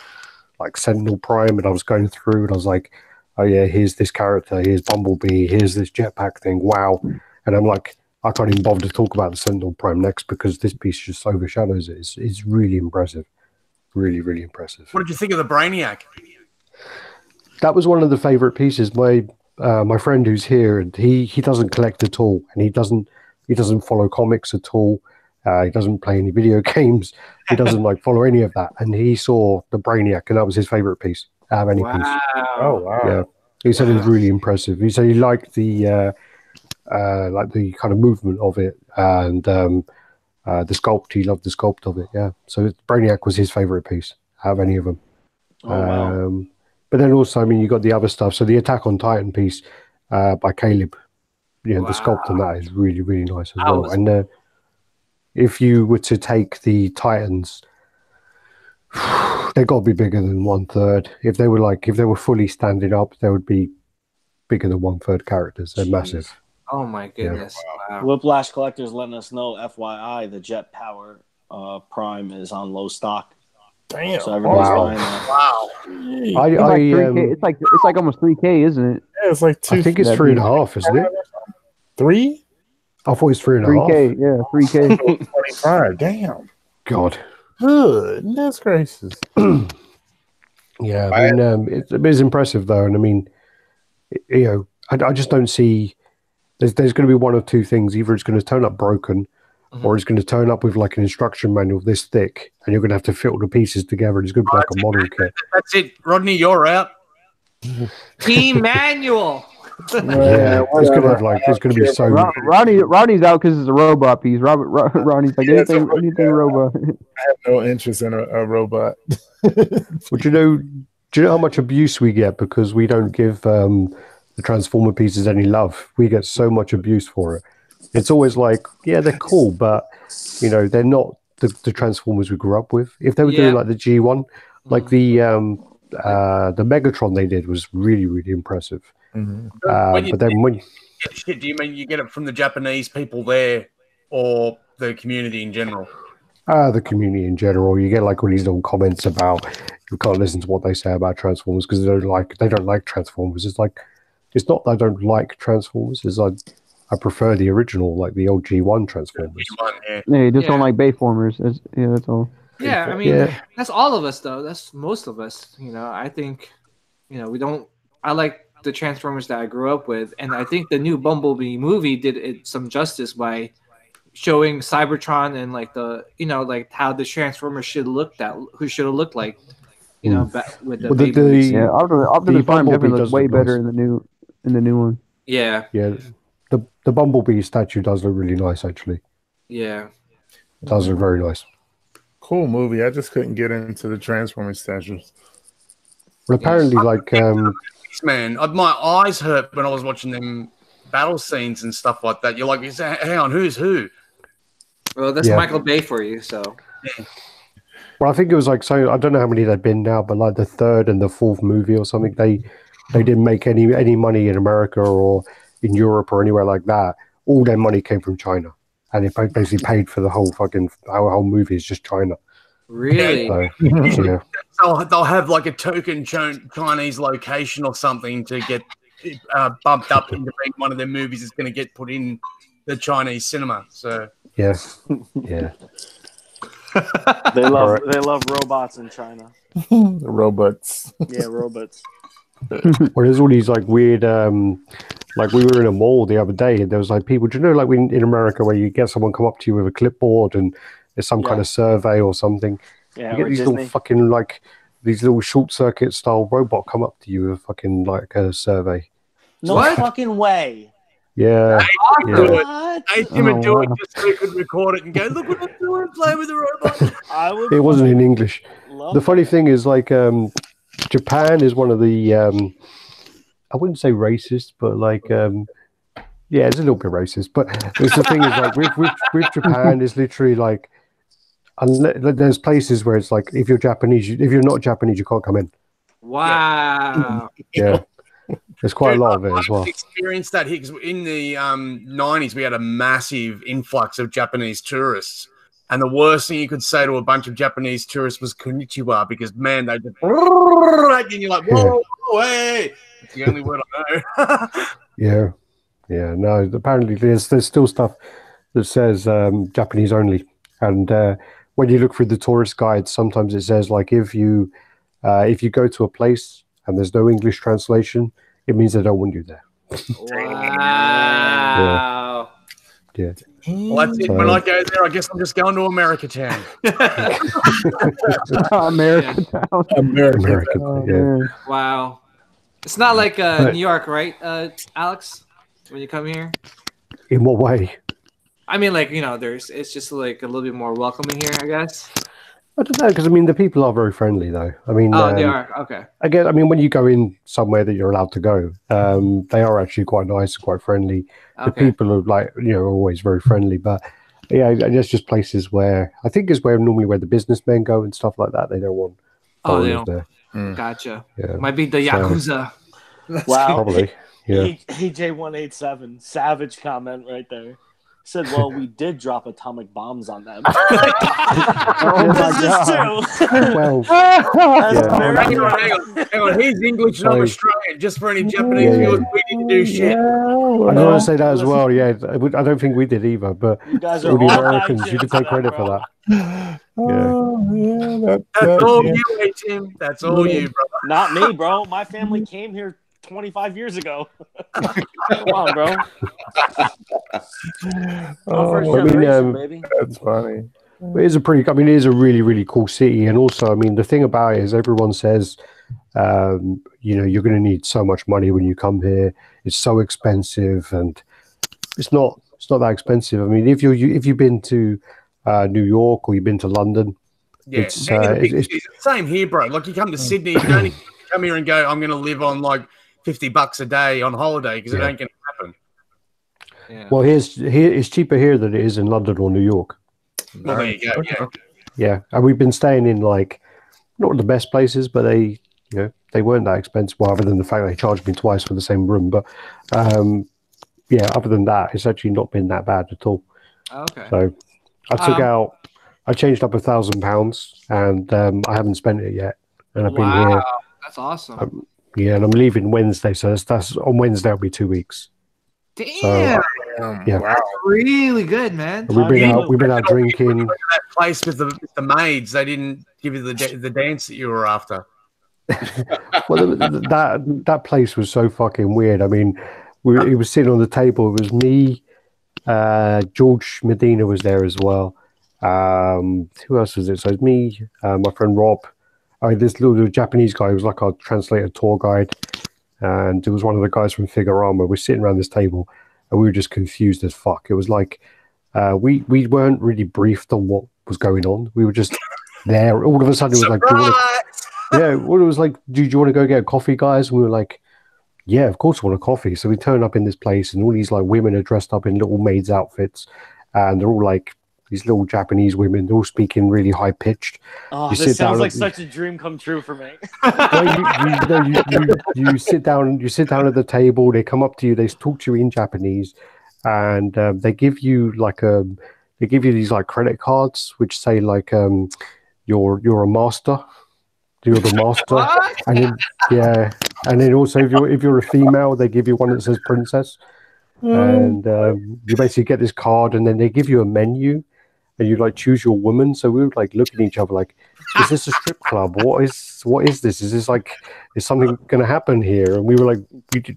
like Sentinel Prime. And I was going through and I was like, oh yeah, here's this character. Here's Bumblebee. Here's this jetpack thing. Wow. And I'm like, I can't even bother to talk about the Sentinel Prime next because this piece just overshadows it. It's really impressive. Really, really impressive. What did you think of the Brainiac? That was one of the favorite pieces. My friend who's here, and he doesn't collect at all, and he doesn't follow comics at all. He doesn't play any video games. He doesn't like follow any of that. And he saw the Brainiac, and that was his favorite piece out of any piece. Oh wow! Yeah, he said it was really impressive. He said he liked the kind of movement of it and the sculpt. He loved the sculpt of it. Yeah, so Brainiac was his favorite piece out of any of them. Wow. But then also, I mean, you got the other stuff. So the Attack on Titan piece by Caleb. You know, the sculpt on that is really, really nice as well. And if you were to take the Titans, they got to be bigger than 1/3. If they were fully standing up, they would be bigger than 1/3 characters. They're massive. Oh my goodness! Yeah. Wow. Whiplash Collector's letting us know, FYI, the Jet Power Prime is on low stock. Damn! So everybody's buying that. Wow! It's like almost 3K, isn't it? Yeah, it's like 2. I think it's 3.5, isn't it? 3? I thought it was 3.5. 3K, yeah, 3K. 25. Damn. God. Goodness gracious. Yeah, I mean, it's impressive though, and I mean, you know, I just don't see. There's going to be one of two things. Either it's going to turn up broken, or it's going to turn up with like an instruction manual this thick, and you're going to have to fit all the pieces together. And it's going to be like a model kit. That's it, Rodney. You're out. Team manual. Yeah, it's going to be so. Ronnie's out because it's a robot piece. Ronnie's like anything robot. I have no interest in a robot. Well, do you know how much abuse we get because we don't give the Transformer pieces any love? We get so much abuse for it. It's always like, yeah, they're cool, but you know, they're not the Transformers we grew up with. If they were doing like the G1, like the Megatron they did was really, really impressive. Mm-hmm. But then when shit, do you mean you get it from the Japanese people there or the community in general? The community in general, you get like all these little comments about you can't listen to what they say about Transformers because they don't like Transformers. It's like it's not that I don't like Transformers. It's like I prefer the original, like the old G1 Transformers. Yeah, you just don't like Bayformers. That's all. Yeah, I mean, that's all of us though. That's most of us. You know, I think, you know, we don't. I like the Transformers that I grew up with, and I think the new Bumblebee movie did it some justice by showing Cybertron and like the, you know, like how the Transformers should have looked like, you know, with the Optimus Prime definitely looks way better in the new one. Yeah. The Bumblebee statue does look really nice, actually. Yeah, it does look very nice. Cool movie. I just couldn't get into the Transformers statues. Well, apparently, like man, my eyes hurt when I was watching them battle scenes and stuff like that. You're like, hang on, who's who? Well, that's Michael Bay for you, so. Yeah. Well, I think it was like, so I don't know how many they've been now, but like the third and the fourth movie or something, they didn't make any money in America or in Europe or anywhere like that. All their money came from China, and it basically paid for the whole whole movie is just China. Really? So, yeah. So they'll have like a token Chinese location or something to get bumped up into being one of their movies that's going to get put in the Chinese cinema. So yeah. They love robots in China. The robots. Yeah, robots. Well, there's all these like weird, like we were in a mall the other day, and there was like people. Do you know, like in America, where you get someone come up to you with a clipboard and there's some kind of survey or something. Yeah, You get these little fucking like these little short circuit style robot come up to you with fucking like a survey. No fucking way. Yeah. What? I think him do it just so he could record it and go, look what I'm doing, play with the robot. It wasn't in English. love The funny thing is, like, Japan is one of the, I wouldn't say racist, but like, yeah, it's a little bit racist. But the thing is, like, with Japan, it's literally like, there's places where it's like, if you're Japanese, if you're not Japanese, you can't come in. Wow. Yeah. There's quite a lot of it as well. I've experienced that here 'cause in the 90s, we had a massive influx of Japanese tourists. And the worst thing you could say to a bunch of Japanese tourists was konnichiwa, because, man, they just and you're like, whoa, hey. It's the only word I know. Yeah. Yeah. No, apparently there's still stuff that says Japanese only. And when you look through the tourist guides, sometimes it says, like, if you go to a place and there's no English translation, it means they don't want you there. Wow. Yeah. Well, that's it. When I go there, I guess I'm just going to America Town. America Town. America. Yeah. Wow. It's not like New York, right, Alex? When you come here? In what way? I mean, like, it's just like a little bit more welcoming here, I guess. I don't know, because I mean the people are very friendly, though. I mean, they are okay. Again, I mean, when you go in somewhere that you're allowed to go, they are actually quite nice and quite friendly. The people are like, always very friendly. But yeah, it's just places where I think is where normally where the businessmen go and stuff like that. They don't want. Oh, they don't. There. Gotcha. Yeah. Might be the Yakuza. Wow. Probably. Yeah. AJ187, savage comment right there. Said, well, we did drop atomic bombs on them. Oh my God. Well, Hang on. He's English and I'm Australian. Just for any Japanese viewers, we didn't do shit. I want to say that as well. Yeah, I don't think we did either. But You guys are all the all Americans, you could take credit for that. Yeah. That's all you, Tim. That's all you, brother. Not me, bro. My family came here 25 years ago. Come on, bro. First generation, baby. That's funny. It is it is a really, really cool city. And also, I mean, the thing about it is everyone says, you're going to need so much money when you come here. It's so expensive, and it's not that expensive. I mean, if you've been to New York or you've been to London, it's the same here, bro. Like, you come to Sydney, you don't come here and go, I'm going to live on like $50 a day on holiday, because it ain't going to happen. Yeah. Well, it's cheaper here than it is in London or New York. Well, there you go. Yeah, and we've been staying in like not the best places, but they weren't that expensive. Well, other than the fact they charged me twice for the same room, but other than that, it's actually not been that bad at all. Okay. So I changed up £1,000, and I haven't spent it yet, and I've been here. That's awesome. And I'm leaving Wednesday, so that's on Wednesday. It'll be 2 weeks. Damn. So, yeah, that's really good, man. We've been out drinking. That place with the maids, they didn't give you the dance that you were after. Well, that place was so fucking weird. I mean, it was sitting on the table. It was me, George Medina was there as well. Who else was it? So it was me, my friend Rob. This little Japanese guy who was like our translator tour guide, and it was one of the guys from Figurama. We're sitting around this table, and we were just confused as fuck. It was like we weren't really briefed on what was going on. We were just there. All of a sudden, it was like, it was like, do you want to go get a coffee, guys? And we were like, yeah, of course we want a coffee. So we turn up in this place, and all these like women are dressed up in little maids' outfits, and they're all like these little Japanese women. They're all speaking really high pitched. Oh, this sounds like such a dream come true for me. You sit down. You sit down at the table. They come up to you. They talk to you in Japanese, and they give you these like credit cards which say like you're a master. You're the master, and then also if you're a female, they give you one that says princess, and you basically get this card, and then they give you a menu, and you like choose your woman. So we would like look at each other like, is this a strip club? What is this? Is this like, is something going to happen here? And we were like,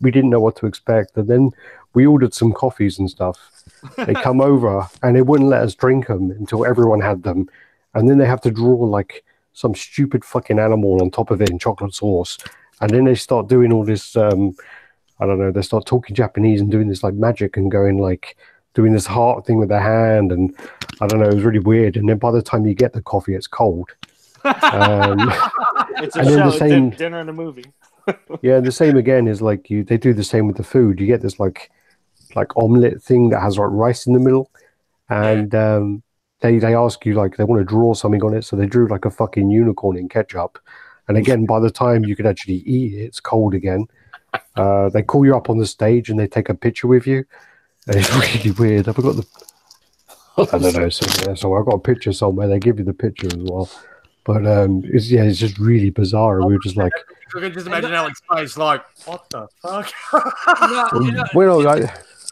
we didn't know what to expect. And then we ordered some coffees and stuff. They come over and they wouldn't let us drink them until everyone had them. And then they have to draw like some stupid fucking animal on top of it in chocolate sauce. And then they start doing all this, I don't know, they start talking Japanese and doing this like magic and going like, doing this heart thing with their hand. And I don't know, it was really weird. And then by the time you get the coffee, it's cold. It's a and then show, the same, dinner and a movie. yeah, the same again is like they do the same with the food. You get this like omelet thing that has like rice in the middle. And they ask you like, they want to draw something on it. So they drew like a fucking unicorn in ketchup. And again, by the time you could actually eat it, it's cold again. They call you up on the stage and they take a picture with you. And it's really weird. I forgot I don't know. So I got a picture somewhere. They give you the picture as well. But it's just really bizarre. And we were just like, I can just imagine Alex face like, what the fuck?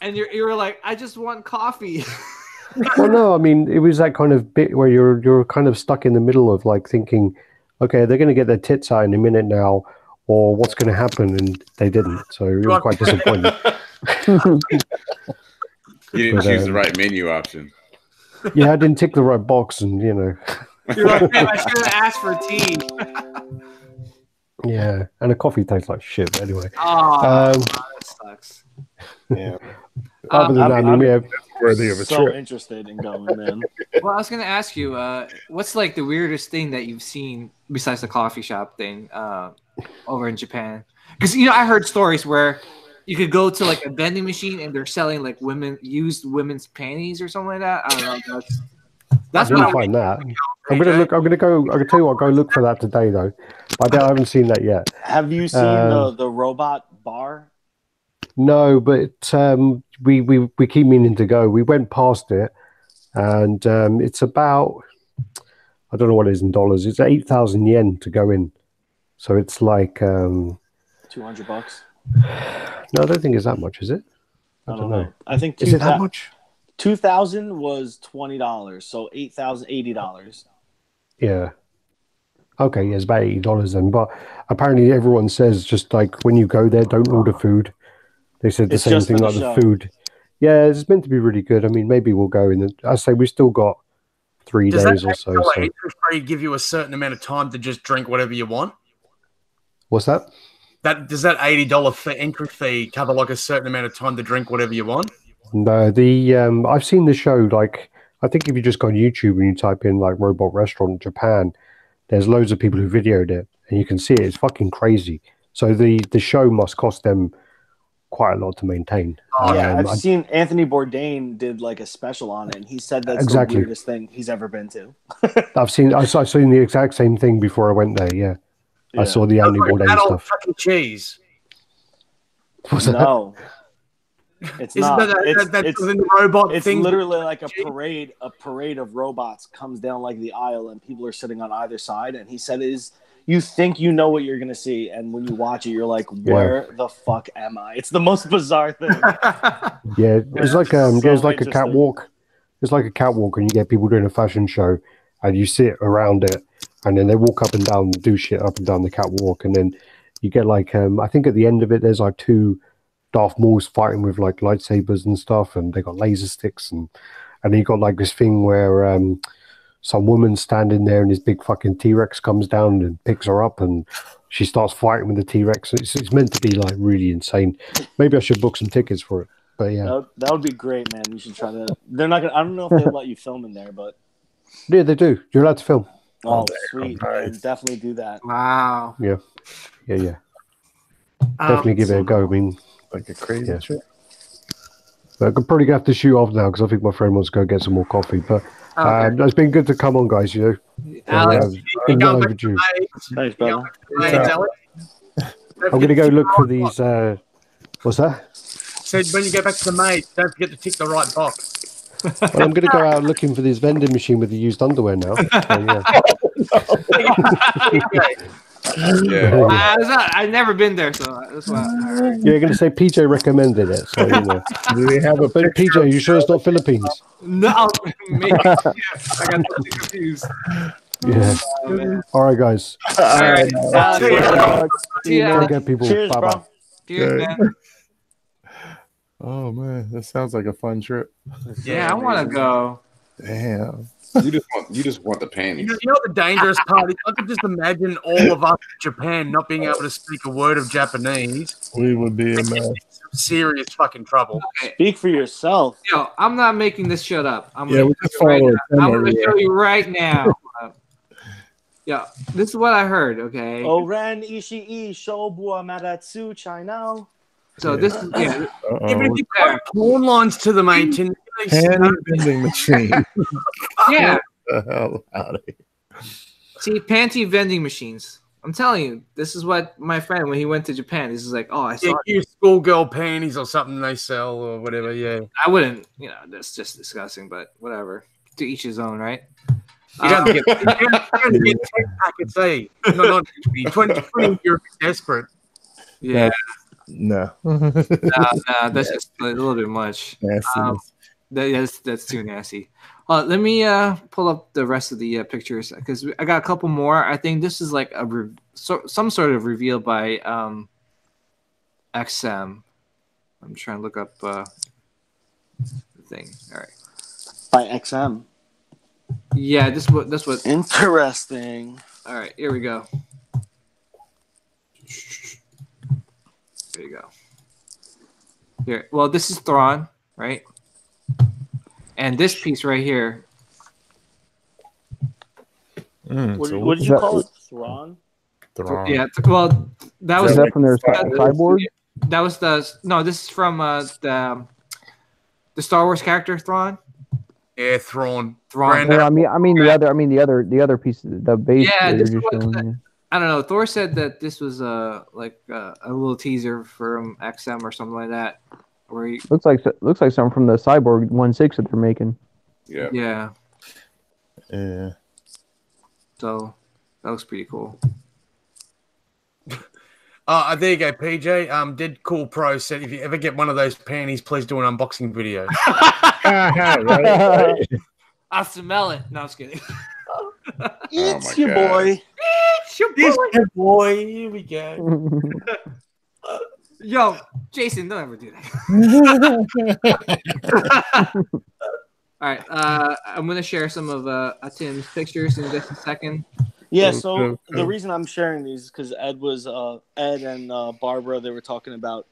And you were like, I just want coffee. Well, no, I mean, it was that kind of bit where you're kind of stuck in the middle of like thinking, okay, they're going to get their tits out in a minute now, or what's going to happen, and they didn't. So it was quite disappointing. You didn't choose the right menu option. Yeah, I didn't tick the right box, and you know. You're like, man, I should have asked for tea. Yeah, and the coffee tastes like shit. But anyway, that sucks. Yeah. Other than that, I mean, we have worthy of a So trip. interested in going, man. Well, I was gonna ask you, what's like the weirdest thing that you've seen besides the coffee shop thing over in Japan? Because I heard stories where you could go to like a vending machine and they're selling like used women's panties or something like that. I don't know. That's I what didn't find that. I'm gonna look. I'm gonna go. I can tell you what. Go look for that today, though. I haven't seen that yet. Have you seen the robot bar? No, but we keep meaning to go. We went past it, and it's about, I don't know what it is in dollars. It's 8,000 yen to go in, so it's like $200. No, I don't think it's that much. Is it? I don't know. I think is it that much? 2,000 was $20, so 8,000 $80. Yeah. Okay, yeah, it's about $80 then. But apparently, everyone says just like when you go there, don't order food. They said the same thing like the food. Yeah, it's meant to be really good. I mean, maybe we'll go in. I say we still got 3 days or so. Does that give you a certain amount of time to just drink whatever you want? What's that? Does that $80 entry fee cover like a certain amount of time to drink whatever you want? No, I've seen the show. Like, I think if you just go on YouTube and you type in like robot restaurant Japan, there's loads of people who videoed it, and you can see it. It's fucking crazy. So the show must cost them quite a lot to maintain. Oh, yeah, I've seen Anthony Bourdain did like a special on it, and he said that's the weirdest thing he's ever been to. I've seen the exact same thing before I went there. Yeah. I saw the Anthony Bourdain stuff. Fucking cheese. No, it's not. It's the robot it's thing. Literally like a parade. A parade of robots comes down like the aisle, and people are sitting on either side. And he said, you think you know what you're gonna see, and when you watch it, you're like, where the fuck am I? It's the most bizarre thing. Yeah, it's like there's like a catwalk. It's like a catwalk, and you get people doing a fashion show, and you sit around it, and then they walk up and down, do shit up and down the catwalk, and then you get like I think at the end of it, there's like 2 Darth Mauls fighting with like lightsabers and stuff, and they got laser sticks, and then you got like this thing where some woman standing there and this big fucking T-Rex comes down and picks her up, and she starts fighting with the T-Rex. It's meant to be like really insane. Maybe I should book some tickets for it. But yeah, that would be great, man. You should try to. They're not gonna. I don't know if they'll let you film in there, but yeah, they do. You're allowed to film. Oh, sweet! Man. Definitely do that. Wow. Yeah. Definitely give it a go. I mean, like a crazy trip. But I'm probably gonna have to shoot off now because I think my friend wants to go get some more coffee. But it's been good to come on, guys. Alex, been well overdue. Thanks, brother. I'm gonna go look for these. What's that? Said when you go back to the maid, don't forget to tick the right box. Well, I'm gonna go out looking for this vending machine with the used underwear now. So, yeah. Yeah. I've never been there, so that's why. You're going to say PJ recommended it. So, you know. Do they have a But picture? PJ, you sure it's not Philippines? No, maybe. Yeah, I got totally confused. Yeah. Oh, man. All right, guys. All right. Take Yeah. care, people. Cheers, Bye-bye. bro. Cheers, man. Oh man, that sounds like a fun trip. Yeah, I want to go. Damn. You just want the panties. You know the dangerous part is I could just imagine all of us in Japan not being able to speak a word of Japanese. We would be in Serious fucking trouble. Speak for yourself. Yo, I'm not making this shit up. I'm Yeah, gonna we just show you right follow now. Tim I'm over gonna here. show you right now. Yeah, this is what I heard. Okay. Oren Ishii Shobua Madatsu China. So this is Even Uh-oh. if you put porn lines to the mate, Panty vending machine. yeah. the hell out of here. See, panty vending machines. I'm telling you, this is what my friend when he went to Japan. This is like, oh, I saw. schoolgirl panties or something they sell or whatever. Yeah, I wouldn't. You know, that's just disgusting. But whatever. To each his own, right? you don't get 10 packets, eh? Not 20. You're desperate. Yeah. No. No, that's just a little bit much. Nastiness. That's too nasty. Let me pull up the rest of the pictures because I got a couple more. I think this is like some sort of reveal by XM. I'm trying to look up the thing. All right. By XM. Yeah, that's what. Interesting. All right, here we go. There you go. Here. Well, this is Thrawn, right? And this piece right here. What did you call it? Thrawn? Yeah. Well, that was Is that from their cyborg? That was this is from the Star Wars character Thrawn. Yeah, Thrawn. No, I mean the other piece, the base. Yeah, that this you're was just showing, I don't know. Thor said that this was a little teaser from XM or something like that. Where he, looks like something from the Cyborg 1.6 that they're making. Yeah. yeah. Yeah. So that looks pretty cool. There you go, PJ. Did Cool Pro said if you ever get one of those panties, please do an unboxing video. right. I smell it. No, I was kidding. It's my your God. boy. It's your This boy. good boy. Here we go. Yo, Jason, don't ever do that. All right, I'm gonna share some of Tim's pictures in just a second. Yeah, so the reason I'm sharing these is because Ed and Barbara, they were talking about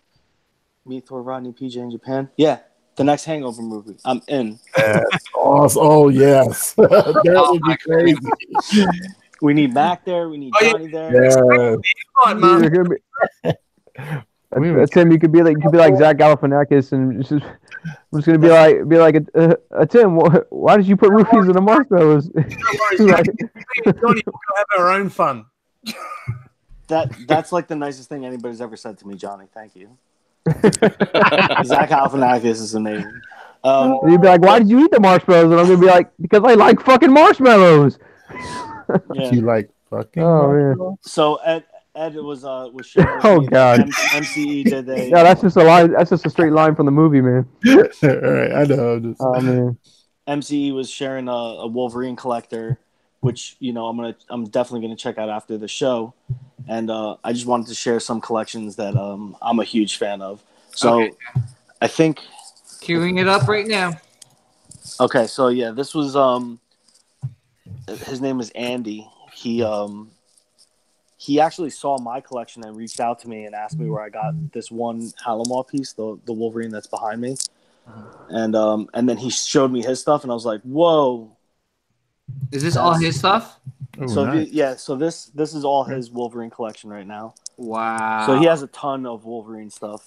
Meet Thor, Rodney, PJ in Japan. Yeah, the next Hangover movie. I'm in. That's awesome. Oh yes. That would be crazy. We need Mac there. We need Johnny there. Yeah. Come on, man. You're gonna be, Tim, you could be like Zach Galifianakis, and I'm just gonna be like Tim. Why did you put roofies in the marshmallows? Johnny, we'll have our own fun. That's like the nicest thing anybody's ever said to me, Johnny. Thank you. Zach Galifianakis is amazing. You'd be like, why did you eat the marshmallows? And I'm gonna be like, because I like fucking marshmallows. Yeah. You like fucking. Oh man. So Ed was sharing. Oh, God. MCE did a. No, that's just a line. That's just a straight line from the movie, man. All right, I know. Just, Oh man. MCE was sharing a Wolverine collector, which I'm definitely gonna check out after the show, and I just wanted to share some collections that I'm a huge fan of. So Okay. I think. Queuing it up right now. Okay, so yeah, this was his name is Andy. He actually saw my collection and reached out to me and asked me where I got this one Halimar piece, the Wolverine that's behind me. And then he showed me his stuff and I was like, "Whoa." Is this all his stuff? oh, So nice. so this is all his Wolverine collection right now. Wow. So he has a ton of Wolverine stuff.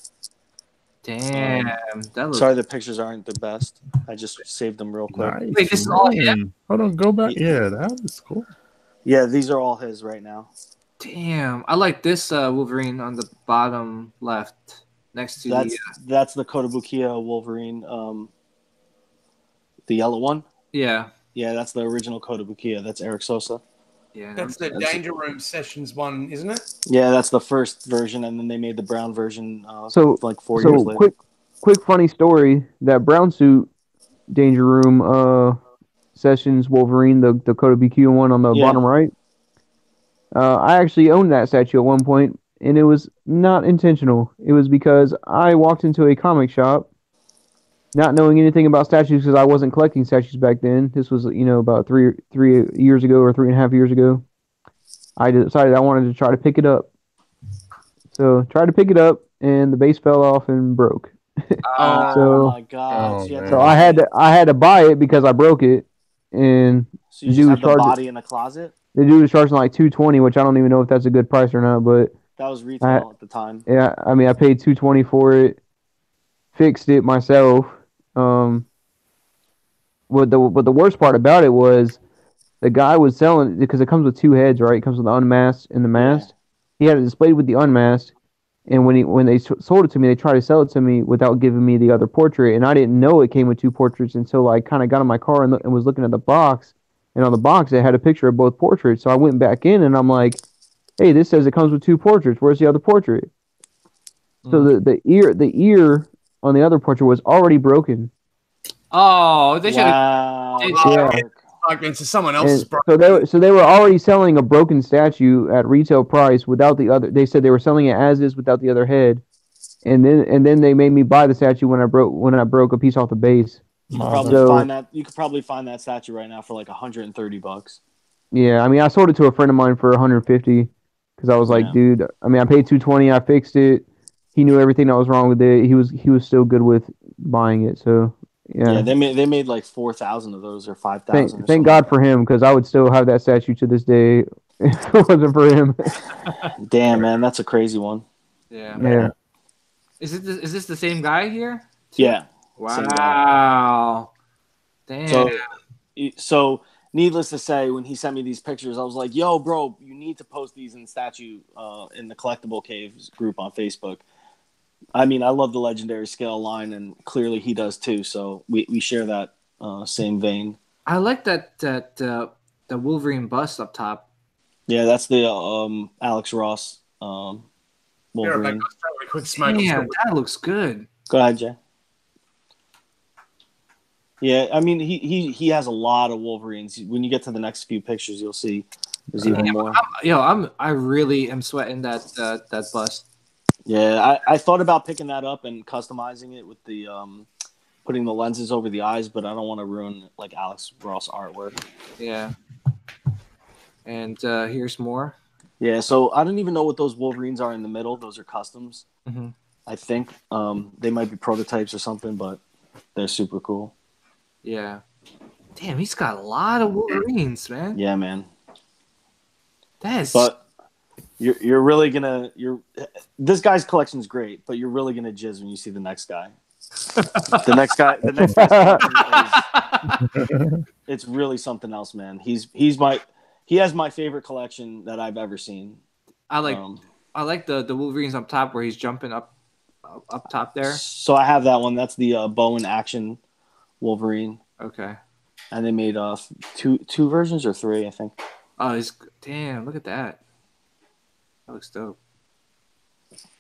Damn. That looks. Sorry the pictures aren't the best. I just saved them real quick. Nice. Wait, this is all him? Hold on, go back. Yeah, that was cool. Yeah, these are all his right now. Damn. I like this Wolverine on the bottom left, next to That's the Kotobukiya Wolverine, the yellow one. yeah. Yeah, that's the original Kotobukiya. That's Eric Sosa. Yeah, That's the Danger Room Sessions one, isn't it? Yeah, that's the first version, and then they made the brown version So like 4 years later. quick funny story. That brown suit Danger Room Sessions Wolverine, the Dakota BQ one on the bottom right. I actually owned that statue at one point, and it was not intentional. It was because I walked into a comic shop, not knowing anything about statues because I wasn't collecting statues back then. This was, about three years ago or 3.5 years ago. I decided I wanted to try to pick it up. So tried to pick it up, and the base fell off and broke. Oh my god! So I had to buy it because I broke it, and so you just have the body in the closet. The dude was charging like $220, which I don't even know if that's a good price or not. But that was retail at the time. Yeah, I mean, I paid $220 for it, fixed it myself. But the worst part about it was the guy was selling because it comes with two heads, right? It comes with the unmasked and the masked. He had it displayed with the unmasked, and when they sold it to me, they tried to sell it to me without giving me the other portrait, and I didn't know it came with two portraits until I kind of got in my car and was looking at the box, and on the box it had a picture of both portraits. So I went back in and I'm like, "Hey, this says it comes with two portraits. Where's the other portrait?" So the ear on the other portrait was already broken. Oh, they should have. Like into someone else's. So they were already selling a broken statue at retail price without the other. They said they were selling it as is without the other head, and then they made me buy the statue when I broke a piece off the base. You could probably find that statue right now for like $130. Yeah, I mean, I sold it to a friend of mine for $150 because I was like, dude. I mean, I paid $220. I fixed it. He knew everything that was wrong with it. He was still good with buying it. So. Yeah, they made like 4,000 of those or 5,000. Thank God for him, because I would still have that statue to this day if it wasn't for him. Damn, man, that's a crazy one. Yeah. Is this the same guy here? Yeah. Wow. Damn. So needless to say, when he sent me these pictures, I was like, "Yo, bro, you need to post these in statue in the Collectible Caves group on Facebook." I mean, I love the Legendary Scale line, and clearly he does too. So we share that same vein. I like that the Wolverine bust up top. Yeah, that's the Alex Ross Wolverine. Yeah, that looks good. Go ahead, Jay. Yeah, I mean, he has a lot of Wolverines. When you get to the next few pictures, you'll see there's even more. I really am sweating that bust. Yeah, I thought about picking that up and customizing it with the putting the lenses over the eyes, but I don't want to ruin like Alex Ross artwork. Yeah. And here's more. Yeah, so I don't even know what those Wolverines are in the middle. Those are customs. Mm-hmm. I think they might be prototypes or something, but they're super cool. Yeah. Damn, he's got a lot of Wolverines, man. Yeah, man. But you're really gonna this guy's collection's great, but you're really gonna jizz when you see the next guy. The next guy it's really something else, man. He has my favorite collection that I've ever seen. I like the Wolverines up top where he's jumping up top there. So I have that one. That's the Bowen Action Wolverine. Okay. And they made two versions or three, I think. Oh, damn! Look at that. That looks dope.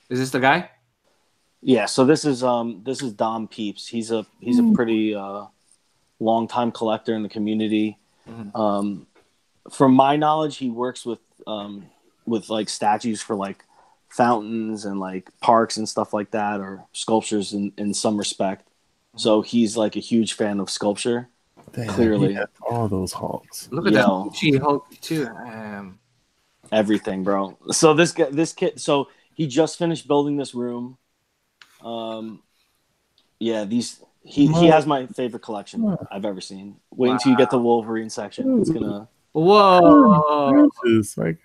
Is this the guy? Yeah. So this is Dom Peeps. He's a pretty long time collector in the community. Mm-hmm. From my knowledge, he works with like statues for like fountains and like parks and stuff like that, or sculptures in some respect. So he's like a huge fan of sculpture. Damn, clearly, all those Hulks. Look at that Hulk too. Everything, bro. So this kid. So he just finished building this room. Yeah, he has my favorite collection I've ever seen. Wait until you get the Wolverine section. It's gonna. Whoa! It's like,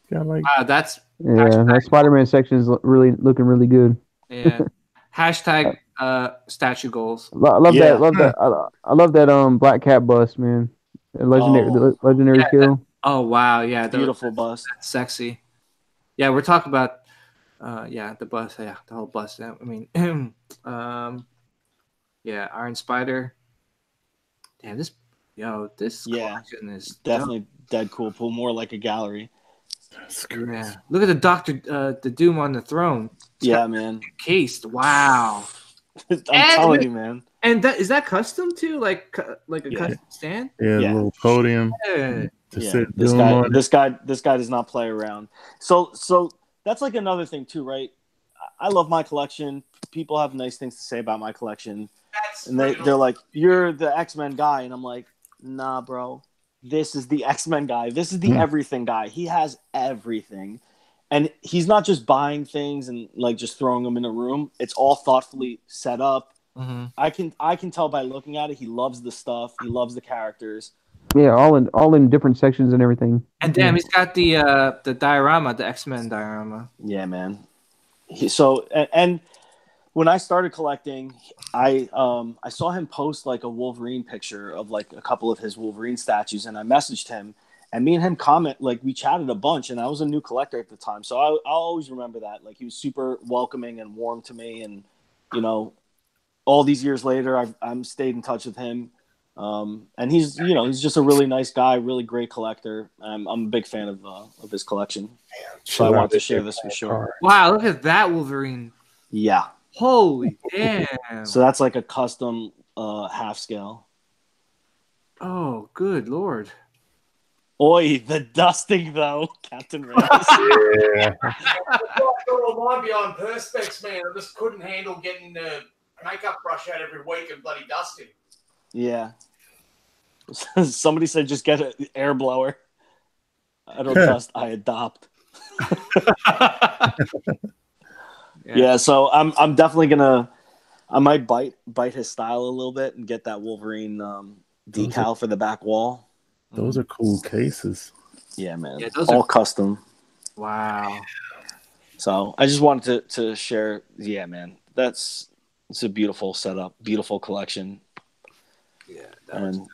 that's that Spider-Man section is looking really good. Yeah. Hashtag statue goals. I love that. I love that Black Cat bust, man. Legendary kill. Oh wow, yeah, beautiful bust. That's sexy. Yeah, we're talking about the bust, the whole bust. I mean, Iron Spider. Damn, Yo, this Yeah. collection is Definitely Deadpool, pull more like a gallery. dope. Yeah. Look at the Doom on the throne. It's Yeah, got man. cased. Wow. I'm And- telling you, man. And is that custom too? Like a Yeah. custom stand? Yeah, Yeah. a little podium Yeah. to Yeah, sit this Doom guy, on. this guy does not play around. So that's like another thing too, right? I love my collection. People have nice things to say about my collection, and they're like, "You're the X-Men guy," and I'm like, "Nah, bro. This is the X-Men guy. This is the everything guy. He has everything, and he's not just buying things and like just throwing them in a room. It's all thoughtfully set up. Mm-hmm. I can tell by looking at it. He loves the stuff. He loves the characters. Yeah, all in different sections and everything. And damn, he's got the diorama, the X-Men diorama. Yeah, man. And when I started collecting, I saw him post like a Wolverine picture of like a couple of his Wolverine statues, and I messaged him, and me and him we chatted a bunch, and I was a new collector at the time, so I'll always remember that. Like, he was super welcoming and warm to me, and you know, all these years later, I'm stayed in touch with him, and he's just a really nice guy, really great collector. I'm a big fan of his collection, so I want to share this for sure. Wow, look at that Wolverine. Yeah. Holy damn. So that's like a custom half scale. Oh, good lord. Oi, the dusting though, Captain Reyes. Yeah. I might be on Perspex, man. I just couldn't handle getting the makeup brush out every week and bloody dusting. Yeah. Somebody said just get an air blower. I don't dust, I adopt. Yeah, so I'm definitely I might bite his style a little bit and get that Wolverine decal for the back wall. Those are cool cases. Yeah, man. Yeah, those all are custom. Wow. So I just wanted to share. Yeah, man. It's a beautiful setup, beautiful collection. Yeah. And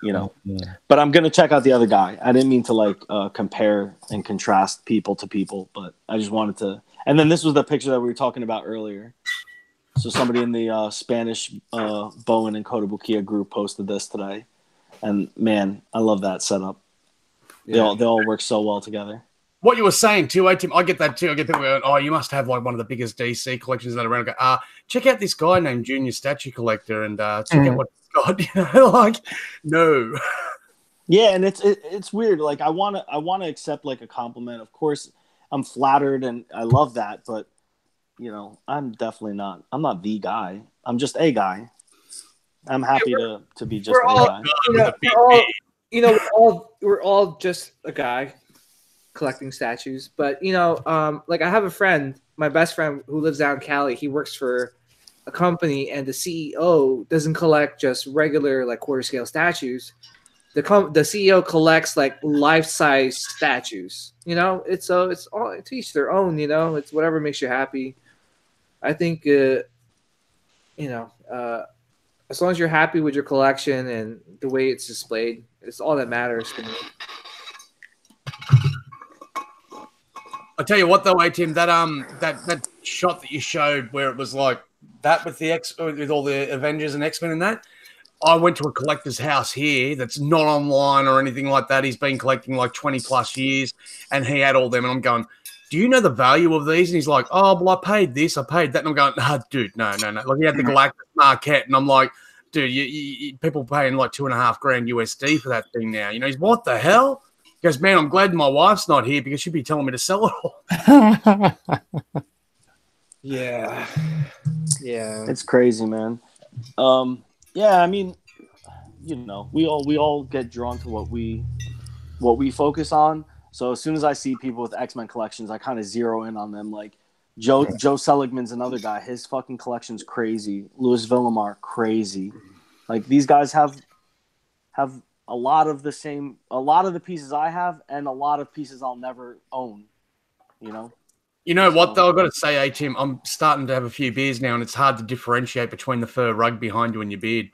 but I'm gonna check out the other guy. I didn't mean to like compare and contrast people to people, but I just wanted to. And then this was the picture that we were talking about earlier. So somebody in the Spanish Bowen and Kotobukiya group posted this today, and man, I love that setup. Yeah. They all work so well together. What you were saying too, Tim, I get that too. I get that. Oh, you must have like one of the biggest DC collections that around. I go, check out this guy named Junior Statue Collector, and check out what he's got. Like, no. Yeah, and it's weird. Like, I want to accept like a compliment. Of course, I'm flattered and I love that, but I'm definitely not. I'm not the guy. I'm just a guy. I'm happy to be just a guy. We're all just a guy collecting statues. But like I have a friend, my best friend who lives out in Cali. He works for a company, and the CEO doesn't collect just regular like quarter scale statues. The CEO collects like life-size statues. It's all to each their own. It's whatever makes you happy. I think as long as you're happy with your collection and the way it's displayed, it's all that matters to me. I tell you what, though, Tim, that shot that you showed where it was like that with with all the Avengers and X-Men and that. I went to a collector's house here that's not online or anything like that. He's been collecting like 20 plus years, and he had all them. And I'm going, do you know the value of these? And he's like, oh, well, I paid this, I paid that. And I'm going, nah, dude, no. Like, he had the Galactus Marquette, and I'm like, dude, you people paying like $2.5 grand USD for that thing now. He's what the hell? He goes, man, I'm glad my wife's not here because she'd be telling me to sell it all. Yeah. It's crazy, man. Yeah, I mean, we all get drawn to what we focus on. So as soon as I see people with X-Men collections, I kind of zero in on them. Like Joe Seligman's another guy. His fucking collection's crazy. Louis Villamar, crazy. Like, these guys have a lot of the pieces I have, and a lot of pieces I'll never own. You know what, though? I've got to say, Tim, I'm starting to have a few beers now, and it's hard to differentiate between the fur rug behind you and your beard.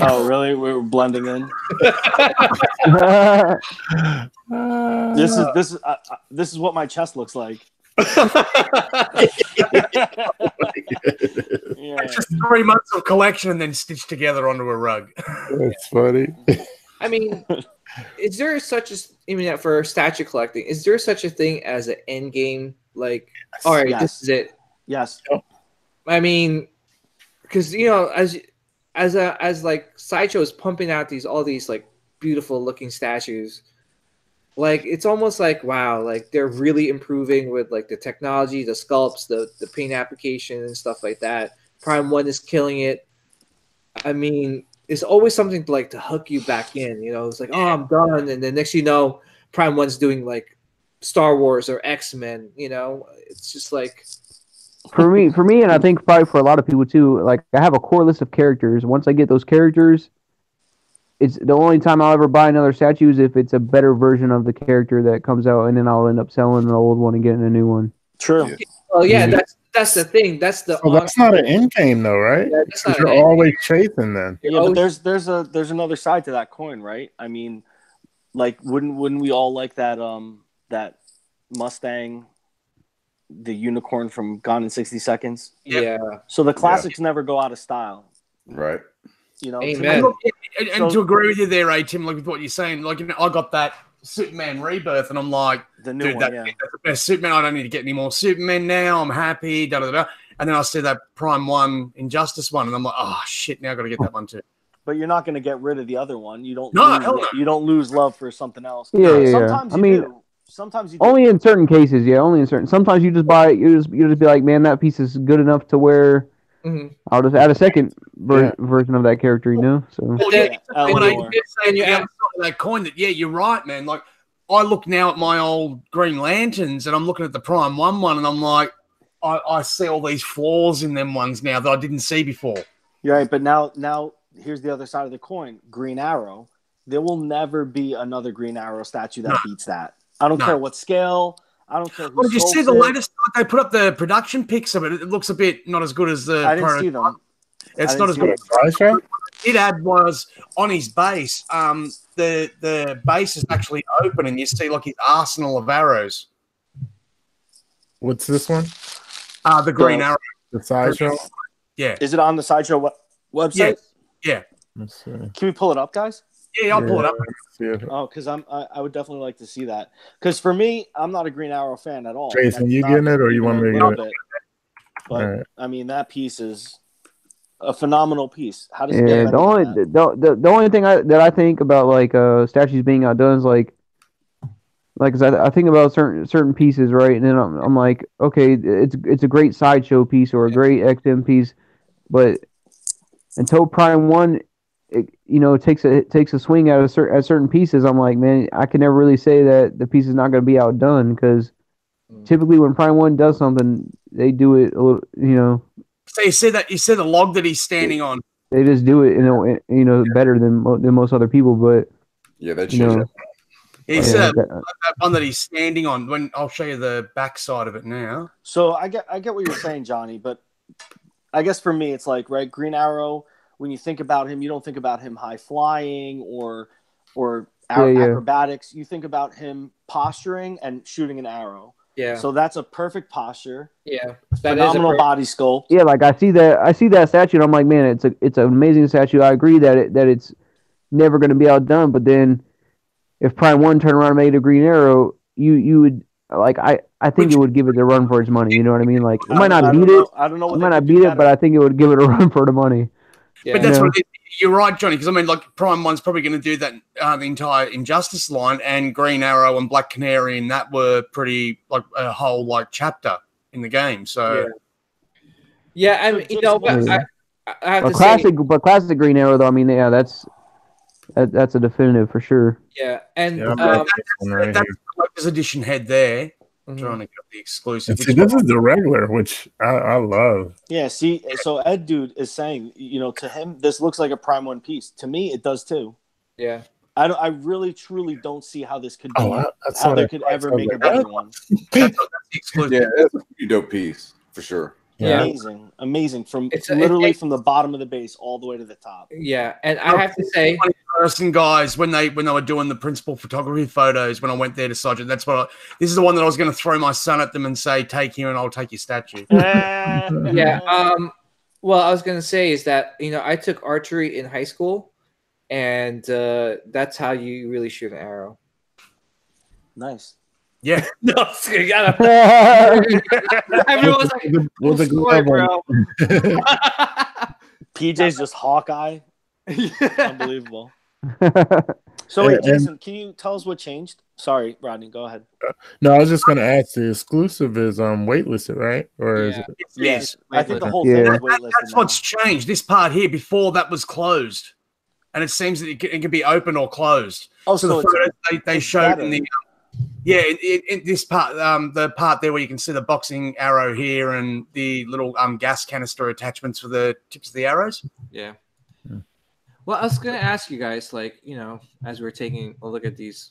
Oh, really? We're blending in. This is what my chest looks like. Yeah. It's just 3 months of collection and then stitched together onto a rug. That's funny. I mean, is there such a? I mean, for statue collecting, is there such a thing as an end game? Like, all right, Yes. this is it. Yes. I mean, because as like Sideshow is pumping out all these like beautiful looking statues, like it's almost like wow, like they're really improving with like the technology, the sculpts, the paint application and stuff like that. Prime 1 is killing it. I mean, it's always something to hook you back in. It's like, oh, I'm done, and then next you know, Prime 1's doing like Star Wars or X-Men. It's just like. For me, and I think probably for a lot of people too, like I have a core list of characters. Once I get those characters, it's the only time I'll ever buy another statue is if it's a better version of the character that comes out, and then I'll end up selling the old one and getting a new one. True. Yeah. Well, yeah, that's the thing. That's the. Well, that's not an end game though, right? Yeah, that's not You're an end always chasing then. Yeah, but there's another side to that coin, right? I mean, like wouldn't we all like that that Mustang, the unicorn from Gone in 60 Seconds? Yeah. So the classics never go out of style. Right. Amen. And to agree with you there, Tim, like with what you're saying, like I got that Superman Rebirth, and I'm like, The new dude, one, that's the best Superman. I don't need to get any more Superman now. I'm happy. Da da da. And then I see that Prime 1 Injustice one, and I'm like, oh shit, now I got to get that one too. But you're not going to get rid of the other one. You don't. No, hell no. You don't lose love for something else. Yeah. Sometimes I you mean, do. Sometimes you do. only in certain cases, yeah. Only in certain. Sometimes you just buy it. You just be like, man, that piece is good enough to where I'll just add a second version of that character. So. Well, Yeah, when I Eleanor. saying the other side of that coin, that you're right, man. Like I look now at my old Green Lanterns, and I'm looking at the Prime 1 one, and I'm like, I see all these flaws in them ones now that I didn't see before. You're right, but now here's the other side of the coin. Green Arrow. There will never be another Green Arrow statue that beats that. I don't care what scale. I don't care who. Well, did you see sculpts the it. latest? They put up the production pics of it. It looks a bit not as good as the. I didn't see them. It's I not didn't as see good. them. Sideshow? It had was on his base. The base is actually open, and you see like his arsenal of arrows. What's this one? The Green Arrow. The Sideshow? Yeah, Is it on the Sideshow website? yeah. Let's see. Can we pull it up, guys? Yeah, I'll pull it up. Let's see if- Oh, because I would definitely like to see that. Because for me, I'm not a Green Arrow fan at all. Jason, That's you not getting it or you even want me a to little get it? bit. But All right. I mean, that piece is a phenomenal piece. How does it Yeah, get the better only than that? the only thing that I think about like statues being outdone is like 'cause I think about certain pieces, right? And then I'm like, okay, it's a great Sideshow piece or a great XM piece, but until Prime 1, it takes a swing at certain pieces. I'm like, man, I can never really say that the piece is not going to be outdone because typically when Prime 1 does something, they do it a little, So you see the log that he's standing on. they just do it better than most other people. But Yeah, that you shows. know, He's yeah, that one that he's standing on. When I'll show you the back side of it now. So I get what you're saying, Johnny, but I guess for me, it's like, right, Green Arrow, when you think about him, you don't think about him high flying or acrobatics. You think about him posturing and shooting an arrow. Yeah. So that's a perfect posture. Yeah. Phenomenal body sculpt. yeah, like I see that statue, and I'm like, man, it's an amazing statue. I agree that it's never going to be outdone. But then, if Prime 1 turned around and made a Green Arrow, you would like I think it would give it the run for its money. You know what I mean? Like it might not beat it. I don't know. It might not beat it, but I think it would give it a run for the money. Yeah. But that's Yeah. what you're right, Johnny. Because I mean, like Prime 1's probably going to do that the entire Injustice line, and Green Arrow and Black Canary, and that were pretty like a whole like chapter in the game. So Yeah, I mean, but I have to But classic Green Arrow though. I mean, yeah, that's a definitive for sure. say, yeah, and Yeah, I'm got this one right that's here. the collector's edition head there. mhm. Trying to get the exclusive. And see, this is the regular, which I love. Yeah, see, so Ed Dude is saying, to him, this looks like a Prime 1 piece. To me, it does too. yeah, I really, truly don't see how this could be, that's how what they I could thought. ever I was make a like, better one. That's the exclusive. Yeah, that's a pretty dope piece for sure. Yeah. Amazing. From It's literally from the bottom of the base all the way to the top. yeah, and I have to say, Person guys, when they were doing the principal photography photos, when I went there to Sergeant, this is the one that I was going to throw my son at them and say, "Take him, and I'll take your statue." yeah. Well, I was gonna say is that I took archery in high school, and that's how you really shoot an arrow. Nice. Yeah. No, you gotta. Everyone's like, with the "Story, glove bro." on. PJ's just Hawkeye. Yeah. Unbelievable. So wait, And- Jason, can you tell us what changed? Sorry, Rodney, go ahead. No, I was just gonna ask. The exclusive is waitlisted, right? Or is Yeah. it? Yes, Yeah. I think the whole Yeah. thing is waitlisted. That's what's changed. This part here, before that was closed. And it seems that it can be open or closed. Oh, So so the it's, photos they it's showed better. in the in this part, the part there where you can see the boxing arrow here and the little gas canister attachments for the tips of the arrows. Yeah. Hmm. Well, I was gonna ask you guys, like, you know, as we're taking a look at these,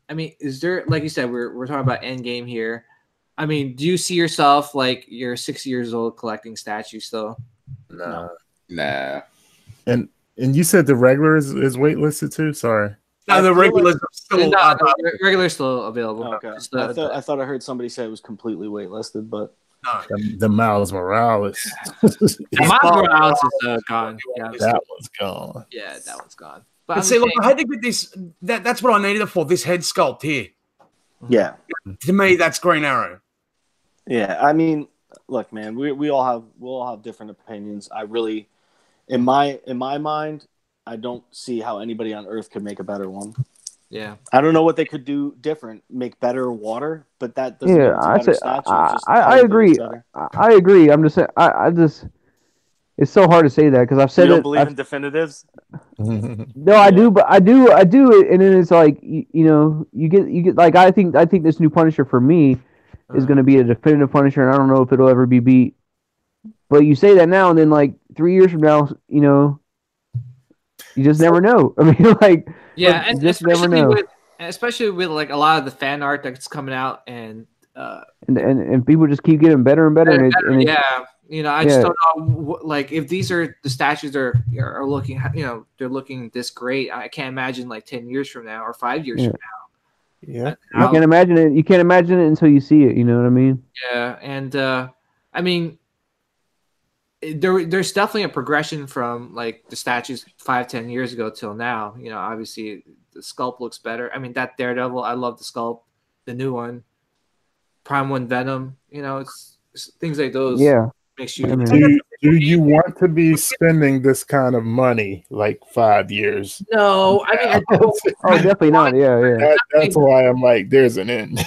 I mean, is there, like you said, we're talking about end game here. I mean, do you see yourself like you're 6 years old collecting statues still? No. Nah. And you said the regular is waitlisted too. Sorry. No, I the feel regulars like- are still No, regular is still available. Okay. Just the- I thought I heard somebody say it was completely waitlisted, but no. The Miles Morales. the Miles Morales is gone. Yeah, That one's gone. yeah, that one's gone. But I'm see, look, saying- I had to get this. That's what I needed it for. This head sculpt here. yeah. To me, that's Green Arrow. Yeah, I mean, look, man, we all have different opinions. I really, in my mind, I don't see how anybody on Earth could make a better one. yeah. I don't know what they could do different, make better water, but that doesn't Yeah, mean it's a I better say- statue. It's just I how you agree. make each other. I agree. I'm just saying. I just. It's so hard to say that because I've You said don't it. believe in definitives? No, I do, but I do it, and then it's like you know, you get like I think this new Punisher for me is going to be a definitive Punisher, and I don't know if it'll ever be beat. But you say that now, and then like 3 years from now, you know, you just never know. I mean, like Yeah, you and just never especially know. with like a lot of the fan art that's coming out, and And people just keep getting better and better. And it, yeah, you know, I just Yeah. don't know. Like, if these are the statues are looking, you know, they're looking this great. I can't imagine like 10 years from now or 5 years Yeah. from now. Yeah. you can't imagine it. You can't imagine it until you see it. You know what I mean? Yeah, and I mean, there's definitely a progression from like the statues 5-10 years ago till now. You know, obviously the sculpt looks better. I mean, that Daredevil, I love the sculpt. The new one, Prime One Venom. You know, it's things like those. Yeah. Makes you. I mean- Do you want to be spending this kind of money like 5 years? No, I mean, I don't. Oh, definitely not. Yeah, yeah. That's why I'm like, there's an end.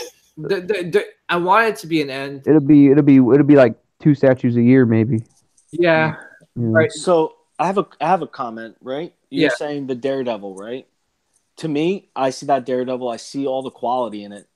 I want it to be an end. It'll be like 2 statues a year, maybe. Yeah. You know? Right. So I have a comment, right? You're Yeah. saying the Daredevil, right? To me, I see that Daredevil. I see all the quality in it.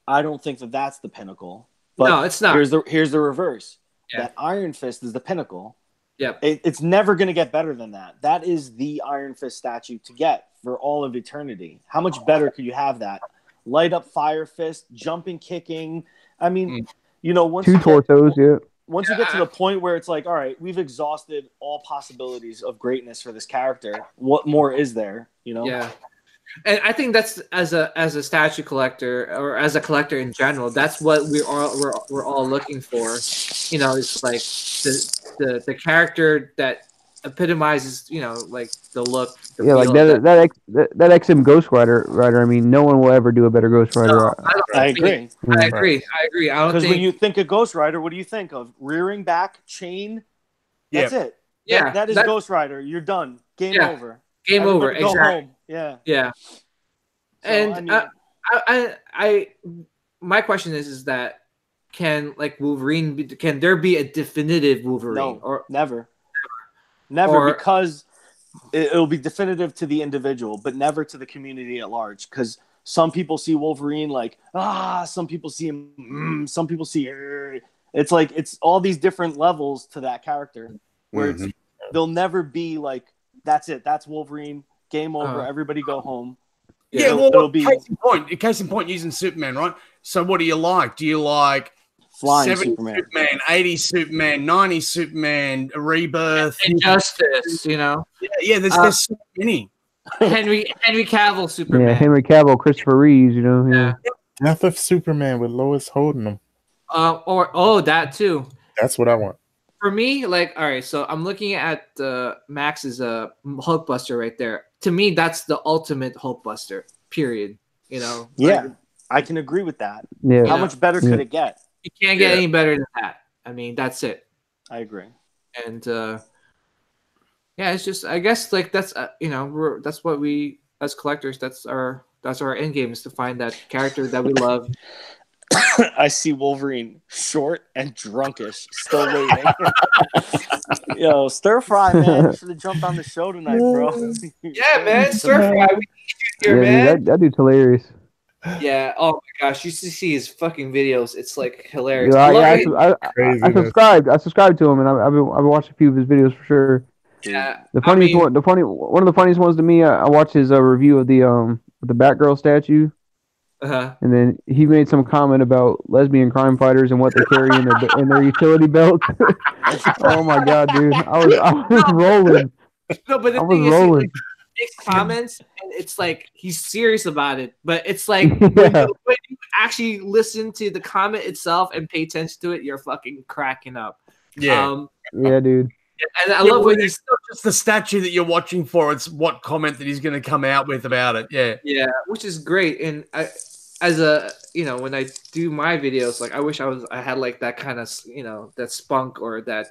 I don't think that that's the pinnacle. But No, it's not. Here's the reverse. Yeah. That Iron Fist is the pinnacle. Yep. It's never going to get better than that. That is the Iron Fist statue to get for all of eternity. How much better could you have that? Light up Fire Fist, jumping, kicking. I mean, you know, once 2 you get- torsos. Yeah. once you get to the point where it's like, all right, we've exhausted all possibilities of greatness for this character. What more is there? You know? Yeah. And I think that's as a statue collector or as a collector in general, that's what we're all looking for. You know, it's like the character that epitomizes, you know, like the look. The Yeah, like feel of that XM Ghost Rider. I mean, no one will ever do a better Ghost Rider. No, I agree. I agree. I don't Because think. when you think of Ghost Rider, what do you think of? Rearing back, chain. That's it. yeah, That is Ghost Rider. You're done. Game Yeah. over. game over. Everybody go Exactly. home. Yeah. Yeah. So, And I mean, I my question is that can like Wolverine can there be a definitive Wolverine no, or never, Or- because it'll be definitive to the individual, but never to the community at large. Because some people see Wolverine like some people see him, some people see her. It's like it's all these different levels to that character where it's they'll never be like that's it, that's Wolverine, game over, everybody go home. Yeah, It'll well, be case in point, using Superman, right? So what do you like? Do you like flying 70s Superman. 80s Superman, 90s Superman, Rebirth? Injustice, you know, Yeah, there's so many. Henry Cavill Superman. Yeah, Henry Cavill, Christopher Reeves. You know. Yeah. Yeah. Death of Superman with Lois holding him. Or that too. That's what I want. for me, like, all right, so I'm looking at Max's Hulkbuster right there. To me, that's the ultimate Hulkbuster. Period. You know. Yeah, Like, I can agree with that. Yeah. How much better could it get? you can't get any better than that. I mean, that's it. I agree. And yeah, it's just I guess like that's that's what we as collectors that's our end game is to find that character that we love. I see Wolverine short and drunkish, still waiting. Yo, stir fry, man. You should have jumped on the show tonight, bro. Yeah, man, stir fry. We need you here, Yeah, man. dude, that dude's hilarious. Yeah. Oh my gosh, you should see his fucking videos. It's like hilarious. Yeah, Craziness. I subscribed to him, and I've watched a few of his videos for sure. Yeah. One of the funniest ones to me, I watched his review of the Batgirl statue, and then he made some comment about lesbian crime fighters and what they carry in their utility belts. Oh my god, dude, I was rolling. No, but the I was thing is, rolling. he makes comments, and it's like he's serious about it. But it's like Yeah. when you actually listen to the comment itself and pay attention to it, you're fucking cracking up. Yeah. Yeah, dude. And I love when he's It's not just the statue that you're watching for, it's what comment that he's going to come out with about it. Yeah. which is great. And I, as a when I do my videos, like I wish I had like that kind of that spunk or that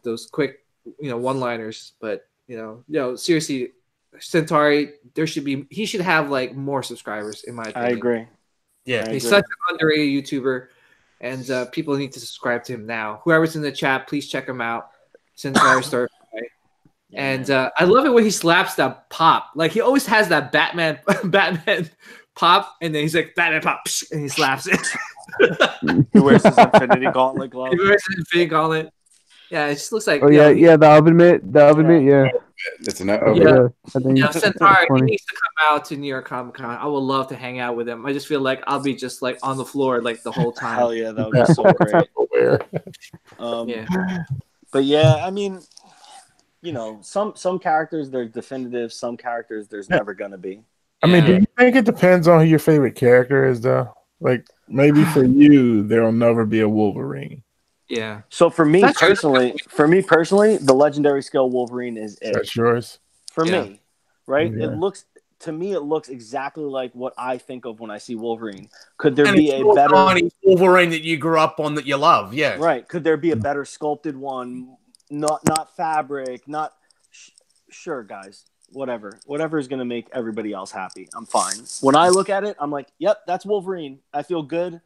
those quick one-liners. But seriously, Centauri, he should have like more subscribers in my opinion. I agree. Yeah. He's such an underrated YouTuber, and people need to subscribe to him now. Whoever's in the chat, please check him out. Centauri Star. And I love it when he slaps that pop. Like he always has that Batman pop, and then he's like Batman pop, and he slaps it. He wears his Infinity Gauntlet glove. He wears his Infinity Gauntlet. Yeah, it just looks like. Oh yeah, the oven mitt, yeah. It's an I think Centauri, he needs to come out to New York Comic Con. I would love to hang out with him. I just feel like I'll be just like on the floor like the whole time. Hell yeah, that would be so great. Yeah. But yeah, I mean, some characters there's definitive, some characters there's never gonna be. I mean, do you think it depends on who your favorite character is, though? Like maybe for you, there'll never be a Wolverine. Yeah. So for me personally, the legendary scale Wolverine is it. That's yours. For me, right? Yeah. It looks exactly like what I think of when I see Wolverine. Could there And be it's a your better tiny Wolverine that you grew up on that you love? Yeah. right? Could there be a better sculpted one? Not fabric, not sure, guys. Whatever is gonna make everybody else happy. I'm fine. When I look at it, I'm like, yep, that's Wolverine. I feel good,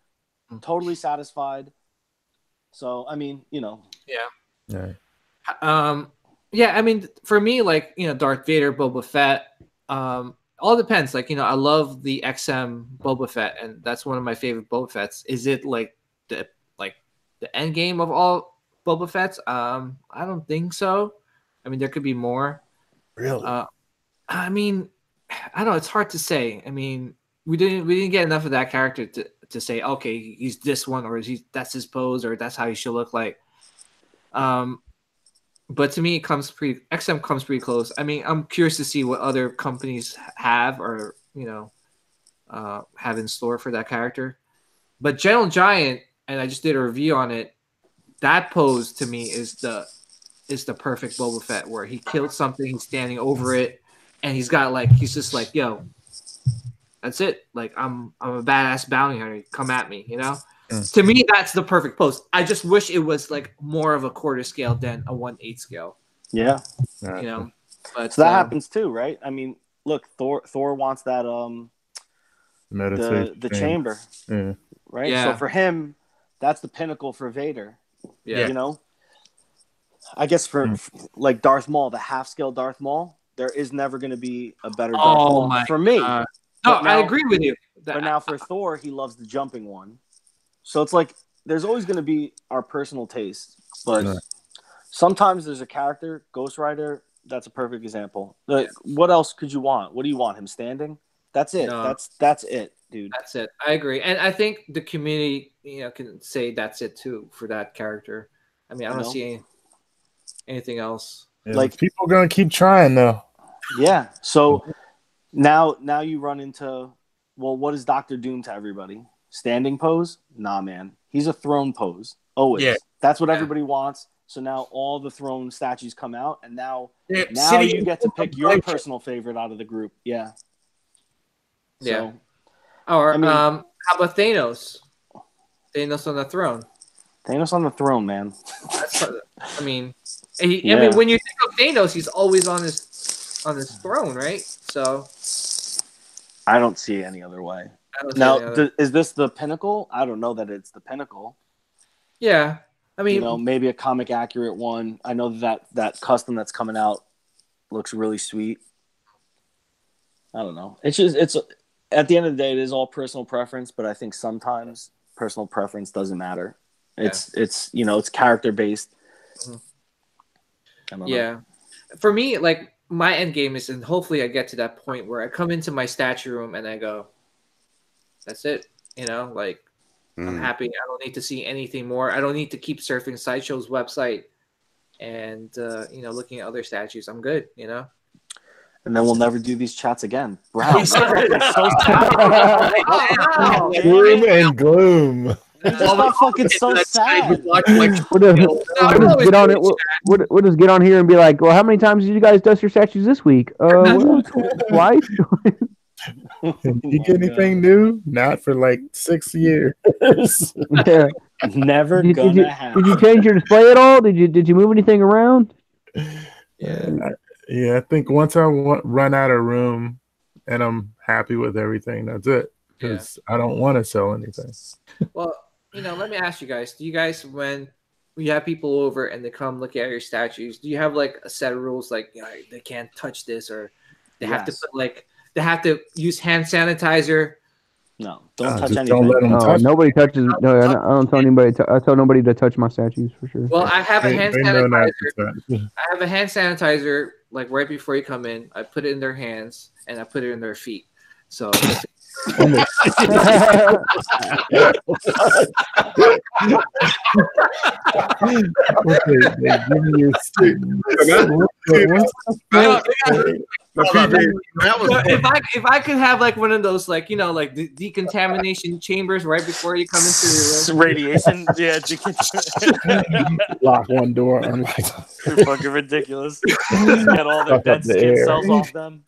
totally satisfied. So I mean, Yeah. Yeah, I mean, for me, like, Darth Vader, Boba Fett, all depends. Like, I love the XM Boba Fett, and that's one of my favorite Boba Fetts. Is it like the end game of all Boba Fett's? I don't think so. I mean, there could be more. Really? I mean, I don't know. It's hard to say. I mean, we didn't get enough of that character to say, okay, he's this one, or that's his pose, or that's how he should look like. But to me, XM comes pretty close. I mean, I'm curious to see what other companies have or have in store for that character. But Gentle Giant, and I just did a review on it. That pose to me is the perfect Boba Fett, where he killed something, he's standing over it, and he's just like, yo, that's it. Like I'm a badass bounty hunter. Come at me, To me, that's the perfect pose. I just wish it was like more of a quarter scale than a 1/8 scale. yeah. But So that happens too, right? I mean, look, Thor wants that Meditation. the chamber, Yeah. right? Yeah. So for him, that's the pinnacle for Vader. Yeah. I guess for like Darth Maul, the half scale Darth Maul, there is never going to be a better Darth Maul my for me. No, But now- I agree with you. But now for Thor, he loves the jumping one. So it's like there's always going to be our personal taste, but sometimes there's a character, Ghost Rider. That's a perfect example. Like, what else could you want? What do you want? Him standing? That's it. No. That's it, dude. That's it. I agree, and I think the community, can say that's it too for that character. I mean, I don't see anything else. Yeah, Like- people are gonna keep trying though. Yeah. So now you run into, well, what is Doctor Doom to everybody? Standing pose? Nah, man. He's a throne pose. Always. Yeah. That's what Yeah. everybody wants. So now all the throne statues come out, and now City- you get to pick your personal favorite out of the group. Yeah. Yeah. So, Or I mean- how about Thanos? Thanos on the throne. Thanos on the throne, man. That's I mean, Yeah. when you think of Thanos, he's always on his throne, right? So I don't see any other way. I don't see Now, any other- is this the pinnacle? I don't know that it's the pinnacle. yeah. I mean, You know, maybe a comic accurate one. I know that custom that's coming out looks really sweet. I don't know. It's at the end of the day, it is all personal preference, but I think sometimes personal preference doesn't matter. It's character based. Mhm. I don't know. yeah. For me, like my end game is, and hopefully I get to that point where I come into my statue room and I go, "That's it." You know, like I'm happy. I don't need to see anything more. I don't need to keep surfing Sideshow's website and looking at other statues. I'm good. You know. And then we'll never do these chats again. Brown, He's so Oh, Gloom and gloom. It just got fucking so sad. We'll just get on it. We'll just get on here and be like, well, how many times did you guys dust your statues this week? Well, twice. Did you get anything new? Not for like 6 years. Yeah. Never Did gonna you happen. change your display at all? Did you move anything around? Yeah, I think once I run out of room and I'm happy with everything, that's it. Because I don't want to sell anything. Well, let me ask you guys. Do you guys, when you have people over and they come look at your statues, do you have like a set of rules, like they can't touch this, or they have to put they have to use hand sanitizer? No, don't touch just anything. don't let 'em No, touch. nobody touches. No, I don't tell anybody. I tell nobody to touch my statues for sure. Well, I have a hand They know not sanitizer. to touch. I have a hand sanitizer like right before you come in. I put it in their hands and I put it in their feet. So Okay, they give me your stick. if I could have like one of those like decontamination chambers right before you come into the room. Radiation, yeah, Lock one door, unlock. You're fucking ridiculous. Get all the Fuck dead up the skin air. cells off them.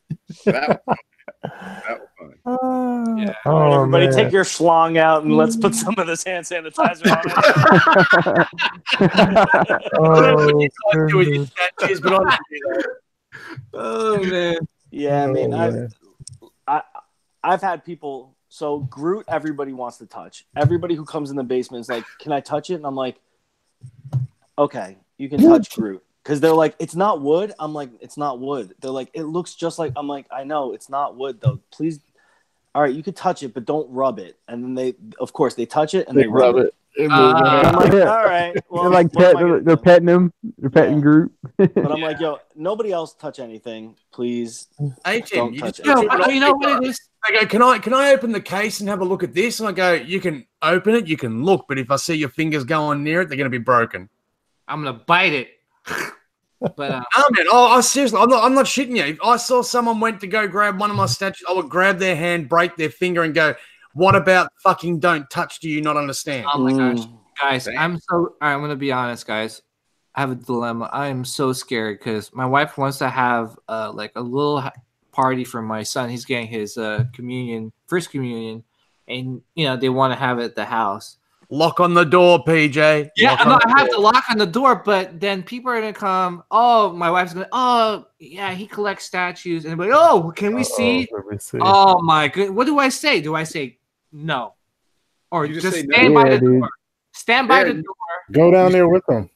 That was fun. Yeah. All right, everybody, man. take your schlong out and let's put some of this hand sanitizer on it. Oh, Oh man. Yeah, I mean, man. I've had people. So Groot, everybody wants to touch. Everybody who comes in the basement is like, "Can I touch it?" And I'm like, "Okay, you can touch Groot." Because they're like, "It's not wood." I'm like, "It's not wood." They're like, "It looks just like." I'm like, "I know it's not wood though. Please, all right, you could touch it, but don't rub it." And then they, of course, they touch it and they rub it. I'm like, Yeah. all right. Well, They're like what am I gonna they're do? petting him. They're petting Yeah. Groot. But I'm like, yo, nobody else touch anything, please. Hey, Tim, Don't you touch just it. No, you know what it is? I go, can I open the case and have a look at this? And I go, you can open it, you can look, but if I see your fingers going near it, they're going to be broken. I'm gonna bite it. But Oh man, I seriously, I'm not shitting you. If I saw someone went to go grab one of my statues, I would grab their hand, break their finger, and go, "What about fucking don't touch? Do you not understand?" oh my gosh, Mm. guys, Damn. I'm gonna be honest, guys. I have a dilemma. I am so scared because my wife wants to have like a little party for my son. He's getting his first communion, and they want to have it at the house. Lock on the door, PJ. Yeah, Lock no, on the I have door. to lock on the door, but then people are gonna come. Oh, my wife's gonna. Oh, yeah, he collects statues, and they're like, oh, can we see? Let me see. Oh my good. What do I say? Do I say no, or You just just say no. stand by Yeah, the dude. door? Stand by Yeah, the you- door. Go down there with them.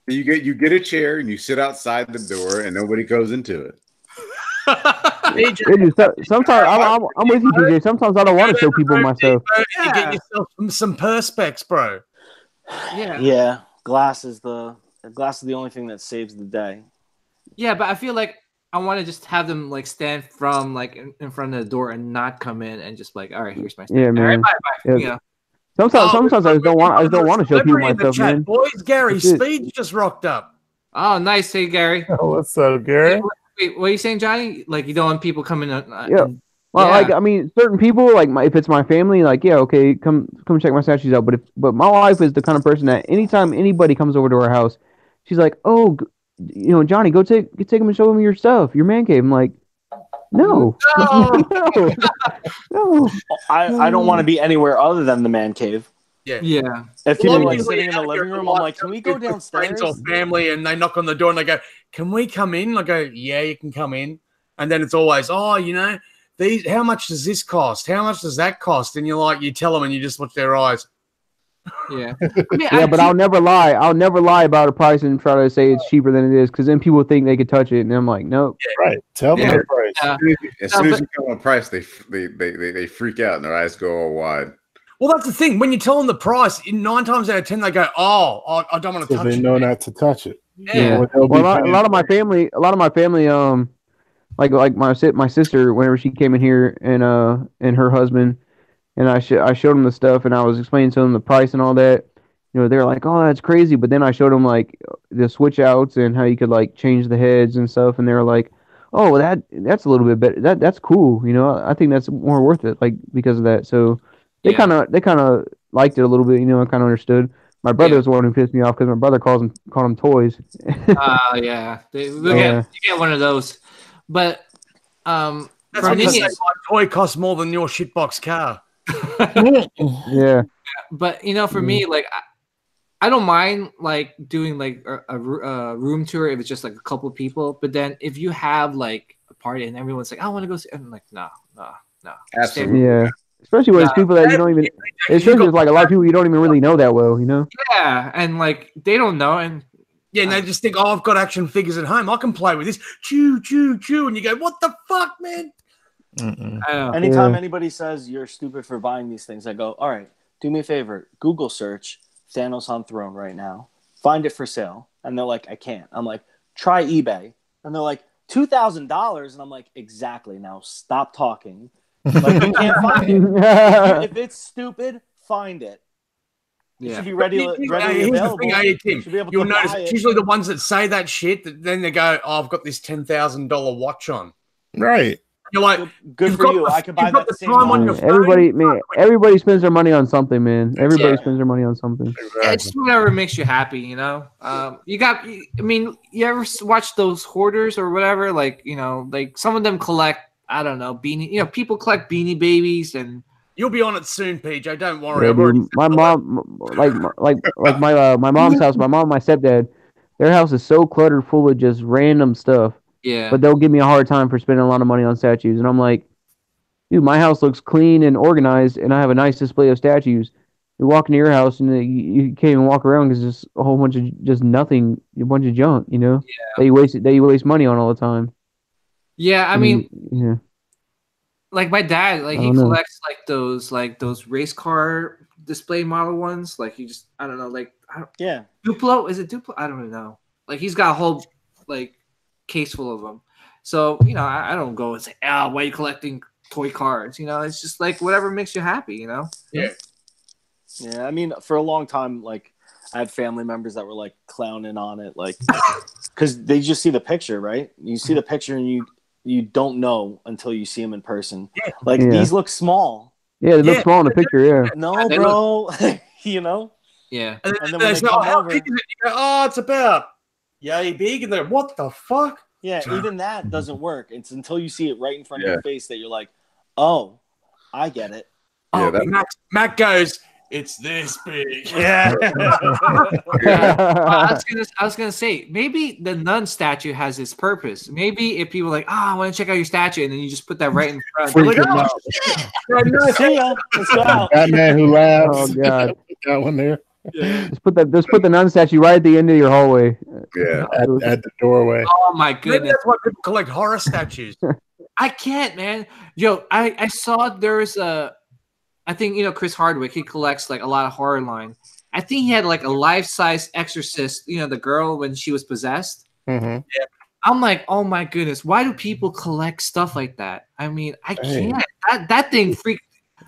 You get a chair and you sit outside the door and nobody goes into it. PJ, It is sometimes I'm with you, PJ. Sometimes I don't want to show people myself. you Yeah. get yourself some perspex, bro. Yeah. Yeah, glass is the only thing that saves the day. Yeah, but I feel like I want to just have them like stand from like in front of the door and not come in and just like, all right, here's my Yeah, all right, man. bye. Yeah. You know. Sometimes I just don't want to show people Celebrity in the myself, chat. man. Boys, Gary That's it. Speed's just rocked up. Oh, nice. Hey, Gary. Oh, what's up, Gary? Wait, what are you saying, Johnny? Like you don't want people coming in? Yeah. Well, Yeah. like I mean, certain people like if it's my family, like yeah, okay, come check my statues out. But my wife is the kind of person that anytime anybody comes over to our house, she's like, oh, Johnny, go take him and show him your stuff, your man cave. I'm like, no, No. no. I don't want to be anywhere other than the man cave. Yeah. If people Well, are like usually sitting in the you're living room, like I'm like, can we go with friends downstairs? or family, and they knock on the door and they go, "Can we come in?" I go, "Yeah, you can come in." And then it's always, "Oh, these. How much does this cost? How much does that cost?" And you tell them, and you just watch their eyes. Yeah. I mean, Yeah, but I'll never lie. I'll never lie about a price and try to say it's cheaper than it is, because then people think they could touch it, and I'm like, nope. Right. Tell them Yeah. the price. As soon as you tell them a price, they freak out and their eyes go all wide. Well, that's the thing. When you tell them the price, 9 times out of 10 they go, "Oh, I don't want to Because touch they it." know not to touch it. Yeah. What they'll Well, be a paying lot of my for. family, like my sister, whenever she came in here and her husband, and I showed them the stuff, and I was explaining to them the price and all that. They're like, "Oh, that's crazy," but then I showed them like the switch outs and how you could like change the heads and stuff, and they were like, "Oh, well, that's a little bit better. That's cool. I think that's more worth it, like because of that." So they Yeah. kind of liked it a little bit. I kind of understood. My brother Yeah. was the one who pissed me off because my brother called them toys. Yeah. You Yeah. get one of those. But That's for when you me, say my toy costs more than your shitbox car. Yeah. but for me, like I don't mind like doing like a room tour if it's just like a couple of people. But then if you have like a party and everyone's like, "I want to go see," I'm like, no. Absolutely. Yeah. Especially when it's people that you don't even. Especially there's like a lot of people you don't even really know that well. Yeah, and like they don't know, and Yeah, and they just think, "Oh, I've got action figures at home. I can play with this." Choo, choo, choo. And you go, "What the fuck, man?" Mm-mm. I don't know. Anytime Yeah. anybody says you're stupid for buying these things, I go, all right, do me a favor. Google search Thanos on throne right now. Find it for sale. And they're like, I can't. I'm like, try eBay. And they're like, $2,000. And I'm like, exactly. Now stop talking. Like, you can't find it. If it's stupid, find it. It Yeah. should be readily Here's the available. thing, hey, Tim, You should be able you'll to notice buy it's it. usually the ones that say that shit that then they go, "Oh, I've got this $10,000 watch on." Right. You're like, Good you've for got you. the- I could buy you've got that the same time on watch. your Everybody spends their money on something, man. Everybody Yeah. spends their money on something. Yeah, it's just whatever makes you happy, you ever watch those hoarders or whatever? Like, like some of them collect, I don't know, beanie. People collect Beanie Babies, and You'll be on it soon, PJ. Don't worry. Yeah, I've already dude, my mom, like my mom's house, my mom, and my stepdad, their house is so cluttered full of just random stuff. yeah, But they'll give me a hard time for spending a lot of money on statues, and I'm like, dude, my house looks clean and organized, and I have a nice display of statues. You walk into your house and you can't even walk around because there's a whole bunch of just nothing, a bunch of junk, that you waste money on all the time. yeah. I mean, yeah. like my dad, like I he don't know. collects like those race car display model ones. Like he just, I don't know, like Yeah. Duplo. Is it Duplo? I don't know. Like he's got a whole like case full of them. So I don't go and say, "Oh, why are you collecting toy cars?" It's just like whatever makes you happy. Yeah, I mean, for a long time, like I had family members that were like clowning on it, like because they just see the picture, right? You see the picture and you don't know until you see them in person. Like Yeah. these look small. Yeah, they look small in the picture. Yeah. No, they bro. You know. Yeah. And And then then when there's they no, come how over- big is it? You go, "Oh, it's about yay big," and they're, "What the fuck?" Yeah, even that doesn't work. It's until you see it right in front of Yeah. your face that you're like, "Oh, I get it." Yeah, Oh, that- Mac goes, "It's this big." Yeah. I was gonna say maybe the nun statue has its purpose. Maybe if people are like, I want to check out your statue, and then you just put that right in front. They're Freak like, them "Oh, out. See ya. Let's go out. Batman who laughs. Oh god. That one there Just put the nun statue right at the end of your hallway. Yeah. at the doorway. oh my Maybe goodness, that's why people collect horror statues. I can't, man. Yo, I saw there's I think Chris Hardwick. He collects like a lot of horror line. I think he had like a life-size Exorcist. The girl when she was possessed. Mm-hmm. I'm like, oh my goodness, why do people collect stuff like that? I mean, I Hey. can't. That thing freak.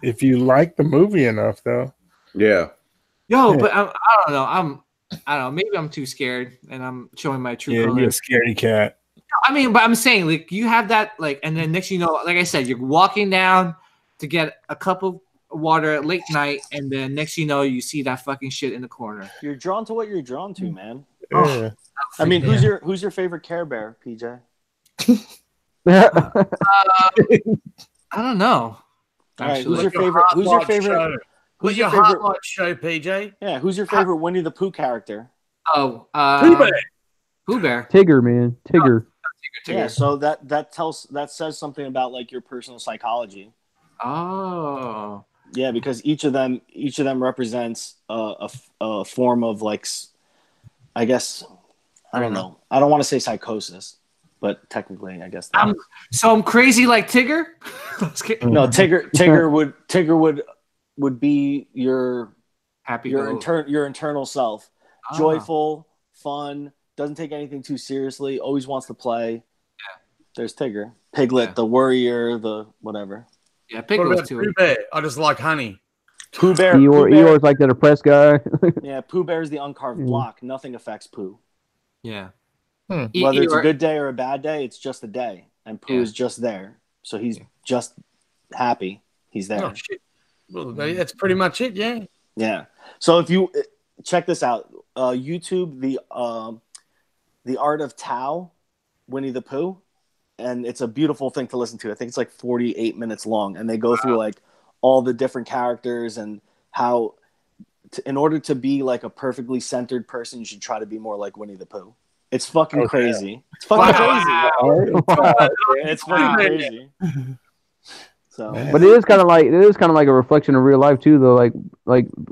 If you like the movie enough, though. Yeah. Yo, Yeah. but I don't know. I don't know. Maybe I'm too scared, and I'm showing my true Yeah, colors. you're a scaredy cat. I mean, but I'm saying, like, you have that, like, and then next, like I said, you're walking down to get a cup of water at late night, and then next, you see that fucking shit in the corner. You're drawn to what you're drawn to, man. Yeah. I mean, who's your favorite Care Bear, PJ? I don't know. All right, Actually. who's your favorite? Who's your favorite? Who's your favorite? Heartlight show, PJ? Yeah, who's your favorite Winnie the Pooh character? Oh, Pooh Bear. Tigger, man. Tigger. Yeah, so that says something about like your personal psychology. Oh. Yeah, because each of them represents a form of like, I guess, I don't know. I don't want to say psychosis, but technically, I guess. I'm crazy like Tigger. No, Tigger would be your happy, your internal self, joyful, fun, doesn't take anything too seriously, always wants to play. Yeah. There's Tigger, Piglet, the worrier, the whatever. Yeah, Piglet's too. Pooh Bear? I just like honey. Pooh Bear. Eeyore's like the depressed guy. Yeah, Pooh Bear is the uncarved block. Nothing affects Pooh. Yeah. Whether it's a good day or a bad day, it's just a day, and Pooh is just there. So he's just happy. He's there. Oh shit! Well, that's pretty much it. Yeah. Yeah. So if you check this out, YouTube, the Art of Tao, Winnie the Pooh, and it's a beautiful thing to listen to. I think it's like 48 minutes long, and they go through like all the different characters and how, in order to be like a perfectly centered person, you should try to be more like Winnie the Pooh. It's fucking crazy. It's fucking crazy. It's fucking crazy. So, but it is kind of like a reflection of real life too, though. Like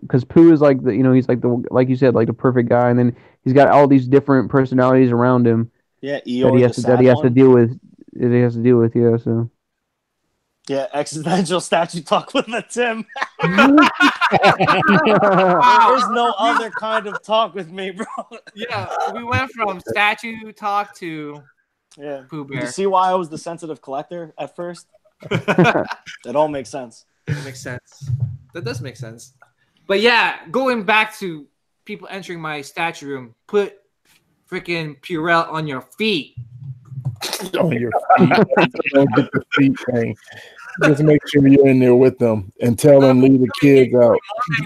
because Pooh is like he's like like you said, like the perfect guy, and then he's got all these different personalities around him. Yeah, that he has to deal with. Yeah. So. Yeah, existential statue talk with the Tim. There's no other kind of talk with me, bro. Yeah, we went from statue talk to Pooh Bear. You see why I was the sensitive collector at first? That all makes sense. That makes sense. That does make sense. But yeah, going back to people entering my statue room, put freaking Purell on your feet. On your feet. Don't get the feet thing. Just make sure you're in there with them and tell them leave the kids out.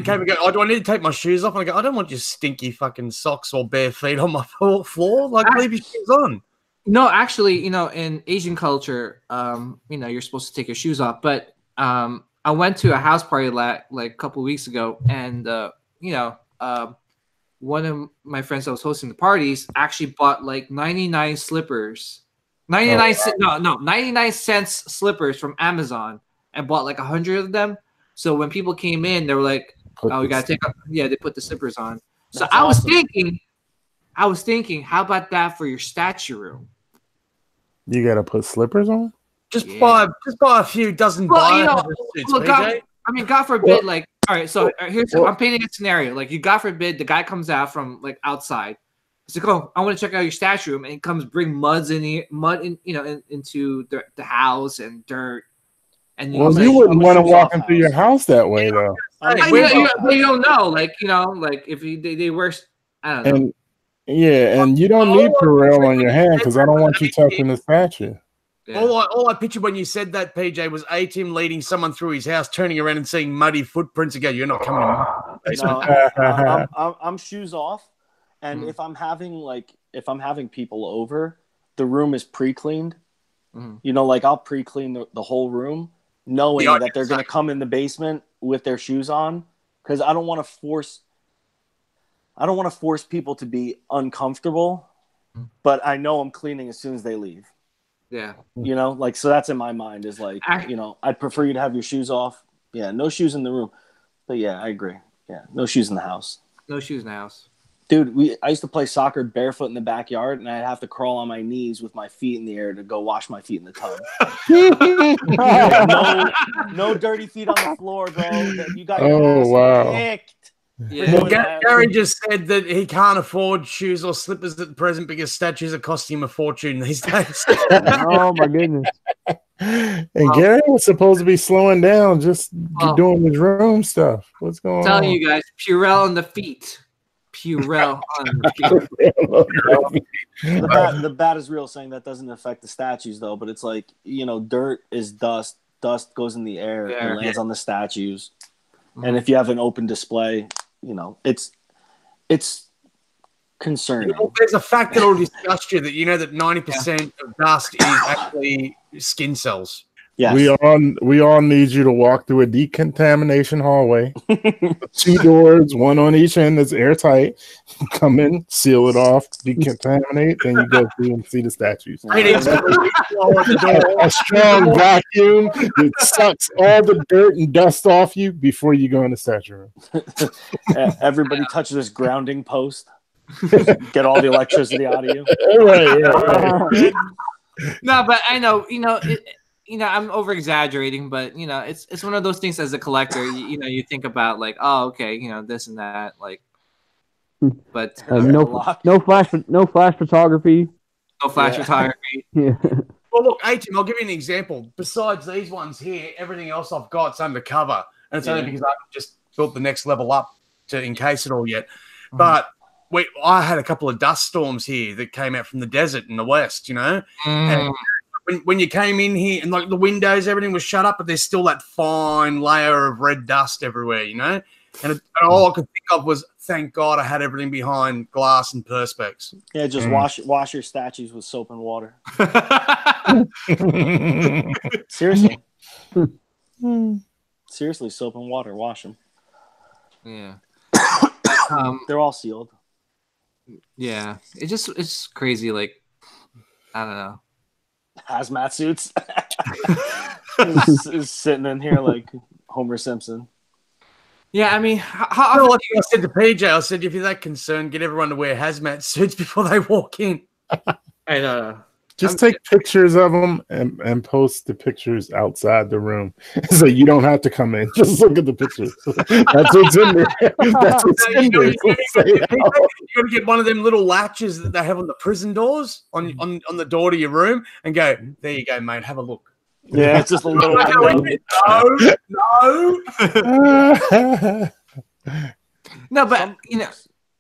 Came and go, oh, do I need to take my shoes off? And I go, I don't want your stinky fucking socks or bare feet on my floor. Like, leave your shoes on. No, actually, in Asian culture, you're supposed to take your shoes off. But I went to a house party like a couple of weeks ago, and one of my friends that was hosting the parties actually bought like 99 slippers. 99 cents slippers from Amazon and bought like 100 of them. So when people came in, they were like, "Oh, we gotta take off." Yeah, they put the slippers on. So I was thinking, how about that for your statue room? You gotta put slippers on. Just buy a few dozen. God forbid, like, all right. So I'm painting a scenario. Like, God forbid, the guy comes out from like outside. It's like, oh, I want to check out your statue room, and it comes bring mud into the house and dirt. And you wouldn't want to walk into your house that way, though. You don't know, like if they wear, I don't know. And you don't need Purell on your hand because I don't want you touching the statue. Yeah. All I pictured when you said that, PJ, was A-Tim leading someone through his house, turning around and seeing muddy footprints and go, "You're not coming in." No, I'm shoes off. And if I'm having people over, the room is pre-cleaned. Like I'll pre-clean the whole room, knowing that they're going to come in the basement with their shoes on, because I don't want to force people to be uncomfortable, but I know I'm cleaning as soon as they leave. Yeah. So that's in my mind is like, I'd prefer you to have your shoes off. Yeah, no shoes in the room. But yeah, I agree. Yeah, no shoes in the house. No shoes in the house. Dude, I used to play soccer barefoot in the backyard, and I'd have to crawl on my knees with my feet in the air to go wash my feet in the tub. No dirty feet on the floor, bro. You got your ass kicked. Yeah. Well, Gary just said that he can't afford shoes or slippers at present because statues are costing him a fortune these days. Oh, my goodness. And Gary was supposed to be slowing down, just doing his room stuff. What's going on? I'm telling you guys, Purell on the feet. Purell on repeat. The bat is real, saying that doesn't affect the statues though, but it's like, dirt is dust. Dust goes in the air and lands on the statues. And if you have an open display, it's concerning. There's a fact that I'll discuss you that that 90% of dust is actually skin cells. Yes. We all need you to walk through a decontamination hallway. 2 doors, one on each end that's airtight. Come in, seal it off, decontaminate, then you go through and see the statues. A strong vacuum that sucks all the dirt and dust off you before you go in the statue room. Everybody touches this grounding post. Get all the electricity out of you. Right. No, but I know, I'm over exaggerating, but it's one of those things as a collector, you think about like, oh, okay, this and that, like, but no flash photography. No flash photography. Yeah. Well, look, Tim, I'll give you an example. Besides these ones here, everything else I've got's undercover, and it's only because I haven't just built the next level up to encase it all yet. Mm-hmm. But I had a couple of dust storms here that came out from the desert in the west, and when you came in here and like the windows, everything was shut up, but there's still that fine layer of red dust everywhere, and all I could think of was, thank God I had everything behind glass and perspex. Yeah, just wash your statues with soap and water. Seriously. Seriously, soap and water, wash them. Yeah. They're all sealed. Yeah, it's crazy. Like, I don't know. Hazmat suits. is sitting in here like Homer Simpson. Yeah, I mean, how I said to PJ, I said, if you're that concerned, get everyone to wear hazmat suits before they walk in. I know. Just take pictures of them and post the pictures outside the room, so you don't have to come in. Just look at the pictures. That's what's in there. That's what's in there. You got to get one of them little latches that they have on the prison doors on the door to your room, and go, there you go, mate. Have a look. Yeah, it's just a little. No, but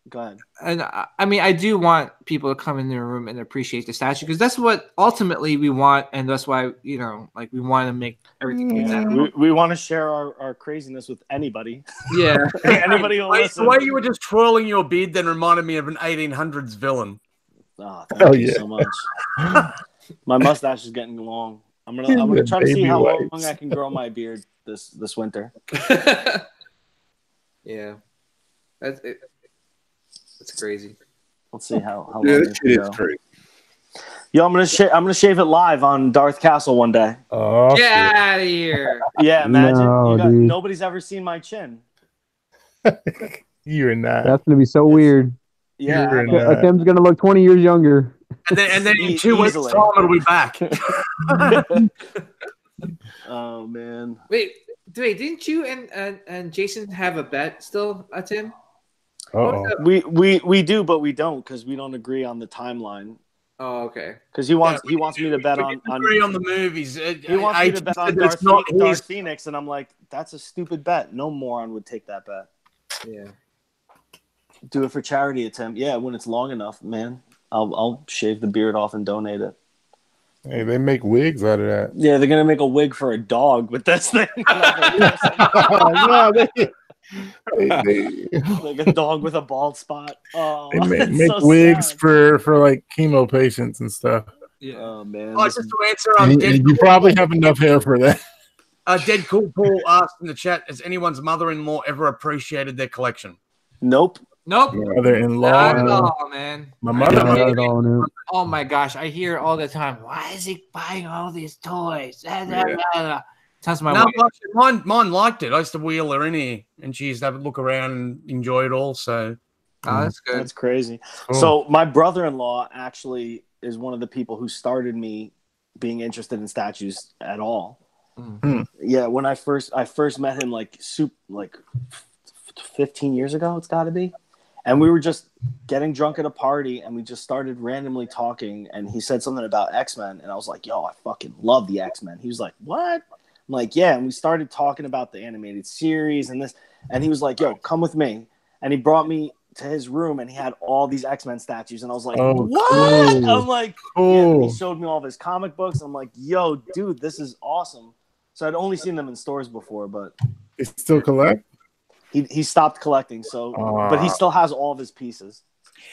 Go ahead. And I mean, I do want people to come in their room and appreciate the statue, because that's what ultimately we want, and that's why we want to make everything. We want to share our craziness with anybody. Yeah, anybody who listens. The way you were just twirling your beard then reminded me of an 1800s villain. Oh, thank you so much. My mustache is getting long. I'm gonna try to see how long I can grow my beard this winter. Yeah, that's it. It's crazy. Let's see how long this shit is crazy. Yo, I'm gonna shave it live on Darth Castle one day. Oh, get out of here! Yeah, imagine dude. Nobody's ever seen my chin. You're not. That's gonna be so weird. Yeah, Tim's gonna look 20 years younger. And then in 2 weeks' time, it'll be back. Oh man! Wait, didn't you and Jason have a bet still, Tim? We do, but we don't, because we don't agree on the timeline. Oh, okay. Because he wants me to bet on agree on the movies. He wants me to bet on Darth Phoenix, and I'm like, that's a stupid bet. No moron would take that bet. Yeah. Do it for charity, Tim. Yeah, when it's long enough, man. I'll shave the beard off and donate it. Hey, they make wigs out of that. Yeah, they're gonna make a wig for a dog with this thing. Like a dog with a bald spot. Oh, they make wigs for like chemo patients and stuff. Yeah. Oh man. Just to answer on you probably have enough hair for that. Dead Cool Paul asked in the chat, has anyone's mother-in-law ever appreciated their collection? Nope. Mother-in-law. Not at all, man. My mother. Oh my gosh, I hear all the time. Why is he buying all these toys? Tells my wife. Mine liked it. I used to wheel her in here, and she used to have a look around and enjoy it all. So, that's good. That's crazy. Oh. So my brother-in-law actually is one of the people who started me being interested in statues at all. Mm-hmm. Yeah, when I first met him, like 15 years ago, it's got to be. And we were just getting drunk at a party, and we just started randomly talking. And he said something about X-Men, and I was like, "Yo, I fucking love the X-Men." He was like, "What?" I'm like, "Yeah." And we started talking about the animated series and this. And he was like, "Yo, come with me." And he brought me to his room, and he had all these X-Men statues, and I was like, Oh, what? cool. I'm like, yeah, Cool. he showed me all of his comic books. I'm like, yo, dude, this is awesome. So I'd only seen them in stores before, but You still collect? he stopped collecting. So, but he still has all of his pieces.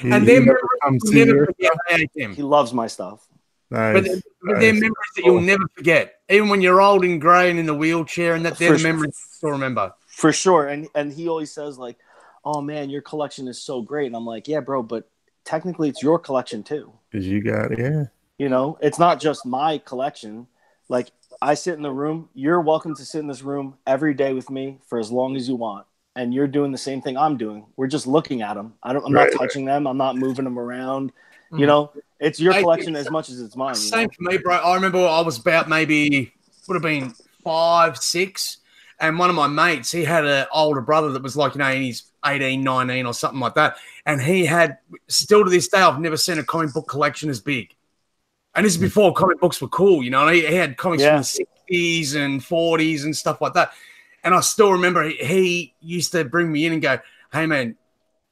And He then never comes to never your forget stuff? them. He loves my stuff. Nice. But they're memories that you'll never forget. Even when you're old and grey and in the wheelchair, and that they're For the sure. memories you still remember. For sure. And he always says, like, oh, man, your collection is so great. And I'm like, yeah, bro, but technically it's your collection too. Because you got, yeah. You know, it's not just my collection. Like, I sit in the room. You're welcome to sit in this room every day with me for as long as you want. And you're doing the same thing I'm doing. We're just looking at them. I'm Right, not touching them. I'm not moving them around. You know, it's your collection as much as it's mine. You know? Same for me, bro. I remember I was about maybe, would have been 5, 6. And one of my mates, he had an older brother that was like, you know, in his 18, 19 or something like that. And he had, still to this day, I've never seen a comic book collection as big. And this is before comic books were cool, you know. He had comics from the 60s and 40s and stuff like that. And I still remember he used to bring me in and go, hey, man,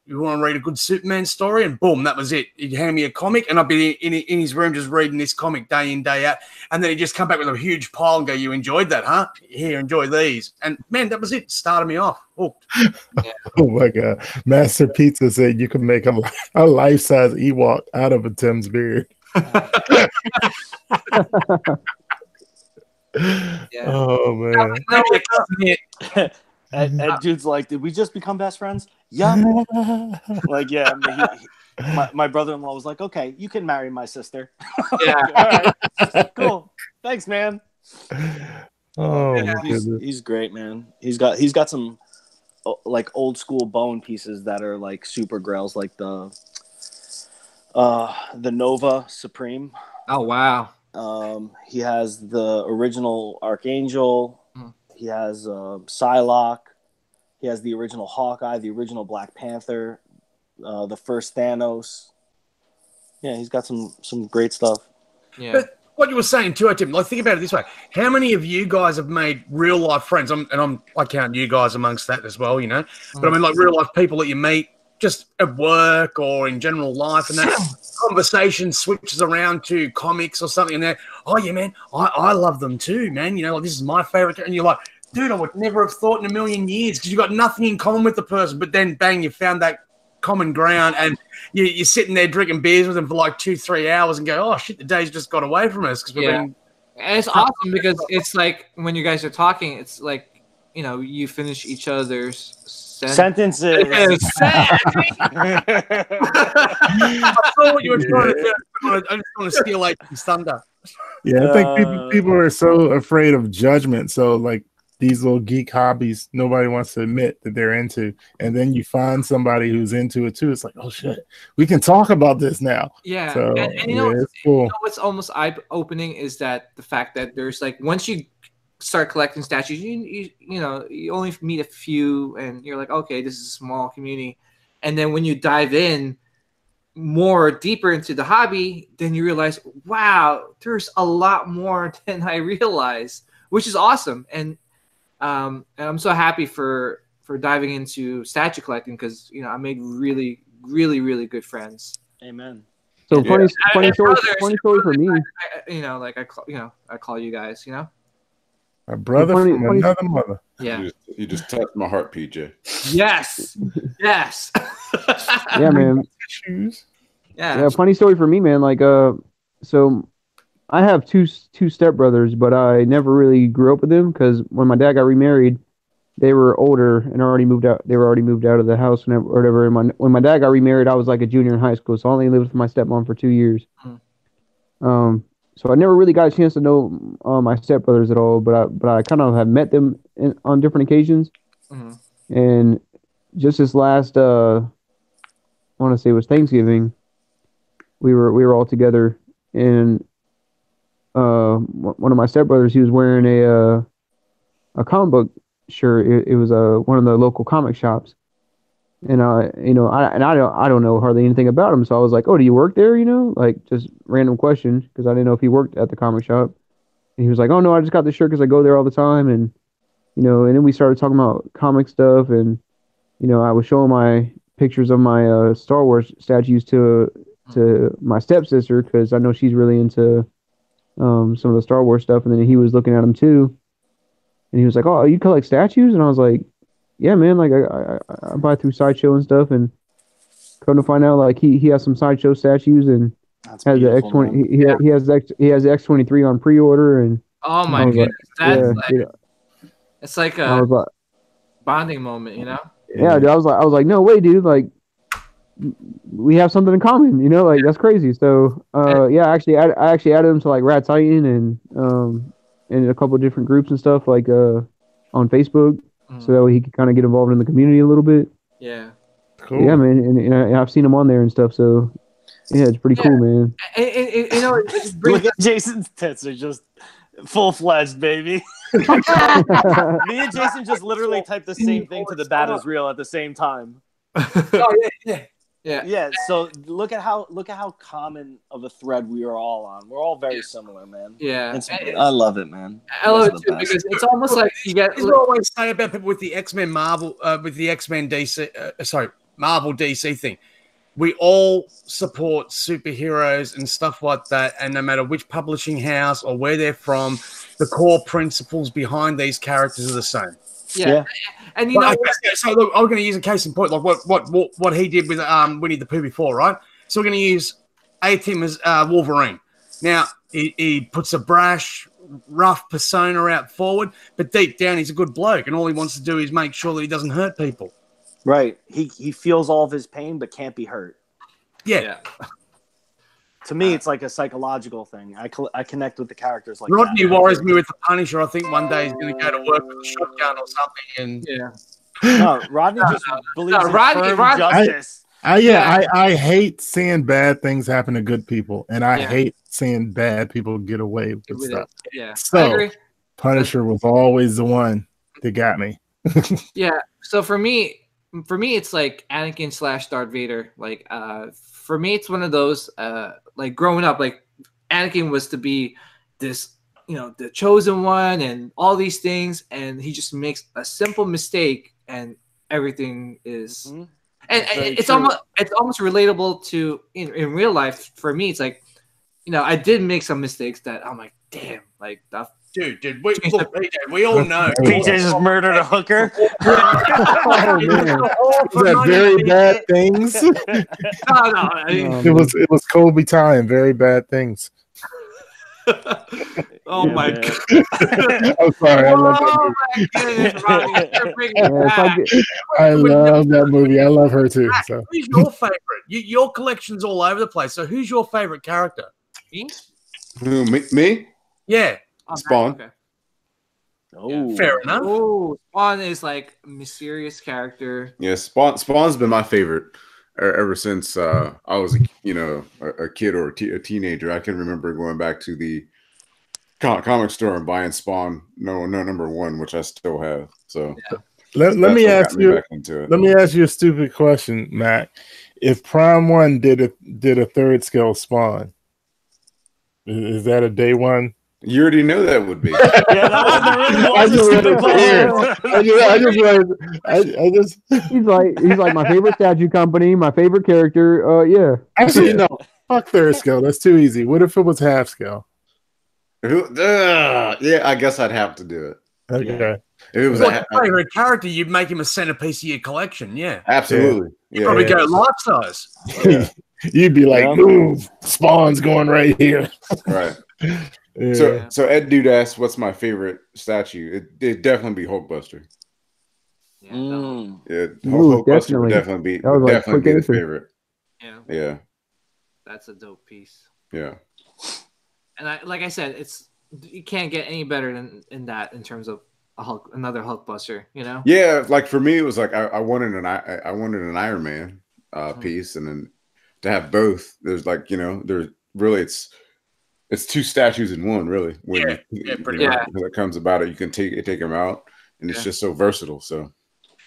you want to read a good Superman story? And boom, that was it. He'd hand me a comic, and I'd be in his room just reading this comic day in, day out. And then he'd just come back with a huge pile and go, you enjoyed that, huh? Here, enjoy these. And, man, that was it. Started me off. Hooked. Oh, my God. Master Pizza said you can make a life-size Ewok out of a Tim's beard. Yeah. Oh, man. And dude's like, did we just become best friends? Yeah. Like, yeah. My brother-in-law was like, okay, you can marry my sister. Yeah. All right. Cool. Thanks, man. Oh, Yeah, my goodness. he's great, man. He's got some like old school bone pieces that are like super grails, like the Nova Supreme. Oh wow. He has the original Archangel. He has Psylocke. He has the original Hawkeye, the original Black Panther, the first Thanos. Yeah, he's got some great stuff. Yeah. But what you were saying too, Tim, like think about it this way. How many of you guys have made real life friends? I count you guys amongst that as well, you know. But I mean like real life people that you meet just at work or in general life, and that conversation switches around to comics or something, and they're, oh yeah, man, I love them too, man. You know, like, this is my favorite, and you're like, dude, I would never have thought in a million years, because you got nothing in common with the person, but then bang, you found that common ground, and you're sitting there drinking beers with them for like 2-3 hours, and go, oh shit, the day's just got away from us because we've been. And it's awesome because it's like when you guys are talking, it's like, you know, you finish each other's sentences. I saw what you were trying to do. I just want to steal like thunder. Yeah, I think people are so afraid of judgment. So, like, these little geek hobbies, nobody wants to admit that they're into. And then you find somebody who's into it too. It's like, oh shit, we can talk about this now. Yeah. So, and you know, it's cool. you know what's almost eye-opening is that the fact that there's like, once you start collecting statues, you know, you only meet a few, and you're like, okay, this is a small community. And then when you dive in more deeper into the hobby, then you realize, wow, there's a lot more than I realized, which is awesome. And I'm so happy for diving into statue collecting, because, you know, I made really, really, really good friends. Amen. So Yeah. funny story for me. You know, like I call you guys, you know. A brother Funny- from funny- another mother. Yeah. You just touched my heart, PJ. Yes. Yes. Yeah, man. Shoes. Yeah, funny story for me, man. Like, so I have two stepbrothers, but I never really grew up with them because when my dad got remarried, they were older and already moved out. They were already moved out of the house or whatever. And when my dad got remarried, I was like a junior in high school, so I only lived with my stepmom for 2 years. So I never really got a chance to know my stepbrothers at all, but I kind of have met them on different occasions. And just this last, I want to say it was Thanksgiving, we were all together, and one of my stepbrothers, he was wearing a comic book shirt. It was one of the local comic shops, and I don't know hardly anything about him, so I was like, oh, do you work there? You know, like just random question, because I didn't know if he worked at the comic shop. And he was like, oh no, I just got this shirt because I go there all the time, and you know, and then we started talking about comic stuff, and you know, I was showing my pictures of my Star Wars statues to my stepsister because I know she's really into some of the Star Wars stuff, and then he was looking at them too, and he was like, "Oh, you collect statues?" And I was like, "Yeah, man. Like I buy through Sideshow and stuff." And come to find out, like he has some Sideshow statues and That's has the beautiful, X20. man. He has the X23 on pre-order, and Oh my I was like, goodness, that's yeah, like, it's like I a was like, bonding moment, you know? yeah, dude, I was like, no way, dude. Like we have something in common, you know? Like that's crazy. So yeah, I actually added him to like Rad Titan and a couple of different groups and stuff like on Facebook, so that way he could kind of get involved in the community a little bit. Yeah. Cool. Yeah, man, and I've seen him on there and stuff. So yeah, it's pretty cool, man. And, you know, it brings Look at Jason's tits are just full fledged, baby. Me and Jason just literally typed the same thing to the Bad is Real at the same time. Oh, yeah. Yeah, so look at how common of a thread we are all on. We're all very similar, man. Yeah. I love it, man. I love Those it are the too best. because it's almost like you get. As we always say about people with the X-Men Marvel, with the X-Men DC, Marvel DC thing, we all support superheroes and stuff like that. And no matter which publishing house or where they're from, the core principles behind these characters are the same. Yeah. And you know, So look, I'm going to use a case in point, like what he did with Winnie the Pooh before, right? So we're going to use A-Team as Wolverine. Now he puts a brash, rough persona out forward, but deep down he's a good bloke, and all he wants to do is make sure that he doesn't hurt people. Right. He feels all of his pain but can't be hurt. Yeah. To me, it's like a psychological thing. I connect with the characters like Rodney that. worries me with the Punisher. I think one day he's going to go to work with a shotgun or something. And No, Rodney just believes in Rodney- firm justice. I hate seeing bad things happen to good people, and I Yeah. hate seeing bad people get away with with stuff. it. Yeah. I So agree. Punisher was always the one that got me. Yeah. So for me, it's like Anakin / Darth Vader. Like, for me, it's one of those. Like growing up, like Anakin was to be this, you know, the chosen one, and all these things, and he just makes a simple mistake, and everything is. Mhm. And Very it's true. almost relatable to in real life. For me, it's like, you know, I did make some mistakes that I'm like, damn, like that. dude, we all know. PJ just murdered a hooker. Oh man, Was that very bad things? No, I mean, It was Kobe time. Very bad things. oh Yeah, my man. god. I'm sorry. I love that Oh movie. my goodness, Robbie, you're bringing it yeah, it's back. like I love that movie. I love her too. So Who's your favorite? Your collection's all over the place. So who's your favorite character? Me? Who, me? Yeah, Oh, Spawn. okay. Oh, fair enough. Oh, Spawn is like a mysterious character. Yeah, Spawn's been my favorite ever since I was a kid or a teenager. I can remember going back to the comic store and buying Spawn no number 1, which I still have. So let that's me what ask got me you. back into it. Let me ask you a stupid question, Mac. If Prime 1 did a third scale Spawn, is that a day one? You already know that would be. Yeah, that was a really I just he's like my favorite statue company, my favorite character. Yeah, actually no. Fuck third scale. That's too easy. What if it was half scale? Yeah, I guess I'd have to do it. Okay. If it was What's your favorite character? You'd make him a centerpiece of your collection. Yeah, absolutely. Yeah. probably go life size. You'd be like, Yeah. move, Spawn's going right here. Right. Yeah. So Ed Dude asked, "What's my favorite statue?" It'd definitely be Hulkbuster. Yeah, no. Yeah, Ooh, Hulkbuster would definitely. definitely be That was like definitely quick be the answer. favorite. Yeah, Yeah, that's a dope piece. yeah. And like I said, you can't get any better in that in terms of another Hulkbuster. You know? Yeah, like for me, it was like I wanted an Iron Man piece, and then to have both, there's like there's really it's two statues in one, really. When pretty much. when it comes about it, you can take them out, and it's just so versatile. So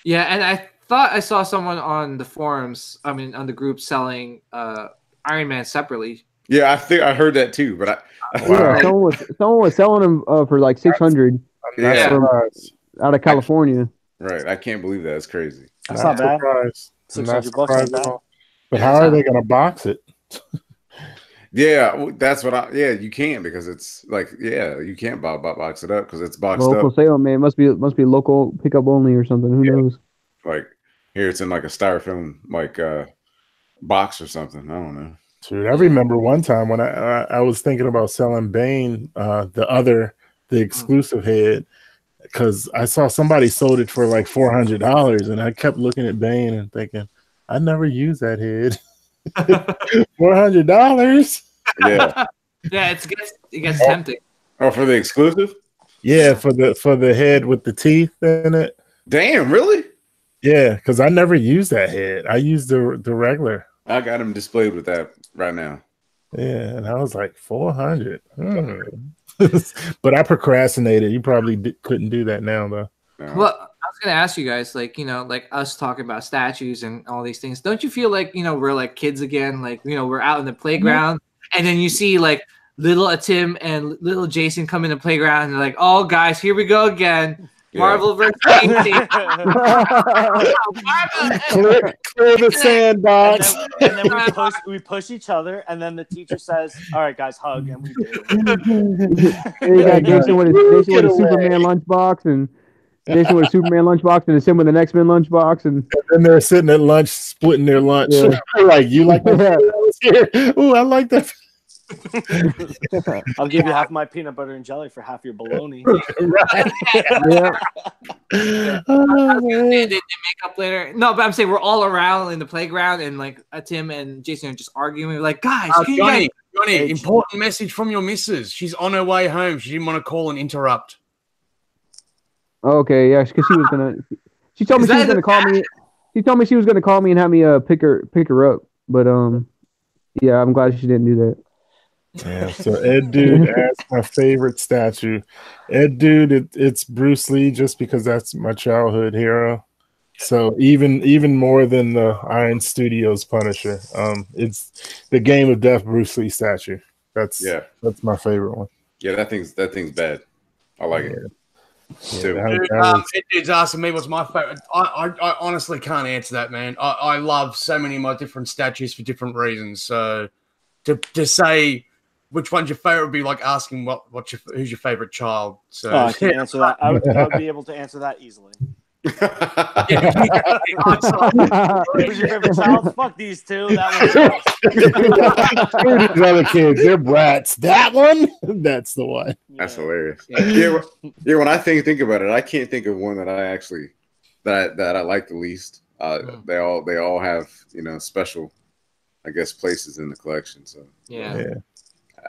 Yeah, and I thought I saw someone on the forums, I mean, on the group selling Iron Man separately. yeah, I think I heard that too, but yeah. Someone was selling them for like 600 yeah, out of California. right. I can't believe that. It's crazy. That's not bad. Surprised. $600 like that. But how are they going to box it? Yeah, that's what yeah, you can't because it's like, yeah, you can't box it up because it's boxed Local up. sale, man. Must be local pickup only or something. Who knows? Like here, it's in like a styrofoam like box or something. I don't know. Dude, I remember one time when I was thinking about selling Bane, the exclusive head, because I saw somebody sold it for like $400, and I kept looking at Bane and thinking, I never use that head. $400. Yeah. Yeah, it gets tempting. Oh, for the exclusive? Yeah, for the head with the teeth in it. Damn, really? Yeah, because I never used that head. I used the regular. I got him displayed with that right now. Yeah, and I was like 400. But I procrastinated. You probably couldn't do that now, though. No. Well, I was gonna ask you guys, like, like us talking about statues and all these things. Don't you feel like, we're like kids again? Like, we're out in the playground, and then you see like little Tim and little Jason come in the playground, and they're like, "Oh, guys, here we go again." Yeah. Marvel versus DC. Clear the sandbox. And then we push each other, and then the teacher says, "All right, guys, hug," and we do. You got Jason with a Superman lunchbox, and Jason with a Superman lunchbox, and Tim with an X-Men lunchbox, and then they're sitting at lunch, splitting their lunch. Yeah. Like, you like that? Ooh, I like that. I'll give you half my peanut butter and jelly for half your bologna. Right. yeah. They make up later. No, but I'm saying we're all around in the playground, and like Tim and Jason are just arguing. We're like, guys, can you guys... Johnny, important message from your missus. She's on her way home. She didn't want to call and interrupt. Okay, yeah, because she was gonna. She told me she was gonna call me. She told me she was gonna call me and have me pick her up. But yeah, I'm glad she didn't do that. Yeah, so Ed Dude asked my favorite statue. Ed Dude, it's Bruce Lee, just because that's my childhood hero. So even more than the Iron Studios Punisher, it's the Game of Death Bruce Lee statue. That's my favorite one. Yeah, that thing's bad. I like it. Ed Dude's asking me what's my favorite. I honestly can't answer that, man. I love so many of my different statues for different reasons. So to say which one's your favorite would be like asking who's your favorite child. So I can answer that. I would be able to answer that easily. Who's your favorite child? Fuck these two. That one's these other kids, they're brats. That one, that's the one. That's hilarious. Yeah. When I think about it, I can't think of one that I actually that I like the least. They all have special, I guess, places in the collection. So yeah.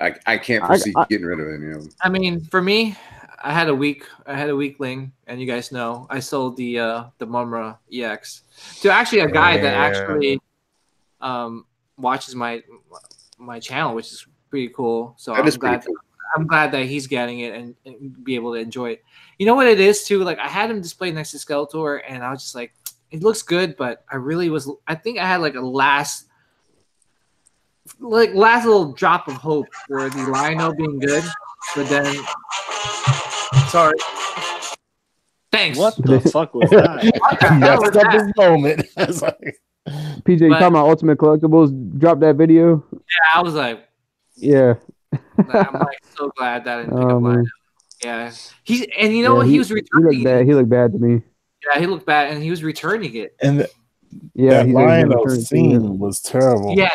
I can't foresee getting rid of any of them. I mean, for me, I had a weakling, and you guys know I sold the Mumra EX to actually a guy that actually watches my channel, which is pretty cool. So I'm glad that he's getting it and be able to enjoy it. You know what it is too? Like, I had him displayed next to Skeletor, and I was just like, it looks good, but I think I had like a last little drop of hope for the Lionel being good, but then sorry. Thanks. What the fuck was that? That's up his moment. PJ, you talking about Ultimate Collectibles? Drop that video. Yeah, I was like, yeah. I'm like so glad that I didn't pick up Lionel. Yeah, what? He was returning. He looked bad to me. Yeah, he looked bad, and he was returning it. And that Lionel scene was terrible. Yeah,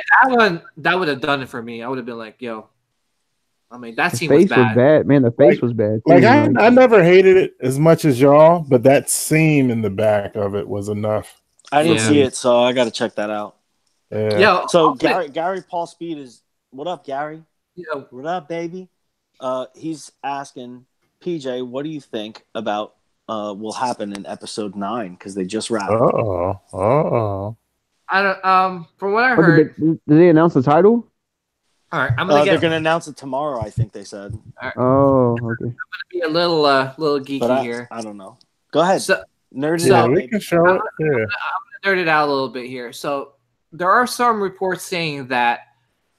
that would have done it for me. I would have been like, yo. I mean, that scene was bad. Man, the face was bad. Like, I never hated it as much as y'all, but that seam in the back of it was enough. I didn't see it, so I got to check that out. Yeah. So Gary Paul Speed is, what up, Gary? Yeah. What up, baby? He's asking PJ, what do you think about will happen in episode 9? Because they just wrapped. I don't. From what I heard, did they announce the title? All right, they're gonna announce it tomorrow. I think they said. Right. Oh, okay. I'm gonna be a little geeky here. I don't know. Go ahead. So, nerd it out. We can show it. I'm gonna nerd it out a little bit here. So there are some reports saying that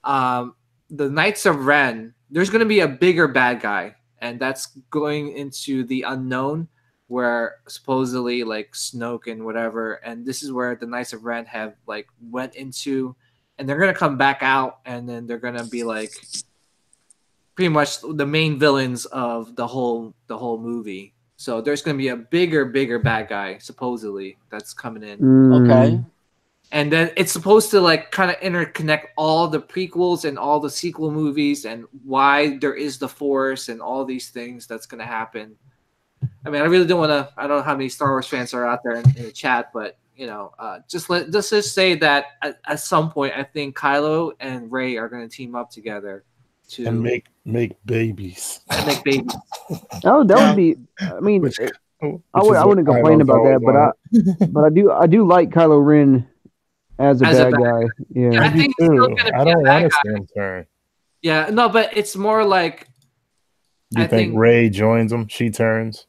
the Knights of Ren, there's gonna be a bigger bad guy, and that's going into the unknown. where supposedly like Snoke and whatever, and this is where the Knights of Ren have like went into, and they're gonna come back out, and then they're gonna be like pretty much the main villains of the whole movie. So there's gonna be a bigger bad guy supposedly that's coming in. Okay. And then it's supposed to like kind of interconnect all the prequels and all the sequel movies and why there is the Force and all these things that's going to happen. I mean, I really don't want to. I don't know how many Star Wars fans are out there in the chat, but let's just say that at some point, I think Kylo and Rey are going to team up together to And make babies. make babies. Oh, that would be. I mean, Which I wouldn't complain about that, but I do like Kylo Ren as a bad guy. Yeah. I think he's still gonna be I a don't bad want to guy. see him turn. Yeah, no, but it's more like You I think think- Ray joins him? She turns.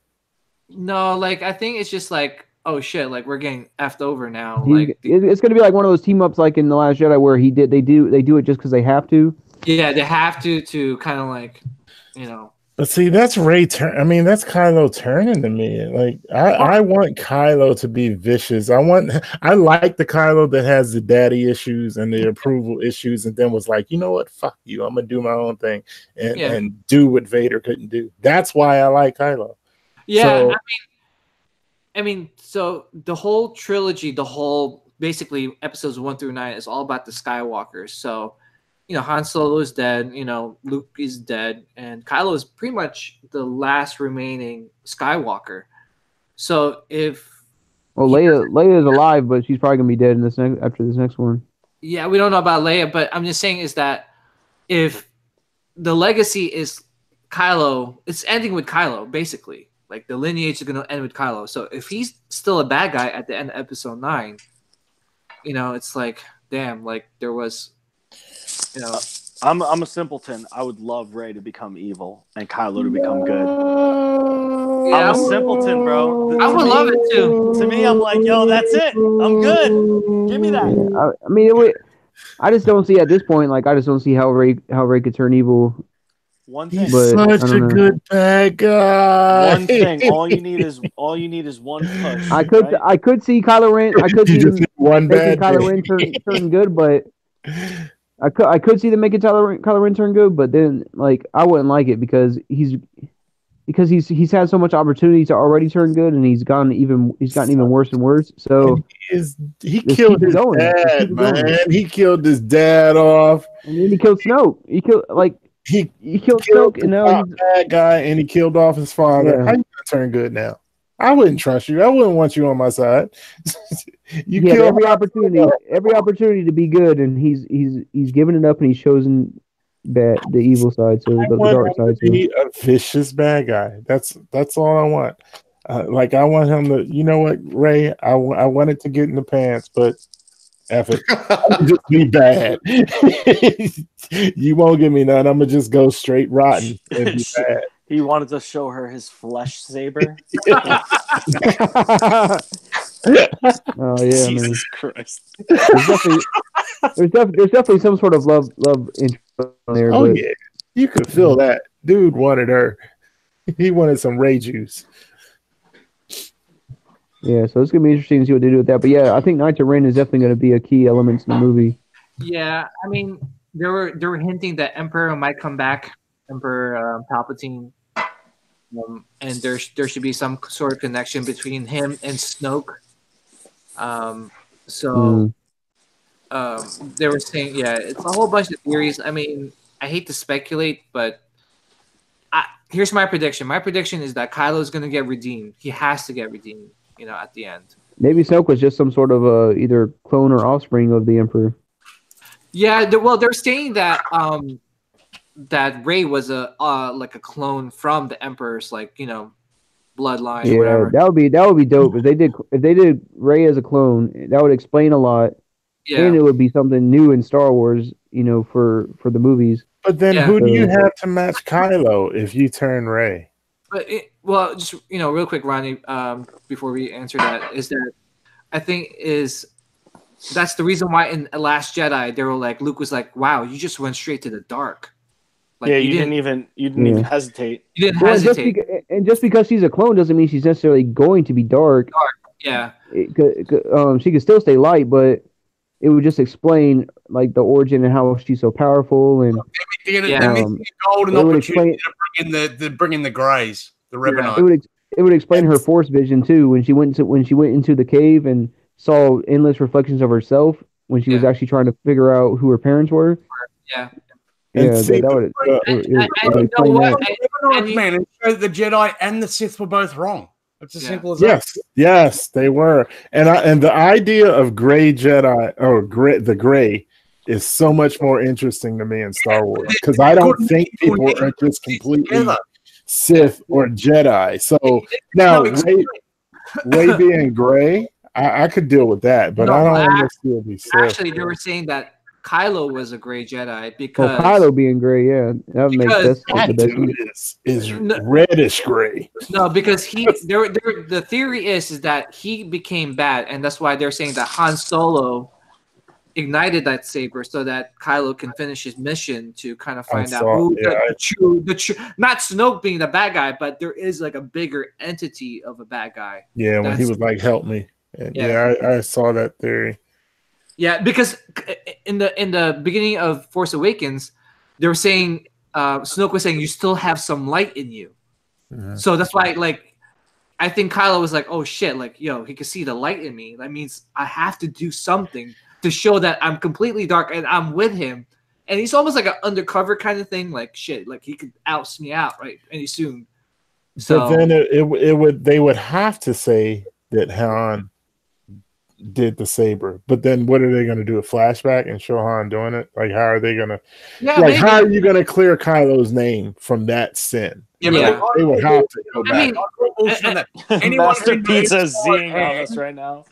no, like I think it's just like, oh shit, like we're getting effed over now. It's going to be like one of those team ups like in The Last Jedi where they do it just because they have to. Yeah, they have to kind of like, But see, that's Ray turn. I mean, that's Kylo turning to me. Like, I want Kylo to be vicious. I like the Kylo that has the daddy issues and the approval issues, and then was like, you know what? Fuck you. I'm gonna do my own thing and do what Vader couldn't do. That's why I like Kylo. yeah. So- I mean, so the whole trilogy, basically episodes 1 through 9 is all about the Skywalkers. So, Han Solo is dead, Luke is dead, and Kylo is pretty much the last remaining Skywalker. So Leia is alive, but she's probably going to be dead after this next one. yeah, we don't know about Leia, but I'm just saying is that if the legacy is Kylo, it's ending with Kylo, basically. Like the lineage is going to end with Kylo. So if he's still a bad guy at the end of episode 9, it's like, damn, like there was, I'm a simpleton. I would love Rey to become evil and Kylo to become good. Yeah, I'm a simpleton, bro. I would love it too. To me, I'm like, yo, that's it. I'm good. Give me that. I mean, I just don't see at this point. Like, I just don't see how Ray could turn evil. One thing. He's But I such don't a know. good bad guy. One thing. All you need is one push. I could right? I could see Kylo Ren. I could You see just them need one making bad Kylo Ren turn good, but I could see them making Kylo Ren turn good. But then, like, I wouldn't like it because he's had so much opportunity to already turn good, and he's gotten even worse and worse. So He Let's killed keep it his going. Let's dad, keep it going. man. He killed his dad off. and then he killed Snoke. He killed Killed Snoke, the and now top bad guy, and he killed off his father. Yeah. How you gonna turn good now? I wouldn't trust you. I wouldn't want you on my side. he had killed every opportunity to be good, and he's given it up, and he's chosen the evil side, so the dark him side. to be a vicious bad guy. That's all I want. Like I want him to. You know what, Ray? I want it to get in the pants, but F it. I'll just be bad. You won't give me none. I'm gonna just go straight rotten and be bad. He wanted to show her his flesh saber. Oh yeah, man. Jesus Christ. There's definitely some sort of love interest there. Oh but yeah, you could feel that. Dude wanted her. He wanted some Ray juice. yeah, so it's gonna be interesting to see what they do with that. But yeah, I think Knights of Ren is definitely gonna be a key element in the movie. Yeah, I mean, they were hinting that Emperor might come back, Emperor Palpatine, and there should be some sort of connection between him and Snoke. They were saying, yeah, it's a whole bunch of theories. I mean, I hate to speculate, but here's my prediction. My prediction is that Kylo is going to get redeemed. He has to get redeemed, at the end. Maybe Snoke was just some sort of either clone or offspring of the Emperor. Yeah, they're saying that that Rey was like a clone from the Emperor's bloodline or whatever. that would be dope if they did Rey as a clone. That would explain a lot, and it would be something new in Star Wars, for the movies. But then, Yeah. who do you have to match Kylo if you turn Ray? But just real quick, Ronnie, before we answer that, is that I think that's the reason why in Last Jedi they were like, Luke was like, "Wow, you just went straight to the dark," Like, yeah, you didn't even hesitate. You didn't Well, hesitate. just because she's a clone doesn't mean she's necessarily going to be dark. Yeah. She could still stay light, but it would just explain like the origin and how she's so powerful, and They're missing a golden it would opportunity to bring in the Greys, the Revenant. it would explain her Force vision too when she went into the cave and saw endless reflections of herself when she was actually trying to figure out who her parents were. Yeah. And see, that would explain that. Man, it showed the Jedi and the Sith were both wrong. It's as simple as that. Yes, they were. And the idea of gray Jedi or the gray is so much more interesting to me in Star Wars because I don't think people are just completely Sith or Jedi. So now Rey being gray, I could deal with that, but I don't want to still be Sith. Actually, they were saying that Kylo was a gray Jedi because Kylo being gray, that makes sense. That dude is reddish gray. No, because the theory is that he became bad, and that's why they're saying that Han Solo ignited that saber so that Kylo can finish his mission to kind of find out who the true not Snoke being the bad guy, but there is like a bigger entity of a bad guy. Yeah, when he was like, "Help me," and I saw that theory. Yeah, because in the beginning of Force Awakens, they were saying Snoke was saying you still have some light in you. Mm-hmm. So that's why, like, I think Kylo was like, "Oh shit!" Like, he could see the light in me. That means I have to do something to show that I'm completely dark and I'm with him. And he's almost like an undercover kind of thing. Like shit, like he could oust me out right any soon. So but then they would have to say that Han did the saber, but then what are they going to do? A flashback and show Han doing it? Like, how are they going to? Yeah, like, how are you going to clear Kylo's name from that sin? Yeah, they would have to go back. Master Pizza is zing on us right now.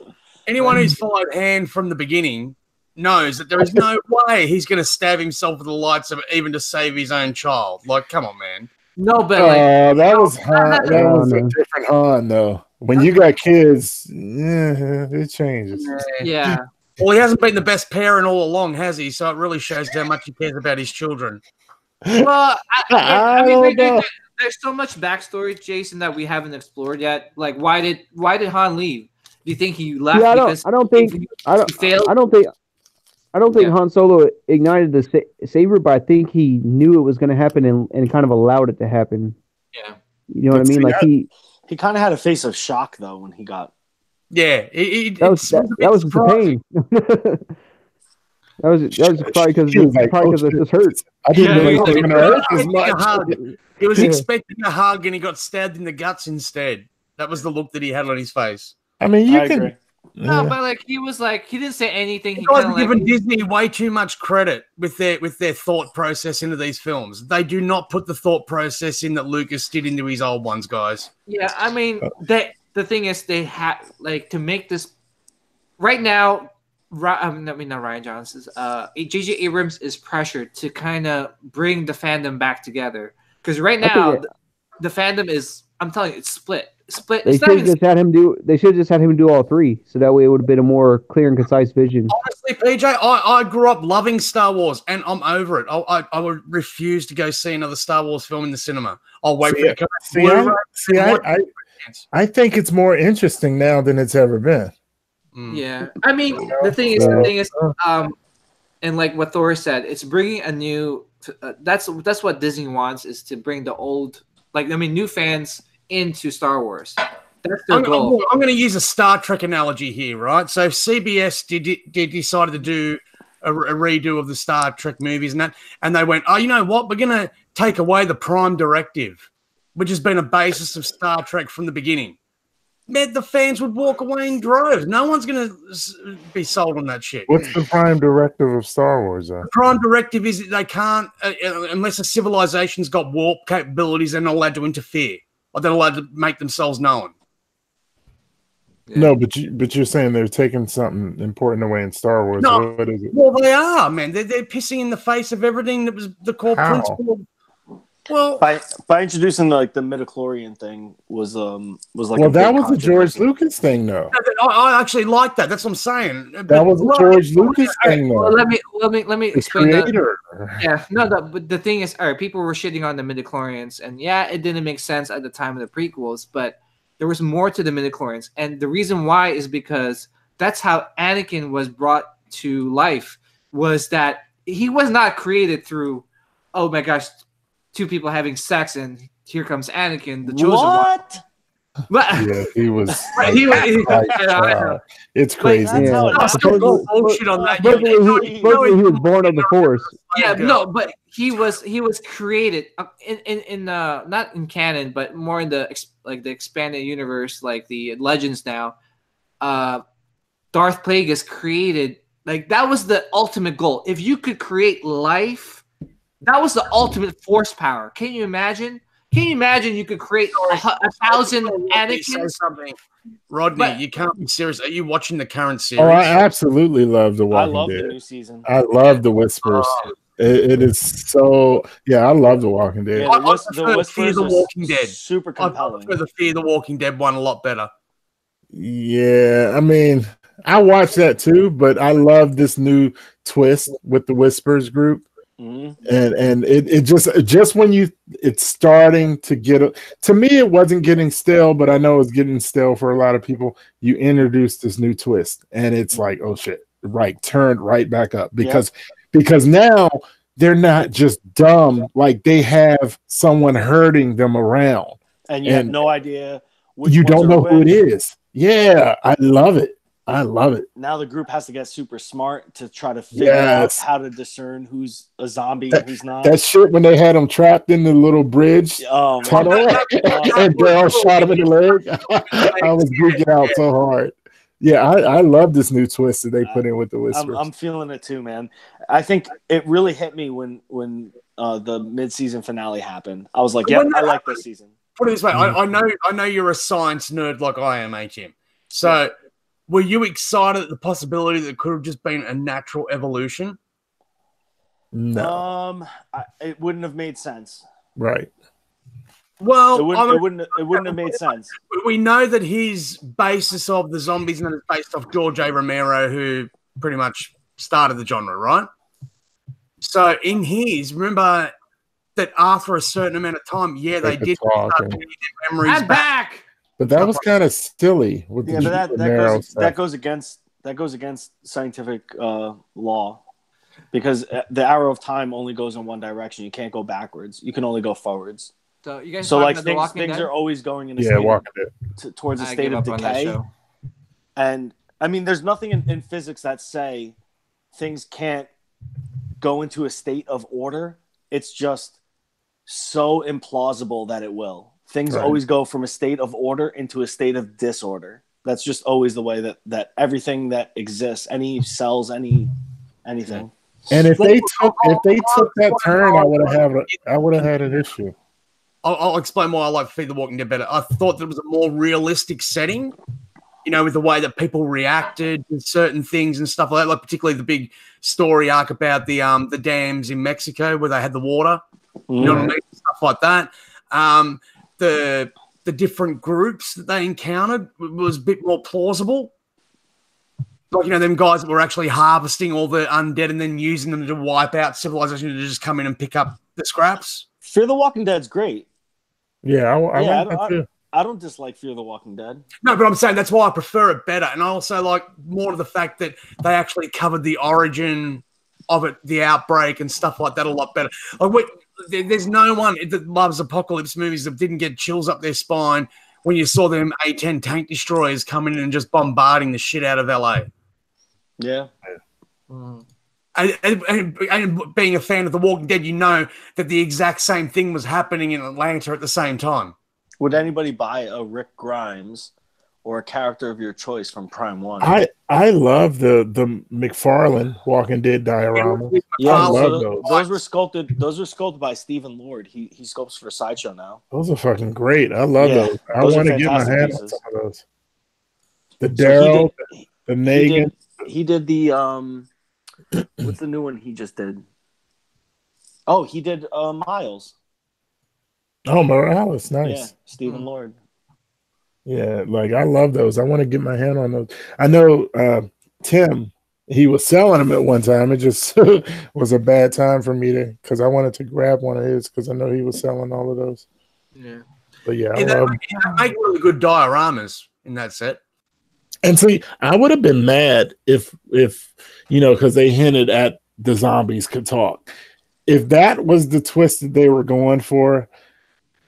Anyone who's followed Han from the beginning knows that there is no way he's going to stab himself with the lightsaber even to save his own child. Like, come on, man. No, but that was Han. That was a different Han, though. When you got kids, it changes. Yeah. Well, he hasn't been the best parent all along, has he? So it really shows how much he cares about his children. Well, I mean, there's so much backstory, Jason, that we haven't explored yet. Like, why did Han leave? Do you think he left? I don't think Han Solo ignited the saber, but I think he knew it was going to happen and kind of allowed it to happen. Yeah. You know what I mean? Like he kind of had a face of shock though when he got. Yeah, that was the pain. that was probably because it just hurt. I didn't know it was going to hurt as much. He was expecting a hug and he got stabbed in the guts instead. That was the look that he had on his face. I mean, I agree. No, but like he didn't say anything. He guys are giving Disney way too much credit with their thought process into these films. They do not put the thought process in that Lucas did into his old ones, guys. Yeah, I mean, the thing is, they have like to make this right now. Not Ryan Johnson's. J.J. Abrams is pressured to kind of bring the fandom back together because right now the fandom is. I'm telling you, it's split. They should have just had him do all three, so that way it would have been a more clear and concise vision. Honestly, PJ, I grew up loving Star Wars, and I'm over it. I would refuse to go see another Star Wars film in the cinema. I'll wait for it to come. I think it's more interesting now than it's ever been. Yeah, I mean, the thing is, and like what Thor said, it's bringing a new. That's what Disney wants, is to bring the old, new fans into Star Wars. That's their goal. I'm going to use a Star Trek analogy here, right? So CBS decided to do a redo of the Star Trek movies and they went, oh, you know what? We're going to take away the Prime Directive, which has been a basis of Star Trek from the beginning. Man, the fans would walk away in droves. No one's going to be sold on that shit. What's the Prime Directive of Star Wars? The Prime Directive is that they can't, unless a civilization's got warp capabilities, they're not allowed to interfere. Or they're allowed to make themselves known. Yeah. No, but you're saying they're taking something important away in Star Wars. No, what is it? Well, they are, man. They're pissing in the face of everything that was the core principle. Well, by introducing like the midichlorian thing was like well, that was a George Lucas thing, though. I actually like that. That's what I'm saying. That was a George Lucas thing, though. Well, let me The explain that. creator. Yeah, no, but the thing is, all right, people were shitting on the midichlorians, and yeah, it didn't make sense at the time of the prequels, but there was more to the midichlorians, and the reason why is because that's how Anakin was brought to life. Was that he was not created through, oh my gosh, two people having sex, and here comes Anakin, the chosen what? one. But Yeah, he was. It's crazy. That's how it I still happens. got bullshit on that. Supposedly he was born of the Force. yeah, no, but he was created in not in canon, but more in the the expanded universe, like the Legends now. Darth Plagueis created, like, that was the ultimate goal. If you could create life, that was the ultimate Force power. Can you imagine? Can you imagine you could create 1,000 Anakins? Something. Rodney, But- you can't be serious. Are you watching the current series? Oh, I absolutely love The I Walking love Dead. the new season. I love the Whispers. It is so. Yeah, I love The Walking Dead. Yeah, I the, whis- prefer the Fear Whispers the are Walking Dead. super I compelling. prefer the Fear the Walking Dead one a lot better. Yeah, I mean, I watched that too, but I love this new twist with the Whispers group. Mhm. And it just when it's starting to get, to me it wasn't getting stale, but I know it's getting stale for a lot of people. You introduce this new twist and it's like, oh shit, right, turned right back up because now they're not just dumb, like they have someone herding them around And you have And no idea. Which you ones don't are know who it which. is. Yeah, I love it. Now the group has to get super smart to try to figure out Yes. how to discern who's a zombie and who's not. That shit when they had him trapped in the little bridge Oh, man. tunnel and Daryl shot him in the leg. I was geeking out so hard. Yeah, I love this new twist that they put in with the Whispers. I'm feeling it too, man. I think it really hit me when the mid-season finale happened. I was like, yeah, I like this season. Put it this way, I know you're a science nerd like I am, HM. So, were you excited at the possibility that it could have just been a natural evolution? No, It wouldn't have made sense. right. Well, It wouldn't have made sense. we know that his basis of the zombies and that it's based off George A. Romero, who pretty much started the genre, right? So in his, remember that after a certain amount of time, they They could did talk start and- getting their memories I'm back. back. But that was kind of silly with Yeah, the but Romero that stuff. goes against scientific law, because the arrow of time only goes in one direction. You can't go backwards. You can only go forwards. So you guys So talking like about The things Walking Dead? are always going in a Yeah, state Walking Dead. towards a I state give of up on that decay. show. And I mean, there's nothing in physics that say things can't go into a state of order. It's just so implausible that it will. Things Right. always go from a state of order into a state of disorder. That's just always the way that everything that exists, any cells, anything. And if they took that turn, I would have had an issue. I'll explain why I like Fear the Walking Dead better. I thought there was a more realistic setting, with the way that people reacted to certain things and stuff like that, like particularly the big story arc about the dams in Mexico where they had the water, you know what I mean? Stuff like that. The different groups that they encountered was a bit more plausible. Like, them guys that were actually harvesting all the undead and then using them to wipe out civilization to just come in and pick up the scraps. Fear the Walking Dead's great. Yeah, I Yeah, like that too. I don't dislike Fear the Walking Dead. No, but I'm saying that's why I prefer it better. And I also like more of the fact that they actually covered the origin of it, the outbreak and stuff like that a lot better. Like, there's no one that loves apocalypse movies that didn't get chills up their spine when you saw them A-10 tank destroyers coming in and just bombarding the shit out of LA. Yeah. And being a fan of The Walking Dead, you know that the exact same thing was happening in Atlanta at the same time. Would anybody buy a Rick Grimes or a character of your choice from Prime One? I love the McFarlane Walking Dead diorama. Yeah, I love so those. those were sculpted. Those were sculpted by Stephen Lord. He sculpts for Sideshow now. Those are fucking great. I love Yeah, those. I those are want to get my fantastic hand on pieces. some of those. The So Daryl, the Negan. He did the what's the new one he just did? Oh, he did Miles. Oh, Morales, Yeah, nice. Stephen Lord. Yeah, like I love those. I want to get my hand on those. I know Tim, he was selling them at one time. It just was a bad time for me to because I wanted to grab one of his because I know he was selling all of those. Yeah. But yeah, I Yeah, they love. make really good dioramas in that set. And see, I would have been mad if because they hinted at the zombies could talk. If that was the twist that they were going for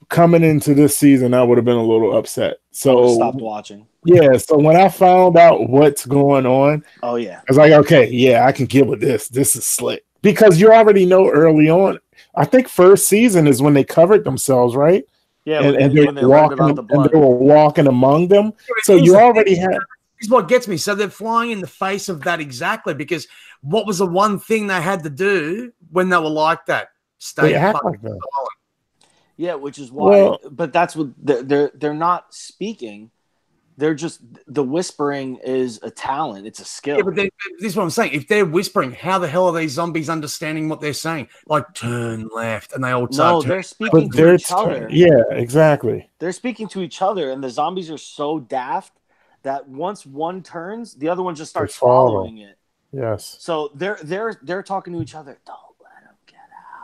coming into this season, I would have been a little upset. So Stopped watching. yeah, so when I found out what's going on, Oh yeah, I was like, okay, yeah, I can get with this. This is slick because you already know early on. I think first season is when they covered themselves, right? yeah. And when they learned about the blood, they were walking among them. So you already had. This is what gets me. So they're flying in the face of that exactly because what was the one thing they had to do when they were like that? Stay fucking like that. silent. Yeah, which is why. Well, but that's what they're not speaking. They're just the whispering is a talent. It's a skill. Yeah, but this is what I'm saying. If they're whispering, how the hell are these zombies understanding what they're saying? Like turn left, and they all no, they're speaking to each other. Yeah, exactly. They're speaking to each other, and the zombies are so daft that once one turns, the other one just starts following it. Yes. So they're talking to each other. Don't let them get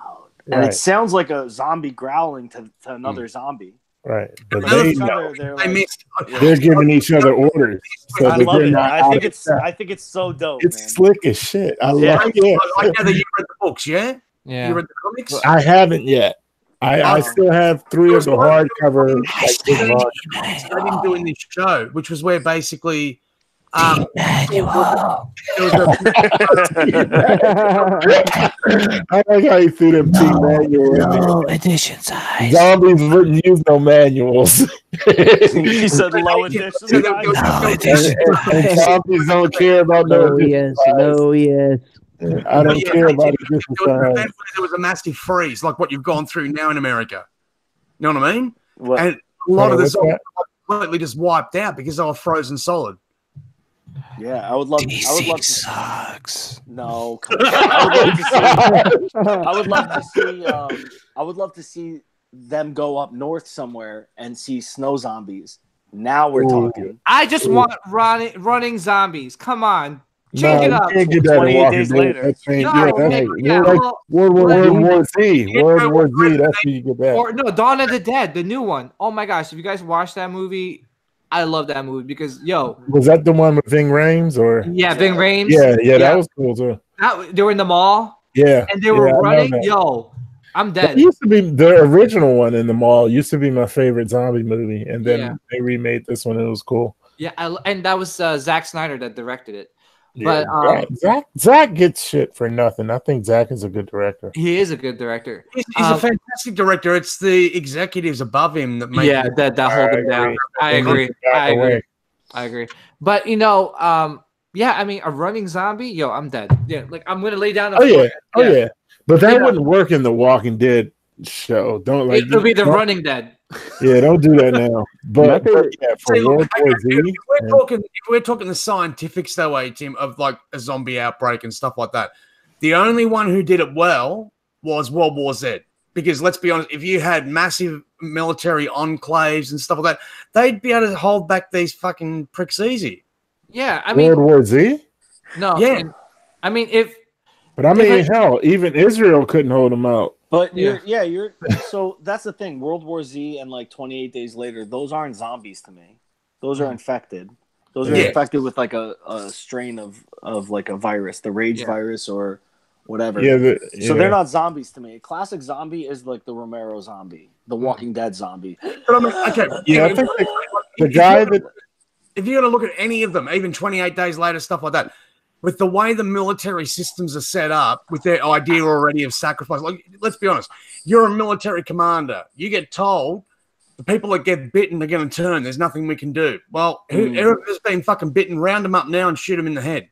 out. And it sounds like a zombie growling to another zombie. Right. But they're giving each other orders. So I love it. I think it's so dope. It's man. slick as shit. I love it. I gather you read the books, yeah? Yeah. You read the comics? I haven't yet. I still have 3 of the hardcover. They've been doing this show, which was where basically I like how you threw them team manuals. No edition size. Zombies wouldn't use no manuals. He said low edition. And zombies don't care about no edition size. yes. I don't care about edition size. There was a massive freeze, like what you've gone through now in America. You know what I mean? What? And a lot of the zombies completely just wiped out because they were frozen solid. Yeah, I would love to sucks. No, come on. I would love to see them go up north somewhere and see snow zombies. Now we're talking. I just want running zombies. Come on. Change it up. You can't get that 28 days later. World War Z. World War Z. That's where you get that. Or no, Dawn of the Dead, the new one. Oh my gosh! If you guys watched that movie, I love that movie because was that the one with Ving Rhames or? Yeah, Ving Rhames. Yeah, that was cool too. They were in the mall. Yeah, and they were running. I'm dead. That used to be the original one in the mall. Used to be my favorite zombie movie, and then they remade this one. It was cool. Yeah, and that was Zack Snyder that directed it. Yeah, but Zach gets shit for nothing. I think Zach is a good director. He is a good director. He's a fantastic director. It's the executives above him that make that hold him down. I agree. But I mean, a running zombie, I'm dead. Yeah, like I'm gonna lay down. Oh yeah. But that wouldn't work in the Walking Dead show. Don't like. It'll be the Running Dead. Yeah, don't do that now. But for World War Z, if we're talking the scientific way, Tim, of like a zombie outbreak and stuff like that, the only one who did it well was World War Z. Because let's be honest, if you had massive military enclaves and stuff like that, they'd be able to hold back these fucking pricks easy. Yeah, I mean World War Z. No, yeah, I mean hell, even Israel couldn't hold them out. But so that's the thing. World War Z and like 28 Days Later, those aren't zombies to me. Those are infected. Those are infected with like a strain of like a virus, the rage virus or whatever. So they're not zombies to me. A classic zombie is like the Romero zombie, the Walking Dead zombie. But I mean, okay, I think the guy that if you're going to look at any of them, even 28 Days Later, stuff like that, with the way the military systems are set up, with their idea already of sacrifice, like let's be honest, you're a military commander. You get told the people that get bitten are going to turn. There's nothing we can do. Well, whoever's been fucking bitten, round them up now and shoot them in the head.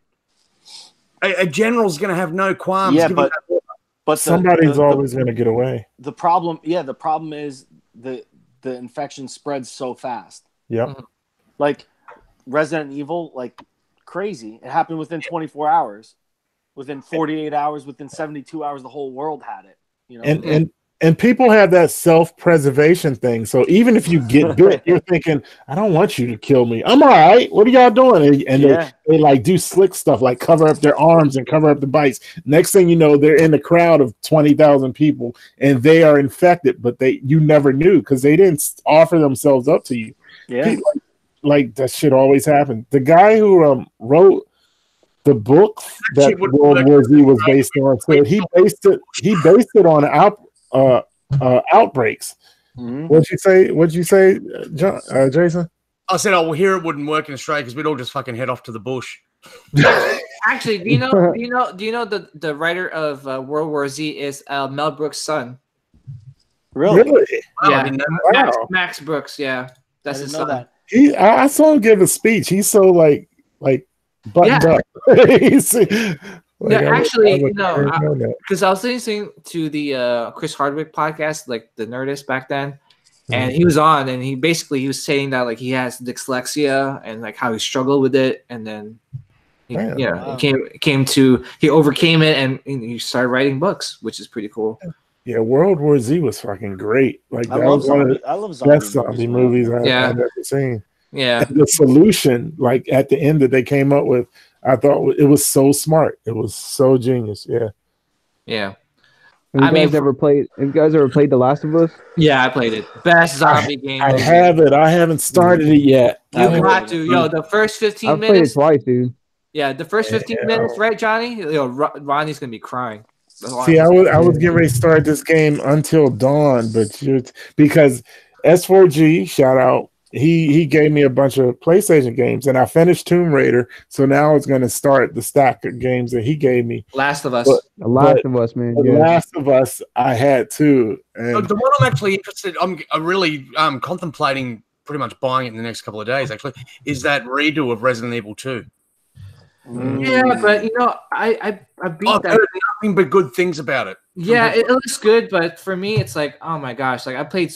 A general's going to have no qualms. Yeah, but somebody's always going to get away. The problem is the infection spreads so fast. Yep. Like Resident Evil, like crazy. It happened within 24 hours. Within 48 hours, within 72 hours, the whole world had it. You know? And people have that self-preservation thing. So even if you get bit, you're thinking, I don't want you to kill me. I'm all right. What are y'all doing? And they like do slick stuff, like cover up their arms and cover up the bites. Next thing you know, they're in a crowd of 20,000 people and they are infected, but you never knew because they didn't offer themselves up to you. Yeah. Like that shit always happened. The guy who wrote the book that World War Z was based on said he based it on outbreaks. Mhm. What'd you say, Jason? I said, "Oh, well, here it wouldn't work in Australia because we'd all just fucking head off to the bush." Actually, do you know the writer of World War Z is Mel Brooks' son? Really? Yeah, Wow. Max Brooks. Yeah, I that's his didn't know son. that. I saw him give a speech. He's so like buttoned up. Actually, because I was listening to the Chris Hardwick podcast, like the Nerdist back then, and he was on, and he was saying that like he has dyslexia and like how he struggled with it, and then he overcame it, and he started writing books, which is pretty cool. Yeah, World War Z was fucking great. Like I that love was one of the best zombie movies I've ever seen. Yeah, and the solution, like at the end that they came up with, I thought it was so smart. It was so genius. Yeah. Yeah. Have you guys ever played The Last of Us? Yeah, I played it. Best zombie game. I have it. I haven't started it yet. You got to. Yo, the first 15 I've minutes. played it twice, dude. Yeah, the first 15 minutes, right, Johnny? Yo, Ronnie's gonna be crying. See, I was getting ready to start this game Until Dawn, but because S4G, shout out, he gave me a bunch of PlayStation games, and I finished Tomb Raider, so now it's going to start the stack of games that he gave me. Last of Us. The Last of Us, man. The Last of Us, I had too. And The one I'm actually interested, I'm really contemplating pretty much buying it in the next couple of days, actually, is that redo of Resident Evil 2. Yeah, but I beat I've that. heard nothing but good things about it. Yeah, it looks good, but for me, it's like, oh my gosh, like I played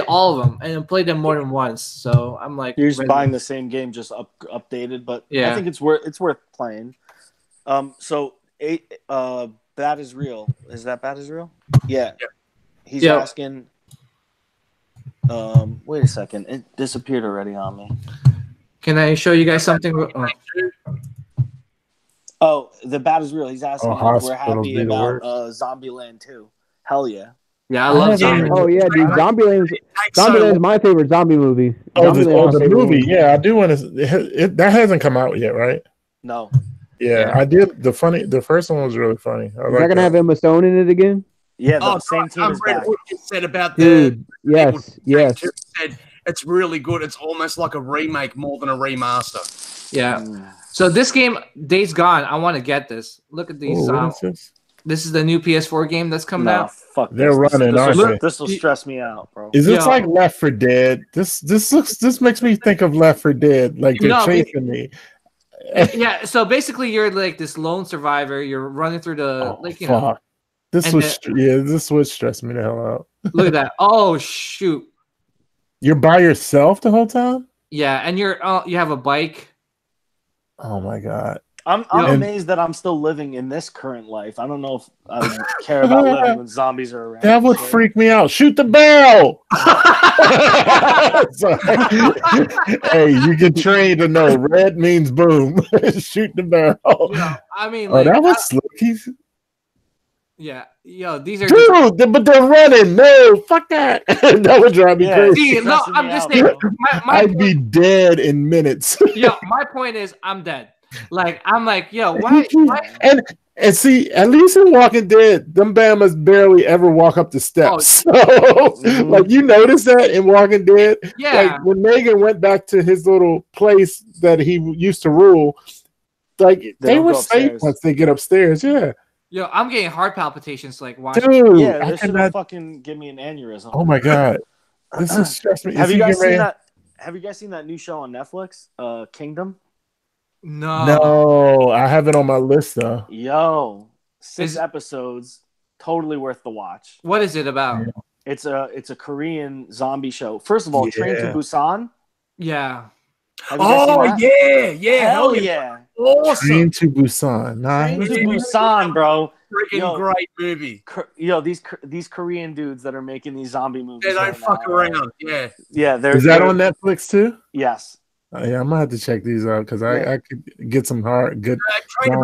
all of them and I played them more than once. So I'm like, you're just buying the same game, just updated. But yeah, I think it's worth playing. So Bad is Real. Is that Bad is Real? Yeah. He's asking. Wait a second, it disappeared already on me. Can I show you guys something? Oh, the Bad is Real. He's asking if we're happy about Zombieland 2. Hell yeah. Yeah, I love Zombieland. Oh yeah, dude. Zombieland is my favorite zombie movie. The movie. Yeah, I do want to. That hasn't come out yet, right? No. Yeah, I did. The first one was really funny. Is that gonna have Emma Stone in it again? Yeah, the same team is back. What you said about Dude, yes. Said it's really good. It's almost like a remake more than a remaster. Yeah. So this game, Days Gone, I want to get this. Look at these. This is the new PS4 game that's coming out. Fuck. They're running, aren't they? This will stress me out, bro. Is this like Left 4 Dead? This makes me think of Left 4 Dead. Like they're chasing me. Yeah. So basically, you're like this lone survivor. You're running through the This would stress me the hell out. Look at that. Oh shoot. You're by yourself the whole time? Yeah, and you have a bike. Oh my god. I'm amazed that I'm still living in this current life. I don't know if I would care about living when zombies are around. That would freak me out. Shoot the barrel. Hey, you can train to know red means boom. Shoot the barrel. Yeah, I mean, that was slick. Yeah, these are but they're running. No, fuck that. That would drive me crazy. See, no, I'm just saying. I'd be dead in minutes. My point is, I'm dead. Like, I'm like, why? And see, at least in Walking Dead, them Bamas barely ever walk up the steps. Like, you notice that in Walking Dead? Yeah. Like, when Negan went back to his little place that he used to rule, like, they were safe once they get upstairs. Yeah. Yo, I'm getting heart palpitations. Like, watching. Dude, this should fucking give me an aneurysm. Oh my god, this is stressing me. Have you guys seen that? Have you guys seen that new show on Netflix, Kingdom? No, I have it on my list though. Yo, 6 episodes, totally worth the watch. What is it about? It's a Korean zombie show. First of all, Train to Busan. Yeah. Yeah. Hell yeah. Awesome. Train to Busan. Nice. Train to Busan, bro. freaking great movie. These Korean dudes that are making these zombie movies. They don't fuck around. Yeah. Yeah. Is that on Netflix too? Yes. Yeah, I'm gonna have to check these out because I could get some good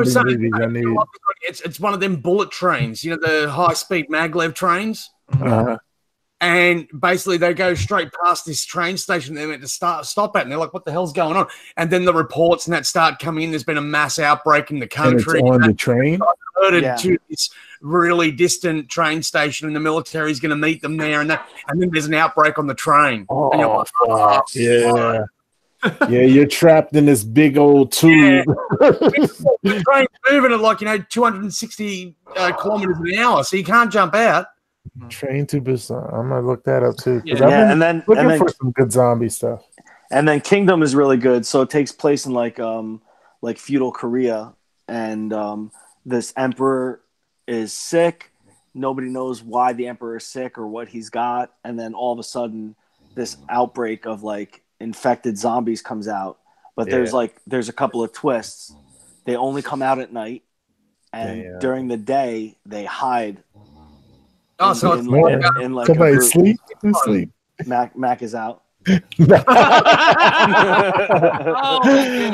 zombie movies I need. It's one of them bullet trains, you know, the high speed maglev trains. And basically, they go straight past this train station they're meant to stop at, and they're like, "What the hell's going on?" And then the reports and that start coming in. There's been a mass outbreak in the country. And it's on the train. To this really distant train station, and the military is going to meet them there, and then there's an outbreak on the train. Oh, and you're like, yeah. Yeah, you're trapped in this big old tube. The train's moving at 260 kilometers an hour, so you can't jump out. Train to Busan. I'm gonna look that up too. Yeah, and then looking for some good zombie stuff. And then Kingdom is really good. So it takes place in like feudal Korea, and this emperor is sick. Nobody knows why the emperor is sick or what he's got, and then all of a sudden, this outbreak of like infected zombies comes out. But there's a couple of twists. They only come out at night, and during the day they hide. Oh, so in like somebody sleep. Mac is out.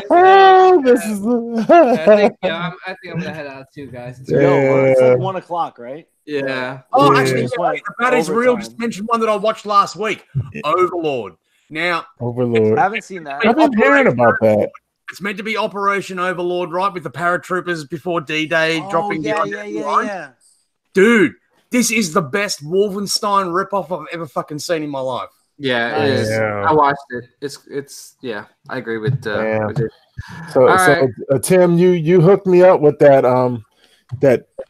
Oh, this is. I think I'm gonna head out too, guys. It's like 1 o'clock, right? Yeah. Oh, actually, that is real. Just mentioned one that I watched last week. Overlord. Now, Overlord. I haven't seen that. I've been hearing about that. It's meant to be Operation Overlord, right? With the paratroopers before D-Day dropping down. Yeah. Dude, this is the best Wolfenstein ripoff I've ever fucking seen in my life. Yeah, it is. I watched it. It's I agree with it. So Tim, you hooked me up with that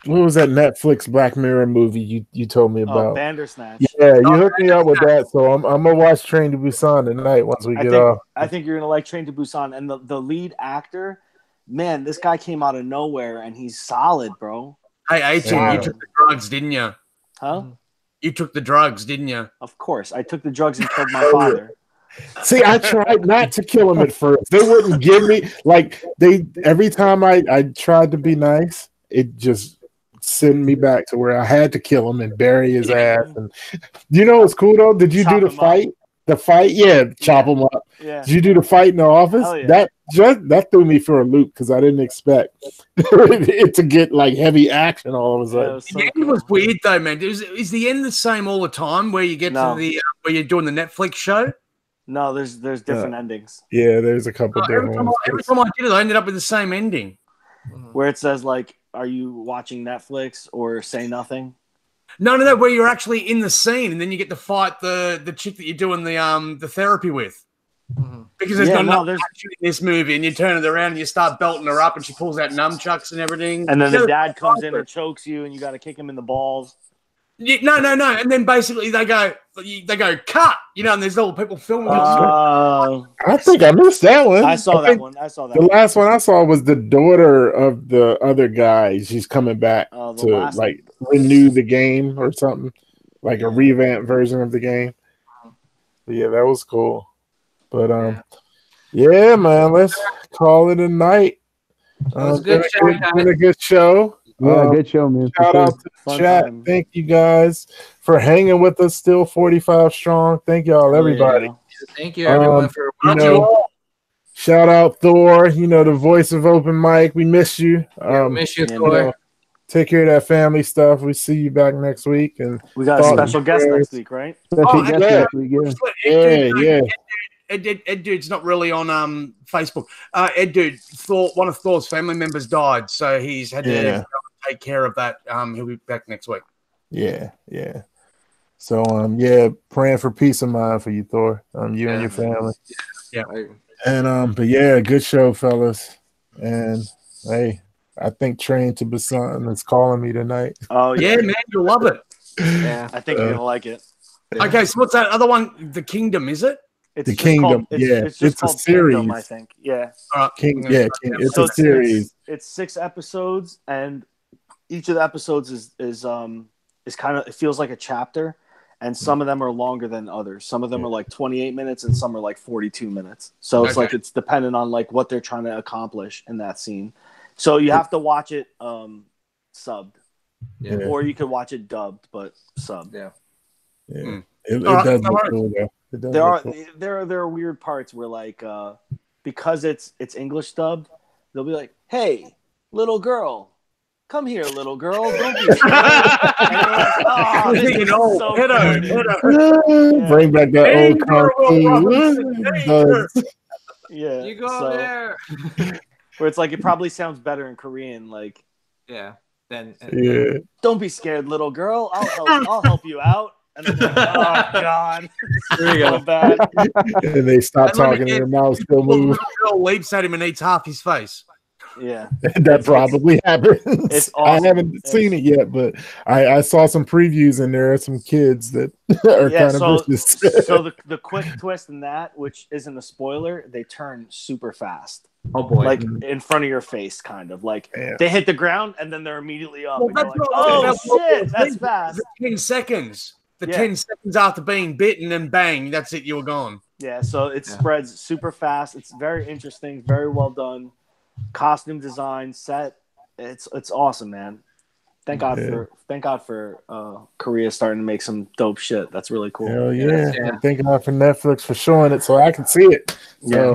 what was that Netflix Black Mirror movie you told me about? Bandersnatch. Yeah, you hooked me up with that, so I'm gonna watch Train to Busan tonight once we get off. I think you're gonna like Train to Busan, and the lead actor, man, this guy came out of nowhere and he's solid, bro. Hey, 18, you took the drugs, didn't you? Huh? You took the drugs, didn't you? Of course. I took the drugs and killed my father. See, I tried not to kill him at first. They wouldn't give me every time I tried to be nice, it just sent me back to where I had to kill him and bury his ass. And you know what's cool though? Did you do the fight? The fight? Yeah, chop him up. Yeah. Did you do the fight in the office? Yeah. That threw me for a loop because I didn't expect it to get like heavy action all of a sudden. The end was weird though, man. Is the end the same all the time where you get to the where you're doing the Netflix show? No, there's different endings. Yeah, there's a couple different ones. Every time I did it, I ended up with the same ending. Where it says like, are you watching Netflix or say nothing? No, where you're actually in the scene and then you get to fight the chick that you're doing the therapy with. Because there's no action in this movie, and you turn it around and you start belting her up, and she pulls out nunchucks and everything. And then the dad comes in and chokes you, and you got to kick him in the balls. No. And then basically they go cut, and there's all people filming. I think I missed that one. I saw that one. The last one I saw was the daughter of the other guy. She's coming back to like renew the game or something, like a revamped version of the game. But yeah, that was cool. But yeah, man, let's call it a night. It was a good show. Yeah, good show, man. Shout out to the chat. Thank you guys for hanging with us. Still 45 strong. Thank y'all, everybody. Thank you, everyone, for watching. Shout out Thor. The voice of Open Mic. We miss you. Miss you, Thor. Take care of that family stuff. We see you back next week, and we got a special guest next week, right? Yeah. Ed Dude's not really on Facebook. Ed Dude, one of Thor's family members died, so he's had to take care of that. He'll be back next week. Yeah. So praying for peace of mind for you, Thor. You and your family. Yeah. And but yeah, good show, fellas. And hey, I think Train to Busan is calling me tonight. Oh yeah, man, you'll love it. Yeah, I think you're gonna like it. Okay, so what's that other one? The Kingdom, is it? It's the Kingdom. It's a series. Kingdom, I think. Yeah. It's a series. It's 6 episodes, and each of the episodes is kind of, it feels like a chapter, and some of them are longer than others. Some of them are like 28 minutes, and some are like 42 minutes. So it's like it's dependent on like what they're trying to accomplish in that scene. So you have to watch it subbed. Yeah. or you could watch it dubbed but subbed. Yeah. Yeah. It All right, does all look right. cool though. It does There look are cool. there are weird parts where like because it's English dubbed, they'll be like, "Hey, little girl, come here, little girl. Don't be scared." And you're like, "Oh, this is so good." Bring back that old Danger, kung Will fu. Robinson, danger. Yeah, You go so- there. where it's like it probably sounds better in Korean. Like, Yeah. Then Yeah. "Don't be scared, little girl. I'll help you out." And then they're like, "Oh God, There you so go. bad." And they stop And let me talking and get- their mouths still Well, the move. little girl leaps at him and eats half his face. Yeah, That probably happens. it's awesome. I haven't seen it yet, but I saw some previews and there are some kids that are Yeah, kind so of vicious. so the quick twist in that, which isn't a spoiler, they turn super fast, Oh boy. like in front of your face, kind of like Yeah. they hit the ground and then they're immediately up. Well, and you're that's like, what- "Oh that's what- shit, that's fast." The 10 seconds. The Yeah. 10 seconds after being bitten and bang, that's it, you were gone. Yeah, so it Yeah. spreads super fast. It's very interesting, very well done. Costume design, set, it's awesome, man. Thank God for Korea starting to make some dope shit. That's really cool. Hell yeah. Yeah. I'm thanking God for Netflix for showing it so I can see it. So, Yeah.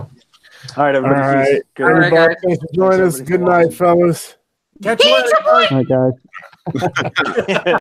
All right, everybody. all right. peace. Good. All right, Everybody, guys. thanks for joining us. Thanks, Good everybody, night, fellas. Catch you later, guys. All right, guys.